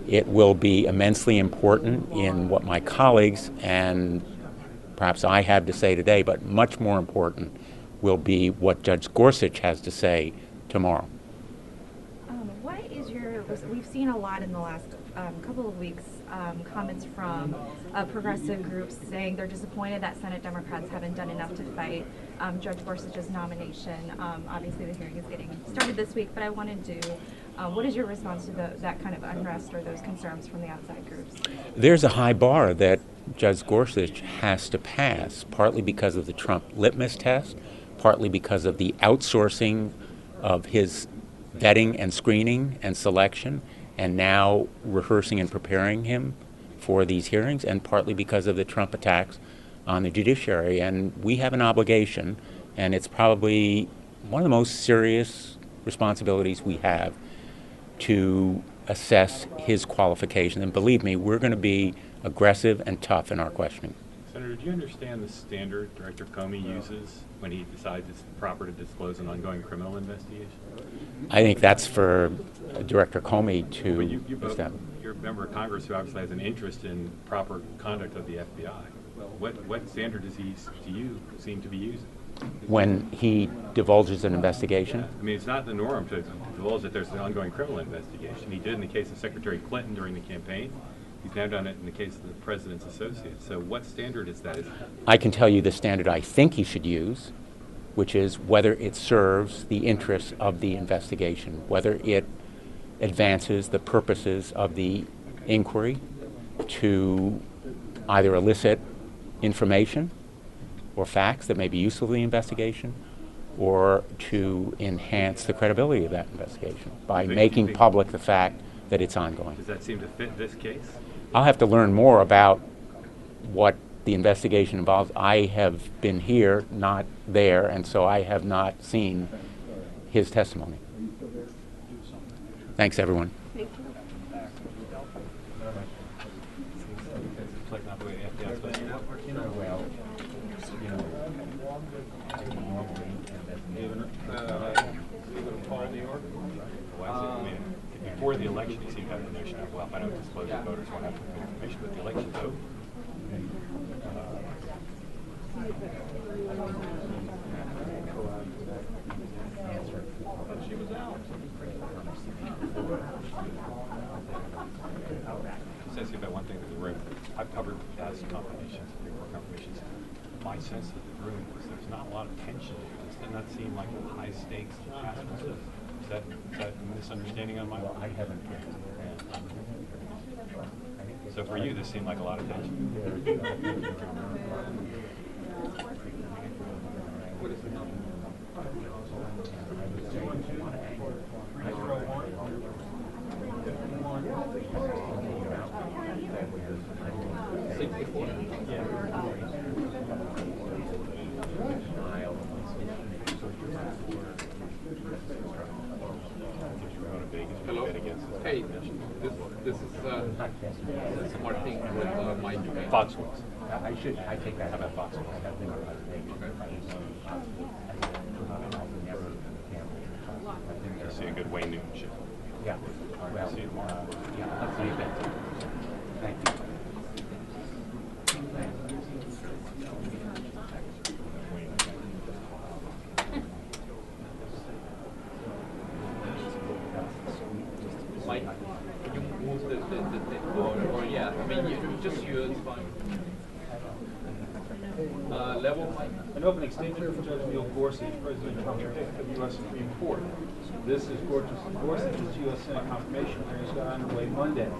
it will be immensely important in what my colleagues and perhaps I have to say today, but much more important will be what Judge Gorsuch has to say tomorrow. What is your, we've seen a lot in the last couple of weeks, comments from progressive groups saying they're disappointed that Senate Democrats haven't done enough to fight Judge Gorsuch's nomination. Obviously the hearing is getting started this week, but I wanted to, what is your response to that kind of unrest or those concerns from the outside groups? There's a high bar that Judge Gorsuch has to pass, partly because of the Trump litmus test, partly because of the outsourcing of his vetting and screening and selection, and now rehearsing and preparing him for these hearings, and partly because of the Trump attacks on the judiciary. And we have an obligation, and it's probably one of the most serious responsibilities we have, to assess his qualification. And believe me, we're going to be aggressive and tough in our questioning. Senator, do you understand the standard Director Comey uses when he decides it's proper to disclose an ongoing criminal investigation? I think that's for Director Comey to establish. You're a member of Congress who obviously has an interest in proper conduct of the FBI. What standard does he, to you, seem to be using? When he divulges an investigation? I mean, it's not the norm to divulge that there's an ongoing criminal investigation. He did in the case of Secretary Clinton during the campaign. He's now done it in the case of the president's associates. So what standard is that? I can tell you the standard I think he should use, which is whether it serves the interests of the investigation, whether it advances the purposes of the inquiry to either elicit information or facts that may be useful to the investigation, or to enhance the credibility of that investigation by making public the fact that it's ongoing. Does that seem to fit this case? I'll have to learn more about what the investigation involves. I have been here, not there, and so I have not seen his testimony. Thanks, everyone. Thank you. Before the election, you seem to have the notion of, well, if I don't disclose it, voters won't have information, but the election's over. Says here about one thing in the room. I've covered past confirmations, Supreme Court confirmations. My sense of the room was there's not a lot of tension. This did not seem like a high stakes past one. Is that a misunderstanding on my part? I haven't. So for you, this seemed like a lot of tension. What is the number? Hello. Hey, this is Martin with my Foxwoods. I take that. How about Foxwoods? I see a good Wayne Newton show. Yeah. All right, see you tomorrow. Yeah, let's see you then. Thank you. Mike, can you move the or yeah, I mean, you just use fine. Level. An opening statement from Judge Neil Gorsuch, President of the U.S. Supreme Court. This is Gorsuch's U.S. Senate confirmation hearings got underway Monday.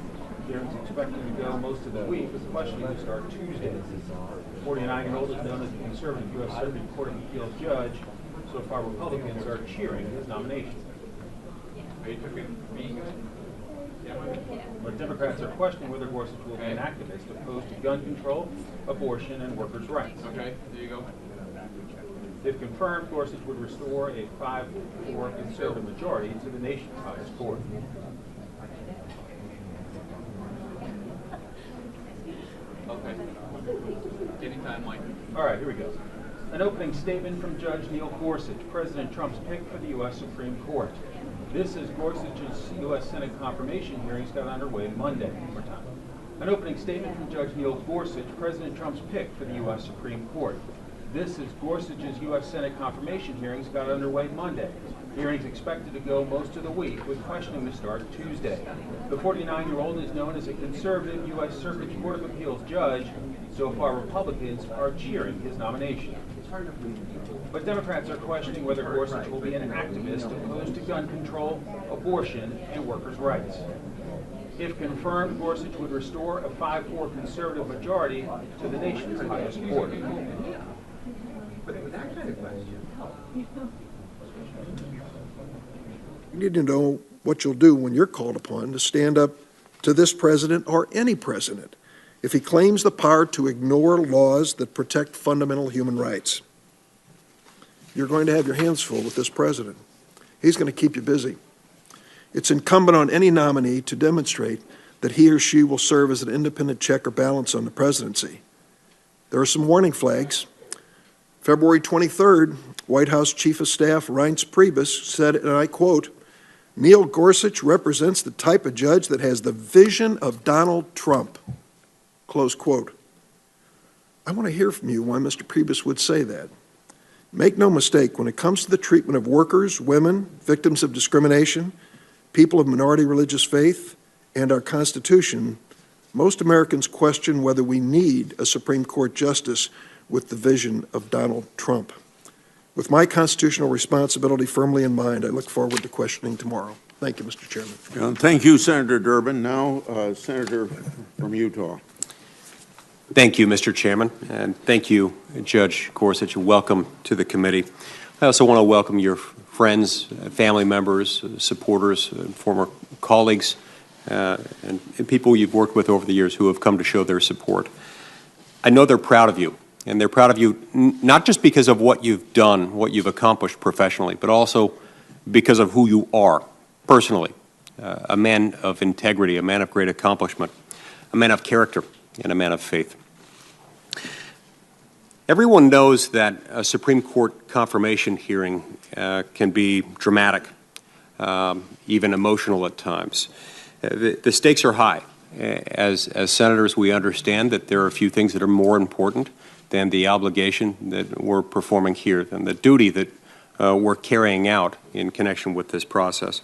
Hearings expected to go most of the week, with questioning to start Tuesday. The 49-year-old is known as the conservative U.S. Circuit Court of Appeals judge. So far, Republicans are cheering his nomination. But Democrats are questioning whether Gorsuch will be an activist opposed to gun control, abortion, and workers' rights. Okay, there you go. If confirmed, Gorsuch would restore a 5-4 conservative majority to the nation's highest court. Okay. Anytime, Mike. All right, here we go. An opening statement from Judge Neil Gorsuch, President Trump's pick for the U.S. Supreme Court. This is Gorsuch's U.S. Senate confirmation hearings got underway Monday. More time. An opening statement from Judge Neil Gorsuch, President Trump's pick for the U.S. Supreme Court. This is Gorsuch's U.S. Senate confirmation hearings got underway Monday. Hearings expected to go most of the week, with questioning to start Tuesday. The 49-year-old is known as a conservative U.S. Circuit Court of Appeals judge. So far, Republicans are cheering his nomination. But Democrats are questioning whether Gorsuch will be an activist opposed to gun control, abortion, and workers' rights. If confirmed, Gorsuch would restore a 5-4 conservative majority to the nation's highest court. You need to know what you'll do when you're called upon to stand up to this president or any president if he claims the power to ignore laws that protect fundamental human rights. You're going to have your hands full with this president. He's going to keep you busy. It's incumbent on any nominee to demonstrate that he or she will serve as an independent check or balance on the presidency. There are some warning flags. February 23rd, White House Chief of Staff Reince Priebus said, and I quote, "Neil Gorsuch represents the type of judge that has the vision of Donald Trump." Close quote. I want to hear from you why Mr. Priebus would say that. Make no mistake, when it comes to the treatment of workers, women, victims of discrimination, people of minority religious faith, and our Constitution, most Americans question whether we need a Supreme Court justice with the vision of Donald Trump. With my constitutional responsibility firmly in mind, I look forward to questioning tomorrow. Thank you, Mr. Chairman. Thank you, Senator Durbin. Now, Senator from Utah. Thank you, Mr. Chairman, and thank you, Judge Gorsuch. Welcome to the committee. I also want to welcome your friends, family members, supporters, former colleagues, and people you've worked with over the years who have come to show their support. I know they're proud of you, and they're proud of you not just because of what you've done, what you've accomplished professionally, but also because of who you are personally, a man of integrity, a man of great accomplishment, a man of character, and a man of faith. Everyone knows that a Supreme Court confirmation hearing can be dramatic, even emotional at times. The stakes are high. As senators, we understand that there are a few things that are more important than the obligation that we're performing here, than the duty that we're carrying out in connection with this process.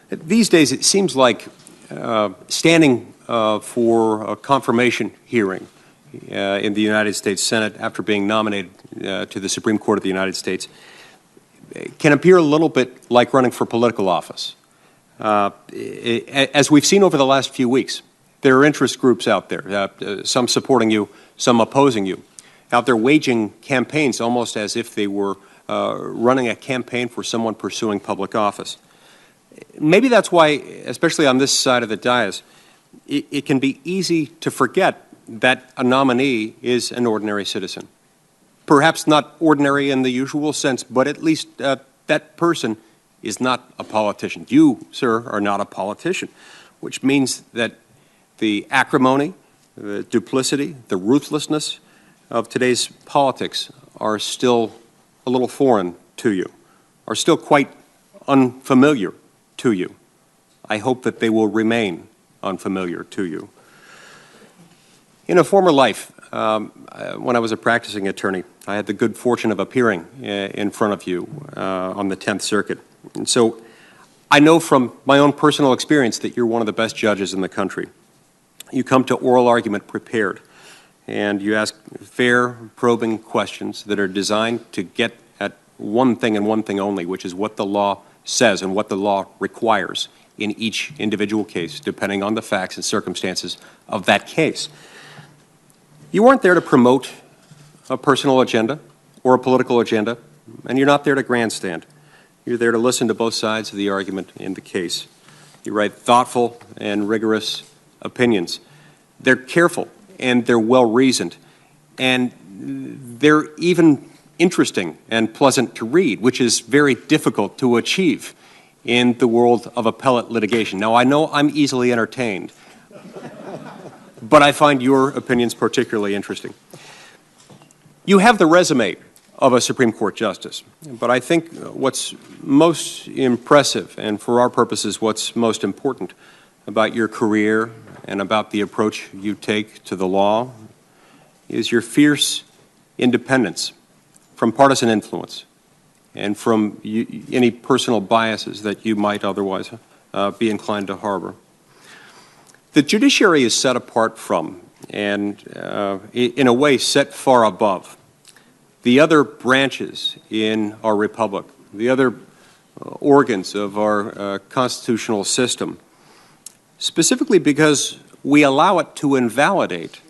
These days, it seems like standing for a confirmation hearing in the United States Senate after being nominated to the Supreme Court of the United States can appear a little bit like running for political office. As we've seen over the last few weeks, there are interest groups out there, some supporting you, some opposing you, out there waging campaigns almost as if they were running a campaign for someone pursuing public office. Maybe that's why, especially on this side of the dais, it can be easy to forget that a nominee is an ordinary citizen. Perhaps not ordinary in the usual sense, but at least that person is not a politician. You, sir, are not a politician, which means that the acrimony, the duplicity, the ruthlessness of today's politics are still a little foreign to you, are still quite unfamiliar to you. I hope that they will remain unfamiliar to you. In a former life, when I was a practicing attorney, I had the good fortune of appearing in front of you on the 10th Circuit. And so I know from my own personal experience that you're one of the best judges in the country. You come to oral argument prepared, and you ask fair, probing questions that are designed to get at one thing and one thing only, which is what the law says and what the law requires in each individual case, depending on the facts and circumstances of that case. You aren't there to promote a personal agenda or a political agenda, and you're not there to grandstand. You're there to listen to both sides of the argument in the case. You write thoughtful and rigorous opinions. They're careful and they're well-reasoned, and they're even interesting and pleasant to read, which is very difficult to achieve in the world of appellate litigation. Now, I know I'm easily entertained, but I find your opinions particularly interesting. You have the resume of a Supreme Court justice, but I think what's most impressive, and for our purposes what's most important about your career and about the approach you take to the law, is your fierce independence from partisan influence and from any personal biases that you might otherwise be inclined to harbor. The judiciary is set apart from, and in a way set far above, the other branches in our republic, the other organs of our constitutional system, specifically because we allow it to invalidate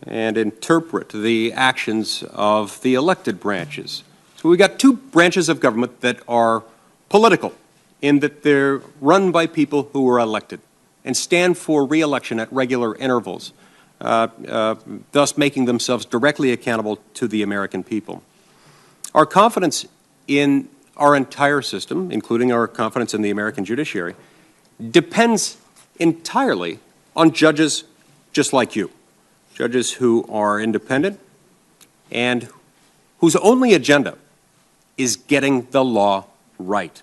and interpret the actions of the elected branches. So we've got two branches of government that are political in that they're run by people who were elected and stand for re-election at regular intervals, thus making themselves directly accountable to the American people. Our confidence in our entire system, including our confidence in the American judiciary, depends entirely on judges just like you. Judges who are independent and whose only agenda is getting the law right,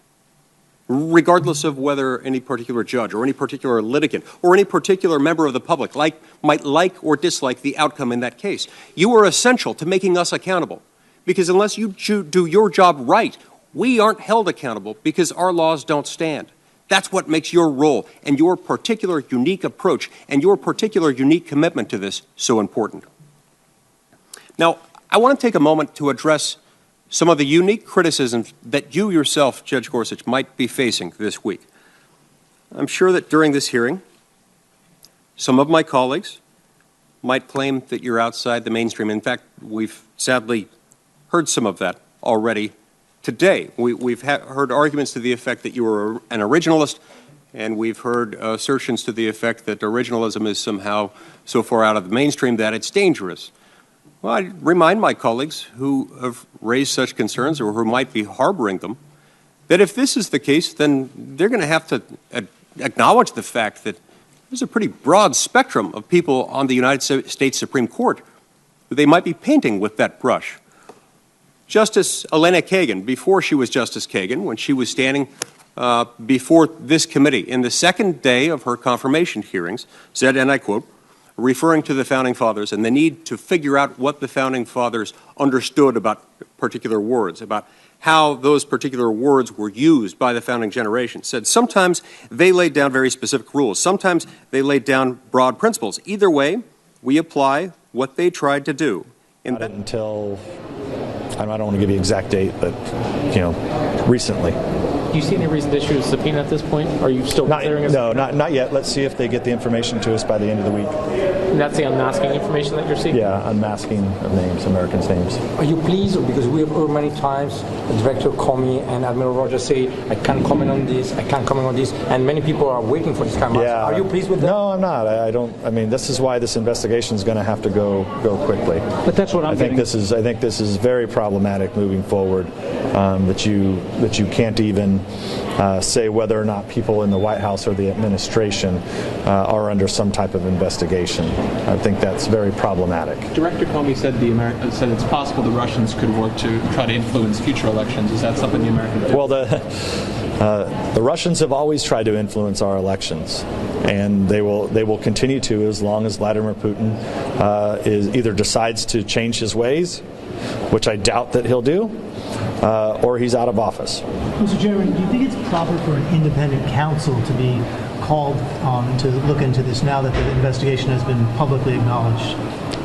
regardless of whether any particular judge or any particular litigant or any particular member of the public might like or dislike the outcome in that case. You are essential to making us accountable, because unless you do your job right, we aren't held accountable because our laws don't stand. That's what makes your role and your particular unique approach and your particular unique commitment to this so important. Now, I want to take a moment to address some of the unique criticisms that you yourself, Judge Gorsuch, might be facing this week. I'm sure that during this hearing, some of my colleagues might claim that you're outside the mainstream. In fact, we've sadly heard some of that already today. We've heard arguments to the effect that you were an originalist, and we've heard assertions to the effect that originalism is somehow so far out of the mainstream that it's dangerous. Well, I remind my colleagues who have raised such concerns or who might be harboring them that if this is the case, then they're going to have to acknowledge the fact that there's a pretty broad spectrum of people on the United States Supreme Court who they might be painting with that brush. Justice Elena Kagan, before she was Justice Kagan, when she was standing before this committee in the second day of her confirmation hearings, said, and I quote, referring to the Founding Fathers and the need to figure out what the Founding Fathers understood about particular words, about how those particular words were used by the founding generation, said sometimes they laid down very specific rules, sometimes they laid down broad principles. Either way, we apply what they tried to do. Until, I don't want to give you an exact date, but, recently. Do you see any reason to issue a subpoena at this point? Are you still considering a subpoena? No, not yet. Let's see if they get the information to us by the end of the week. And that's the unmasking information that you're seeking? Yeah, unmasking of names, Americans' names. Are you pleased? Because we have heard many times Director Comey and Admiral Rogers say, I can't comment on this, I can't comment on this, and many people are waiting for this kind of answer. Are you pleased with that? No, I'm not. This is why this investigation is going to have to go quickly. But that's what I think this is very problematic moving forward, that you can't even say whether or not people in the White House or the administration are under some type of investigation. I think that's very problematic. Director Comey said said it's possible the Russians could work to try to influence future elections. Is that something the Americans do? Well, the Russians have always tried to influence our elections, and they will continue to as long as Vladimir Putin either decides to change his ways, which I doubt that he'll do, or he's out of office. Mr. Chairman, do you think it's proper for an independent counsel to be called on to look into this now that the investigation has been publicly acknowledged?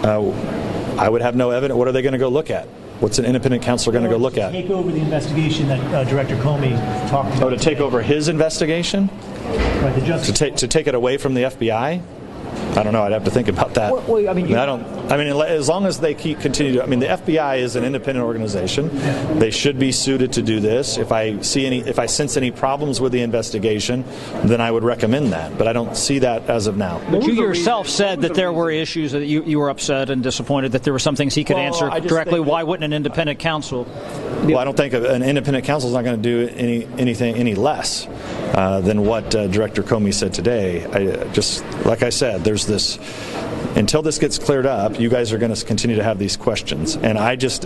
I would have no evidence. What are they going to go look at? What's an independent counsel going to go look at? Take over the investigation that Director Comey talked about. Oh, to take over his investigation? Right, to take it away from the FBI? I don't know. I'd have to think about that. Well, I mean, as long as they continue to. I mean, the FBI is an independent organization. They should be suited to do this. If I sense any problems with the investigation, then I would recommend that. But I don't see that as of now. But you yourself said that there were issues that you were upset and disappointed that there were some things he could answer directly. Why wouldn't an independent counsel? Well, I don't think an independent counsel is not going to do anything any less than what Director Comey said today. Like I said, there's this. Until this gets cleared up, you guys are going to continue to have these questions, and I just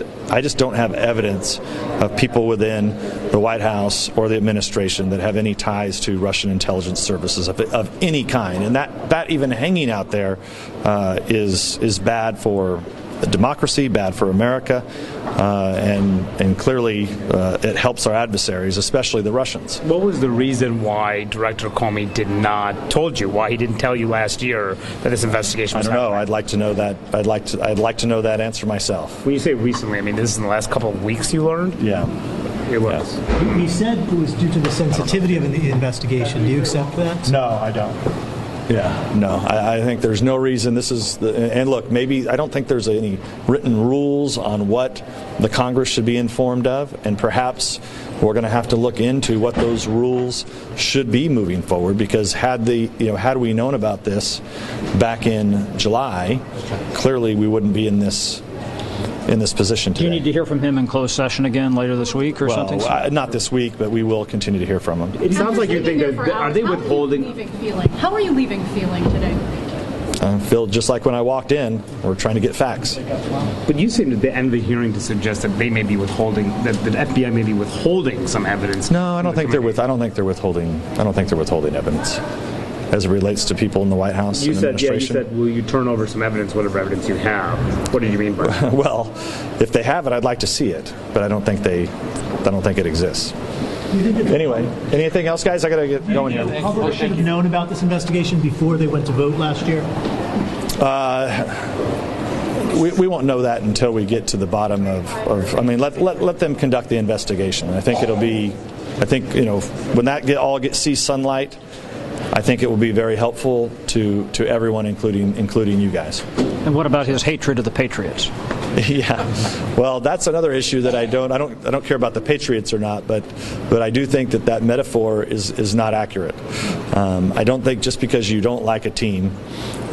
don't have evidence of people within the White House or the administration that have any ties to Russian intelligence services of any kind, and that even hanging out there is bad for democracy, bad for America, and clearly it helps our adversaries, especially the Russians. What was the reason why Director Comey told you why he didn't tell you last year that this investigation was happening? I don't know. I'd like to know that. I'd like to know that answer myself. When you say recently, I mean this is in the last couple of weeks you learned? Yeah. It was. He said it was due to the sensitivity of the investigation. Do you accept that? No, I don't. Yeah, no, I think there's no reason and look, maybe I don't think there's any written rules on what the Congress should be informed of, and perhaps we're going to have to look into what those rules should be moving forward, because had we known about this back in July, clearly we wouldn't be in this position today. Do you need to hear from him in closed session again later this week or something? Not this week, but we will continue to hear from him. It sounds like you think that are they withholding? How are you leaving feeling today? I feel just like when I walked in. We're trying to get facts. But you seem at the end of the hearing to suggest that they may be withholding, that the FBI may be withholding some evidence. No, I don't think they're withholding evidence as it relates to people in the White House and administration. You said, will you turn over some evidence, whatever evidence you have? What did you mean by that? Well, if they have it, I'd like to see it, but I don't think it exists. Anyway, anything else, guys? I got to get going here. The public should have known about this investigation before they went to vote last year? We won't know that until we get to the bottom of let them conduct the investigation. I think when that sees sunlight, I think it will be very helpful to everyone, including you guys. And what about his hatred of the Patriots? Yeah, well, that's another issue that I don't care about the Patriots or not, but I do think that metaphor is not accurate. I don't think just because you don't like a team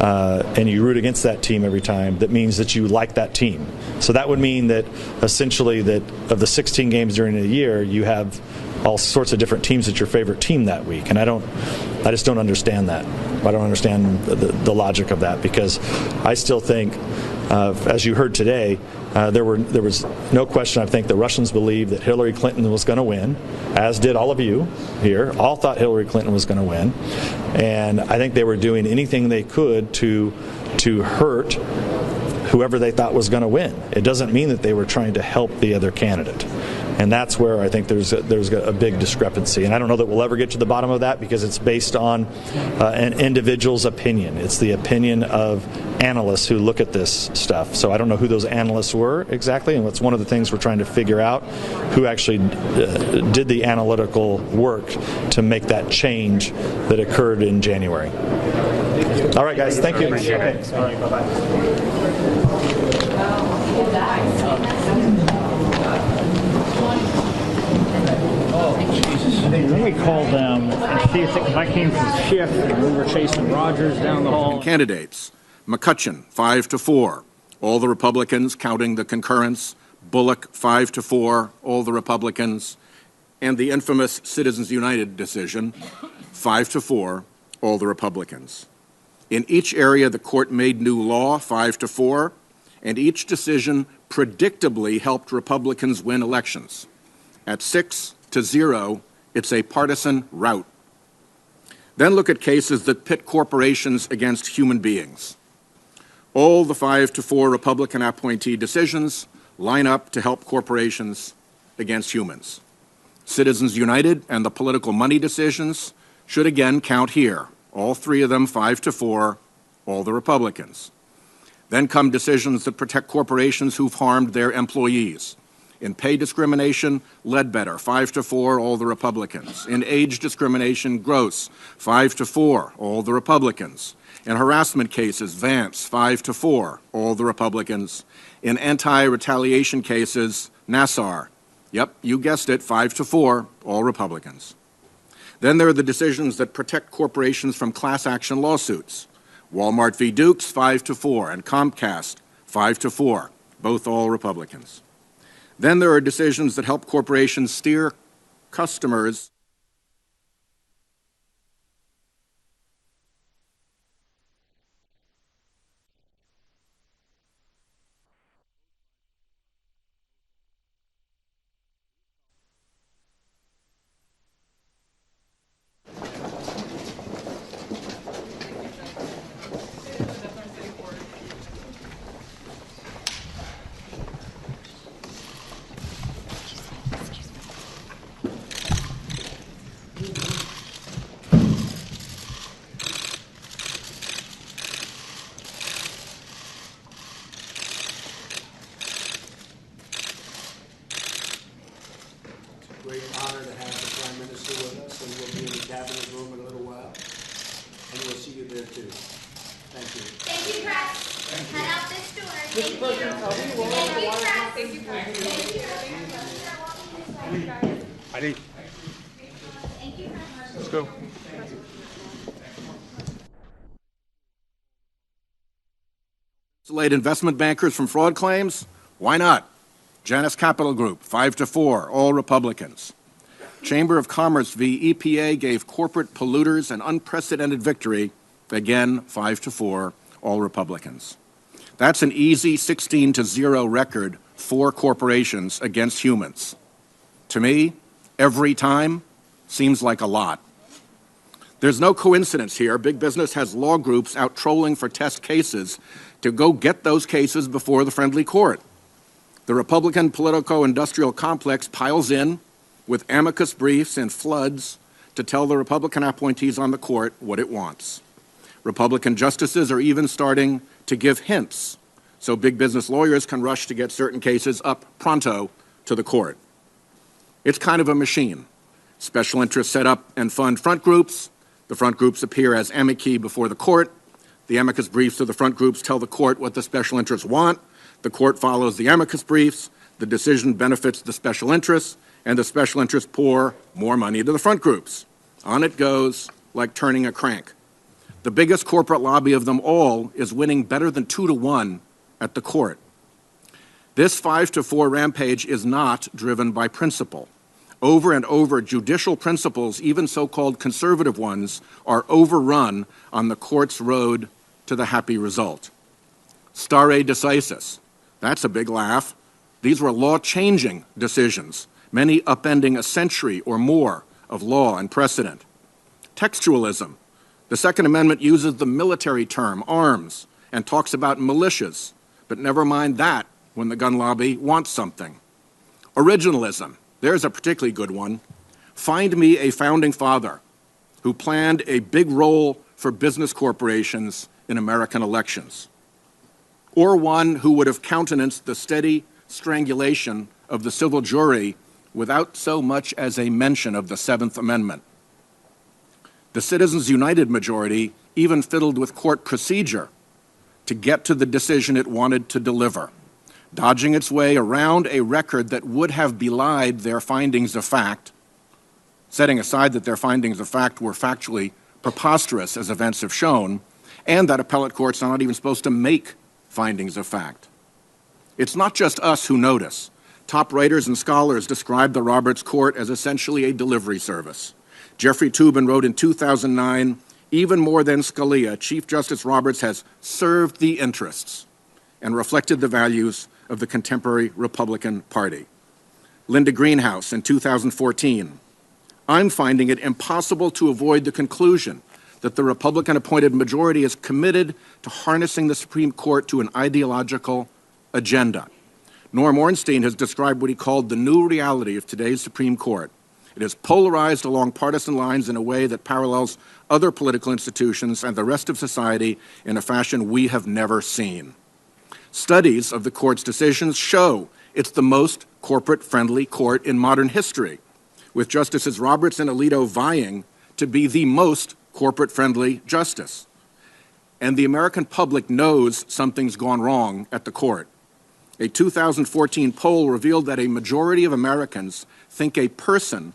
and you root against that team every time, that means that you like that team. So that would mean that essentially that of the 16 games during the year, you have all sorts of different teams that's your favorite team that week, and I just don't understand that. I don't understand the logic of that, because I still think, as you heard today, there was no question. I think the Russians believed that Hillary Clinton was going to win, as did all of you here. All thought Hillary Clinton was going to win, and I think they were doing anything they could to hurt whoever they thought was going to win. It doesn't mean that they were trying to help the other candidate. And that's where I think there's a big discrepancy. And I don't know that we'll ever get to the bottom of that, because it's based on an individual's opinion. It's the opinion of analysts who look at this stuff. So I don't know who those analysts were exactly, and that's one of the things we're trying to figure out, who actually did the analytical work to make that change that occurred in January. All right, guys. Thank you. Okay. All right, bye-bye. Let me call them and see if I came from shift and we were chasing Rogers down the hall. Candidates: McCutcheon 5-4, all the Republicans, counting the concurrence. Bullock 5-4, all the Republicans, and the infamous Citizens United decision 5-4, all the Republicans. In each area, the court made new law 5-4, and each decision predictably helped Republicans win elections. At 6-0, it's a partisan rout. Then look at cases that pit corporations against human beings. All the 5-4 Republican appointee decisions line up to help corporations against humans. Citizens United and the political money decisions should again count here. All three of them 5-4, all the Republicans. Then come decisions that protect corporations who've harmed their employees. In pay discrimination, Ledbetter, 5-4, all the Republicans. In age discrimination, Gross, 5-4, all the Republicans. In harassment cases, Vance, 5-4, all the Republicans. In anti-retaliation cases, Nassar, yep, you guessed it, 5-4, all Republicans. Then there are the decisions that protect corporations from class action lawsuits. Walmart v. Dukes, 5-4, and Comcast, 5-4, both all Republicans. Then there are decisions that help corporations steer customers great honor to have the Prime Minister with us, and we'll be in the cabinet room in a little while, and we'll see you there too. Thank you. Thank you, press. Head out this door. Thank you. Thank you, press. Thank you, press. I need. Thank you, press. Let's go. Isolate investment bankers from fraud claims? Why not? Janus Capital Group, 5-4, all Republicans. Chamber of Commerce v. EPA gave corporate polluters an unprecedented victory, again 5-4, all Republicans. That's an easy 16-0 record for corporations against humans. To me, every time seems like a lot. There's no coincidence here. Big business has law groups out trolling for test cases to go get those cases before the friendly court. The Republican politico-industrial complex piles in with amicus briefs and floods to tell the Republican appointees on the court what it wants. Republican justices are even starting to give hints so big business lawyers can rush to get certain cases up pronto to the court. It's kind of a machine. Special interests set up and fund front groups. The front groups appear as amici before the court. The amicus briefs of the front groups tell the court what the special interests want. The court follows the amicus briefs. The decision benefits the special interests, and the special interests pour more money to the front groups. On it goes like turning a crank. The biggest corporate lobby of them all is winning better than 2-1 at the court. This 5-4 rampage is not driven by principle. Over and over, judicial principles, even so-called conservative ones, are overrun on the court's road to the happy result. Stare decisis. That's a big laugh. These were law-changing decisions, many upending a century or more of law and precedent. Textualism. The Second Amendment uses the military term, arms, and talks about militias, but never mind that when the gun lobby wants something. Originalism. There's a particularly good one. Find me a founding father who planned a big role for business corporations in American elections, or one who would have countenanced the steady strangulation of the civil jury without so much as a mention of the Seventh Amendment. The Citizens United majority even fiddled with court procedure to get to the decision it wanted to deliver, dodging its way around a record that would have belied their findings of fact, setting aside that their findings of fact were factually preposterous, as events have shown, and that appellate courts are not even supposed to make findings of fact. It's not just us who notice. Top writers and scholars describe the Roberts Court as essentially a delivery service. Jeffrey Toobin wrote in 2009, even more than Scalia, Chief Justice Roberts has served the interests and reflected the values of the contemporary Republican Party. Linda Greenhouse in 2014, I'm finding it impossible to avoid the conclusion that the Republican-appointed majority is committed to harnessing the Supreme Court to an ideological agenda. Norm Ornstein has described what he called the new reality of today's Supreme Court. It is polarized along partisan lines in a way that parallels other political institutions and the rest of society in a fashion we have never seen. Studies of the court's decisions show It's the most corporate-friendly court in modern history, with Justices Roberts and Alito vying to be the most corporate-friendly justice. And the American public knows something's gone wrong at the court. A 2014 poll revealed that a majority of Americans think a person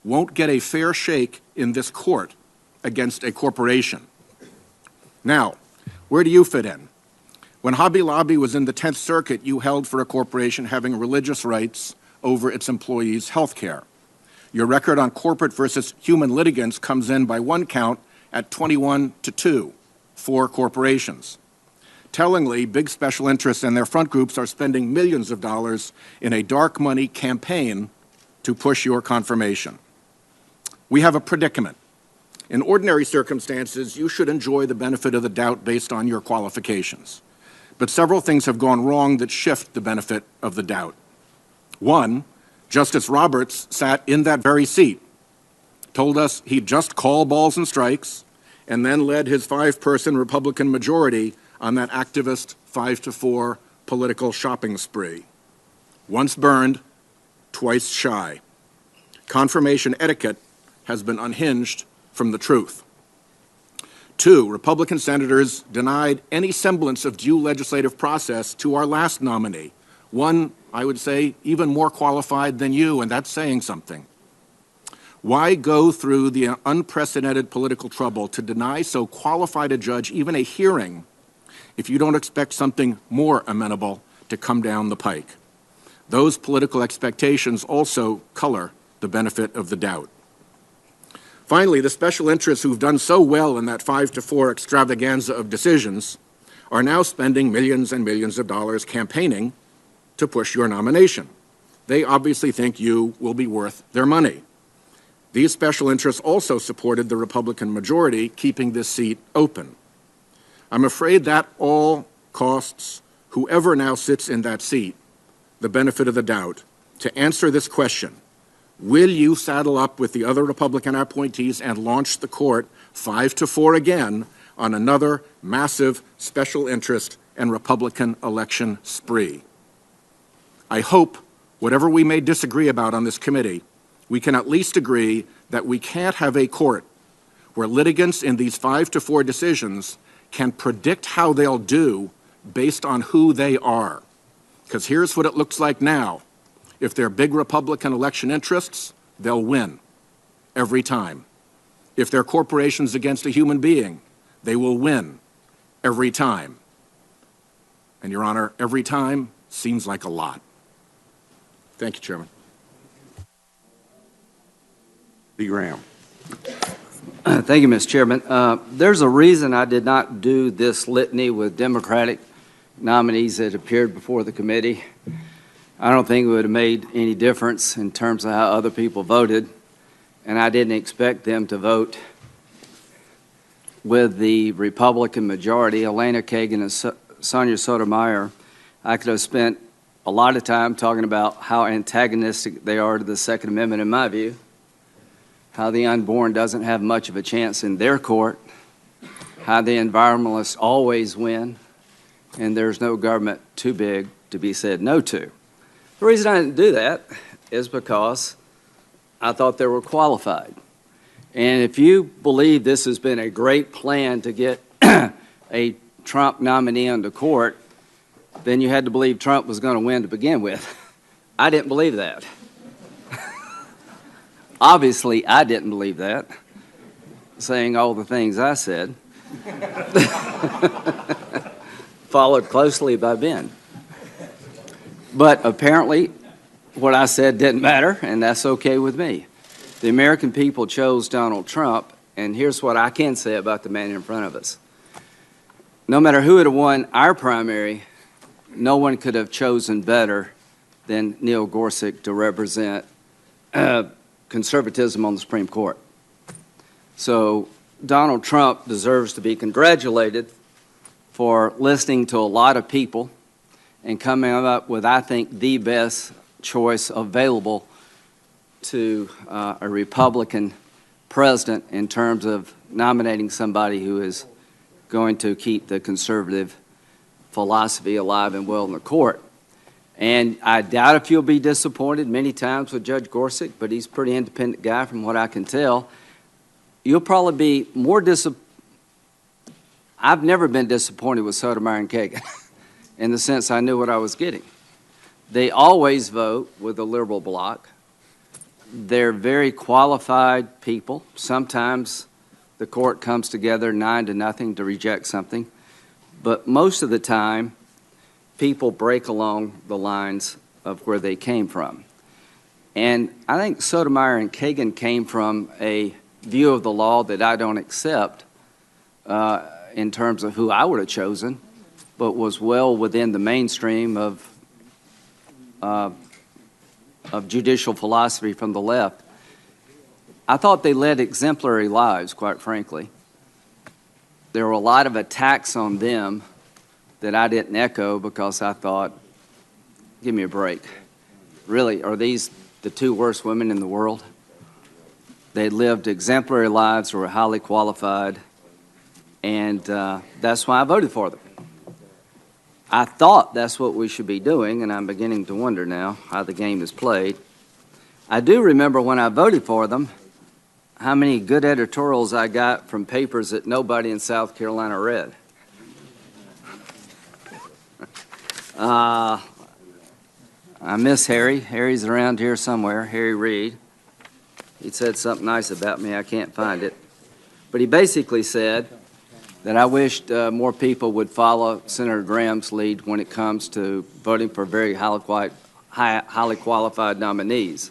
won't get a fair shake in this court against a corporation. Now, where do you fit in? When Hobby Lobby was in the 10th Circuit, you held for a corporation having religious rights over its employees' health care. Your record on corporate versus human litigants comes in by one count at 21-2 for corporations. Tellingly, big special interests and their front groups are spending millions of dollars in a dark money campaign to push your confirmation. We have a predicament. In ordinary circumstances, you should enjoy the benefit of the doubt based on your qualifications. But several things have gone wrong that shift the benefit of the doubt. One, Justice Roberts sat in that very seat, told us he'd just call balls and strikes, and then led his 5-person Republican majority on that activist 5-4 political shopping spree. Once burned, twice shy. Confirmation etiquette has been unhinged from the truth. 2, Republican senators denied any semblance of due legislative process to our last nominee, one, I would say, even more qualified than you, and that's saying something. Why go through the unprecedented political trouble to deny so qualified a judge even a hearing if you don't expect something more amenable to come down the pike? Those political expectations also color the benefit of the doubt. Finally, the special interests who've done so well in that 5-4 extravaganza of decisions are now spending millions and millions of dollars campaigning to push your nomination. They obviously think you will be worth their money. These special interests also supported the Republican majority keeping this seat open. I'm afraid that all costs whoever now sits in that seat the benefit of the doubt to answer this question. Will you saddle up with the other Republican appointees and launch the court 5-4 again on another massive special interest and Republican election spree? I hope, whatever we may disagree about on this committee, we can at least agree that we can't have a court where litigants in these 5-4 decisions can predict how they'll do based on who they are. Because here's what it looks like now. If they're big Republican election interests, they'll win every time. If they're corporations against a human being, they will win every time. And, Your Honor, every time seems like a lot. Thank you, Chairman. B. Graham. Thank you, Mr. Chairman. There's a reason I did not do this litany with Democratic nominees that appeared before the committee. I don't think it would have made any difference in terms of how other people voted, and I didn't expect them to vote with the Republican majority, Elena Kagan and Sonia Sotomayor. I could have spent a lot of time talking about how antagonistic they are to the Second Amendment, in my view, how the unborn doesn't have much of a chance in their court, how the environmentalists always win, and there's no government too big to be said no to. The reason I didn't do that is because I thought they were qualified. And if you believe this has been a great plan to get a Trump nominee onto court, then you had to believe Trump was going to win to begin with. I didn't believe that. Obviously, I didn't believe that, saying all the things I said, followed closely by Ben. But apparently, what I said didn't matter, and that's okay with me. The American people chose Donald Trump, and here's what I can say about the man in front of us. No matter who had won our primary, no one could have chosen better than Neil Gorsuch to represent conservatism on the Supreme Court. So Donald Trump deserves to be congratulated for listening to a lot of people and coming up with, I think, the best choice available to a Republican president in terms of nominating somebody who is going to keep the conservative philosophy alive and well in the court. And I doubt if you'll be disappointed many times with Judge Gorsuch, but he's a pretty independent guy from what I can tell. You'll probably be more I've never been disappointed with Sotomayor and Kagan in the sense I knew what I was getting. They always vote with the liberal bloc. They're very qualified people. Sometimes the court comes together 9-0 to reject something, but most of the time, people break along the lines of where they came from. And I think Sotomayor and Kagan came from a view of the law that I don't accept in terms of who I would have chosen, but was well within the mainstream of judicial philosophy from the left. I thought they led exemplary lives, quite frankly. There were a lot of attacks on them that I didn't echo because I thought, give me a break. Really, are these the two worst women in the world? They lived exemplary lives, were highly qualified, and that's why I voted for them. I thought that's what we should be doing, and I'm beginning to wonder now how the game is played. I do remember when I voted for them, how many good editorials I got from papers that nobody in South Carolina read. I miss Harry. Harry's around here somewhere, Harry Reid. He said something nice about me. I can't find it. But he basically said that I wished more people would follow Senator Graham's lead when it comes to voting for very highly qualified nominees.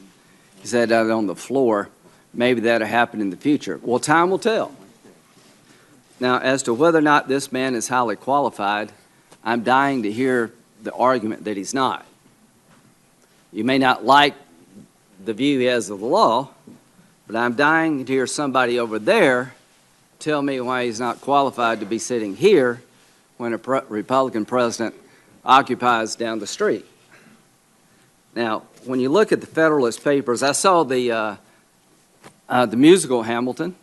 He said that on the floor. Maybe that'll happen in the future. Well, time will tell. Now, as to whether or not this man is highly qualified, I'm dying to hear the argument that he's not. You may not like the view he has of the law, but I'm dying to hear somebody over there tell me why he's not qualified to be sitting here when a Republican president occupies down the street. Now, when you look at the Federalist Papers, I saw the musical Hamilton.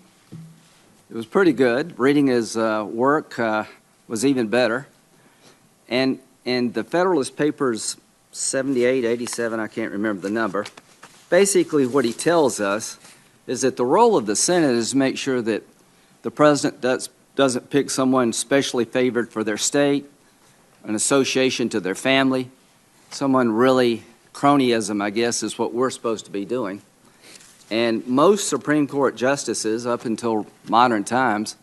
It was pretty good. Reading his work was even better. And in the Federalist Papers 78, 87, I can't remember the number, basically what he tells us is that the role of the Senate is to make sure that the president doesn't pick someone specially favored for their state, an association to their family, someone really cronyism, I guess, is what we're supposed to be doing. And most Supreme Court justices, up until modern times,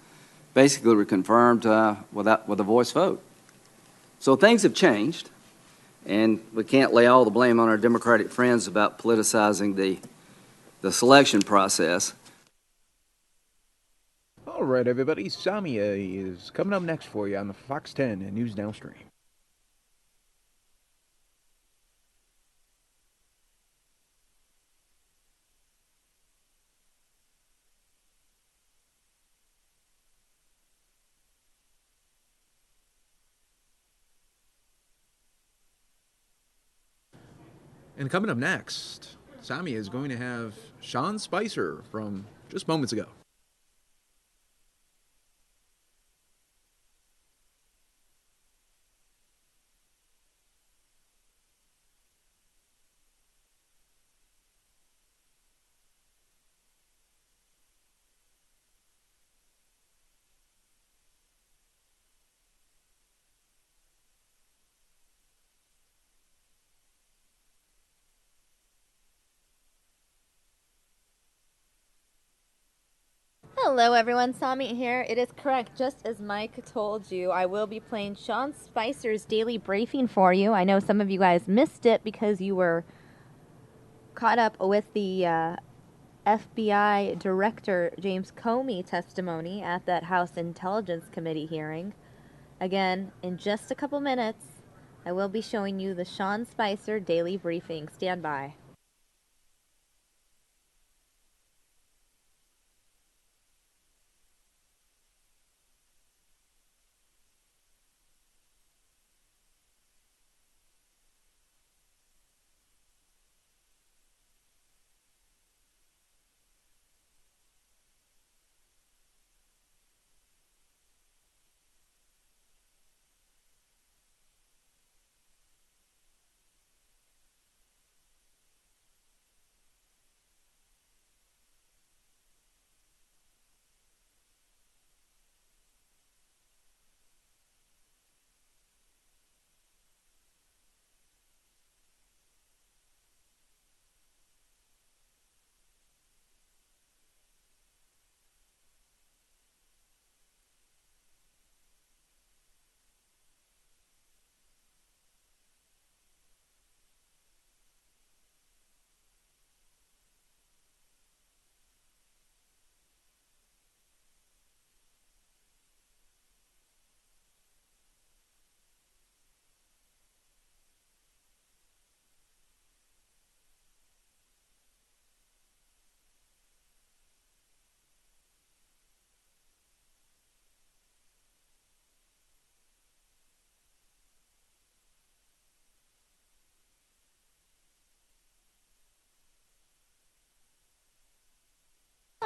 basically were confirmed with a voice vote. So things have changed, and we can't lay all the blame on our Democratic friends about politicizing the selection process. All right, everybody, Samia is coming up next for you on the Fox 10 and News Downstream. And coming up next, Samia is going to have Sean Spicer from just moments ago. Hello everyone, Sami here. It is correct, just as Mike told you, I will be playing Sean Spicer's daily briefing for you. I know some of you guys missed it because you were caught up with the FBI Director James Comey testimony at that House Intelligence Committee hearing. Again, in just a couple minutes, I will be showing you the Sean Spicer daily briefing. Stand by.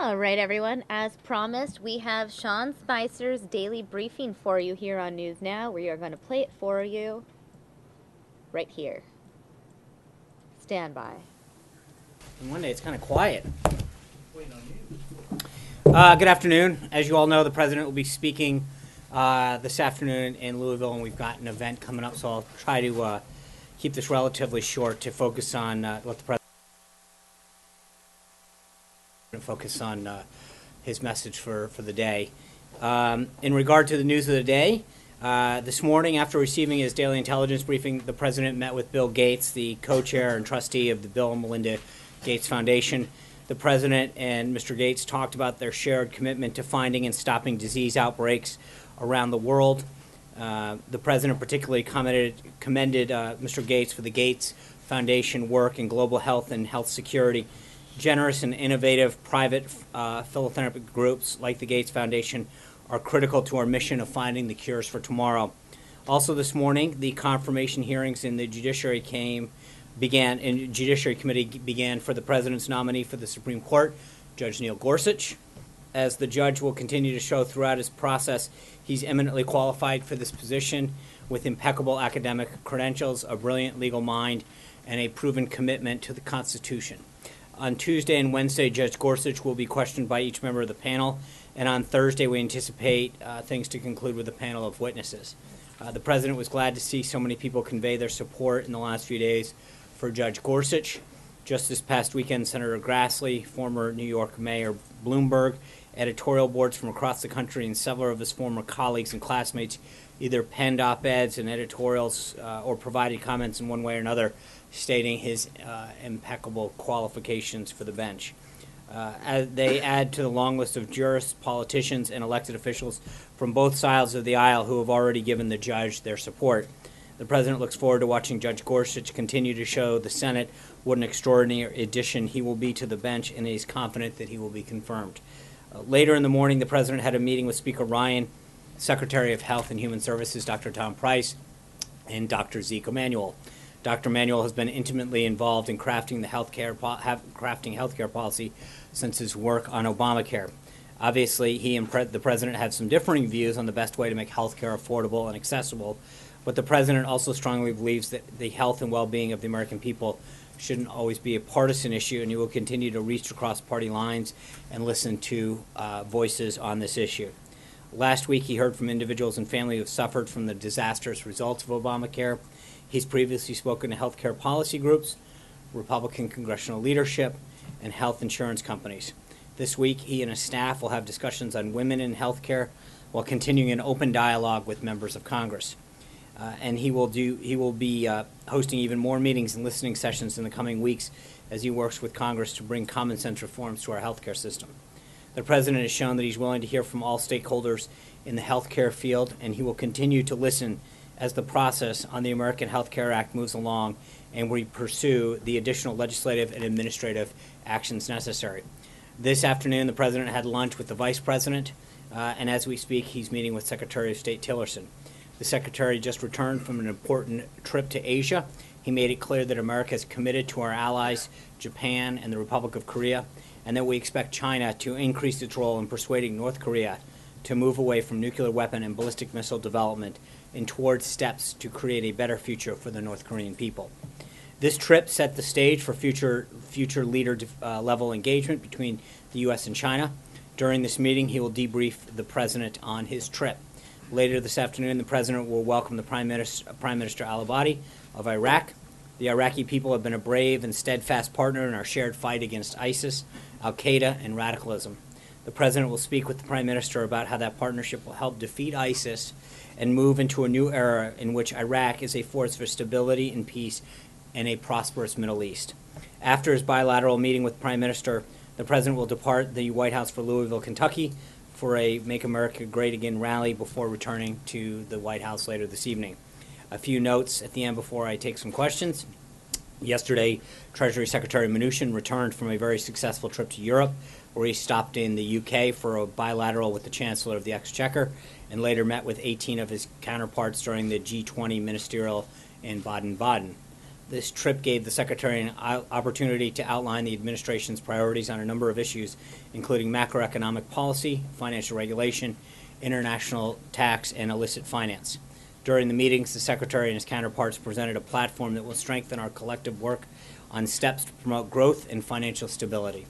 All right, everyone. As promised, we have Sean Spicer's daily briefing for you here on News Now. We are going to play it for you right here. Stand by. And one day it's kind of quiet. Good afternoon. As you all know, the president will be speaking this afternoon in Louisville, and we've got an event coming up, so I'll try to keep this relatively short to focus on what the president focus on his message for the day. In regard to the news of the day, this morning, after receiving his daily intelligence briefing, the president met with Bill Gates, the co-chair and trustee of the Bill and Melinda Gates Foundation. The president and Mr. Gates talked about their shared commitment to finding and stopping disease outbreaks around the world. The president particularly commended Mr. Gates for the Gates Foundation work in global health and health security. Generous and innovative private philanthropic groups like the Gates Foundation are critical to our mission of finding the cures for tomorrow. Also this morning, the confirmation hearings in the Judiciary Committee began for the president's nominee for the Supreme Court, Judge Neil Gorsuch. As the judge will continue to show throughout his process, he's eminently qualified for this position with impeccable academic credentials, a brilliant legal mind, and a proven commitment to the Constitution. On Tuesday and Wednesday, Judge Gorsuch will be questioned by each member of the panel, and on Thursday we anticipate things to conclude with a panel of witnesses. The president was glad to see so many people convey their support in the last few days for Judge Gorsuch. Just this past weekend, Senator Grassley, former New York Mayor Bloomberg, editorial boards from across the country, and several of his former colleagues and classmates either penned op-eds and editorials or provided comments in one way or another stating his impeccable qualifications for the bench. They add to the long list of jurists, politicians, and elected officials from both sides of the aisle who have already given the judge their support. The president looks forward to watching Judge Gorsuch continue to show the Senate what an extraordinary addition he will be to the bench, and he's confident that he will be confirmed. Later in the morning, the president had a meeting with Speaker Ryan, Secretary of Health and Human Services, Dr. Tom Price, and Dr. Zeke Emanuel. Dr. Emanuel has been intimately involved in crafting healthcare policy since his work on Obamacare. Obviously, he and the president have some differing views on the best way to make healthcare affordable and accessible, but the president also strongly believes that the health and well-being of the American people shouldn't always be a partisan issue, and he will continue to reach across party lines and listen to voices on this issue. Last week, he heard from individuals and families who have suffered from the disastrous results of Obamacare. He's previously spoken to healthcare policy groups, Republican congressional leadership, and health insurance companies. This week, he and his staff will have discussions on women in healthcare while continuing an open dialogue with members of Congress. And he will be hosting even more meetings and listening sessions in the coming weeks as he works with Congress to bring common sense reforms to our healthcare system. The president has shown that he's willing to hear from all stakeholders in the healthcare field, and he will continue to listen as the process on the American Health Care Act moves along and we pursue the additional legislative and administrative actions necessary. This afternoon, the president had lunch with the vice president, and as we speak, he's meeting with Secretary of State Tillerson. The secretary just returned from an important trip to Asia. He made it clear that America is committed to our allies, Japan and the Republic of Korea, and that we expect China to increase its role in persuading North Korea to move away from nuclear weapon and ballistic missile development and towards steps to create a better future for the North Korean people. This trip set the stage for future leader level engagement between the U.S. and China. During this meeting, he will debrief the president on his trip. Later this afternoon, the president will welcome the Prime Minister al-Abadi of Iraq. The Iraqi people have been a brave and steadfast partner in our shared fight against ISIS, al-Qaeda, and radicalism. The president will speak with the Prime Minister about how that partnership will help defeat ISIS and move into a new era in which Iraq is a force for stability and peace in a prosperous Middle East. After his bilateral meeting with the Prime Minister, the president will depart the White House for Louisville, Kentucky for a Make America Great Again rally before returning to the White House later this evening. A few notes at the end before I take some questions. Yesterday, Treasury Secretary Mnuchin returned from a very successful trip to Europe, where he stopped in the UK for a bilateral with the Chancellor of the Exchequer and later met with 18 of his counterparts during the G20 ministerial in Baden-Baden. This trip gave the Secretary an opportunity to outline the administration's priorities on a number of issues, including macroeconomic policy, financial regulation, international tax, and illicit finance. During the meetings, the Secretary and his counterparts presented a platform that will strengthen our collective work on steps to promote growth and financial stability.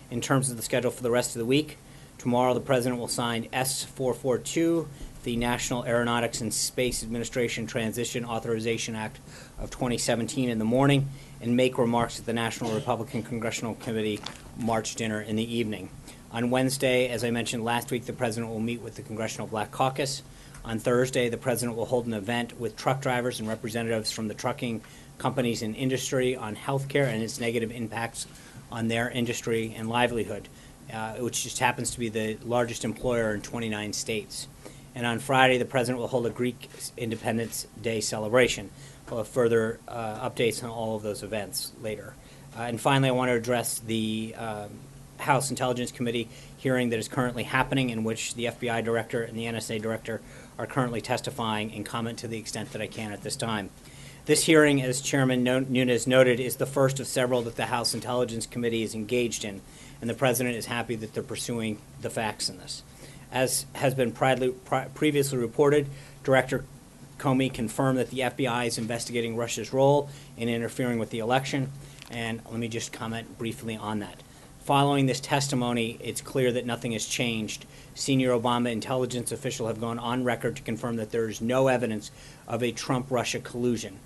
In terms of the schedule for the rest of the week, tomorrow the President will sign S-442, the National Aeronautics and Space Administration Transition Authorization Act of 2017 in the morning, and make remarks at the National Republican Congressional Committee March dinner in the evening. On Wednesday, as I mentioned last week, the President will meet with the Congressional Black Caucus. On Thursday, the President will hold an event with truck drivers and representatives from the trucking companies and industry on health care and its negative impacts on their industry and livelihood, which just happens to be the largest employer in 29 states. And on Friday, the President will hold a Greek Independence Day celebration. We'll have further updates on all of those events later. And finally, I want to address the House Intelligence Committee hearing that is currently happening, in which the FBI Director and the NSA Director are currently testifying, and comment to the extent that I can at this time. This hearing, as Chairman Nunes noted, is the first of several that the House Intelligence Committee is engaged in, and the President is happy that they're pursuing the facts in this. As has been previously reported, Director Comey confirmed that the FBI is investigating Russia's role in interfering with the election, and let me just comment briefly on that. Following this testimony, it's clear that nothing has changed. Senior Obama intelligence officials have gone on record to confirm that there is no evidence of a Trump-Russia collusion.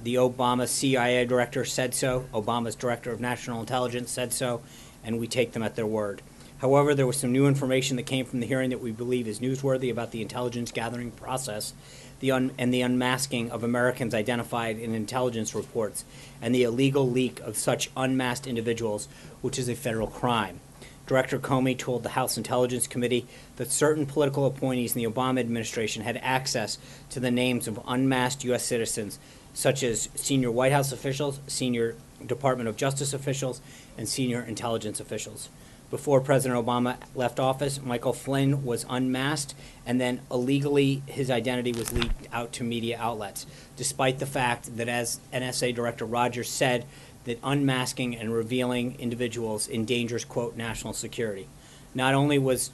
The Obama CIA director said so, Obama's director of national intelligence said so, and we take them at their word. However, there was some new information that came from the hearing that we believe is newsworthy about the intelligence gathering process and the unmasking of Americans identified in intelligence reports and the illegal leak of such unmasked individuals, which is a federal crime. Director Comey told the House Intelligence Committee that certain political appointees in the Obama administration had access to the names of unmasked U.S. citizens, such as senior White House officials, senior Department of Justice officials, and senior intelligence officials. Before President Obama left office, Michael Flynn was unmasked, and then illegally his identity was leaked out to media outlets, despite the fact that, as NSA Director Rogers said, that unmasking and revealing individuals endangers, quote, national security. Not only was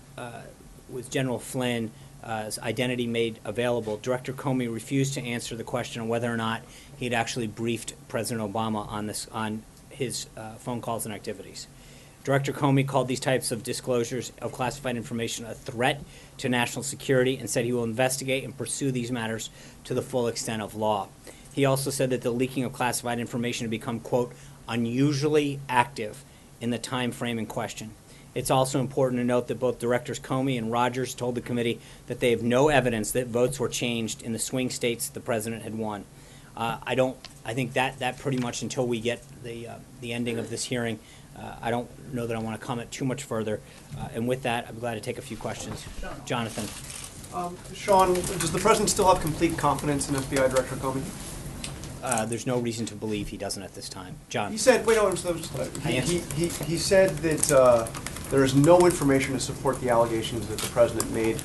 General Flynn's identity made available, Director Comey refused to answer the question on whether or not he had actually briefed President Obama on his phone calls and activities. Director Comey called these types of disclosures of classified information a threat to national security and said he will investigate and pursue these matters to the full extent of law. He also said that the leaking of classified information had become, quote, unusually active in the time frame in question. It's also important to note that both Directors Comey and Rogers told the committee that they have no evidence that votes were changed in the swing states the president had won. I think that pretty much, until we get the ending of this hearing, I don't know that I want to comment too much further. And with that, I'm glad to take a few questions. Jonathan. Sean, does the president still have complete confidence in FBI Director Comey? There's no reason to believe he doesn't at this time. John. He said, he said that there is no information to support the allegations that the president made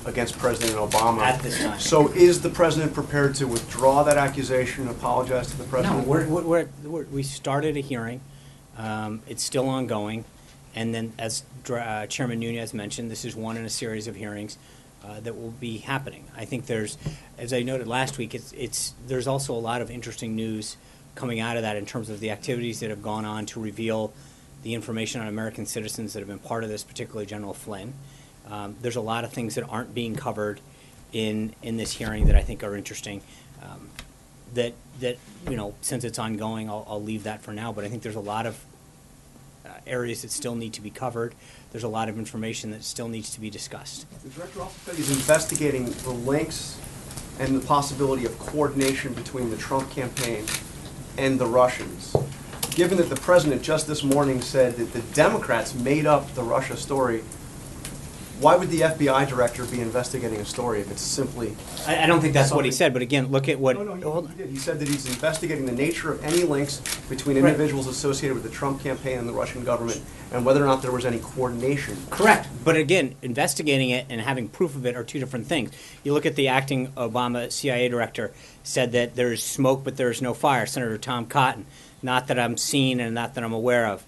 against President Obama at this time. So is the president prepared to withdraw that accusation and apologize to the president? No, we started a hearing. It's still ongoing. And then, as Chairman Nunes mentioned, this is one in a series of hearings that will be happening. I think there's, as I noted last week, there's also a lot of interesting news coming out of that in terms of the activities that have gone on to reveal the information on American citizens that have been part of this, particularly General Flynn. There's a lot of things that aren't being covered in this hearing that I think are interesting. That since it's ongoing, I'll leave that for now. But I think there's a lot of areas that still need to be covered. There's a lot of information that still needs to be discussed. The director also said he's investigating the links and the possibility of coordination between the Trump campaign and the Russians. Given that the president just this morning said that the Democrats made up the Russia story, Why would the FBI director be investigating a story if it's simply... I don't think that's what he said, but again, look at what... No, he did. He said that he's investigating the nature of any links between individuals associated with the Trump campaign and the Russian government, and whether or not there was any coordination. Correct. But again, investigating it and having proof of it are two different things. You look at the acting Obama CIA director said that there's smoke, but there's no fire. Senator Tom Cotton, not that I'm seen and not that I'm aware of.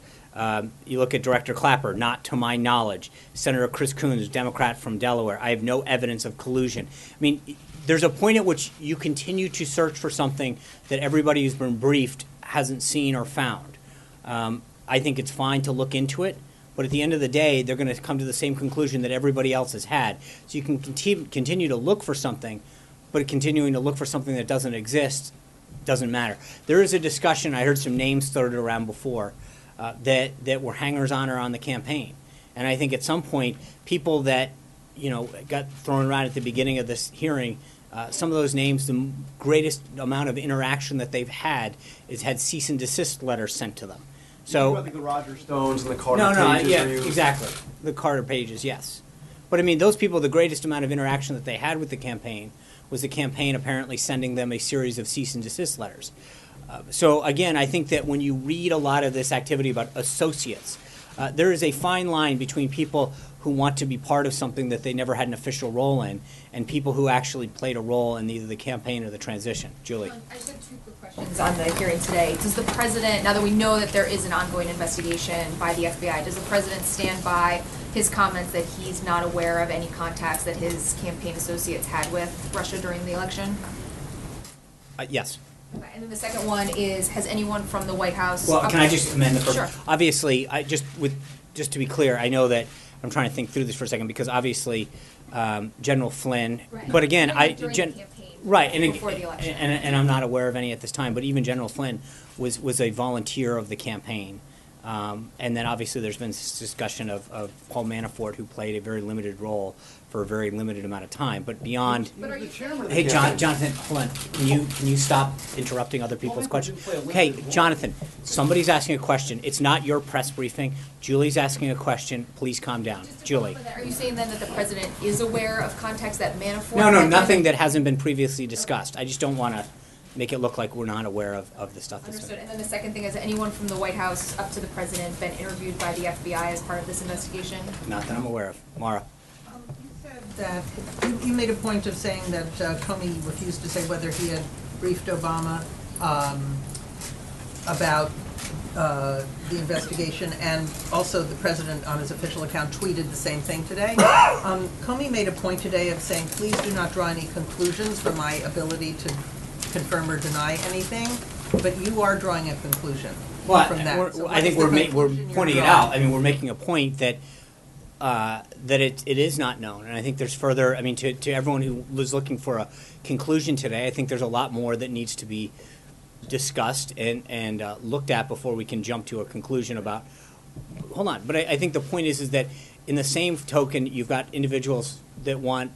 You look at Director Clapper, not to my knowledge. Senator Chris Coons, Democrat from Delaware, I have no evidence of collusion. I mean, there's a point at which you continue to search for something that everybody who's been briefed hasn't seen or found. I think it's fine to look into it, but at the end of the day, they're going to come to the same conclusion that everybody else has had. So you can continue to look for something, but continuing to look for something that doesn't exist doesn't matter. There is a discussion, I heard some names floated around before, that were hangers-on on the campaign. And I think at some point, people that, got thrown around at the beginning of this hearing, some of those names, the greatest amount of interaction that they've had is had cease and desist letters sent to them. So the Roger Stones and the Carter Pages? Yeah, exactly. The Carter Pages, yes. But I mean, those people, the greatest amount of interaction that they had with the campaign was the campaign apparently sending them a series of cease and desist letters. So again, I think that when you read a lot of this activity about associates, there is a fine line between people who want to be part of something that they never had an official role in and people who actually played a role in either the campaign or the transition. Julie. I just have two quick questions on the hearing today. Does the president, now that we know that there is an ongoing investigation by the FBI, does the president stand by his comments that he's not aware of any contacts that his campaign associates had with Russia during the election? Yes. Okay, and then the second one is, has anyone from the White House... Well, can I just amend the first? Sure. Obviously, just to be clear, I know that I'm trying to think through this for a second because obviously General Flynn, Right. but again, During the campaign, right, before the election. and I'm not aware of any at this time, but even General Flynn was a volunteer of the campaign. And then obviously there's been this discussion of Paul Manafort, who played a very limited role for a very limited amount of time. But beyond, hey, Jonathan, hold on. Can you stop interrupting other people's questions? Hey, Jonathan, somebody's asking a question. It's not your press briefing. Julie's asking a question. Please calm down. Julie. Are you saying then that the president is aware of contacts that Manafort... No, nothing that hasn't been previously discussed. I just don't want to make it look like we're not aware of the stuff that's Understood. And then the second thing is, anyone from the White House up to the president been interviewed by the FBI as part of this investigation? Not that I'm aware of. Mara. That you made a point of saying that Comey refused to say whether he had briefed Obama about the investigation, and also the president on his official account tweeted the same thing today. Comey made a point today of saying, please do not draw any conclusions from my ability to confirm or deny anything, but you are drawing a conclusion from that. So I think we're pointing it out. I mean, we're making a point that it is not known, and I think there's further. I mean, to everyone who was looking for a conclusion today, I think there's a lot more that needs to be discussed and looked at before we can jump to a conclusion about. Hold on, but I think the point is that in the same token, you've got individuals that want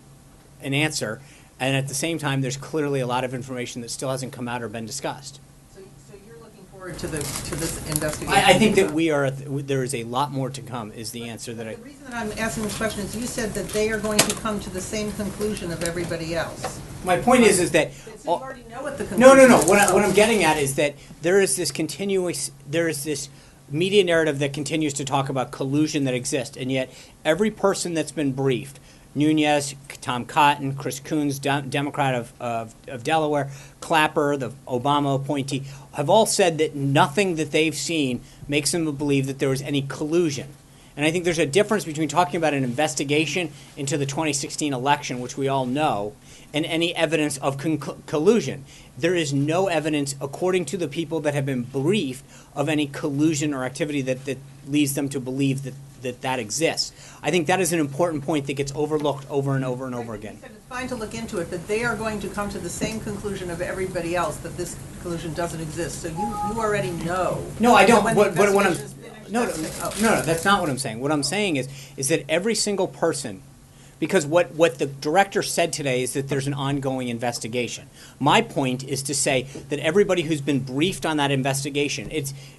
an answer. And at the same time, there's clearly a lot of information that still hasn't come out or been discussed. So you're looking forward to this investigation? I think that there is a lot more to come, is the answer that The reason that I'm asking this question is you said that they are going to come to the same conclusion of everybody else. My point is that... So you already know what the conclusion No. is. What I'm getting at is that there is this media narrative that continues to talk about collusion that exists, and yet every person that's been briefed, Nunes, Tom Cotton, Chris Coons, Democrat of Delaware, Clapper, the Obama appointee, have all said that nothing that they've seen makes them believe that there was any collusion. And I think there's a difference between talking about an investigation into the 2016 election, which we all know, and any evidence of collusion. There is no evidence, according to the people that have been briefed, of any collusion or activity that leads them to believe that exists. I think that is an important point that gets overlooked over and over and over again. It's fine to look into it, but they are going to come to the same conclusion of everybody else, that this collusion doesn't exist. So you already know. No, I don't. No, that's not what I'm saying. What I'm saying is that every single person, because what the director said today is that there's an ongoing investigation. My point is to say that everybody who's been briefed on that investigation,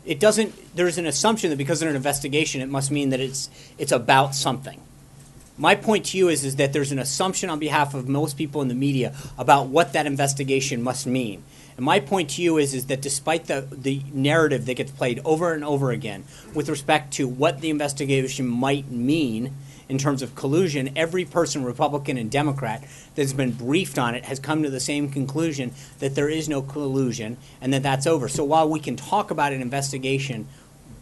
there's an assumption that because of an investigation, it must mean that it's about something. My point to you is that there's an assumption on behalf of most people in the media about what that investigation must mean. And my point to you is that despite the narrative that gets played over and over again with respect to what the investigation might mean in terms of collusion, every person, Republican and Democrat, that's been briefed on it has come to the same conclusion that there is no collusion and that that's over. So while we can talk about an investigation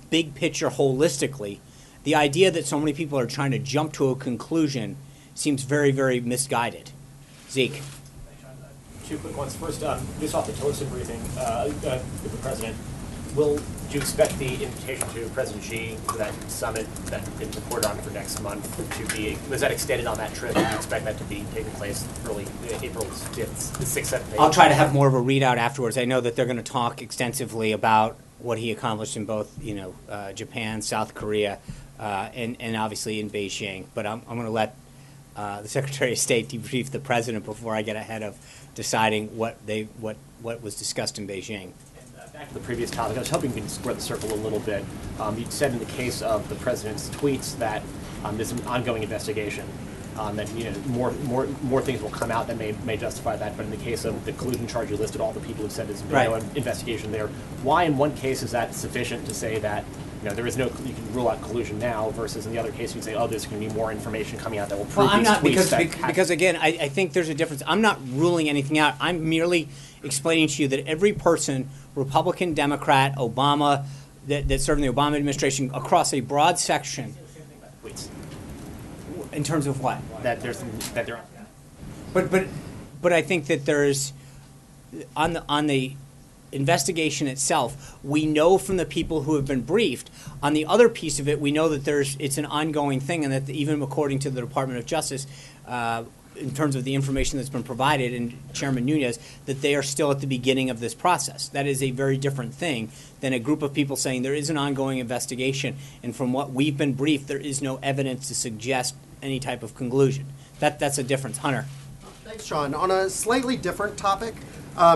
big picture holistically, the idea that so many people are trying to jump to a conclusion seems very, very misguided. Zeke. Two quick ones. First, just off the Tillerson briefing with the president, do you expect the invitation to President Xi for that summit that been reported on for next month to be, was that extended on that trip? Do you expect that to be taking place early April 5th, the 6th, 7th? I'll try to have more of a readout afterwards. I know that they're going to talk extensively about what he accomplished in both, Japan, South Korea, and obviously in Beijing. But I'm going to let the Secretary of State debrief the president before I get ahead of deciding what was discussed in Beijing. Back to the previous topic, I was hoping you could square the circle a little bit. You said in the case of the president's tweets that there's an ongoing investigation, that more things will come out that may justify that. But in the case of the collusion charge, you listed all the people who said there's no investigation there. Why, in one case, is that sufficient to say that there is no, you can rule out collusion now, versus in the other case you say, oh, there's going to be more information coming out that will prove these tweets? Because again, I think there's a difference. I'm not ruling anything out. I'm merely explaining to you that every person, Republican, Democrat, Obama, that served in the Obama administration, across a broad section. In terms of what? That they're. But I think that there's on the investigation itself, we know from the people who have been briefed. On the other piece of it, we know that it's an ongoing thing, and that even according to the Department of Justice, in terms of the information that's been provided, and Chairman Nunes, that they are still at the beginning of this process. That is a very different thing than a group of people saying there is an ongoing investigation, and from what we've been briefed, there is no evidence to suggest any type of conclusion. That's a difference. Hunter. Thanks, Sean. On a slightly different topic,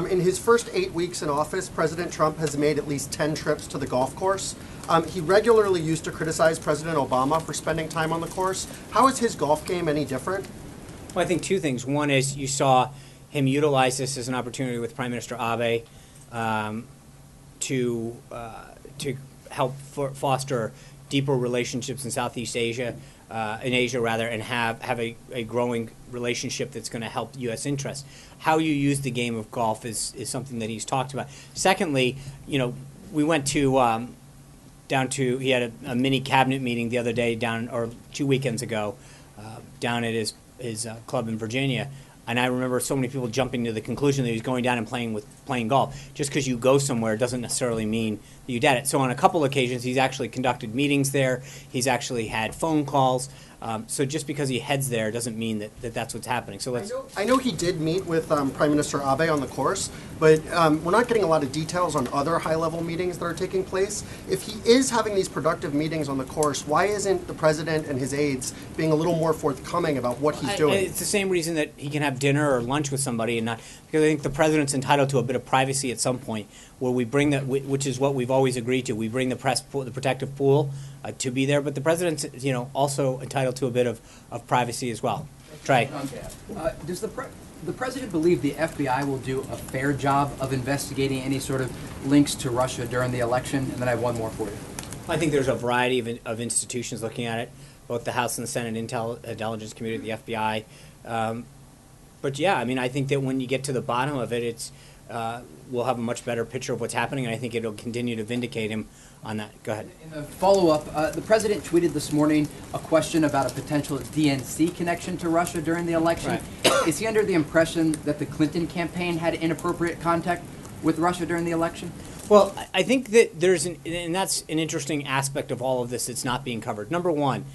in his first 8 weeks in office, President Trump has made at least 10 trips to the golf course. He regularly used to criticize President Obama for spending time on the course. How is his golf game any different? Well, I think two things. One is you saw him utilize this as an opportunity with Prime Minister Abe to help foster deeper relationships in Southeast Asia, and have a growing relationship that's going to help U.S. interests. How you use the game of golf is something that he's talked about. Secondly, we went to he had a mini cabinet meeting the other day 2 weekends ago down at his club in Virginia. And I remember so many people jumping to the conclusion that he was going down and playing golf. Just because you go somewhere doesn't necessarily mean that you did it. So on a couple occasions, he's actually conducted meetings there. He's actually had phone calls. So just because he heads there doesn't mean that that's what's happening. So I know he did meet with Prime Minister Abe on the course, but we're not getting a lot of details on other high-level meetings that are taking place. If he is having these productive meetings on the course, why isn't the president and his aides being a little more forthcoming about what he's doing? It's the same reason that he can have dinner or lunch with somebody, and not because I think the president's entitled to a bit of privacy at some point, where we bring that, which is what we've always agreed to. We bring the protective pool to be there, but the president's also entitled to a bit of privacy as well. Trey. Does the president believe the FBI will do a fair job of investigating any sort of links to Russia during the election? And then I have one more for you. I think there's a variety of institutions looking at it, both the House and the Senate Intelligence Committee, the FBI. But yeah, I think that when you get to the bottom of it, we'll have a much better picture of what's happening, and I think it'll continue to vindicate him on that. Go ahead. In the follow-up, the president tweeted this morning a question about a potential DNC connection to Russia during the election. Right. Is he under the impression that the Clinton campaign had inappropriate contact with Russia during the election? Well, I think that and that's an interesting aspect of all of this that's not being covered. Number one,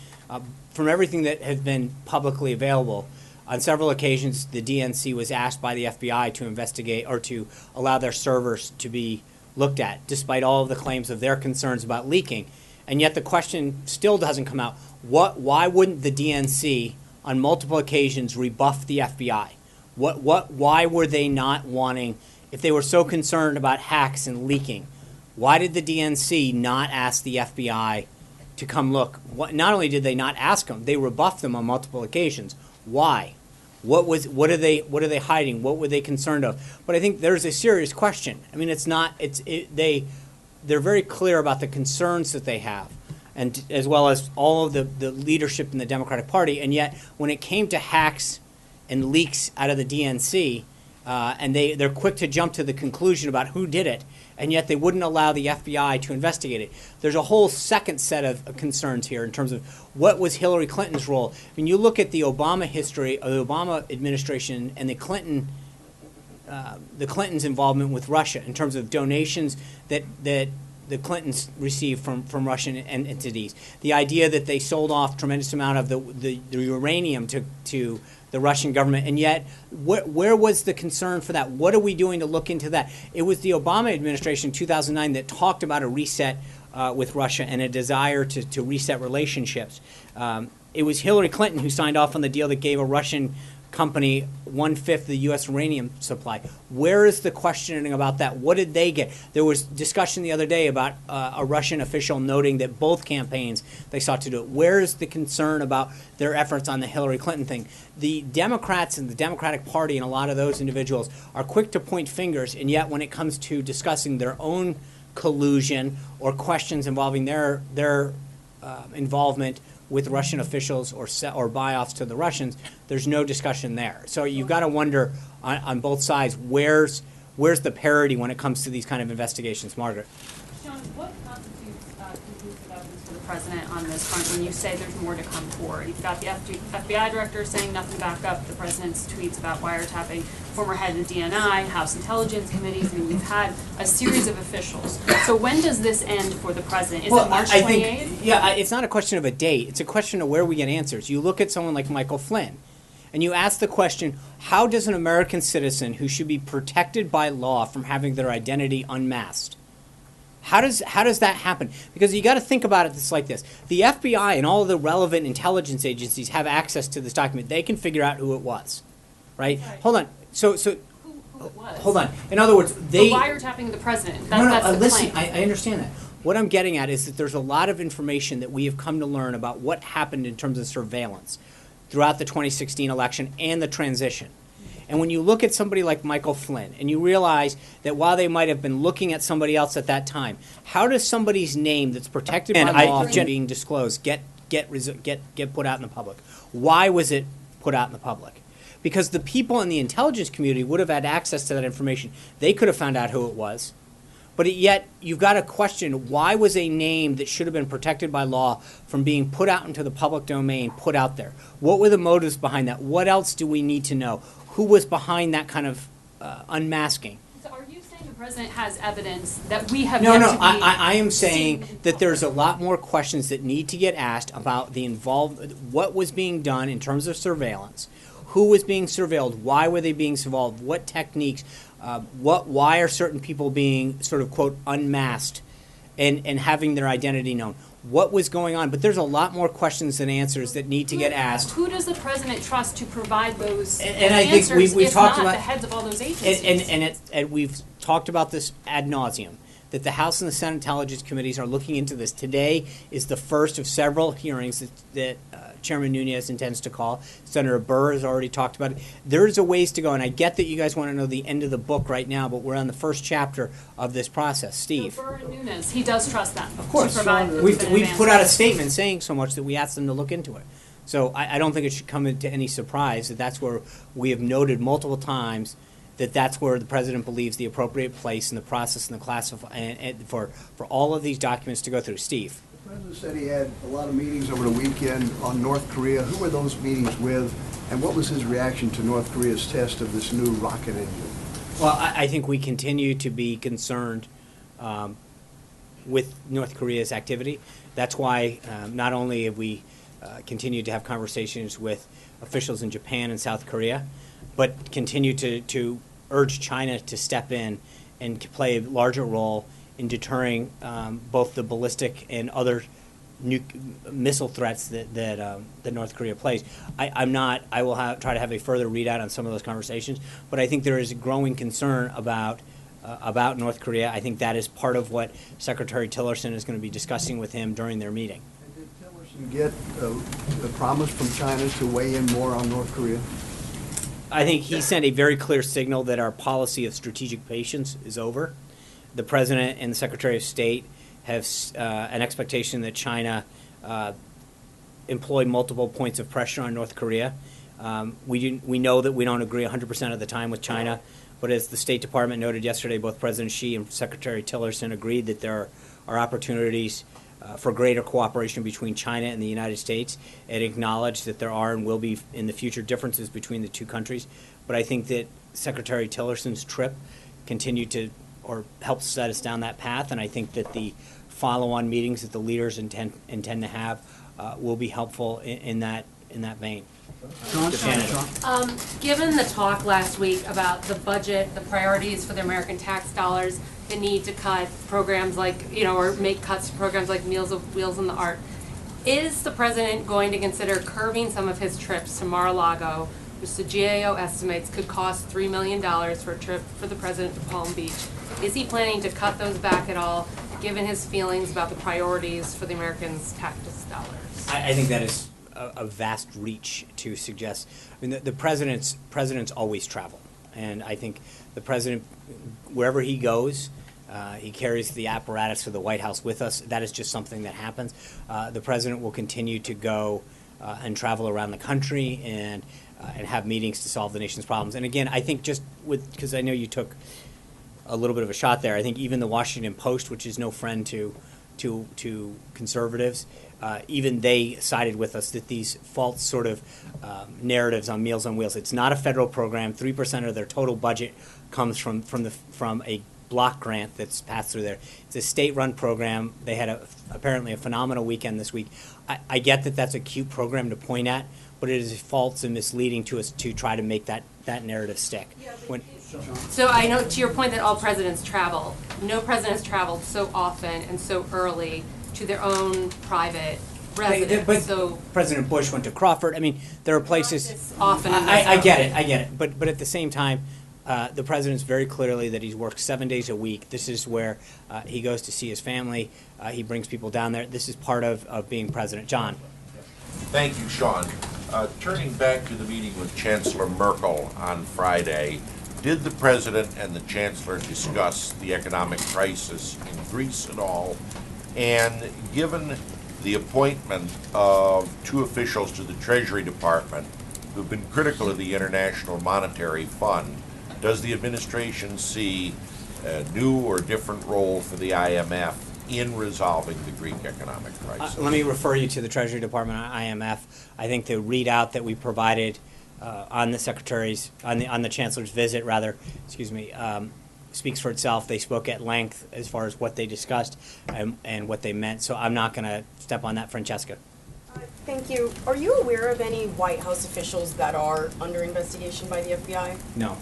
from everything that has been publicly available, on several occasions, the DNC was asked by the FBI to investigate or to allow their servers to be looked at, despite all of the claims of their concerns about leaking. And yet the question still doesn't come out. Why wouldn't the DNC on multiple occasions rebuff the FBI? Why were they not wanting, if they were so concerned about hacks and leaking, why did the DNC not ask the FBI to come look. Not only did they not ask them, they rebuffed them on multiple occasions. Why? What are they hiding? What were they concerned of? But I think there's a serious question. I mean, they're very clear about the concerns that they have, and as well as all of the leadership in the Democratic Party. And yet, when it came to hacks and leaks out of the DNC, and they're quick to jump to the conclusion about who did it, and yet they wouldn't allow the FBI to investigate it. There's a whole second set of concerns here in terms of what was Hillary Clinton's role. I mean, you look at the Obama history, of the Obama administration, and the Clintons' involvement with Russia in terms of donations that the Clintons received from Russian entities. The idea that they sold off tremendous amount of the uranium to the Russian government, and yet where was the concern for that? What are we doing to look into that? It was the Obama administration in 2009 that talked about a reset with Russia and a desire to reset relationships. It was Hillary Clinton who signed off on the deal that gave a Russian company 1/5 of the U.S. uranium supply. Where is the questioning about that? What did they get? There was discussion the other day about a Russian official noting that both campaigns they sought to do it. Where is the concern about their efforts on the Hillary Clinton thing? The Democrats and the Democratic Party and a lot of those individuals are quick to point fingers, and yet when it comes to discussing their own collusion or questions involving their involvement with Russian officials or buy-offs to the Russians, there's no discussion there. So you've got to wonder on both sides, where's the parity when it comes to these kind of investigations? Margaret. Sean, what constitutes conclusive evidence for the president on this front when you say there's more to come forward? You've got the FBI Director saying nothing back up the president's tweets about wiretapping, former head of the DNI, House Intelligence Committees. I mean, we've had a series of officials. So when does this end for the president? Is it March 28th? It's not a question of a date. It's a question of where we get answers. You look at someone like Michael Flynn, and you ask the question, how does an American citizen who should be protected by law from having their identity unmasked, how does that happen? Because you got to think about it like this. The FBI and all of the relevant intelligence agencies have access to this document. They can figure out who it was, right? Hold on. So who it was? Hold on. In other words, the wiretapping the president. That's the listen, claim. I understand that. What I'm getting at is that there's a lot of information that we have come to learn about what happened in terms of surveillance throughout the 2016 election and the transition. And when you look at somebody like Michael Flynn and you realize that while they might have been looking at somebody else at that time, how does somebody's name that's protected by law from being disclosed get put out in the public? Why was it put out in the public? Because the people in the intelligence community would have had access to that information. They could have found out who it was. But yet, you've got to question, why was a name that should have been protected by law from being put out into the public domain put out there? What were the motives behind that? What else do we need to know? Who was behind that kind of unmasking? So are you saying the president has evidence that we have No, I am saying that there's a lot more questions that need to get asked about what was being done in terms of surveillance. Who was being surveilled? Why were they being surveilled? What techniques? Why are certain people being sort of, quote, unmasked and having their identity known? What was going on? But there's a lot more questions than answers that need to get asked. Who does the president trust to provide those and I answers, think we've if talked not about the heads of all those agencies? And we've talked about this ad nauseum, that the House and the Senate Intelligence Committees are looking into this. Today is the first of several hearings that Chairman Nunes intends to call. Senator Burr has already talked about it. There's a ways to go, and I get that you guys want to know the end of the book right now, but we're on the first chapter of this process. Steve. So Burr and Nunes, he does trust them. Of course. We've put out a statement saying so much that we asked them to look into it. So I don't think it should come into any surprise that that's where we have noted multiple times that that's where the president believes the appropriate place in the process and the for all of these documents to go through. Steve. The president said he had a lot of meetings over the weekend on North Korea. Who were those meetings with, and what was his reaction to North Korea's test of this new rocket engine? Well, I think we continue to be concerned with North Korea's activity. That's why not only have we continued to have conversations with officials in Japan and South Korea, but continue to urge China to step in and to play a larger role in deterring both the ballistic and other missile threats that North Korea plays. I will try to have a further readout on some of those conversations, but I think there is a growing concern about North Korea. I think that is part of what Secretary Tillerson is going to be discussing with him during their meeting. you get a promise from China to weigh in more on North Korea? I think he sent a very clear signal that our policy of strategic patience is over. The President and the Secretary of State have an expectation that China employ multiple points of pressure on North Korea. We know that we don't agree 100% of the time with China, but as the State Department noted yesterday, both President Xi and Secretary Tillerson agreed that there are opportunities for greater cooperation between China and the United States, and acknowledged that there are and will be in the future differences between the two countries. But I think that Secretary Tillerson's trip continued to or helped set us down that path, and I think that the follow-on meetings that the leaders intend to have will be helpful in that vein. Given the talk last week about the budget, the priorities for the American tax dollars, the need to cut programs like, or make cuts to programs like Meals on the Ark, is the president going to consider curbing some of his trips to Mar-a-Lago, which the GAO estimates could cost $3 million for a trip for the president to Palm Beach? Is he planning to cut those back at all, given his feelings about the priorities for the Americans' tax dollars? I think that is a vast reach to suggest. I mean, the presidents always travel, and I think the president, wherever he goes, he carries the apparatus of the White House with us. That is just something that happens. The president will continue to go and travel around the country and have meetings to solve the nation's problems. And again, I think just because I know you took a little bit of a shot there, I think even the Washington Post, which is no friend to conservatives, even they sided with us that these false sort of narratives on Meals on Wheels. It's not a federal program. 3% of their total budget comes from a block grant that's passed through there. It's a state-run program. They had apparently a phenomenal weekend this week. I get that that's a cute program to point at, but it is false and misleading to us to try to make that narrative stick. So I know, to your point, that all presidents travel. No president has traveled so often and so early to their own private residence. But President Bush went to Crawford. I mean, there are places. Often. I get it. But at the same time, the president's very clearly that he's worked 7 days a week. This is where he goes to see his family. He brings people down there. This is part of being president. John. Thank you, Sean. Turning back to the meeting with Chancellor Merkel on Friday, did the President and the Chancellor discuss the economic crisis in Greece at all? And given the appointment of two officials to the Treasury Department who've been critical of the International Monetary Fund, does the administration see a new or different role for the IMF in resolving the Greek economic crisis? Let me refer you to the Treasury Department on IMF. I think the readout that we provided on the Secretary's, on the Chancellor's visit, speaks for itself. They spoke at length as far as what they discussed and what they meant. So I'm not going to step on that, Francesca. Thank you. Are you aware of any White House officials that are under investigation by the FBI? No.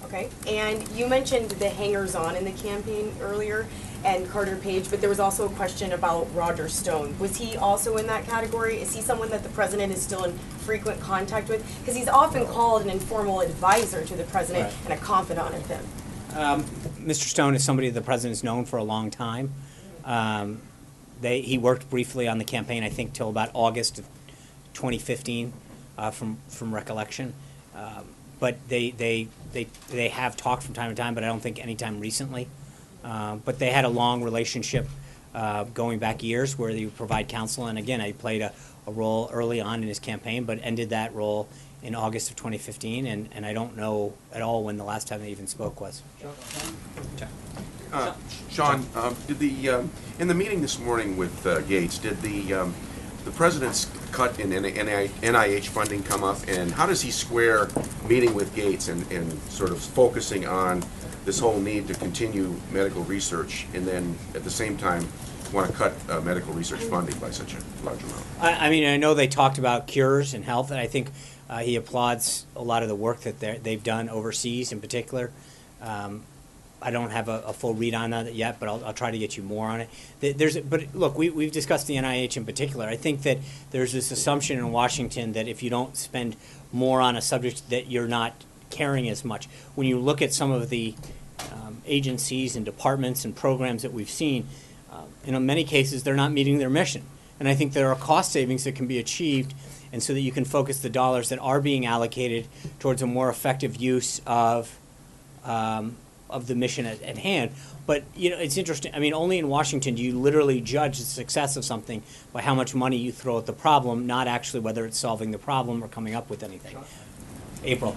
Okay. And you mentioned the hangers-on in the campaign earlier and Carter Page, but there was also a question about Roger Stone. Was he also in that category? Is he someone that the president is still in frequent contact with? Because he's often called an informal advisor to the president and a confidant of him. Mr. Stone is somebody the president has known for a long time. He worked briefly on the campaign, I think, till about August of 2015, from recollection. But they have talked from time to time, but I don't think any time recently. But they had a long relationship going back years where they would provide counsel. And again, I played a role early on in his campaign, but ended that role in August of 2015. And I don't know at all when the last time they even spoke was. Sean, in the meeting this morning with Gates, did the president's cut in NIH funding come up, and how does he square meeting with Gates and sort of focusing on this whole need to continue medical research, and then at the same time want to cut medical research funding by such a large amount? I mean, I know they talked about cures and health, and I think he applauds a lot of the work that they've done overseas in particular. I don't have a full read on that yet, but I'll try to get you more on it. But look, we've discussed the NIH in particular. I think that there's this assumption in Washington that if you don't spend more on a subject that you're not caring as much. When you look at some of the agencies and departments and programs that we've seen, in many cases they're not meeting their mission. And I think there are cost savings that can be achieved, and so that you can focus the dollars that are being allocated towards a more effective use of the mission at hand. But it's interesting. I mean, only in Washington do you literally judge the success of something by how much money you throw at the problem, not actually whether it's solving the problem or coming up with anything. April.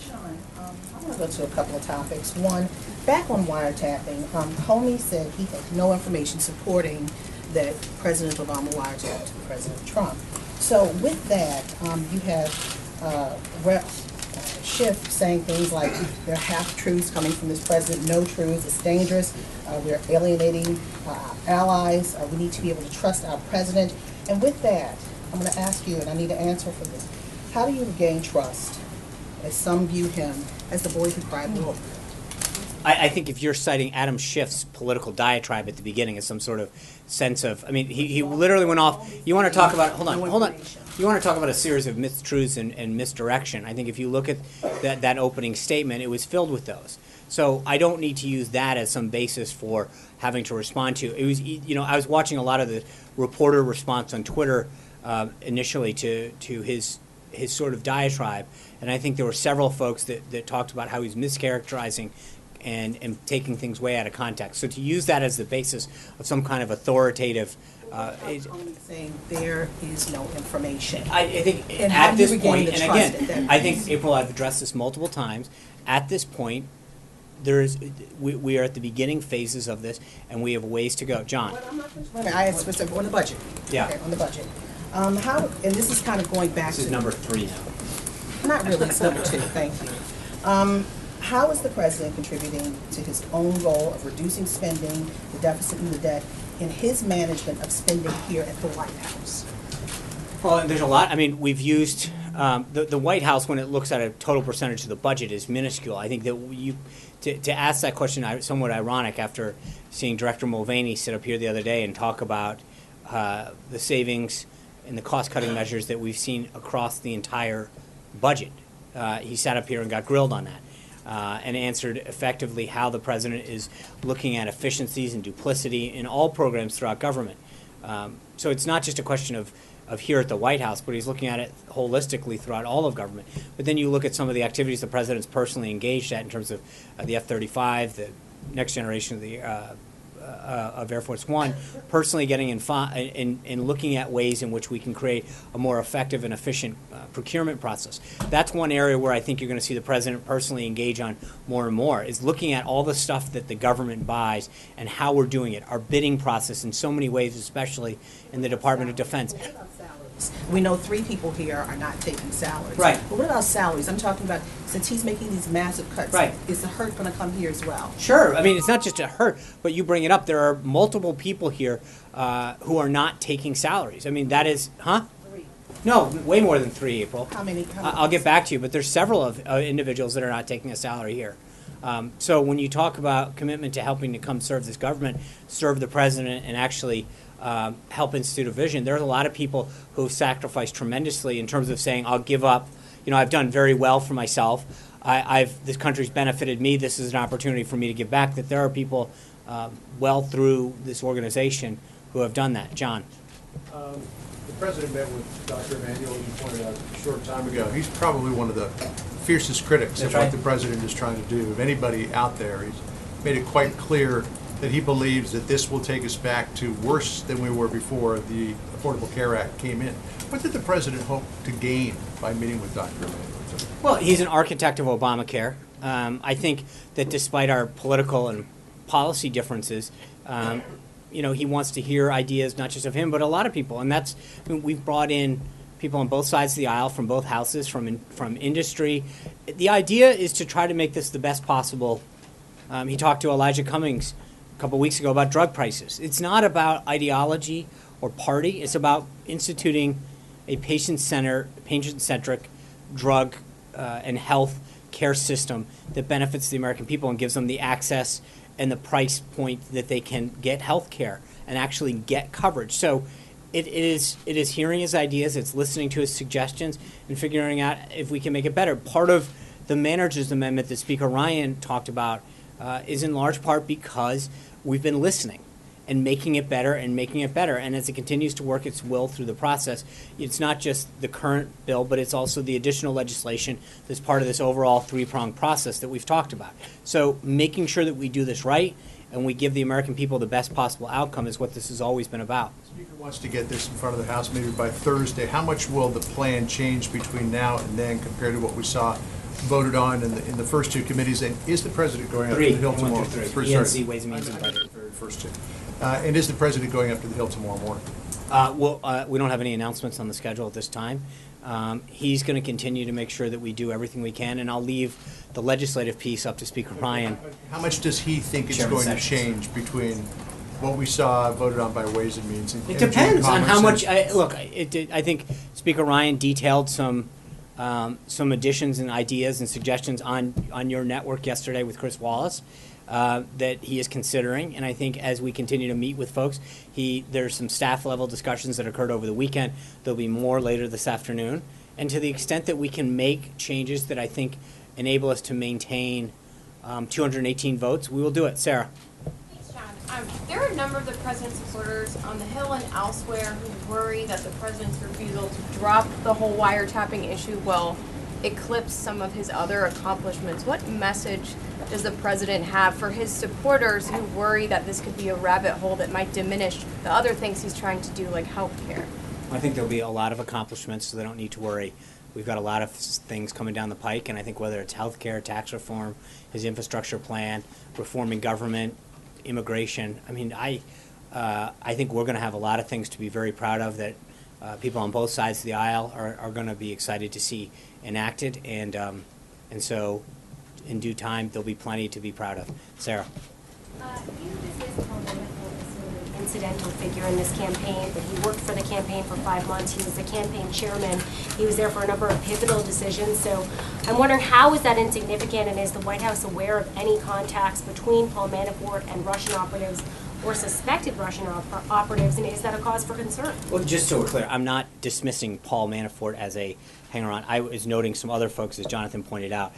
Sean, I want to go to a couple of topics. One, back on wiretapping, Comey said he had no information supporting that President Obama wiretapped President Trump. So with that, you have Rep. Schiff saying things like there are half-truths coming from this president, no truths, it's dangerous, we're alienating our allies, we need to be able to trust our president. And with that, I'm going to ask you, and I need an answer for this, how do you regain trust, as some view him as the boy who cried wolf? I think if you're citing Adam Schiff's political diatribe at the beginning as some sort of sense of, I mean, he literally went off. You want to talk about, hold on. You want to talk about a series of mistruths and misdirection. I think if you look at that opening statement, it was filled with those. So I don't need to use that as some basis for having to respond to. It was, I was watching a lot of the reporter response on Twitter initially to his sort of diatribe, and I think there were several folks that talked about how he's mischaracterizing and taking things way out of context. So to use that as the basis of some kind of authoritative... saying there is no information. I think and at this regain point, the and trust again, I think, April, I've addressed this multiple times, at this point, we are at the beginning phases of this, and we have ways to go. John. I asked specific on the budget. Yeah. Okay, on the budget. How, and this is kind of going back This is number 3 now. Not really, it's number 2, thank you. How is the president contributing to his own goal of reducing spending, the deficit and the debt, in his management of spending here at the White House? Well, there's a lot. I mean, we've used the White House, when it looks at a total percentage of the budget, is minuscule. I think that to ask that question is somewhat ironic after seeing Director Mulvaney sit up here the other day and talk about the savings and the cost-cutting measures that we've seen across the entire budget. He sat up here and got grilled on that. And answered effectively how the president is looking at efficiencies and duplicity in all programs throughout government. So it's not just a question of here at the White House, but he's looking at it holistically throughout all of government. But then you look at some of the activities the president's personally engaged at in terms of the F-35, the next generation of the of Air Force One, personally getting in looking at ways in which we can create a more effective and efficient procurement process. That's one area where I think you're going to see the president personally engage on more and more, is looking at all the stuff that the government buys and how we're doing it, our bidding process in so many ways, especially in the Department of Defense. We know 3 people here are not taking salaries. Right. But what about salaries? I'm talking about, since he's making these massive cuts, right, is the hurt going to come here as well? Sure. I mean, it's not just a hurt, but you bring it up. There are multiple people here who are not taking salaries. I mean, that is, 3. No, way more than 3, April. How many? I'll get back to you, but there's several of individuals that are not taking a salary here. So when you talk about commitment to helping to come serve this government, serve the president, and actually help institute a vision, there's a lot of people who have sacrificed tremendously in terms of saying, I'll give up. I've done very well for myself. This country's benefited me. This is an opportunity for me to give back. That there are people well through this organization who have done that. John. The president met with Dr. Emanuel, as you pointed out a short time ago. He's probably one of the fiercest critics of what the president is trying to do. Of anybody out there, he's made it quite clear that he believes that this will take us back to worse than we were before the Affordable Care Act came in. What did the president hope to gain by meeting with Dr. Emanuel? Well, he's an architect of Obamacare. I think that despite our political and policy differences, he wants to hear ideas not just of him, but a lot of people. And we've brought in people on both sides of the aisle, from both houses, from industry. The idea is to try to make this the best possible. He talked to Elijah Cummings a couple weeks ago about drug prices. It's not about ideology or party. It's about instituting a patient-centric drug and health care system that benefits the American people and gives them the access and the price point that they can get health care and actually get coverage. So it is hearing his ideas, it's listening to his suggestions, and figuring out if we can make it better. Part of the manager's amendment that Speaker Ryan talked about is in large part because we've been listening. and making it better and making it better. And as it continues to work its will through the process, it's not just the current bill, but it's also the additional legislation that's part of this overall three-pronged process that we've talked about. So making sure that we do this right and we give the American people the best possible outcome is what this has always been about. The Speaker wants to get this in front of the House maybe by Thursday. How much will the plan change between now and then compared to what we saw voted on in the first two committees? And is the President going up to the Hill tomorrow? ENC, Ways and Means and Budget. Very first two. And is the President going up to the Hill tomorrow morning? We don't have any announcements on the schedule at this time. He's going to continue to make sure that we do everything we can, and I'll leave the legislative piece up to Speaker Ryan. How much does he think it's Chairman going Sessions. to change between what we saw voted on by Ways and Means and It Energy and depends on how Commerce much. I think Speaker Ryan detailed some additions and ideas and suggestions on your network yesterday with Chris Wallace that he is considering. And I think as we continue to meet with folks, there's some staff level discussions that occurred over the weekend. There'll be more later this afternoon. And to the extent that we can make changes that I think enable us to maintain 218 votes, we will do it. Sarah. There are a number of the president's supporters on the Hill and elsewhere who worry that the president's refusal to drop the whole wiretapping issue will eclipse some of his other accomplishments. What message does the president have for his supporters who worry that this could be a rabbit hole that might diminish the other things he's trying to do, like health care? I think there'll be a lot of accomplishments, so they don't need to worry. We've got a lot of things coming down the pike, and I think whether it's health care, tax reform, his infrastructure plan, reforming government, immigration, I think we're going to have a lot of things to be very proud of that people on both sides of the aisle are going to be excited to see enacted, and so in due time there'll be plenty to be proud of. Sarah. You dismissed Paul Manafort as sort of an incidental figure in this campaign, but he worked for the campaign for 5 months. He was the campaign chairman. He was there for a number of pivotal decisions. So I'm wondering, how is that insignificant, and is the White House aware of any contacts between Paul Manafort and Russian operatives or suspected Russian operatives, and is that a cause for concern? Well, just so we're clear, I'm not dismissing Paul Manafort as a hanger-on. I was noting some other folks, as Jonathan pointed out.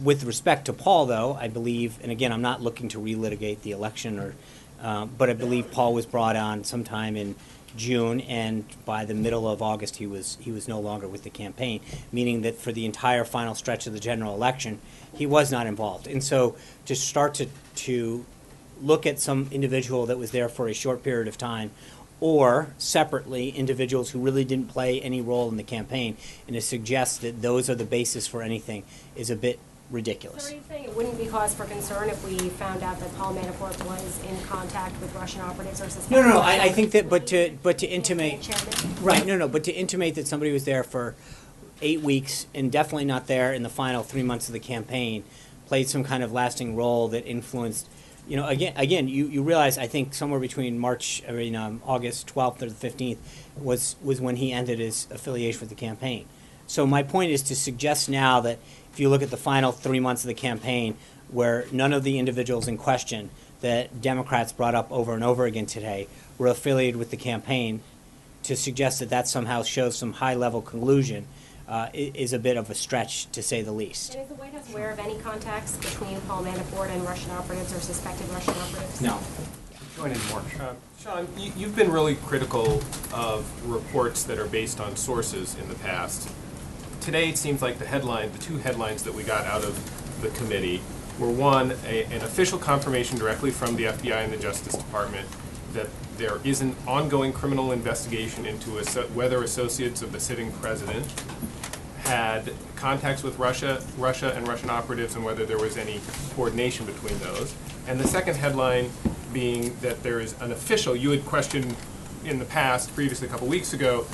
With respect to Paul, though, I believe, and again, I'm not looking to relitigate the election, but I believe Paul was brought on sometime in June, and by the middle of August, he was no longer with the campaign, meaning that for the entire final stretch of the general election, he was not involved. And so to start to look at some individual that was there for a short period of time, or separately individuals who really didn't play any role in the campaign, and to suggest that those are the basis for anything is a bit ridiculous. So are you saying it wouldn't be cause for concern if we found out that Paul Manafort was in contact with Russian operatives or suspected? No. I think that, but to intimate, right? No. But to intimate that somebody was there for 8 weeks and definitely not there in the final 3 months of the campaign, played some kind of lasting role that influenced. Again, you realize, I think somewhere between August 12th or the 15th was when he ended his affiliation with the campaign. So my point is to suggest now that if you look at the final 3 months of the campaign, where none of the individuals in question that Democrats brought up over and over again today were affiliated with the campaign, to suggest that somehow shows some high-level collusion is a bit of a stretch, to say the least. And is the White House aware of any contacts between Paul Manafort and Russian operatives or suspected Russian operatives? No. Join in more. Sean, you've been really critical of reports that are based on sources in the past. Today, it seems like the two headlines that we got out of the committee were, one, an official confirmation directly from the FBI and the Justice Department that there is an ongoing criminal investigation into whether associates of the sitting president had contacts with Russia and Russian operatives, and whether there was any coordination between those. And the second headline being that there is an official, you had questioned in the past, previously a couple weeks ago,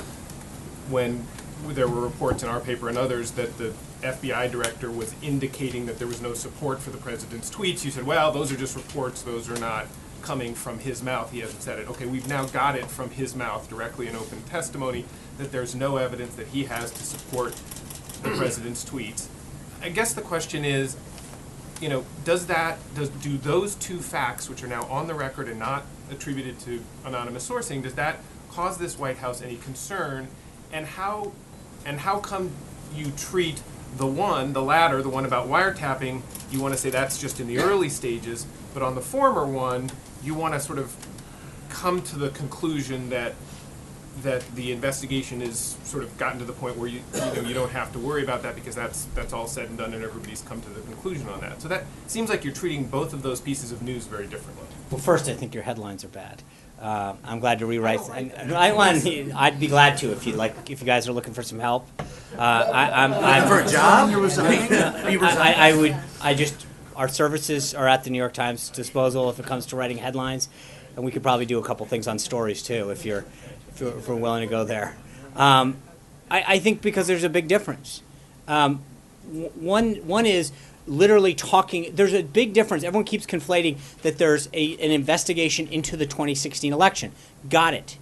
when there were reports in our paper and others that the FBI director was indicating that there was no support for the president's tweets. You said, well, those are just reports, those are not coming from his mouth, he hasn't said it. Okay, we've now got it from his mouth directly in open testimony that there's no evidence that he has to support the president's tweets. I guess the question is, do those two facts, which are now on the record and not attributed to anonymous sourcing, does that cause this White House any concern? And how come you treat the latter, the one about wiretapping, you want to say that's just in the early stages, but on the former one, you want to sort of come to the conclusion that the investigation is sort of gotten to the point where you don't have to worry about that because that's all said and done and everybody's come to the conclusion on that. So that seems like you're treating both of those pieces of news very differently. Well, first, I think your headlines are bad. I'm glad to rewrite. I'd be glad to if you guys are looking for some help. I'm for a job. Our services are at the New York Times disposal if it comes to writing headlines, and we could probably do a couple things on stories too if we're willing to go there. I think because there's a big difference. One is literally talking. There's a big difference. Everyone keeps conflating that there's an investigation into the 2016 election. Got it.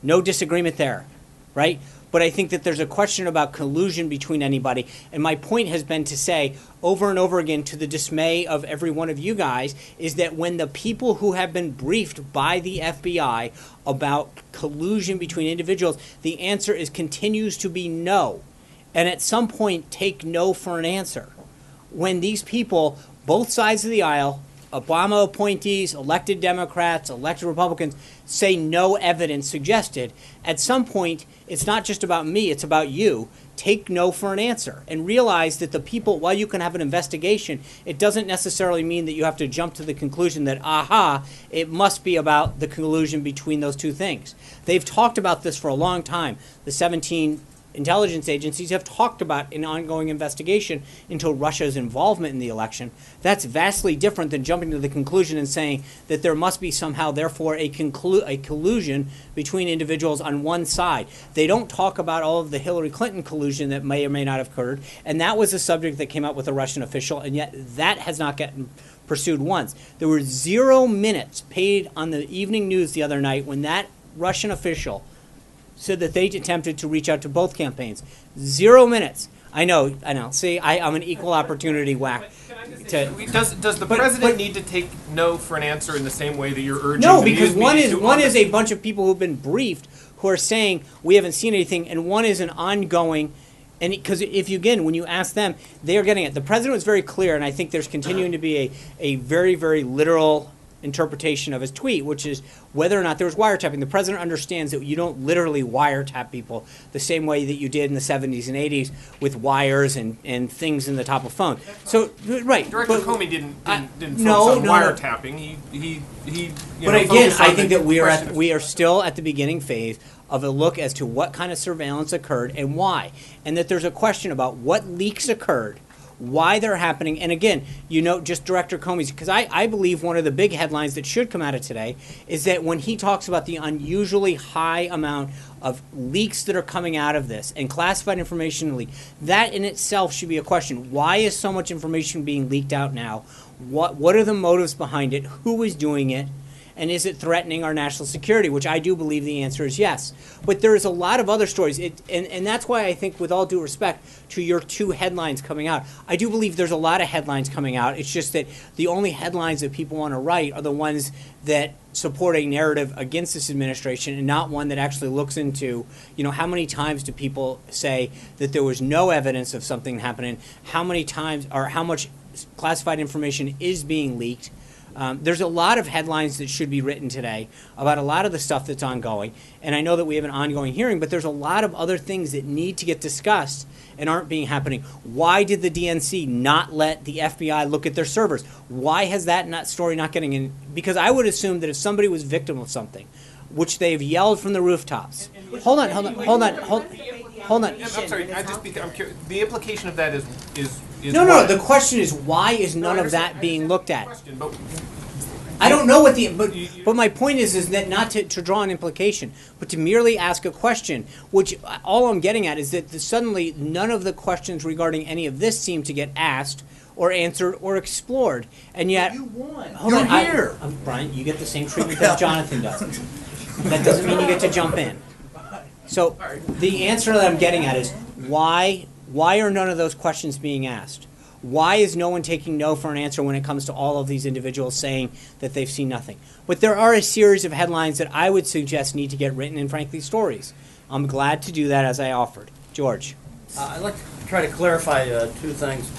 No disagreement there, right? But I think that there's a question about collusion between anybody. And my point has been to say over and over again, to the dismay of every one of you guys, is that when the people who have been briefed by the FBI about collusion between individuals, the answer continues to be no. And at some point, take no for an answer. When these people, both sides of the aisle, Obama appointees, elected Democrats, elected Republicans, say no evidence suggested, at some point, it's not just about me, it's about you. Take no for an answer and realize that the people, while you can have an investigation, it doesn't necessarily mean that you have to jump to the conclusion that, it must be about the collusion between those two things. They've talked about this for a long time. The 17 intelligence agencies have talked about an ongoing investigation into Russia's involvement in the election. That's vastly different than jumping to the conclusion and saying that there must be somehow, therefore, a collusion between individuals on one side. They don't talk about all of the Hillary Clinton collusion that may or may not have occurred, and that was a subject that came up with a Russian official, and yet that has not gotten pursued once. There were 0 minutes paid on the evening news the other night when that Russian official said that they attempted to reach out to both campaigns. 0 minutes. I know. See, I'm an equal opportunity whack. Does the president need to take no for an answer in the same way that you're urging? No, because one is a bunch of people who've been briefed who are saying we haven't seen anything, and one is an ongoing. And because when you ask them, they are getting it. The president was very clear, and I think there's continuing to be a very, very literal interpretation of his tweet, which is whether or not there was wiretapping. The president understands that you don't literally wiretap people the same way that you did in the 70s and 80s with wires and things in the top of phone. So, right. Director Comey didn't focus on wiretapping. He But again, I think that we are still at the beginning phase of a look as to what kind of surveillance occurred and why. And that there's a question about what leaks occurred, why they're happening. And again, just Director Comey's, because I believe one of the big headlines that should come out of today is that when he talks about the unusually high amount of leaks that are coming out of this and classified information leak, that in itself should be a question. Why is so much information being leaked out now? What are the motives behind it? Who is doing it? And is it threatening our national security? Which I do believe the answer is yes. But there is a lot of other stories. And that's why I think, with all due respect to your two headlines coming out, I do believe there's a lot of headlines coming out. It's just that the only headlines that people want to write are the ones that support a narrative against this administration and not one that actually looks into, how many times do people say that there was no evidence of something happening? How many times or how much classified information is being leaked? There's a lot of headlines that should be written today about a lot of the stuff that's ongoing. And I know that we have an ongoing hearing, but there's a lot of other things that need to get discussed and aren't happening. Why did the DNC not let the FBI look at their servers? Why has that story not getting in? Because I would assume that if somebody was victim of something, which they've yelled from the rooftops. Hold on. I'm sorry. I'm curious. The implication of that is No. The question is, why is none of that being looked at? I don't know but my point is that not to draw an implication, but to merely ask a question. Which all I'm getting at is that suddenly none of the questions regarding any of this seem to get asked or answered or explored, and yet you won. You're here, Brian. You get the same treatment that Jonathan does. That doesn't mean you get to jump in. So the answer that I'm getting at is why are none of those questions being asked? Why is no one taking no for an answer when it comes to all of these individuals saying that they've seen nothing? But there are a series of headlines that I would suggest need to get written, and frankly, stories. I'm glad to do that, as I offered. George. I'd like to try to clarify two things.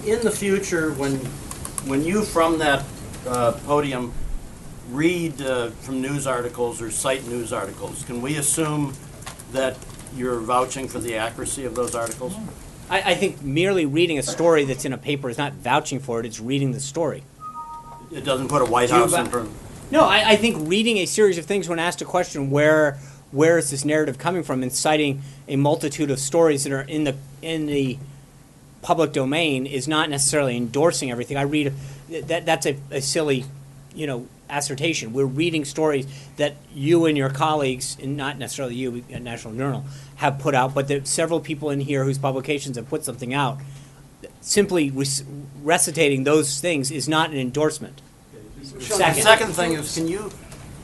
In the future, when you from that podium read from news articles or cite news articles, can we assume that you're vouching for the accuracy of those articles? I think merely reading a story that's in a paper is not vouching for it, it's reading the story. It doesn't put a White House in front. No, I think reading a series of things when asked a question, where is this narrative coming from, and citing a multitude of stories that are in the public domain is not necessarily endorsing everything. I read that's a silly, assertion. We're reading stories that you and your colleagues, and not necessarily you at National Journal, have put out, but that several people in here whose publications have put something out. Simply recitating those things is not an endorsement. The second thing is,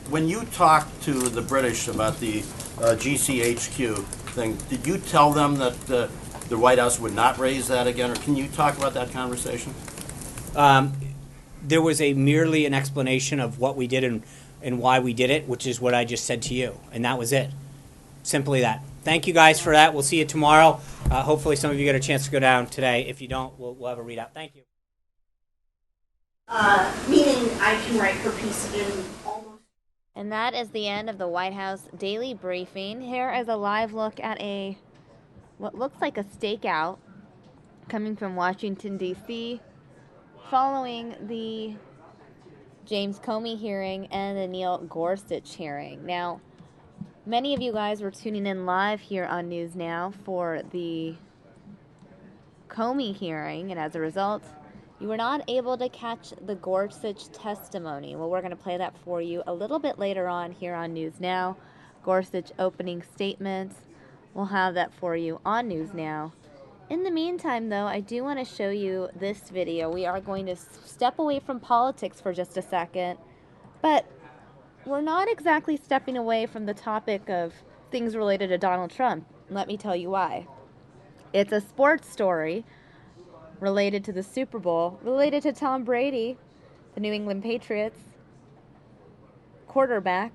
when you talked to the British about the GCHQ thing, did you tell them that the White House would not raise that again, or can you talk about that conversation? There was merely an explanation of what we did and why we did it, which is what I just said to you, and that was it. Simply that. Thank you guys for that. We'll see you tomorrow. Hopefully some of you get a chance to go down today. If you don't, we'll have a readout. Thank you. Meaning I can write her piece in almost. And that is the end of the White House daily briefing. Here is a live look at what looks like a stakeout coming from Washington, D.C., following the James Comey hearing and the Neil Gorsuch hearing. Now, many of you guys were tuning in live here on News Now for the Comey hearing, and as a result, you were not able to catch the Gorsuch testimony. Well, we're going to play that for you a little bit later on here on News Now. Gorsuch opening statements. We'll have that for you on News Now. In the meantime, though, I do want to show you this video. We are going to step away from politics for just a second, but we're not exactly stepping away from the topic of things related to Donald Trump. Let me tell you why. It's a sports story related to the Super Bowl, related to Tom Brady, the New England Patriots quarterback.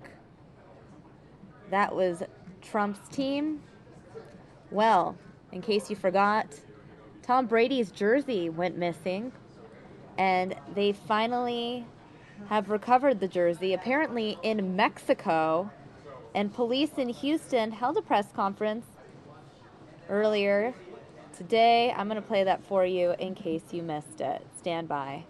That was Trump's team. Well, in case you forgot, Tom Brady's jersey went missing, and they finally have recovered the jersey, apparently in Mexico, and police in Houston held a press conference earlier today. I'm going to play that for you in case you missed it. Stand by.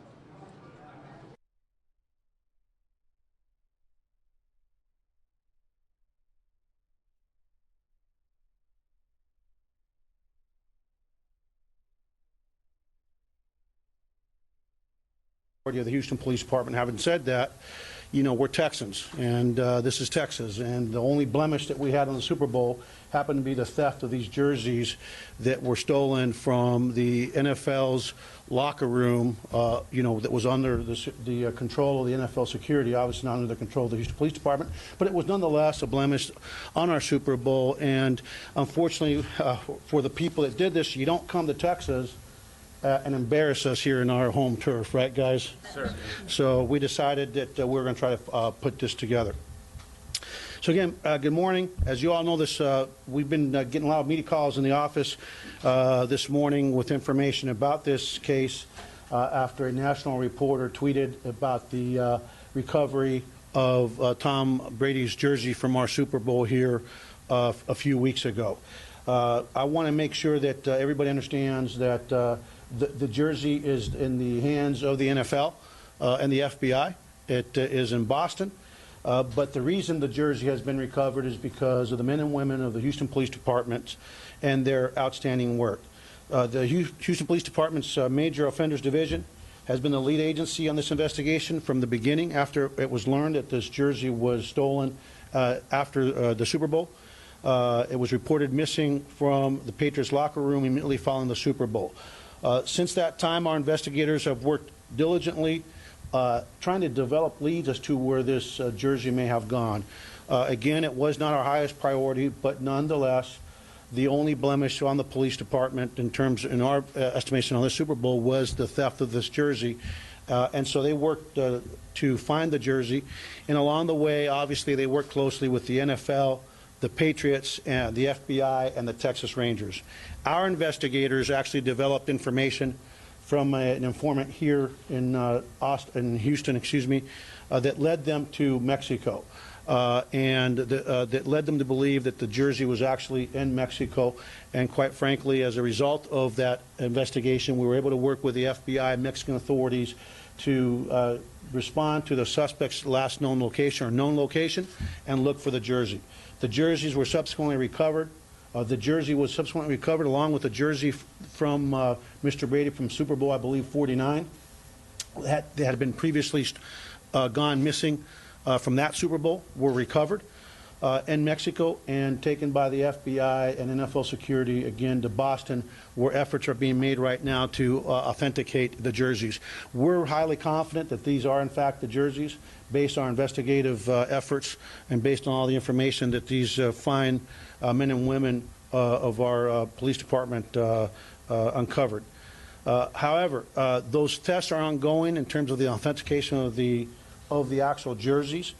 Of the Houston Police Department. Having said that, we're Texans, and this is Texas, and the only blemish that we had on the Super Bowl happened to be the theft of these jerseys that were stolen from the NFL's locker room, that was under the control of the NFL security, obviously not under the control of the Houston Police Department, but it was nonetheless a blemish on our Super Bowl, and unfortunately for the people that did this, you don't come to Texas and embarrass us here in our home turf, right, guys? Sure. So we decided that we're going to try to put this together. So again, good morning. As you all know, we've been getting a lot of media calls in the office this morning with information about this case after a national reporter tweeted about the recovery of Tom Brady's jersey from our Super Bowl here a few weeks ago. I want to make sure that everybody understands that the jersey is in the hands of the NFL and the FBI. It is in Boston. But the reason the jersey has been recovered is because of the men and women of the Houston Police Department and their outstanding work. The Houston Police Department's Major Offenders Division has been the lead agency on this investigation from the beginning after it was learned that this jersey was stolen after the Super Bowl. It was reported missing from the Patriots locker room immediately following the Super Bowl. Since that time, our investigators have worked diligently trying to develop leads as to where this jersey may have gone. Again, it was not our highest priority, but nonetheless, the only blemish on the police department in our estimation on the Super Bowl was the theft of this jersey. And so they worked to find the jersey. And along the way, obviously, they worked closely with the NFL, the Patriots, and the FBI, and the Texas Rangers. Our investigators actually developed information from an informant here in Houston, that led them to Mexico. That led them to believe that the jersey was actually in Mexico. And quite frankly, as a result of that investigation, we were able to work with the FBI and Mexican authorities to respond to the suspect's last known location or known location and look for the jersey. The jerseys were subsequently recovered. The jersey was subsequently recovered along with the jersey from Mr. Brady from Super Bowl, I believe, 49. That had been previously gone missing from that Super Bowl, were recovered in Mexico and taken by the FBI and NFL security again to Boston, where efforts are being made right now to authenticate the jerseys. We're highly confident that these are in fact the jerseys based on our investigative efforts and based on all the information that these fine men and women of our police department uncovered. However, those tests are ongoing in terms of the authentication of the actual jerseys,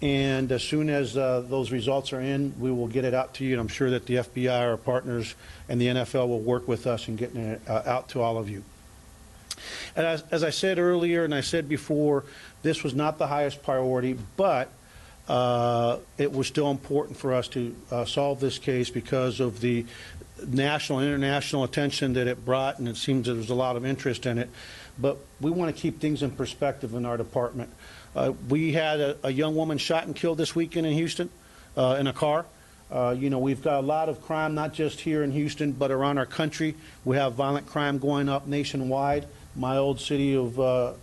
and as soon as those results are in, we will get it out to you, and I'm sure that the FBI, our partners, and the NFL will work with us in getting it out to all of you. And as I said earlier, and I said before, this was not the highest priority, but it was still important for us to solve this case because of the national and international attention that it brought, and it seems that there's a lot of interest in it. But we want to keep things in perspective in our department. We had a young woman shot and killed this weekend in Houston in a car. We've got a lot of crime, not just here in Houston, but around our country. We have violent crime going up nationwide. My old city of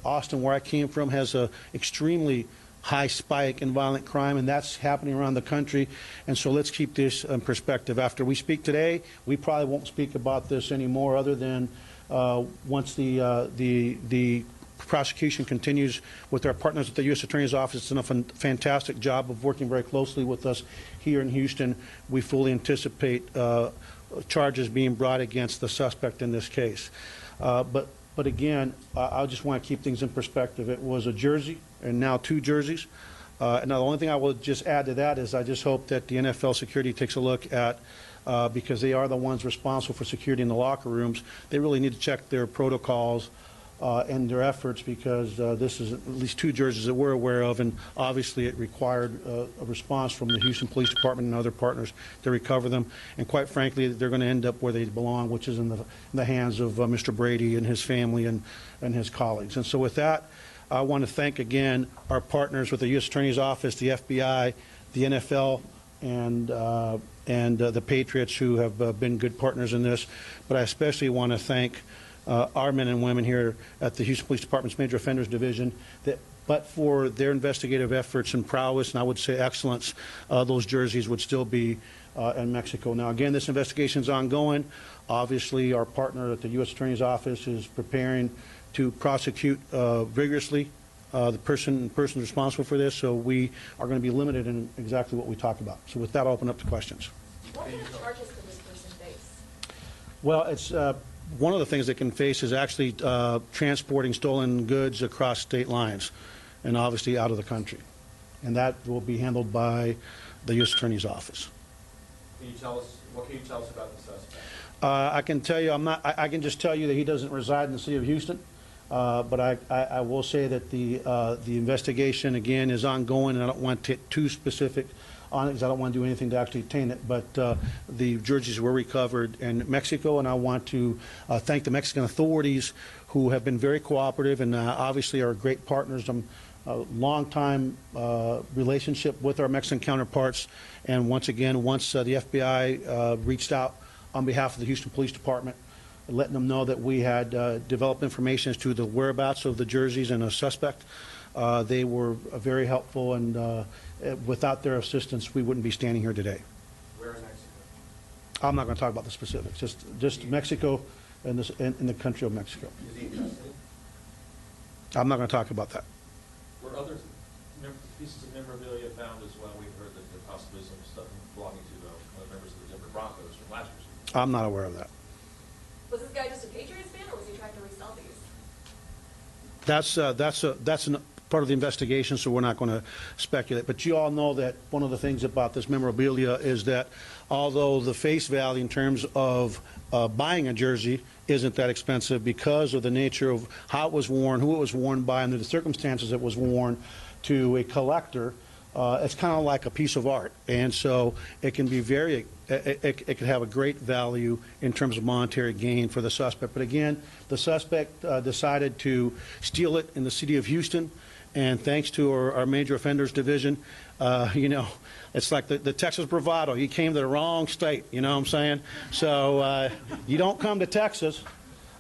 Austin, where I came from, has an extremely high spike in violent crime, and that's happening around the country. And so let's keep this in perspective. After we speak today, we probably won't speak about this anymore, other than once the prosecution continues with our partners at the U.S. Attorney's Office. It's done a fantastic job of working very closely with us here in Houston. We fully anticipate charges being brought against the suspect in this case. But again, I just want to keep things in perspective. It was a jersey and now two jerseys. And now the only thing I will just add to that is I just hope that the NFL security takes a look at, because they are the ones responsible for security in the locker rooms, they really need to check their protocols and their efforts, because this is at least two jerseys that we're aware of, and obviously it required a response from the Houston Police Department and other partners to recover them. And quite frankly, they're going to end up where they belong, which is in the hands of Mr. Brady and his family and his colleagues. And so with that, I want to thank again our partners with the U.S. Attorney's Office, the FBI, the NFL, and the Patriots, who have been good partners in this. But I especially want to thank our men and women here at the Houston Police Department's Major Offenders Division, that but for their investigative efforts and prowess, and I would say excellence, those jerseys would still be in Mexico. Now again, this investigation is ongoing. Obviously, our partner at the U.S. Attorney's Office is preparing to prosecute vigorously the person responsible for this, so we are going to be limited in exactly what we talk about. So with that, I'll open up to questions. What kind of charges could this person face? Well, it's one of the things they can face is actually transporting stolen goods across state lines and obviously out of the country. And that will be handled by the U.S. Attorney's Office. Can you tell us, what can you tell us about the suspect? I can tell you, I can just tell you that he doesn't reside in the city of Houston. But I will say that the investigation, again, is ongoing, and I don't want to get too specific on it because I don't want to do anything to actually taint it. But the jerseys were recovered in Mexico, and I want to thank the Mexican authorities, who have been very cooperative and obviously are great partners. A long-time relationship with our Mexican counterparts. And once again, once the FBI reached out on behalf of the Houston Police Department, letting them know that we had developed information as to the whereabouts of the jerseys and a suspect. They were very helpful, and without their assistance, we wouldn't be standing here today. Where in Mexico? I'm not going to talk about the specifics, just Mexico and in the country of Mexico. Is he in custody? I'm not going to talk about that. Were other pieces of memorabilia found as well? We've heard that there possibly some stuff belonging to other members of the Denver Broncos from last year. I'm not aware of that. Was this guy just a Patriots fan, or was he trying to resell these? That's part of the investigation, so we're not going to speculate. But you all know that one of the things about this memorabilia is that although the face value in terms of buying a jersey isn't that expensive, because of the nature of how it was worn, who it was worn by, and the circumstances it was worn, to a collector, it's kind of like a piece of art. And so it can be it can have a great value in terms of monetary gain for the suspect. But again, the suspect decided to steal it in the city of Houston. And thanks to our major offenders division, you know, it's like the Texas bravado. He came to the wrong state, you know what I'm saying? So you don't come to Texas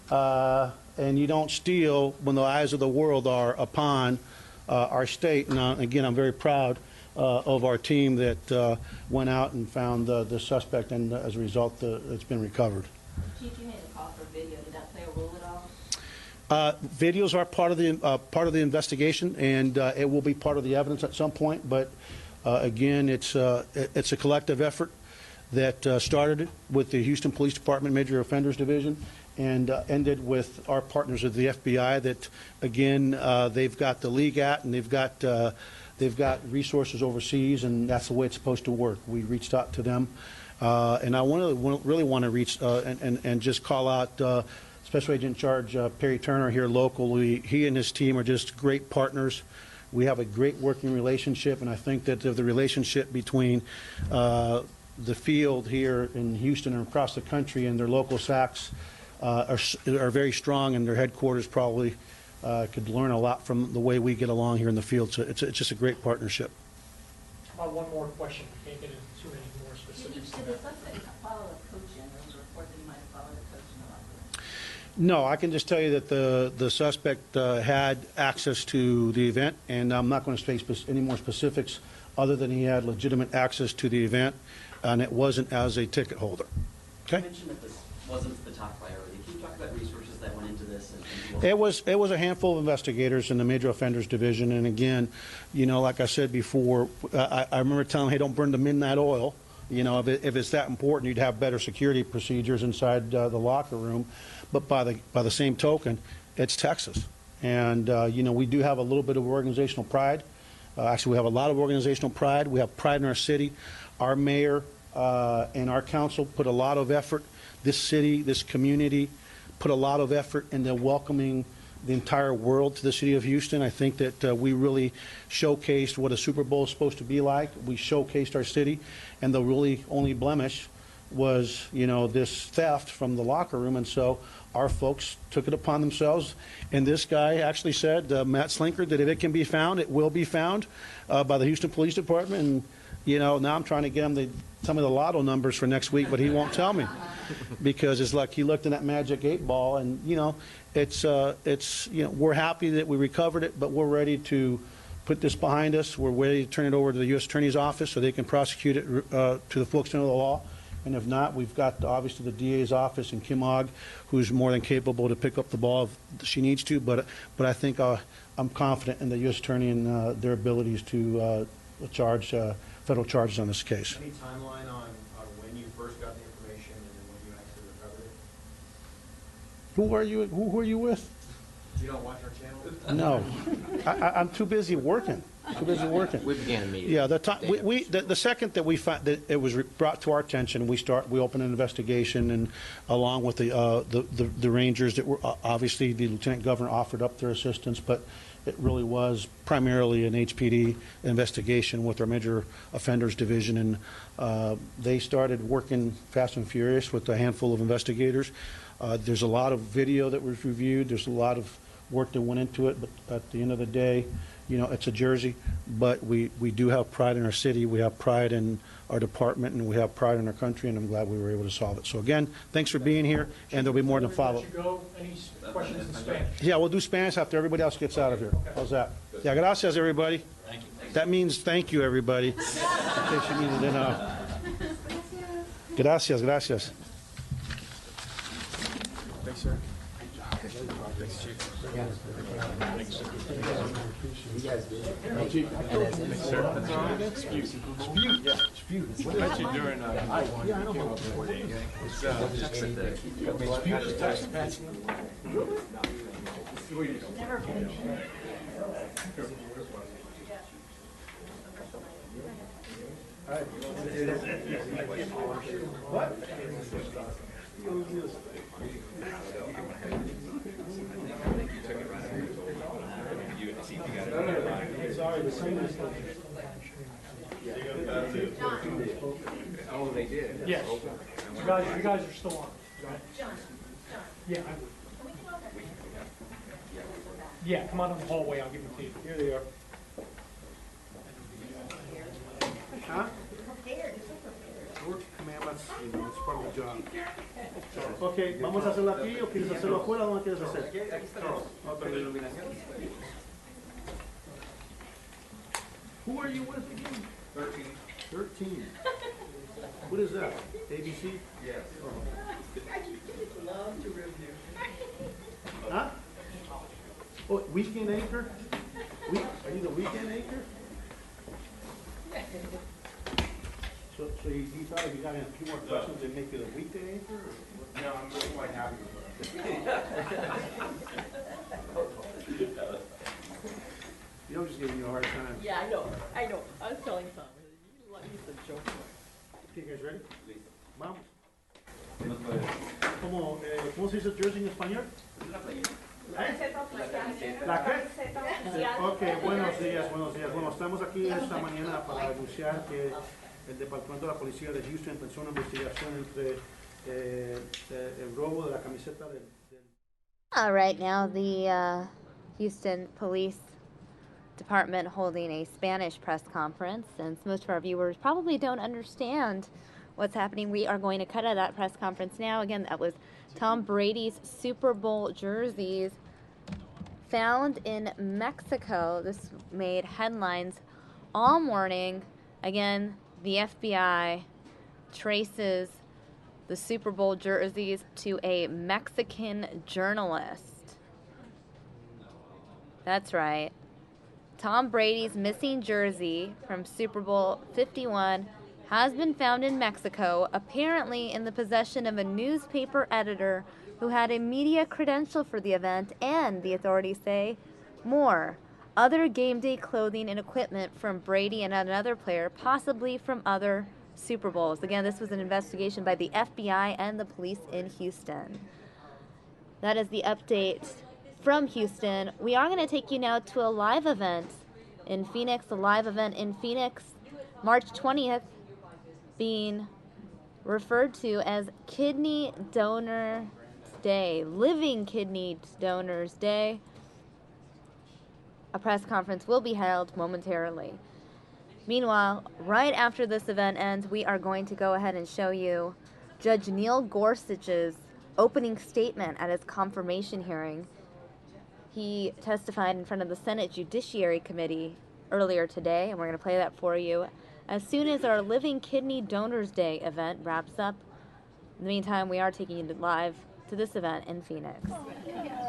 and you don't steal when the eyes of the world are upon our state. And again, I'm very proud of our team that went out and found the suspect, and as a result, it's been recovered. Chief, you made a call for video. Did that play a role at all? Videos are part of the investigation, and it will be part of the evidence at some point. But again, it's a collective effort that started it with the Houston Police Department Major Offenders Division, and ended with our partners at the FBI. That again, they've got the league at, and they've got resources overseas, and that's the way it's supposed to work. We reached out to them, and I really want to reach and just call out. Special Agent in Charge Perry Turner here locally. He and his team are just great partners. We have a great working relationship, and I think that the relationship between the field here in Houston and across the country and their local SACs are very strong, and their headquarters probably could learn a lot from the way we get along here in the field. So it's just a great partnership. One more question. We can't get into too many more specifics. Did the suspect follow a coach in? There was a report that he might have followed a coach in the locker room. No, I can just tell you that the suspect had access to the event, and I'm not going to say any more specifics other than he had legitimate access to the event, and it wasn't as a ticket holder. Okay? You mentioned that this wasn't the top priority. Can you talk about resources that went into this? It was a handful of investigators in the Major Offenders Division, and again, you know, like I said before, I remember telling them, hey, don't burn the midnight oil. You know, if it's that important, you'd have better security procedures inside the locker room. But by the same token, it's Texas, and you know, we do have a little bit of organizational pride. Actually, we have a lot of organizational pride. We have pride in our city. Our mayor and our council put a lot of effort. This city, this community, put a lot of effort into welcoming the entire world to the city of Houston. I think that we really showcased what a Super Bowl is supposed to be like. We showcased our city, and the really only blemish was, you know, this theft from the locker room, and so our folks took it upon themselves. And this guy actually said, Matt Slinker, that if it can be found, it will be found by the Houston Police Department. And you know, now I'm trying to get him to tell me the lotto numbers for next week, but he won't tell me because it's like he looked in that magic 8-ball, and you know, it's you know, we're happy that we recovered it, but we're ready to put this behind us. We're ready to turn it over to the U.S. Attorney's Office so they can prosecute it to the full extent of the law. And if not, we've got obviously the DA's office and Kim Ogg, who's more than capable to pick up the ball if she needs to. But I think I'm confident in the U.S. Attorney and their abilities to charge federal charges on this case. Any timeline on when you first got the information and then when you actually recovered it? Who are you with? You don't watch our channel? No, I'm too busy working. Too busy working. We began immediately. Yeah, the second that we found that it was brought to our attention, we opened an investigation, and along with the Rangers that were obviously the Lieutenant Governor offered up their assistance, but it really was primarily an HPD investigation with our Major Offenders Division, and they started working fast and furious with a handful of investigators. There's a lot of video that was reviewed. There's a lot of work that went into it, but at the end of the day, you know, it's a jersey, but we do have pride in our city, we have pride in our department, and we have pride in our country, and I'm glad we were able to solve it. So again, thanks for being here, and there'll be more to follow. Let you go. Any questions in Spanish? Yeah, we'll do Spanish after everybody else gets out of here. How's that? Yeah, gracias, everybody. Thank you. That means thank you, everybody. In case you needed to know. Gracias, gracias. Thanks, sir. Thanks, Chief. You guys did. Thanks, sir. Spute. Yeah, Spute. What did I you during yeah, I know about that. It's Spute is Texas. Never been. Oh, they did? Yes. You guys are still on. Yeah. Yeah, come out in the hallway, I'll give them to you. Here they are. Huh? Work commandments, you know, it's part of the job. Okay, ¿vamos a hacerlo aquí o quieres hacerlo afuera? ¿Dónde quieres hacer? Okay. Who are you with again? 13. 13. What is that? ABC? Yes. Love to review. Huh? Oh, weekend anchor? Are you the weekend anchor? So you thought if you got in a few more questions, they'd make you the weekday anchor? Or? No, I'm really quite happy with that. You know, just giving you a hard time. Yeah, I know. I was telling Tom. He's a joke. Okay, guys, ready? Vamos. ¿Cómo se dice jersey en español? ¿La qué? Ok, buenos días. Bueno, estamos aquí esta mañana para anunciar que el Departamento de la Policía de Houston empezó una investigación entre el robo de la camiseta del... All right, now the Houston Police Department holding a Spanish press conference, since most of our viewers probably don't understand what's happening. We are going to cut out that press conference now. Again, that was Tom Brady's Super Bowl jerseys found in Mexico. This made headlines all morning. Again, the FBI traces the Super Bowl jerseys to a Mexican journalist. That's right. Tom Brady's missing jersey from Super Bowl 51 has been found in Mexico, apparently in the possession of a newspaper editor who had a media credential for the event, and, the authorities say, more. Other game day clothing and equipment from Brady and another player, possibly from other Super Bowls. Again, this was an investigation by the FBI and the police in Houston. That is the update from Houston. We are going to take you now to a live event in Phoenix, a live event in Phoenix, March 20th, being referred to as Kidney Donor Day, Living Kidney Donors Day. A press conference will be held momentarily. Meanwhile, right after this event ends, we are going to go ahead and show you Judge Neil Gorsuch's opening statement at his confirmation hearing. He testified in front of the Senate Judiciary Committee earlier today, and we're going to play that for you as soon as our Living Kidney Donors Day event wraps up. In the meantime, we are taking you live to this event in Phoenix. All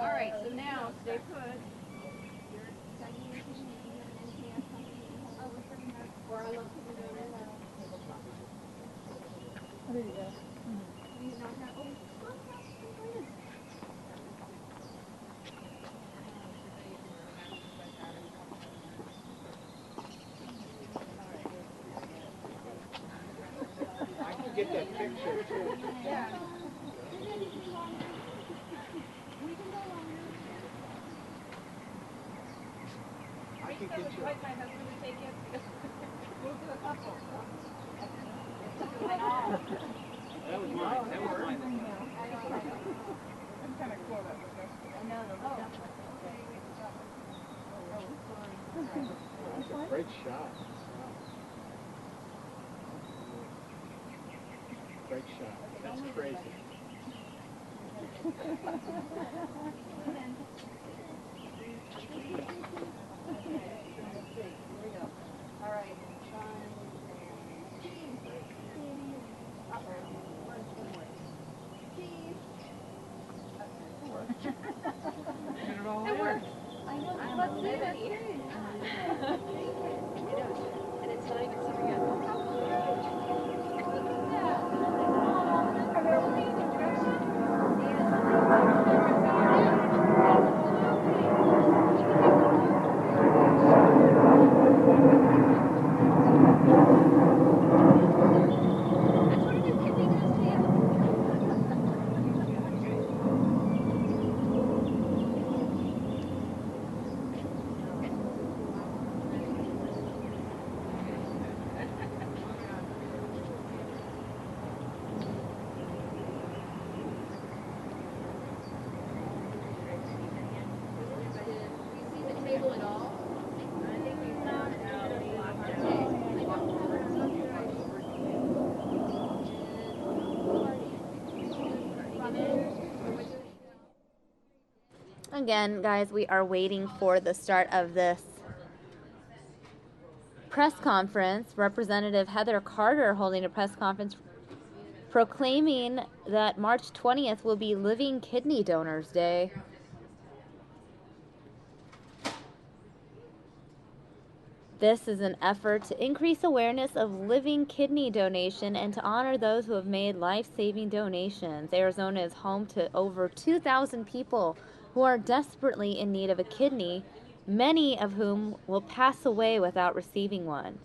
right, so now stay put. There you go. I can get that picture too. Yeah. I can get you. My husband to take it. Move to the couple. That was mine. That was mine. I'm kind of cool that was there. I know. That's a great shot. Great shot. That's crazy. All right. It works. I know. Let's do it. And it's not even super good. Again, guys, we are waiting for the start of this press conference. Representative Heather Carter holding a press conference proclaiming that March 20th will be Living Kidney Donors Day. This is an effort to increase awareness of living kidney donation and to honor those who have made life-saving donations. Arizona is home to over 2,000 people who are desperately in need of a kidney, many of whom will pass away without receiving one.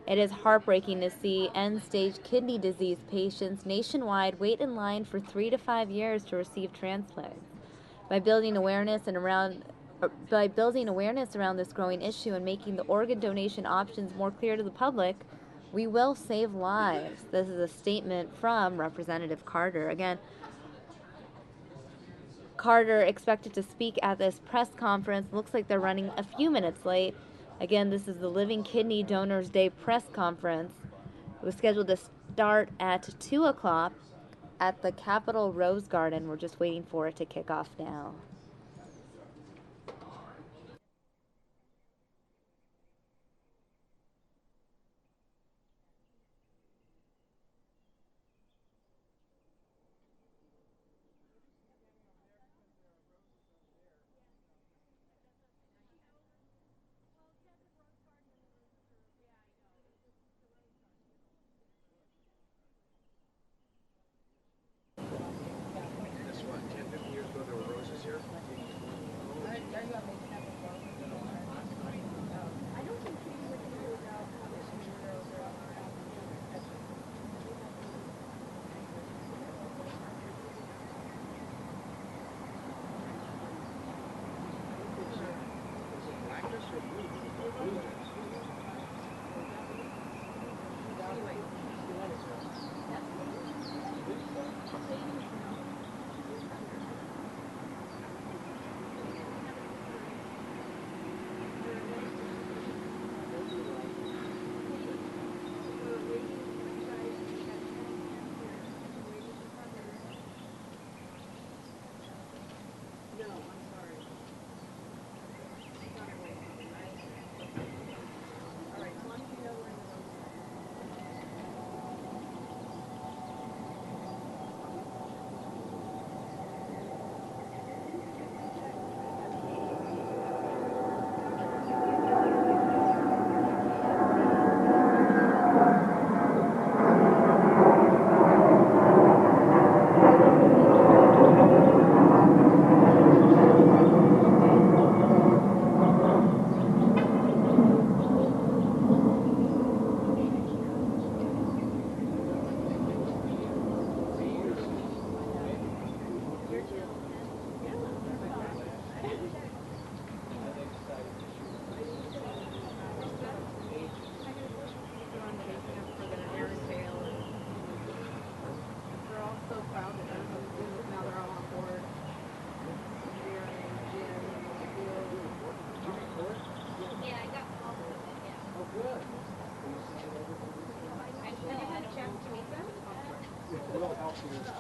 It is heartbreaking to see end-stage kidney disease patients nationwide wait in line for 3 to 5 years to receive transplants. By building awareness around this growing issue and making the organ donation options more clear to the public, we will save lives. This is a statement from Representative Carter. Again, Carter expected to speak at this press conference. Looks like they're running a few minutes late. Again, this is the Living Kidney Donors Day press conference. It was scheduled to start at 2 o'clock at the Capitol Rose Garden. We're just waiting for it to kick off now. That's what, 10, 15 years ago there were roses here?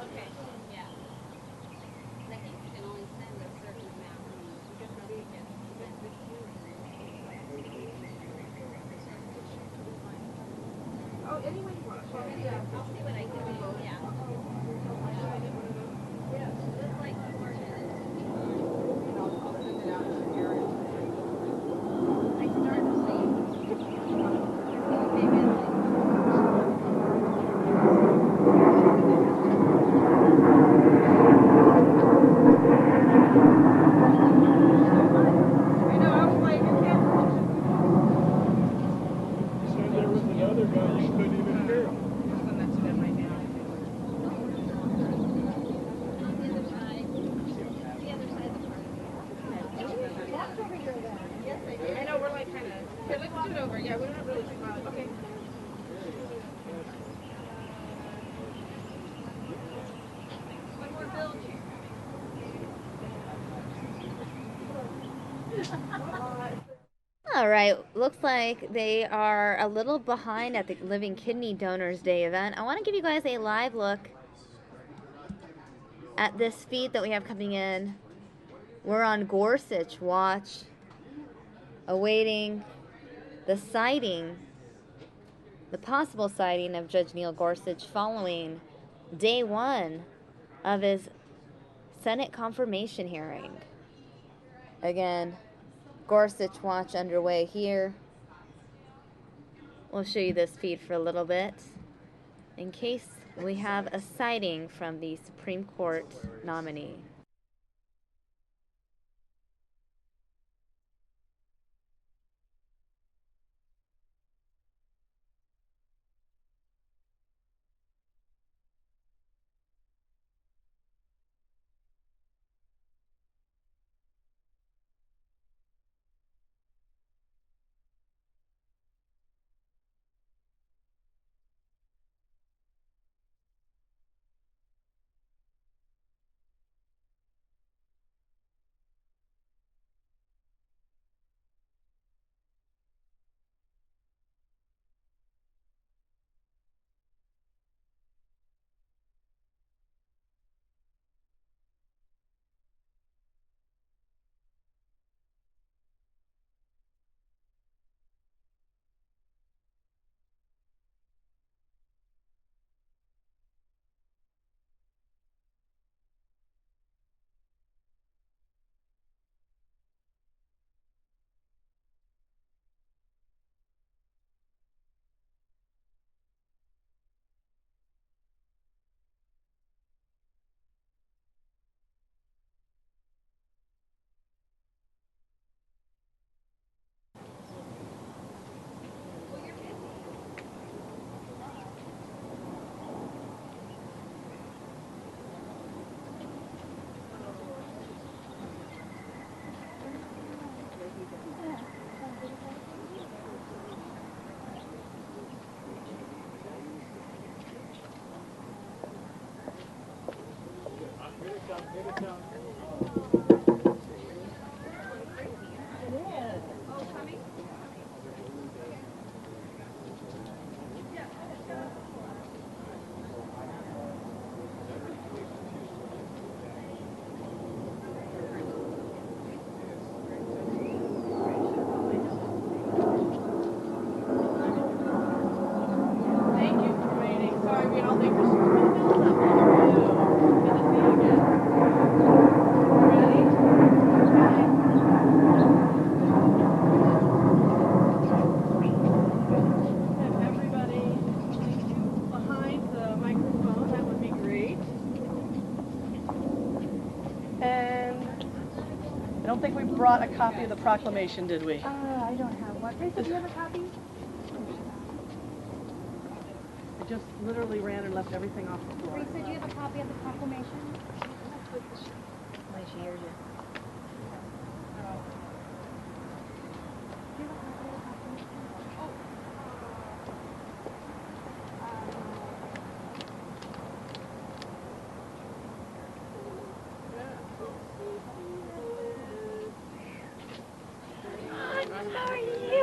Okay, yeah. I think you can only send a certain amount. Oh, anyway you want. Yeah, I'll see what I can do, yeah. Just like 4 minutes. I'll send it out to Aaron. I started late. Maybe it's like I know, we're like kind of, here, let's do it over. Yeah, we're not really too loud. Okay. One more build here. All right, looks like they are a little behind at the Living Kidney Donors Day event. I want to give you guys a live look at this feed that we have coming in, we're on Gorsuch watch, awaiting the sighting, the possible sighting of Judge Neil Gorsuch following day one of his Senate confirmation hearing. Again, Gorsuch watch underway here. We'll show you this feed for a little bit in case we have a sighting from the Supreme Court nominee. I don't think we brought a copy of the proclamation, did we? I don't have one. Risa, do you have a copy? I just literally ran and left everything off the floor. Risa, do you have a copy of the proclamation? Like she hears you.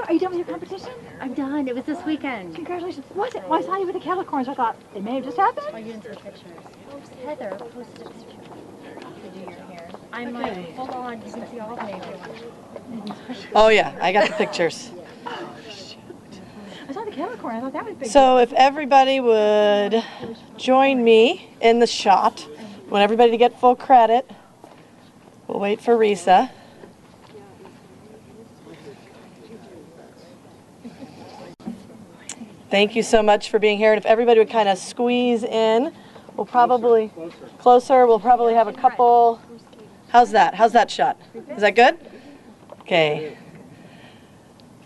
Are you done with your competition? I'm done. It was this weekend. Congratulations. Was it? Well, I saw you with the Calicorns. I thought it may have just happened. Oh, you didn't take pictures. Heather posted a picture to do your hair. I'm Okay. like full on. You can see all of me if you want. Oh yeah, I got the pictures. I saw the Calicorn. I thought that was big. So if everybody would join me in the shot, I want everybody to get full credit. We'll wait for Risa. Thank you so much for being here. And if everybody would kind of squeeze in, we'll probably closer. We'll probably have a couple. How's that? How's that shot? Is that good? Okay.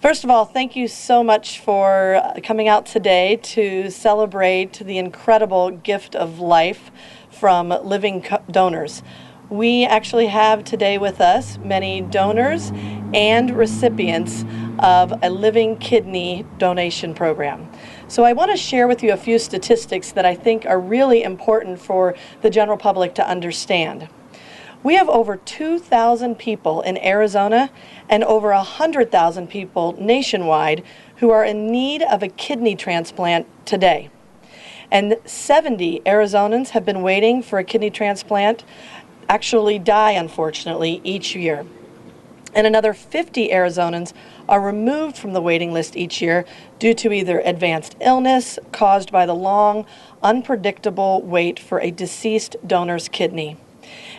First of all, thank you so much for coming out today to celebrate the incredible gift of life from living donors. We actually have today with us many donors and recipients of a living kidney donation program. So I want to share with you a few statistics that I think are really important for the general public to understand. We have over 2,000 people in Arizona and over 100,000 people nationwide who are in need of a kidney transplant today. And 70 Arizonans have been waiting for a kidney transplant, actually die, unfortunately, each year. And another 50 Arizonans are removed from the waiting list each year due to either advanced illness caused by the long, unpredictable wait for a deceased donor's kidney.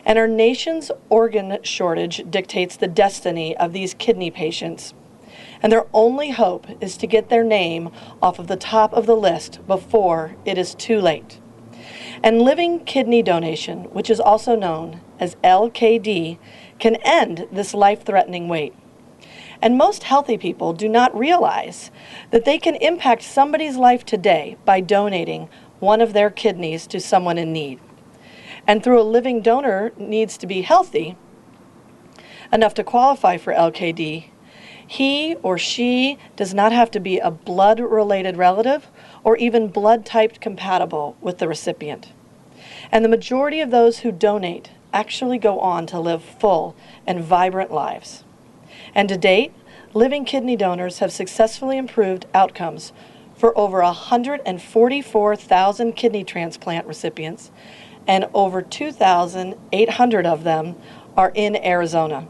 And our nation's organ shortage dictates the destiny of these kidney patients. And their only hope is to get their name off of the top of the list before it is too late. And living kidney donation, which is also known as LKD, can end this life-threatening wait. And most healthy people do not realize that they can impact somebody's life today by donating one of their kidneys to someone in need. And through a living donor needs to be healthy enough to qualify for LKD, he or she does not have to be a blood-related relative or even blood-type compatible with the recipient. And the majority of those who donate actually go on to live full and vibrant lives. And to date, living kidney donors have successfully improved outcomes for over 144,000 kidney transplant recipients, and over 2,800 of them are in Arizona.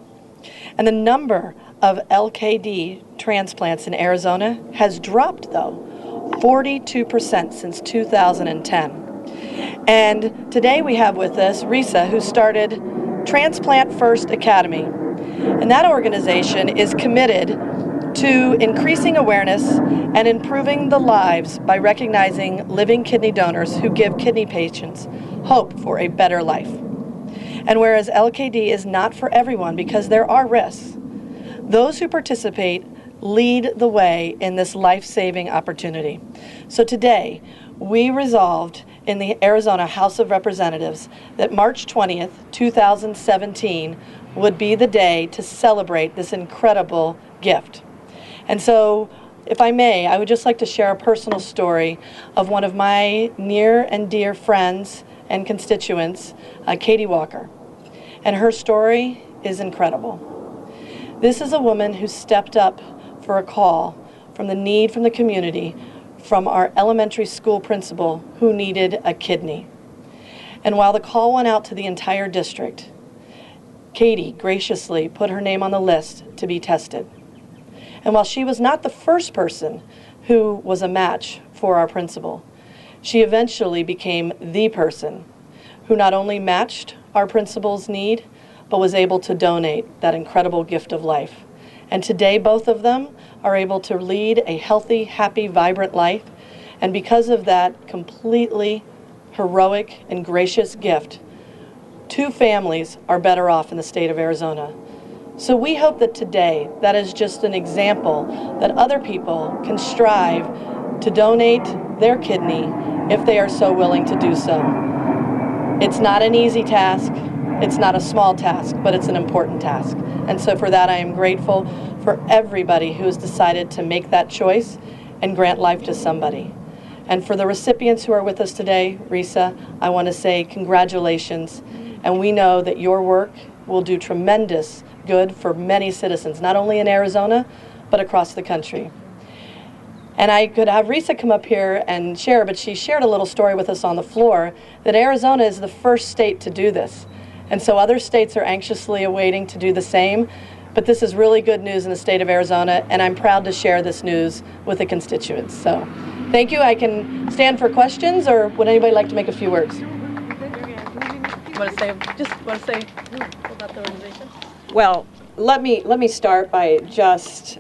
And the number of LKD transplants in Arizona has dropped, though, 42% since 2010. And today we have with us Risa, who started Transplant First Academy. And that organization is committed to increasing awareness and improving the lives by recognizing living kidney donors who give kidney patients hope for a better life. And whereas LKD is not for everyone because there are risks, those who participate lead the way in this life-saving opportunity. So today, we resolved in the Arizona House of Representatives that March 20th, 2017 would be the day to celebrate this incredible gift. And so, if I may, I would just like to share a personal story of one of my near and dear friends and constituents, Katie Walker. And her story is incredible. This is a woman who stepped up for a call from the need from the community from our elementary school principal who needed a kidney. And while the call went out to the entire district, Katie graciously put her name on the list to be tested. And while she was not the first person who was a match for our principal, she eventually became the person who not only matched our principal's need, but was able to donate that incredible gift of life. And today, both of them are able to lead a healthy, happy, vibrant life. And because of that completely heroic and gracious gift, 2 families are better off in the state of Arizona. So we hope that today, that is just an example that other people can strive to donate their kidney if they are so willing to do so. It's not an easy task. It's not a small task, but it's an important task. And so for that, I am grateful for everybody who has decided to make that choice and grant life to somebody. And for the recipients who are with us today, Risa, I want to say congratulations. And we know that your work will do tremendous good for many citizens, not only in Arizona, but across the country. And I could have Risa come up here and share, but she shared a little story with us on the floor that Arizona is the first state to do this. And so other states are anxiously awaiting to do the same. But this is really good news in the state of Arizona, and I'm proud to share this news with the constituents. So thank you. I can stand for questions, or would anybody like to make a few words? Want to say about the organization? Well, let me start by just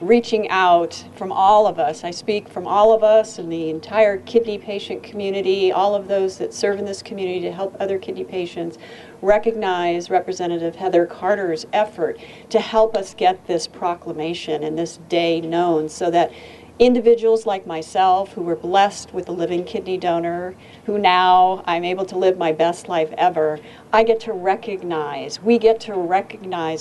reaching out from all of us. I speak from all of us and the entire kidney patient community, all of those that serve in this community to help other kidney patients, recognize Representative Heather Carter's effort to help us get this proclamation and this day known so that individuals like myself who were blessed with a living kidney donor, who now I'm able to live my best life ever, we get to recognize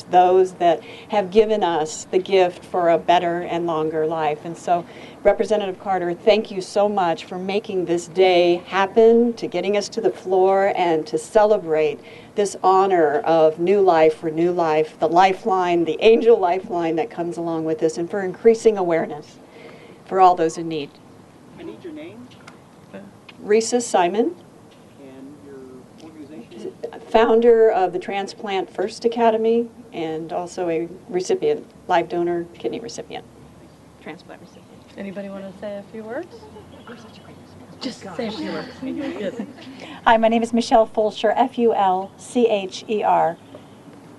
those that have given us the gift for a better and longer life. And so, Representative Carter, thank you so much for making this day happen, to getting us to the floor and to celebrate this honor of new life for new life, the lifeline, the angel lifeline that comes along with this, and for increasing awareness for all those in need. I need your name. Risa Simon, founder of the Transplant First Academy, and also a recipient, live donor kidney recipient. Transplant recipient. Anybody want to say a few words? Just say a few words. Good. Hi, my name is Michelle Fulcher, Fulcher,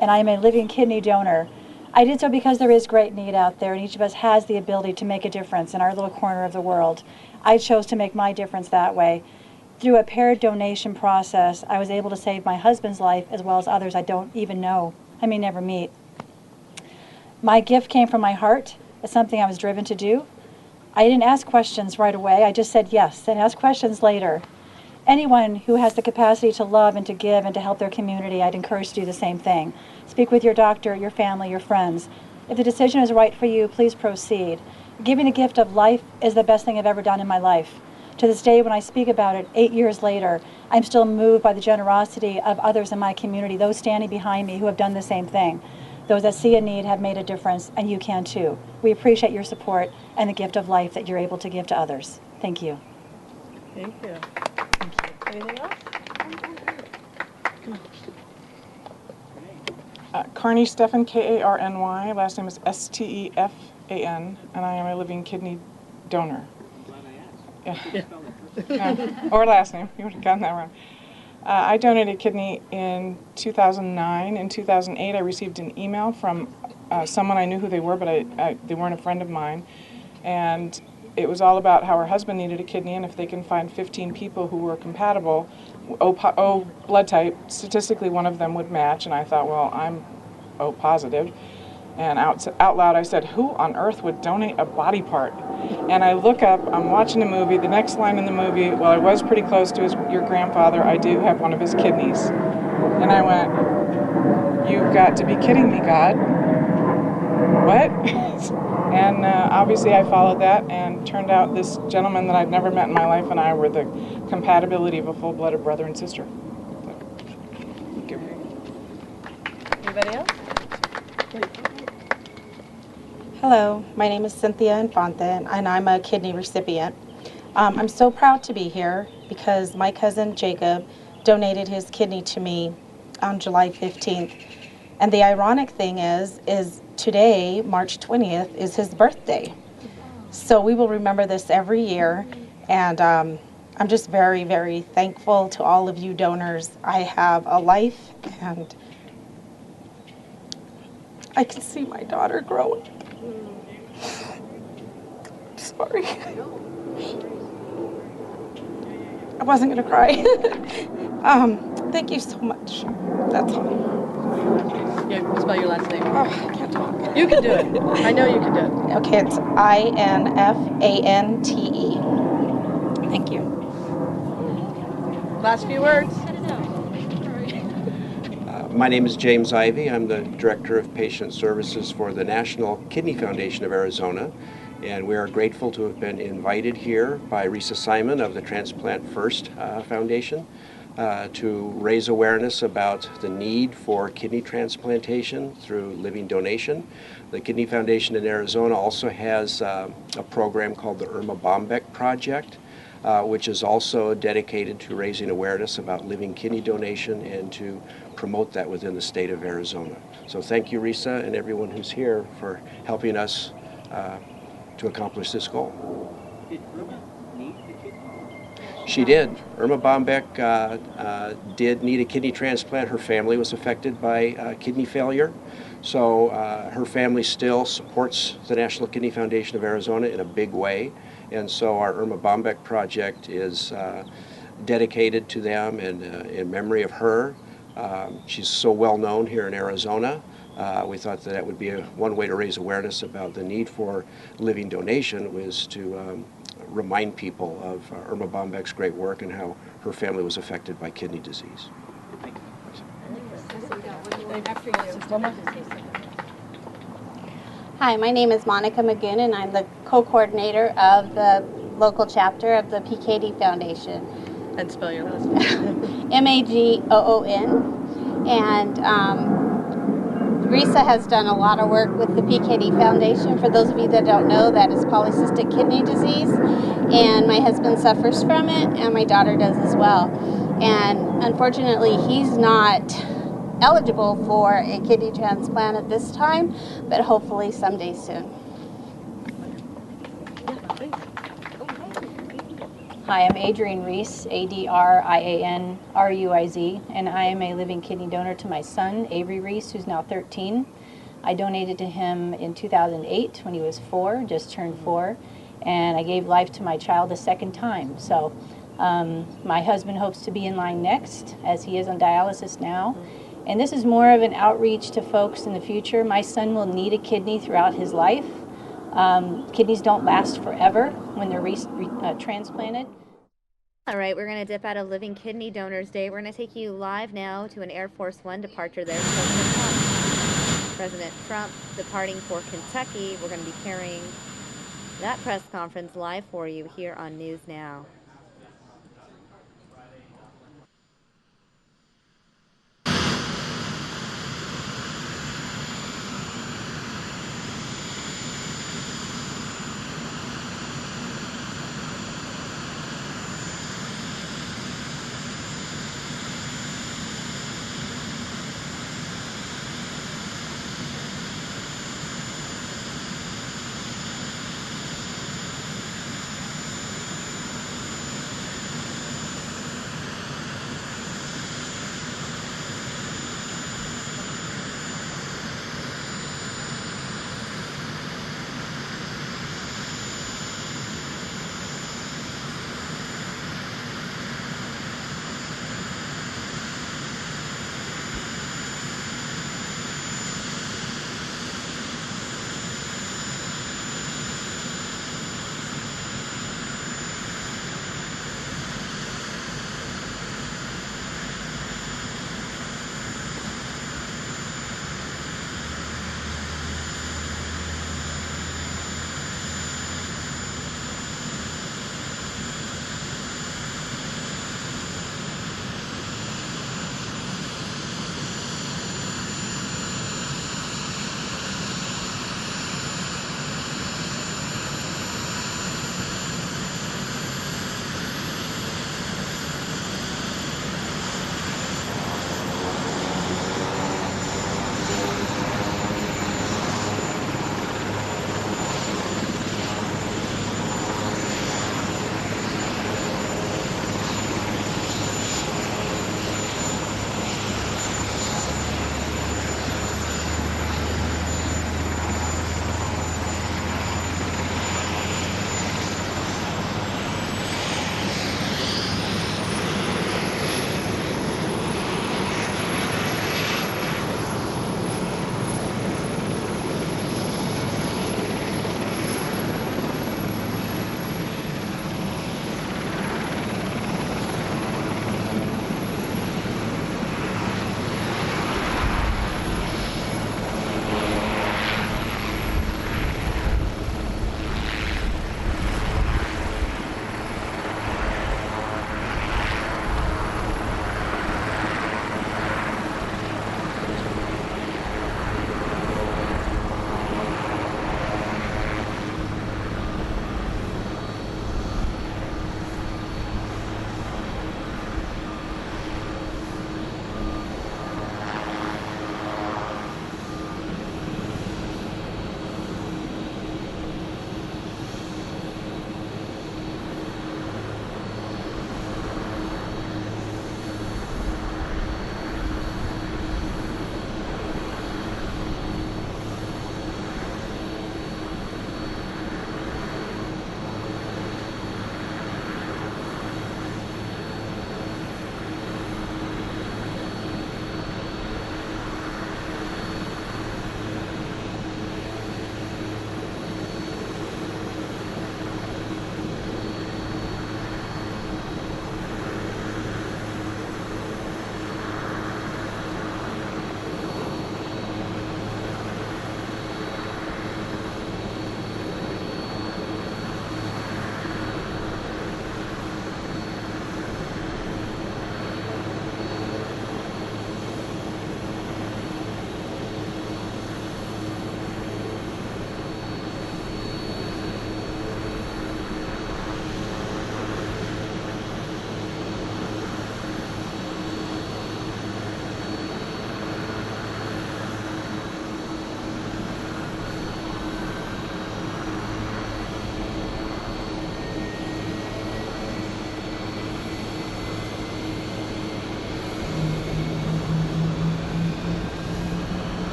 and I am a living kidney donor. I did so because there is great need out there, and each of us has the ability to make a difference in our little corner of the world. I chose to make my difference that way. Through a paired donation process, I was able to save my husband's life as well as others I don't even know, I may never meet. My gift came from my heart. It's something I was driven to do. I didn't ask questions right away. I just said yes and asked questions later. Anyone who has the capacity to love and to give and to help their community, I'd encourage to do the same thing. Speak with your doctor, your family, your friends. If the decision is right for you, please proceed. Giving the gift of life is the best thing I've ever done in my life. To this day, when I speak about it, 8 years later, I'm still moved by the generosity of others in my community, those standing behind me who have done the same thing. Those that see a need have made a difference, and you can too. We appreciate your support and the gift of life that you're able to give to others. Thank you. Thank you. Anything else? Carney Stefan, K-A-R-N-Y. Last name is S-T-E-F-A-N, and I am a living kidney donor. Yeah. Or last name. You would have gotten that wrong. I donated kidney in 2009. In 2008, I received an email from someone I knew who they were, but they weren't a friend of mine. And it was all about how her husband needed a kidney, and if they can find 15 people who were compatible, O blood type, statistically one of them would match. And I thought, well, I'm O positive. And out loud I said, who on earth would donate a body part? And I look up, I'm watching a movie, the next line in the movie, well, I was pretty close to your grandfather, I do have one of his kidneys. And I went, you've got to be kidding me, God. What? And obviously I followed that, and turned out this gentleman that I'd never met in my life and I were the compatibility of a full-blooded brother and sister. Thank you. Anybody else? Hello, my name is Cynthia Infante, and I'm a kidney recipient. I'm so proud to be here because my cousin Jacob donated his kidney to me on July 15th. And the ironic thing is today, March 20th, is his birthday. So we will remember this every year, and I'm just very, very thankful to all of you donors. I have a life, and I can see my daughter growing. Sorry. I wasn't going to cry. Thank you so much. That's all. Yeah, spell your last name. Oh, I can't talk. You can do it. I know you can do it. Okay, it's I-N-F-A-N-T-E. Thank you. Last few words. My name is James Ivey. I'm the Director of Patient Services for the National Kidney Foundation of Arizona, and we are grateful to have been invited here by Risa Simon of the Transplant First Foundation to raise awareness about the need for kidney transplantation through living donation. The Kidney Foundation in Arizona also has a program called the Irma Bombeck Project, which is also dedicated to raising awareness about living kidney donation and to promote that within the state of Arizona. So thank you, Risa, and everyone who's here for helping us to accomplish this goal. Did Irma need the kidney? She did. Irma Bombeck did need a kidney transplant. Her family was affected by kidney failure. So her family still supports the National Kidney Foundation of Arizona in a big way. And so our Irma Bombeck project is dedicated to them and in memory of her. She's so well known here in Arizona. We thought that would be one way to raise awareness about the need for living donation was to remind people of Irma Bombeck's great work and how her family was affected by kidney disease. Hi, my name is Monica McGinn, and I'm the co-coordinator of the local chapter of the PKD Foundation. And spell your last name. M-A-G-O-O-N. And RISA has done a lot of work with the PKD Foundation. For those of you that don't know, that is polycystic kidney disease, and my husband suffers from it, and my daughter does as well. And unfortunately, he's not eligible for a kidney transplant at this time, but hopefully someday soon. Hi, I'm Adrian Reese, ADRIAN-RUIZ, and I am a living kidney donor to my son, Avery Reese, who's now 13. I donated to him in 2008 when he was 4, just turned 4, and I gave life to my child a second time. So my husband hopes to be in line next, as he is on dialysis now. And this is more of an outreach to folks in the future. My son will need a kidney throughout his life. Kidneys don't last forever when they're transplanted. All right, we're going to dip out of Living Kidney Donors Day. We're going to take you live now to an Air Force One departure there. President Trump departing for Kentucky. We're going to be carrying that press conference live for you here on News Now.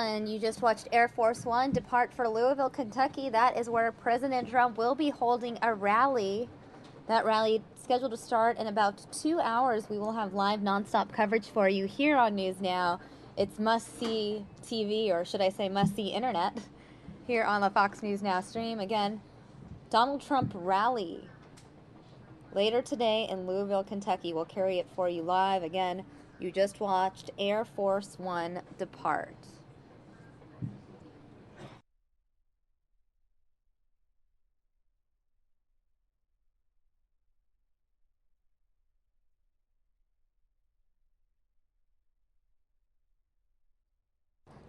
And you just watched Air Force One depart for Louisville, Kentucky. That is where President Trump will be holding a rally. That rally scheduled to start in about 2 hours. We will have live nonstop coverage for you here on News Now. It's must-see TV, or should I say must-see internet, here on the Fox News Now stream. Again, Donald Trump rally later today in Louisville, Kentucky. We'll carry it for you live. Again, you just watched Air Force One depart.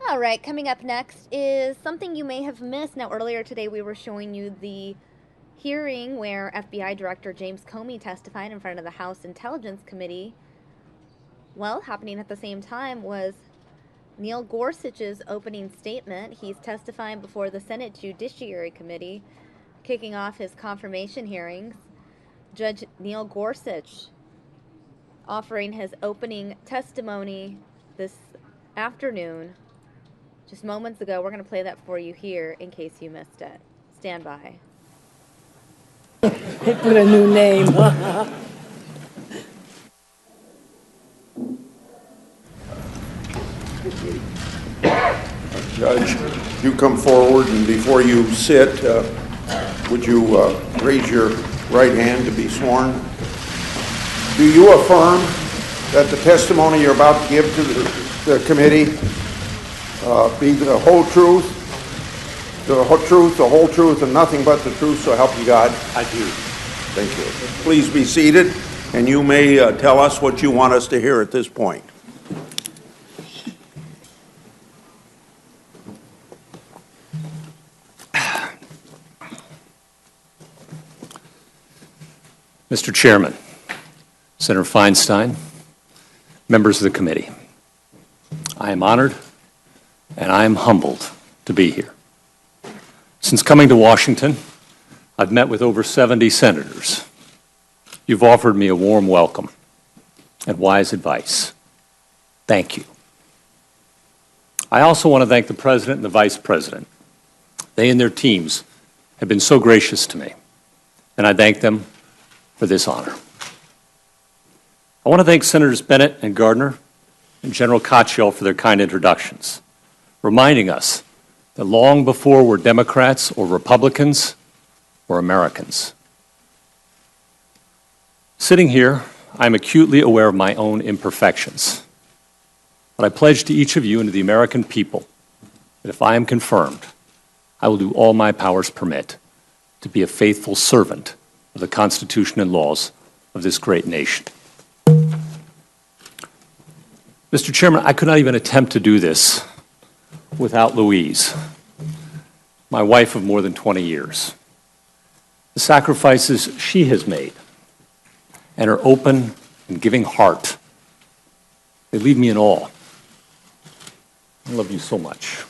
All right, coming up next is something you may have missed. Now, earlier today we were showing you the hearing where FBI Director James Comey testified in front of the House Intelligence Committee. Well, happening at the same time was Neil Gorsuch's opening statement. He's testifying before the Senate Judiciary Committee, kicking off his confirmation hearings. Judge Neil Gorsuch offering his opening testimony this afternoon. Just moments ago. We're going to play that for you here in case you missed it. Stand by. They put a new name. Judge, you come forward, and before you sit, would you raise your right hand to be sworn? Do you affirm that the testimony you're about to give to the committee be the whole truth, the whole truth, and nothing but the truth, so help you God? I do. Thank you. Please be seated, and you may tell us what you want us to hear at this point. Mr. Chairman, Senator Feinstein, members of the committee, I am honored and I am humbled to be here. Since coming to Washington, I've met with over 70 senators. You've offered me a warm welcome and wise advice. Thank you. I also want to thank the President and the Vice President. They and their teams have been so gracious to me, and I thank them for this honor. I want to thank Senators Bennett and Gardner and General Cottrell for their kind introductions, reminding us that long before we're Democrats or Republicans, we're Americans. Sitting here, I'm acutely aware of my own imperfections, but I pledge to each of you and to the American people that if I am confirmed, I will do all my powers permit to be a faithful servant of the Constitution and laws of this great nation. Mr. Chairman, I could not even attempt to do this without Louise, my wife of more than 20 years. The sacrifices she has made and her open and giving heart, they leave me in awe. I love you so much.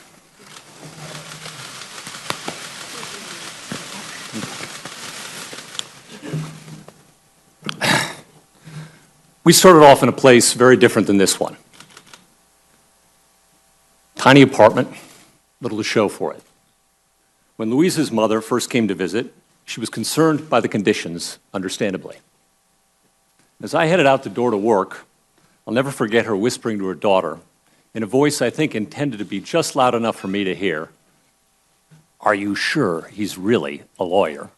We started off in a place very different than this one. Tiny apartment, little to show for it. When Louise's mother first came to visit, she was concerned by the conditions, understandably. As I headed out the door to work, I'll never forget her whispering to her daughter, in a voice I think intended to be just loud enough for me to hear, "Are you sure he's really a lawyer?"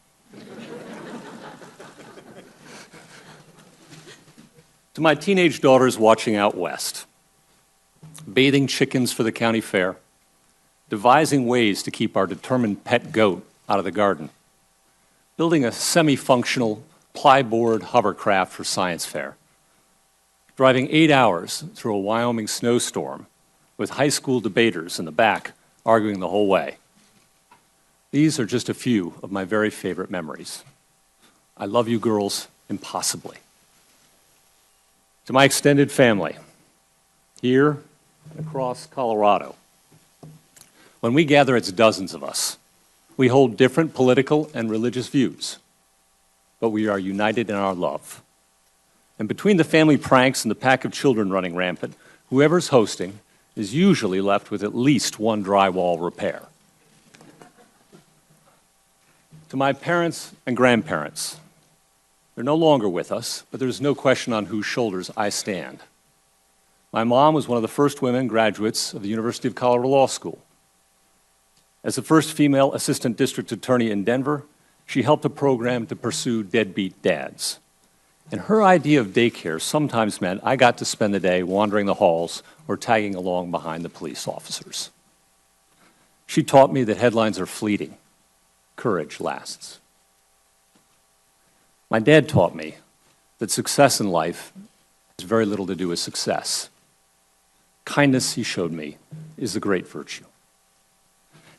To my teenage daughters watching out west, bathing chickens for the county fair, devising ways to keep our determined pet goat out of the garden, building a semi-functional plyboard hovercraft for science fair, driving 8 hours through a Wyoming snowstorm with high school debaters in the back arguing the whole way. These are just a few of my very favorite memories. I love you girls impossibly. To my extended family, here and across Colorado, when we gather, it's dozens of us. We hold different political and religious views, but we are united in our love. And between the family pranks and the pack of children running rampant, whoever's hosting is usually left with at least one drywall repair. To my parents and grandparents, they're no longer with us, but there's no question on whose shoulders I stand. My mom was one of the first women graduates of the University of Colorado Law School. As the first female assistant district attorney in Denver, she helped a program to pursue deadbeat dads. And her idea of daycare sometimes meant I got to spend the day wandering the halls or tagging along behind the police officers. She taught me that headlines are fleeting. Courage lasts. My dad taught me that success in life has very little to do with success. Kindness, he showed me, is a great virtue.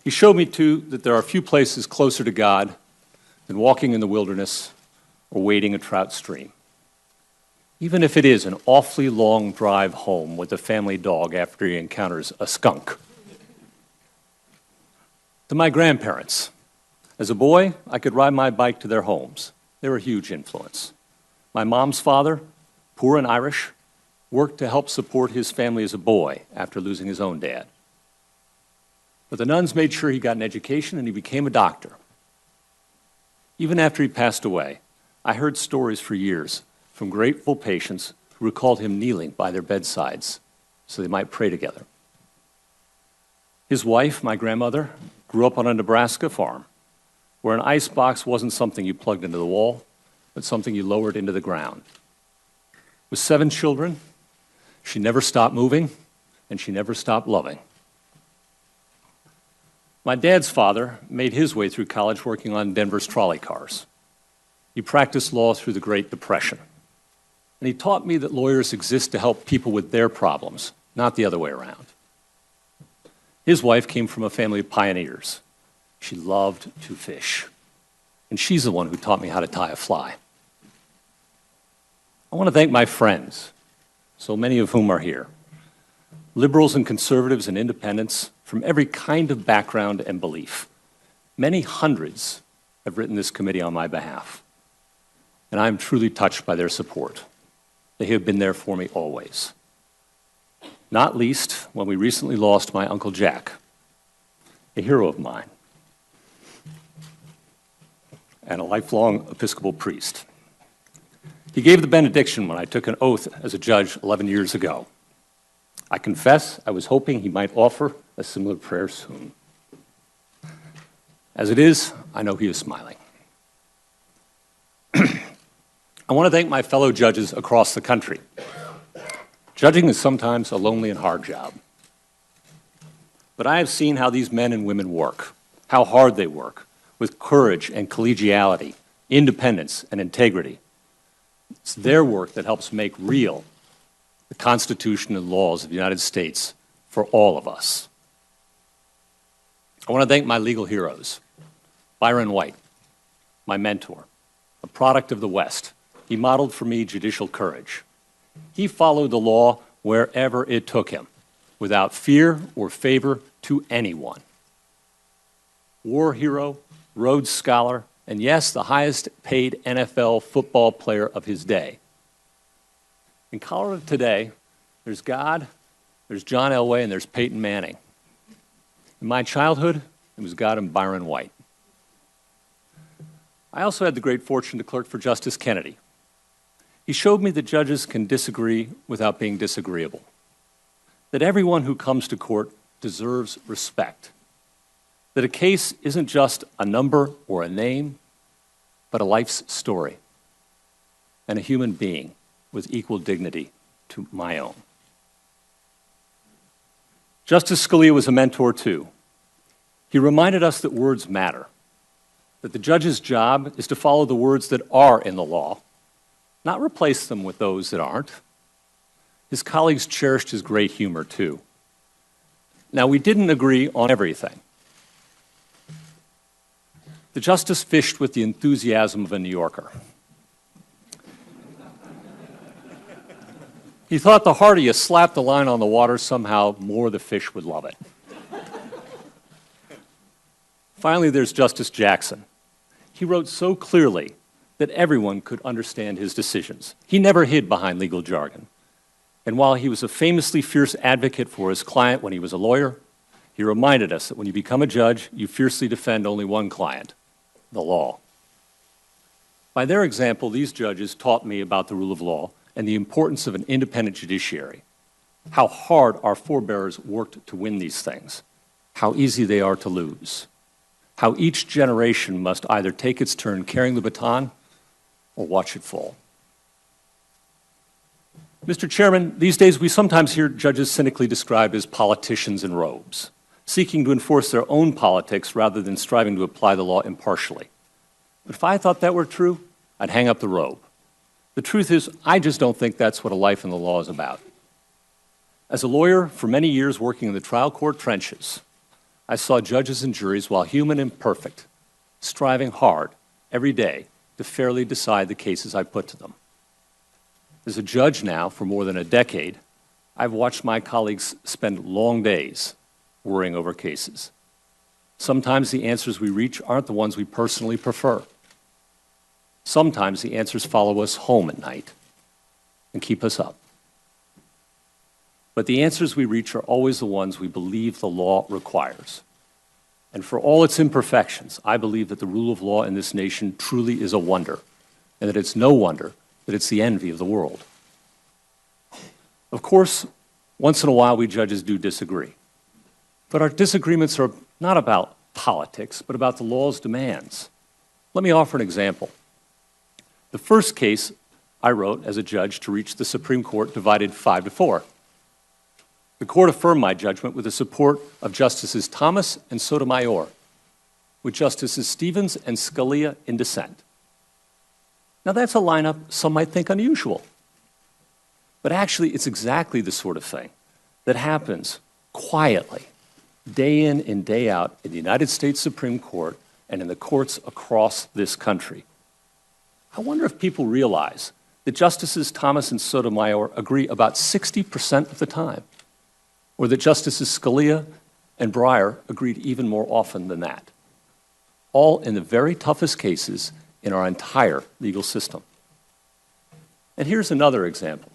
He showed me, too, that there are few places closer to God than walking in the wilderness or wading a trout stream, even if it is an awfully long drive home with the family dog after he encounters a skunk. To my grandparents, as a boy, I could ride my bike to their homes. They were a huge influence. My mom's father, poor and Irish, worked to help support his family as a boy after losing his own dad. But the nuns made sure he got an education and he became a doctor. Even after he passed away, I heard stories for years from grateful patients who recalled him kneeling by their bedsides so they might pray together. His wife, my grandmother, grew up on a Nebraska farm where an ice box wasn't something you plugged into the wall, but something you lowered into the ground. With 7 children, she never stopped moving, and she never stopped loving. My dad's father made his way through college working on Denver's trolley cars. He practiced law through the Great Depression. And he taught me that lawyers exist to help people with their problems, not the other way around. His wife came from a family of pioneers. She loved to fish. And she's the one who taught me how to tie a fly. I want to thank my friends, so many of whom are here, liberals and conservatives and independents from every kind of background and belief. Many hundreds have written this committee on my behalf, and I am truly touched by their support. They have been there for me always. Not least when we recently lost my Uncle Jack, a hero of mine, and a lifelong Episcopal priest. He gave the benediction when I took an oath as a judge 11 years ago. I confess I was hoping he might offer a similar prayer soon. As it is, I know he is smiling. I want to thank my fellow judges across the country. Judging is sometimes a lonely and hard job. But I have seen how these men and women work, how hard they work, with courage and collegiality, independence and integrity. It's their work that helps make real the Constitution and laws of the United States for all of us. I want to thank my legal heroes. Byron White, my mentor, a product of the West. He modeled for me judicial courage. He followed the law wherever it took him, without fear or favor to anyone. War hero, Rhodes Scholar, and yes, the highest paid NFL football player of his day. In Colorado today, there's God, there's John Elway, and there's Peyton Manning. In my childhood, it was God and Byron White. I also had the great fortune to clerk for Justice Kennedy. He showed me that judges can disagree without being disagreeable, that everyone who comes to court deserves respect, that a case isn't just a number or a name, but a life's story, and a human being with equal dignity to my own. Justice Scalia was a mentor too. He reminded us that words matter, that the judge's job is to follow the words that are in the law, not replace them with those that aren't. His colleagues cherished his great humor too. Now, we didn't agree on everything. The justice fished with the enthusiasm of a New Yorker. He thought the harder you slapped the line on the water, somehow more the fish would love it. Finally, there's Justice Jackson. He wrote so clearly that everyone could understand his decisions. He never hid behind legal jargon. And while he was a famously fierce advocate for his client when he was a lawyer, he reminded us that when you become a judge, you fiercely defend only one client, the law. By their example, these judges taught me about the rule of law and the importance of an independent judiciary, how hard our forebears worked to win these things, how easy they are to lose, how each generation must either take its turn carrying the baton or watch it fall. Mr. Chairman, these days we sometimes hear judges cynically described as politicians in robes, seeking to enforce their own politics rather than striving to apply the law impartially. But if I thought that were true, I'd hang up the robe. The truth is, I just don't think that's what a life in the law is about. As a lawyer, for many years working in the trial court trenches, I saw judges and juries, while human and perfect, striving hard every day to fairly decide the cases I put to them. As a judge now for more than a decade, I've watched my colleagues spend long days worrying over cases. Sometimes the answers we reach aren't the ones we personally prefer. Sometimes the answers follow us home at night and keep us up. But the answers we reach are always the ones we believe the law requires. And for all its imperfections, I believe that the rule of law in this nation truly is a wonder, and that it's no wonder that it's the envy of the world. Of course, once in a while we judges do disagree. But our disagreements are not about politics, but about the law's demands. Let me offer an example. The first case I wrote as a judge to reach the Supreme Court divided 5-4. The court affirmed my judgment with the support of Justices Thomas and Sotomayor, with Justices Stevens and Scalia in dissent. Now that's a lineup some might think unusual, but actually it's exactly the sort of thing that happens quietly, day in and day out in the United States Supreme Court and in the courts across this country. I wonder if people realize that Justices Thomas and Sotomayor agree about 60% of the time, or that Justices Scalia and Breyer agreed even more often than that, all in the very toughest cases in our entire legal system. And here's another example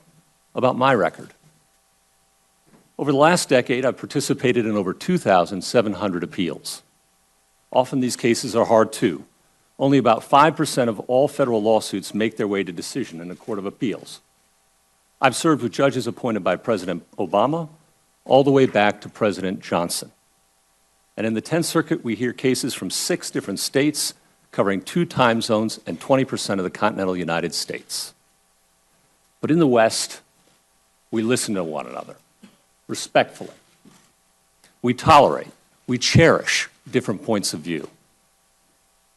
about my record. Over the last decade, I've participated in over 2,700 appeals. Often these cases are hard too. Only about 5% of all federal lawsuits make their way to decision in a court of appeals. I've served with judges appointed by President Obama all the way back to President Johnson. And in the 10th Circuit, we hear cases from 6 different states covering 2 time zones and 20% of the continental United States. But in the West, we listen to one another respectfully. We tolerate, we cherish different points of view,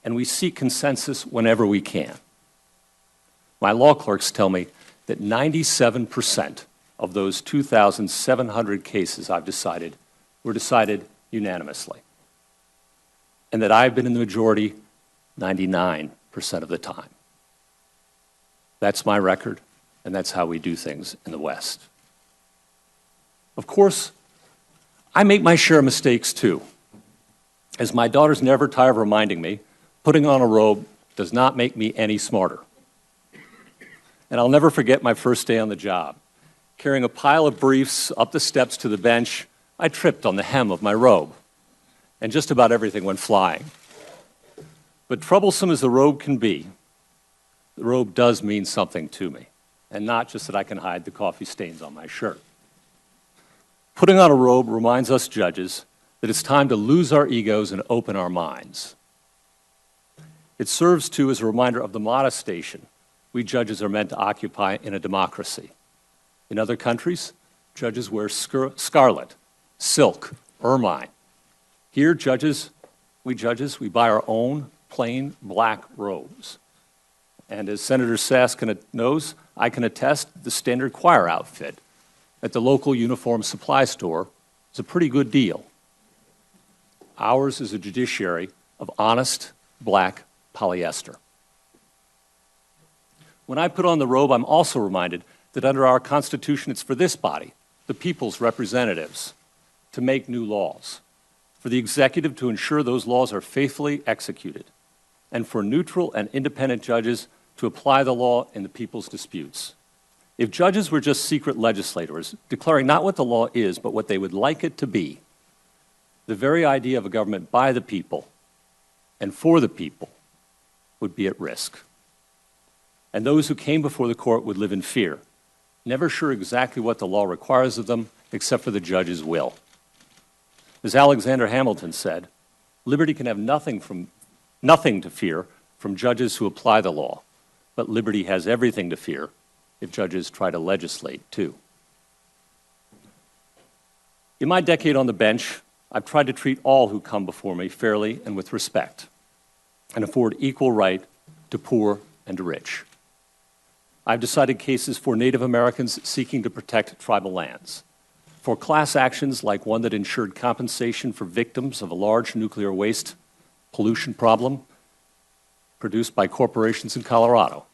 and we seek consensus whenever we can. My law clerks tell me that 97% of those 2,700 cases I've decided were decided unanimously, and that I've been in the majority 99% of the time. That's my record, and that's how we do things in the West. Of course, I make my share of mistakes too. As my daughters never tire of reminding me, putting on a robe does not make me any smarter. And I'll never forget my first day on the job. Carrying a pile of briefs up the steps to the bench, I tripped on the hem of my robe, and just about everything went flying. But troublesome as the robe can be, the robe does mean something to me, and not just that I can hide the coffee stains on my shirt. Putting on a robe reminds us judges that it's time to lose our egos and open our minds. It serves, too, as a reminder of the modest station we judges are meant to occupy in a democracy. In other countries, judges wear scarlet, silk, ermine. Here, we buy our own plain black robes. And as Senator Sass knows, I can attest the standard choir outfit at the local uniform supply store is a pretty good deal. Ours is a judiciary of honest black polyester. When I put on the robe, I'm also reminded that under our Constitution, it's for this body, the people's representatives, to make new laws, for the executive to ensure those laws are faithfully executed, and for neutral and independent judges to apply the law in the people's disputes. If judges were just secret legislators, declaring not what the law is, but what they would like it to be, the very idea of a government by the people and for the people would be at risk. And those who came before the court would live in fear, never sure exactly what the law requires of them except for the judge's will. As Alexander Hamilton said, liberty can have nothing to fear from judges who apply the law, but liberty has everything to fear if judges try to legislate too. In my decade on the bench, I've tried to treat all who come before me fairly and with respect, and afford equal right to poor and to rich. I've decided cases for Native Americans seeking to protect tribal lands, for class actions like one that ensured compensation for victims of a large nuclear waste pollution problem produced by corporations in Colorado.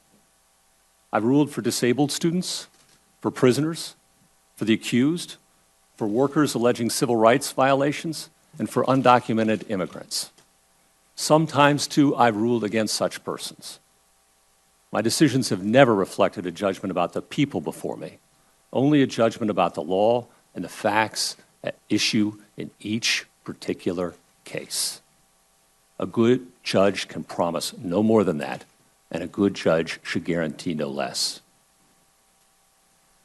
I've ruled for disabled students, for prisoners, for the accused, for workers alleging civil rights violations, and for undocumented immigrants. Sometimes, too, I've ruled against such persons. My decisions have never reflected a judgment about the people before me, only a judgment about the law and the facts at issue in each particular case. A good judge can promise no more than that, and a good judge should guarantee no less.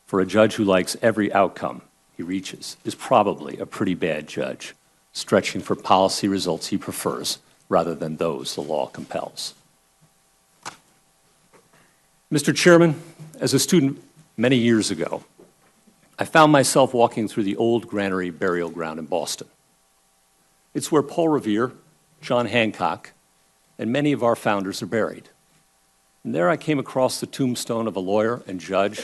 For a judge who likes every outcome he reaches is probably a pretty bad judge, stretching for policy results he prefers rather than those the law compels. Mr. Chairman, as a student many years ago, I found myself walking through the old Granary Burial Ground in Boston. It's where Paul Revere, John Hancock, and many of our founders are buried. And there I came across the tombstone of a lawyer and judge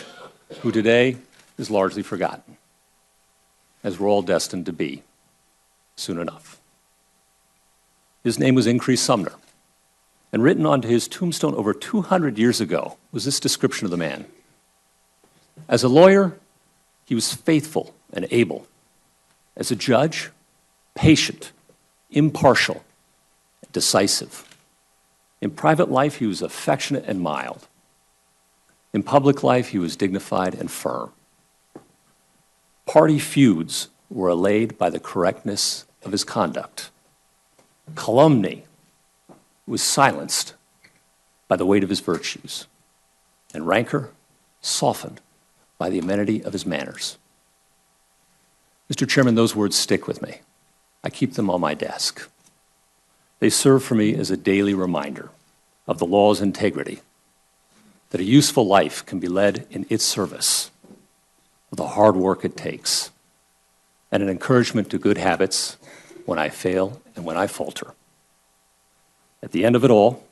who today is largely forgotten, as we're all destined to be soon enough. His name was Increase Sumner, and written onto his tombstone over 200 years ago was this description of the man. As a lawyer, he was faithful and able. As a judge, patient, impartial, and decisive. In private life, he was affectionate and mild. In public life, he was dignified and firm. Party feuds were allayed by the correctness of his conduct. Calumny was silenced by the weight of his virtues, and rancor softened by the amenity of his manners. Mr. Chairman, those words stick with me. I keep them on my desk. They serve for me as a daily reminder of the law's integrity, that a useful life can be led in its service, with the hard work it takes, and an encouragement to good habits when I fail and when I falter. At the end of it all,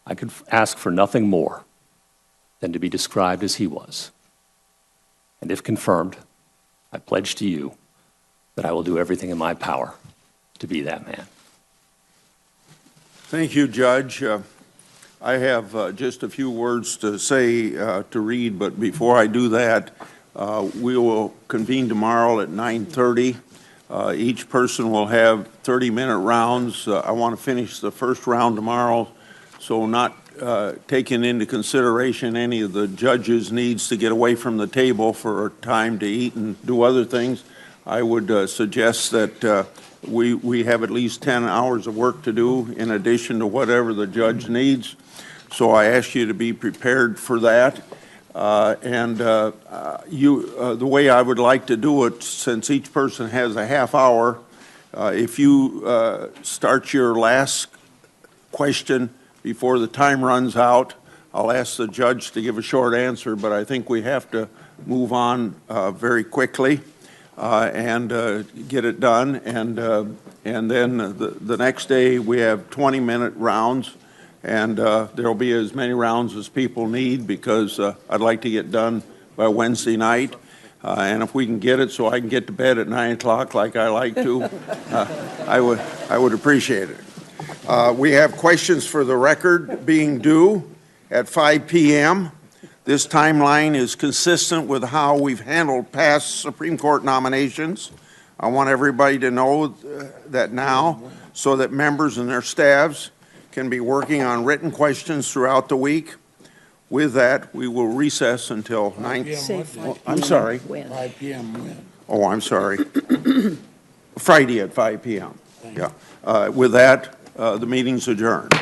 I could ask for nothing more than to be described as he was. And if confirmed, I pledge to you that I will do everything in my power to be that man. Thank you, Judge. I have just a few words to say, to read, but before I do that, we will convene tomorrow at 9:30. Each person will have 30-minute rounds. I want to finish the first round tomorrow, so not taking into consideration any of the judges' needs to get away from the table for time to eat and do other things. I would suggest that we have at least 10 hours of work to do in addition to whatever the judge needs. So I ask you to be prepared for that. The way I would like to do it, since each person has a half hour, if you start your last question before the time runs out, I'll ask the judge to give a short answer, but I think we have to move on very quickly and get it done. And then the next day we have 20-minute rounds. And there'll be as many rounds as people need because I'd like to get done by Wednesday night. And if we can get it so I can get to bed at 9 o'clock like I like to, I would appreciate it. We have questions for the record being due at 5 p.m. This timeline is consistent with how we've handled past Supreme Court nominations. I want everybody to know that now so that members and their staffs can be working on written questions throughout the week. With that, we will recess until 9. Say I'm sorry. 5 p.m. when? Oh, I'm sorry. Friday at 5 p.m. Yeah. With that, the meeting's adjourned.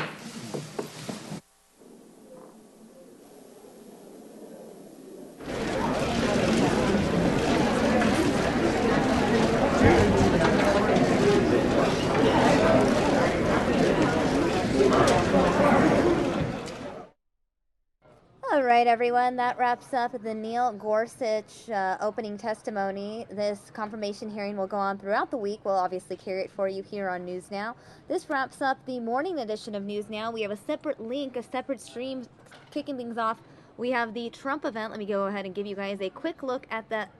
All right, everyone, that wraps up the Neil Gorsuch opening testimony. This confirmation hearing will go on throughout the week. We'll obviously carry it for you here on News Now. This wraps up the morning edition of News Now. We have a separate link, a separate stream kicking things off. We have the Trump event. Let me go ahead and give you guys a quick look at that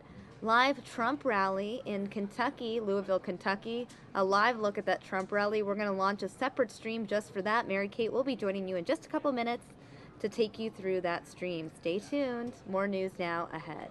live Trump rally in Kentucky, Louisville, Kentucky. A live look at that Trump rally. We're going to launch a separate stream just for that. Mary Kate will be joining you in just a couple minutes to take you through that stream. Stay tuned. More News Now ahead.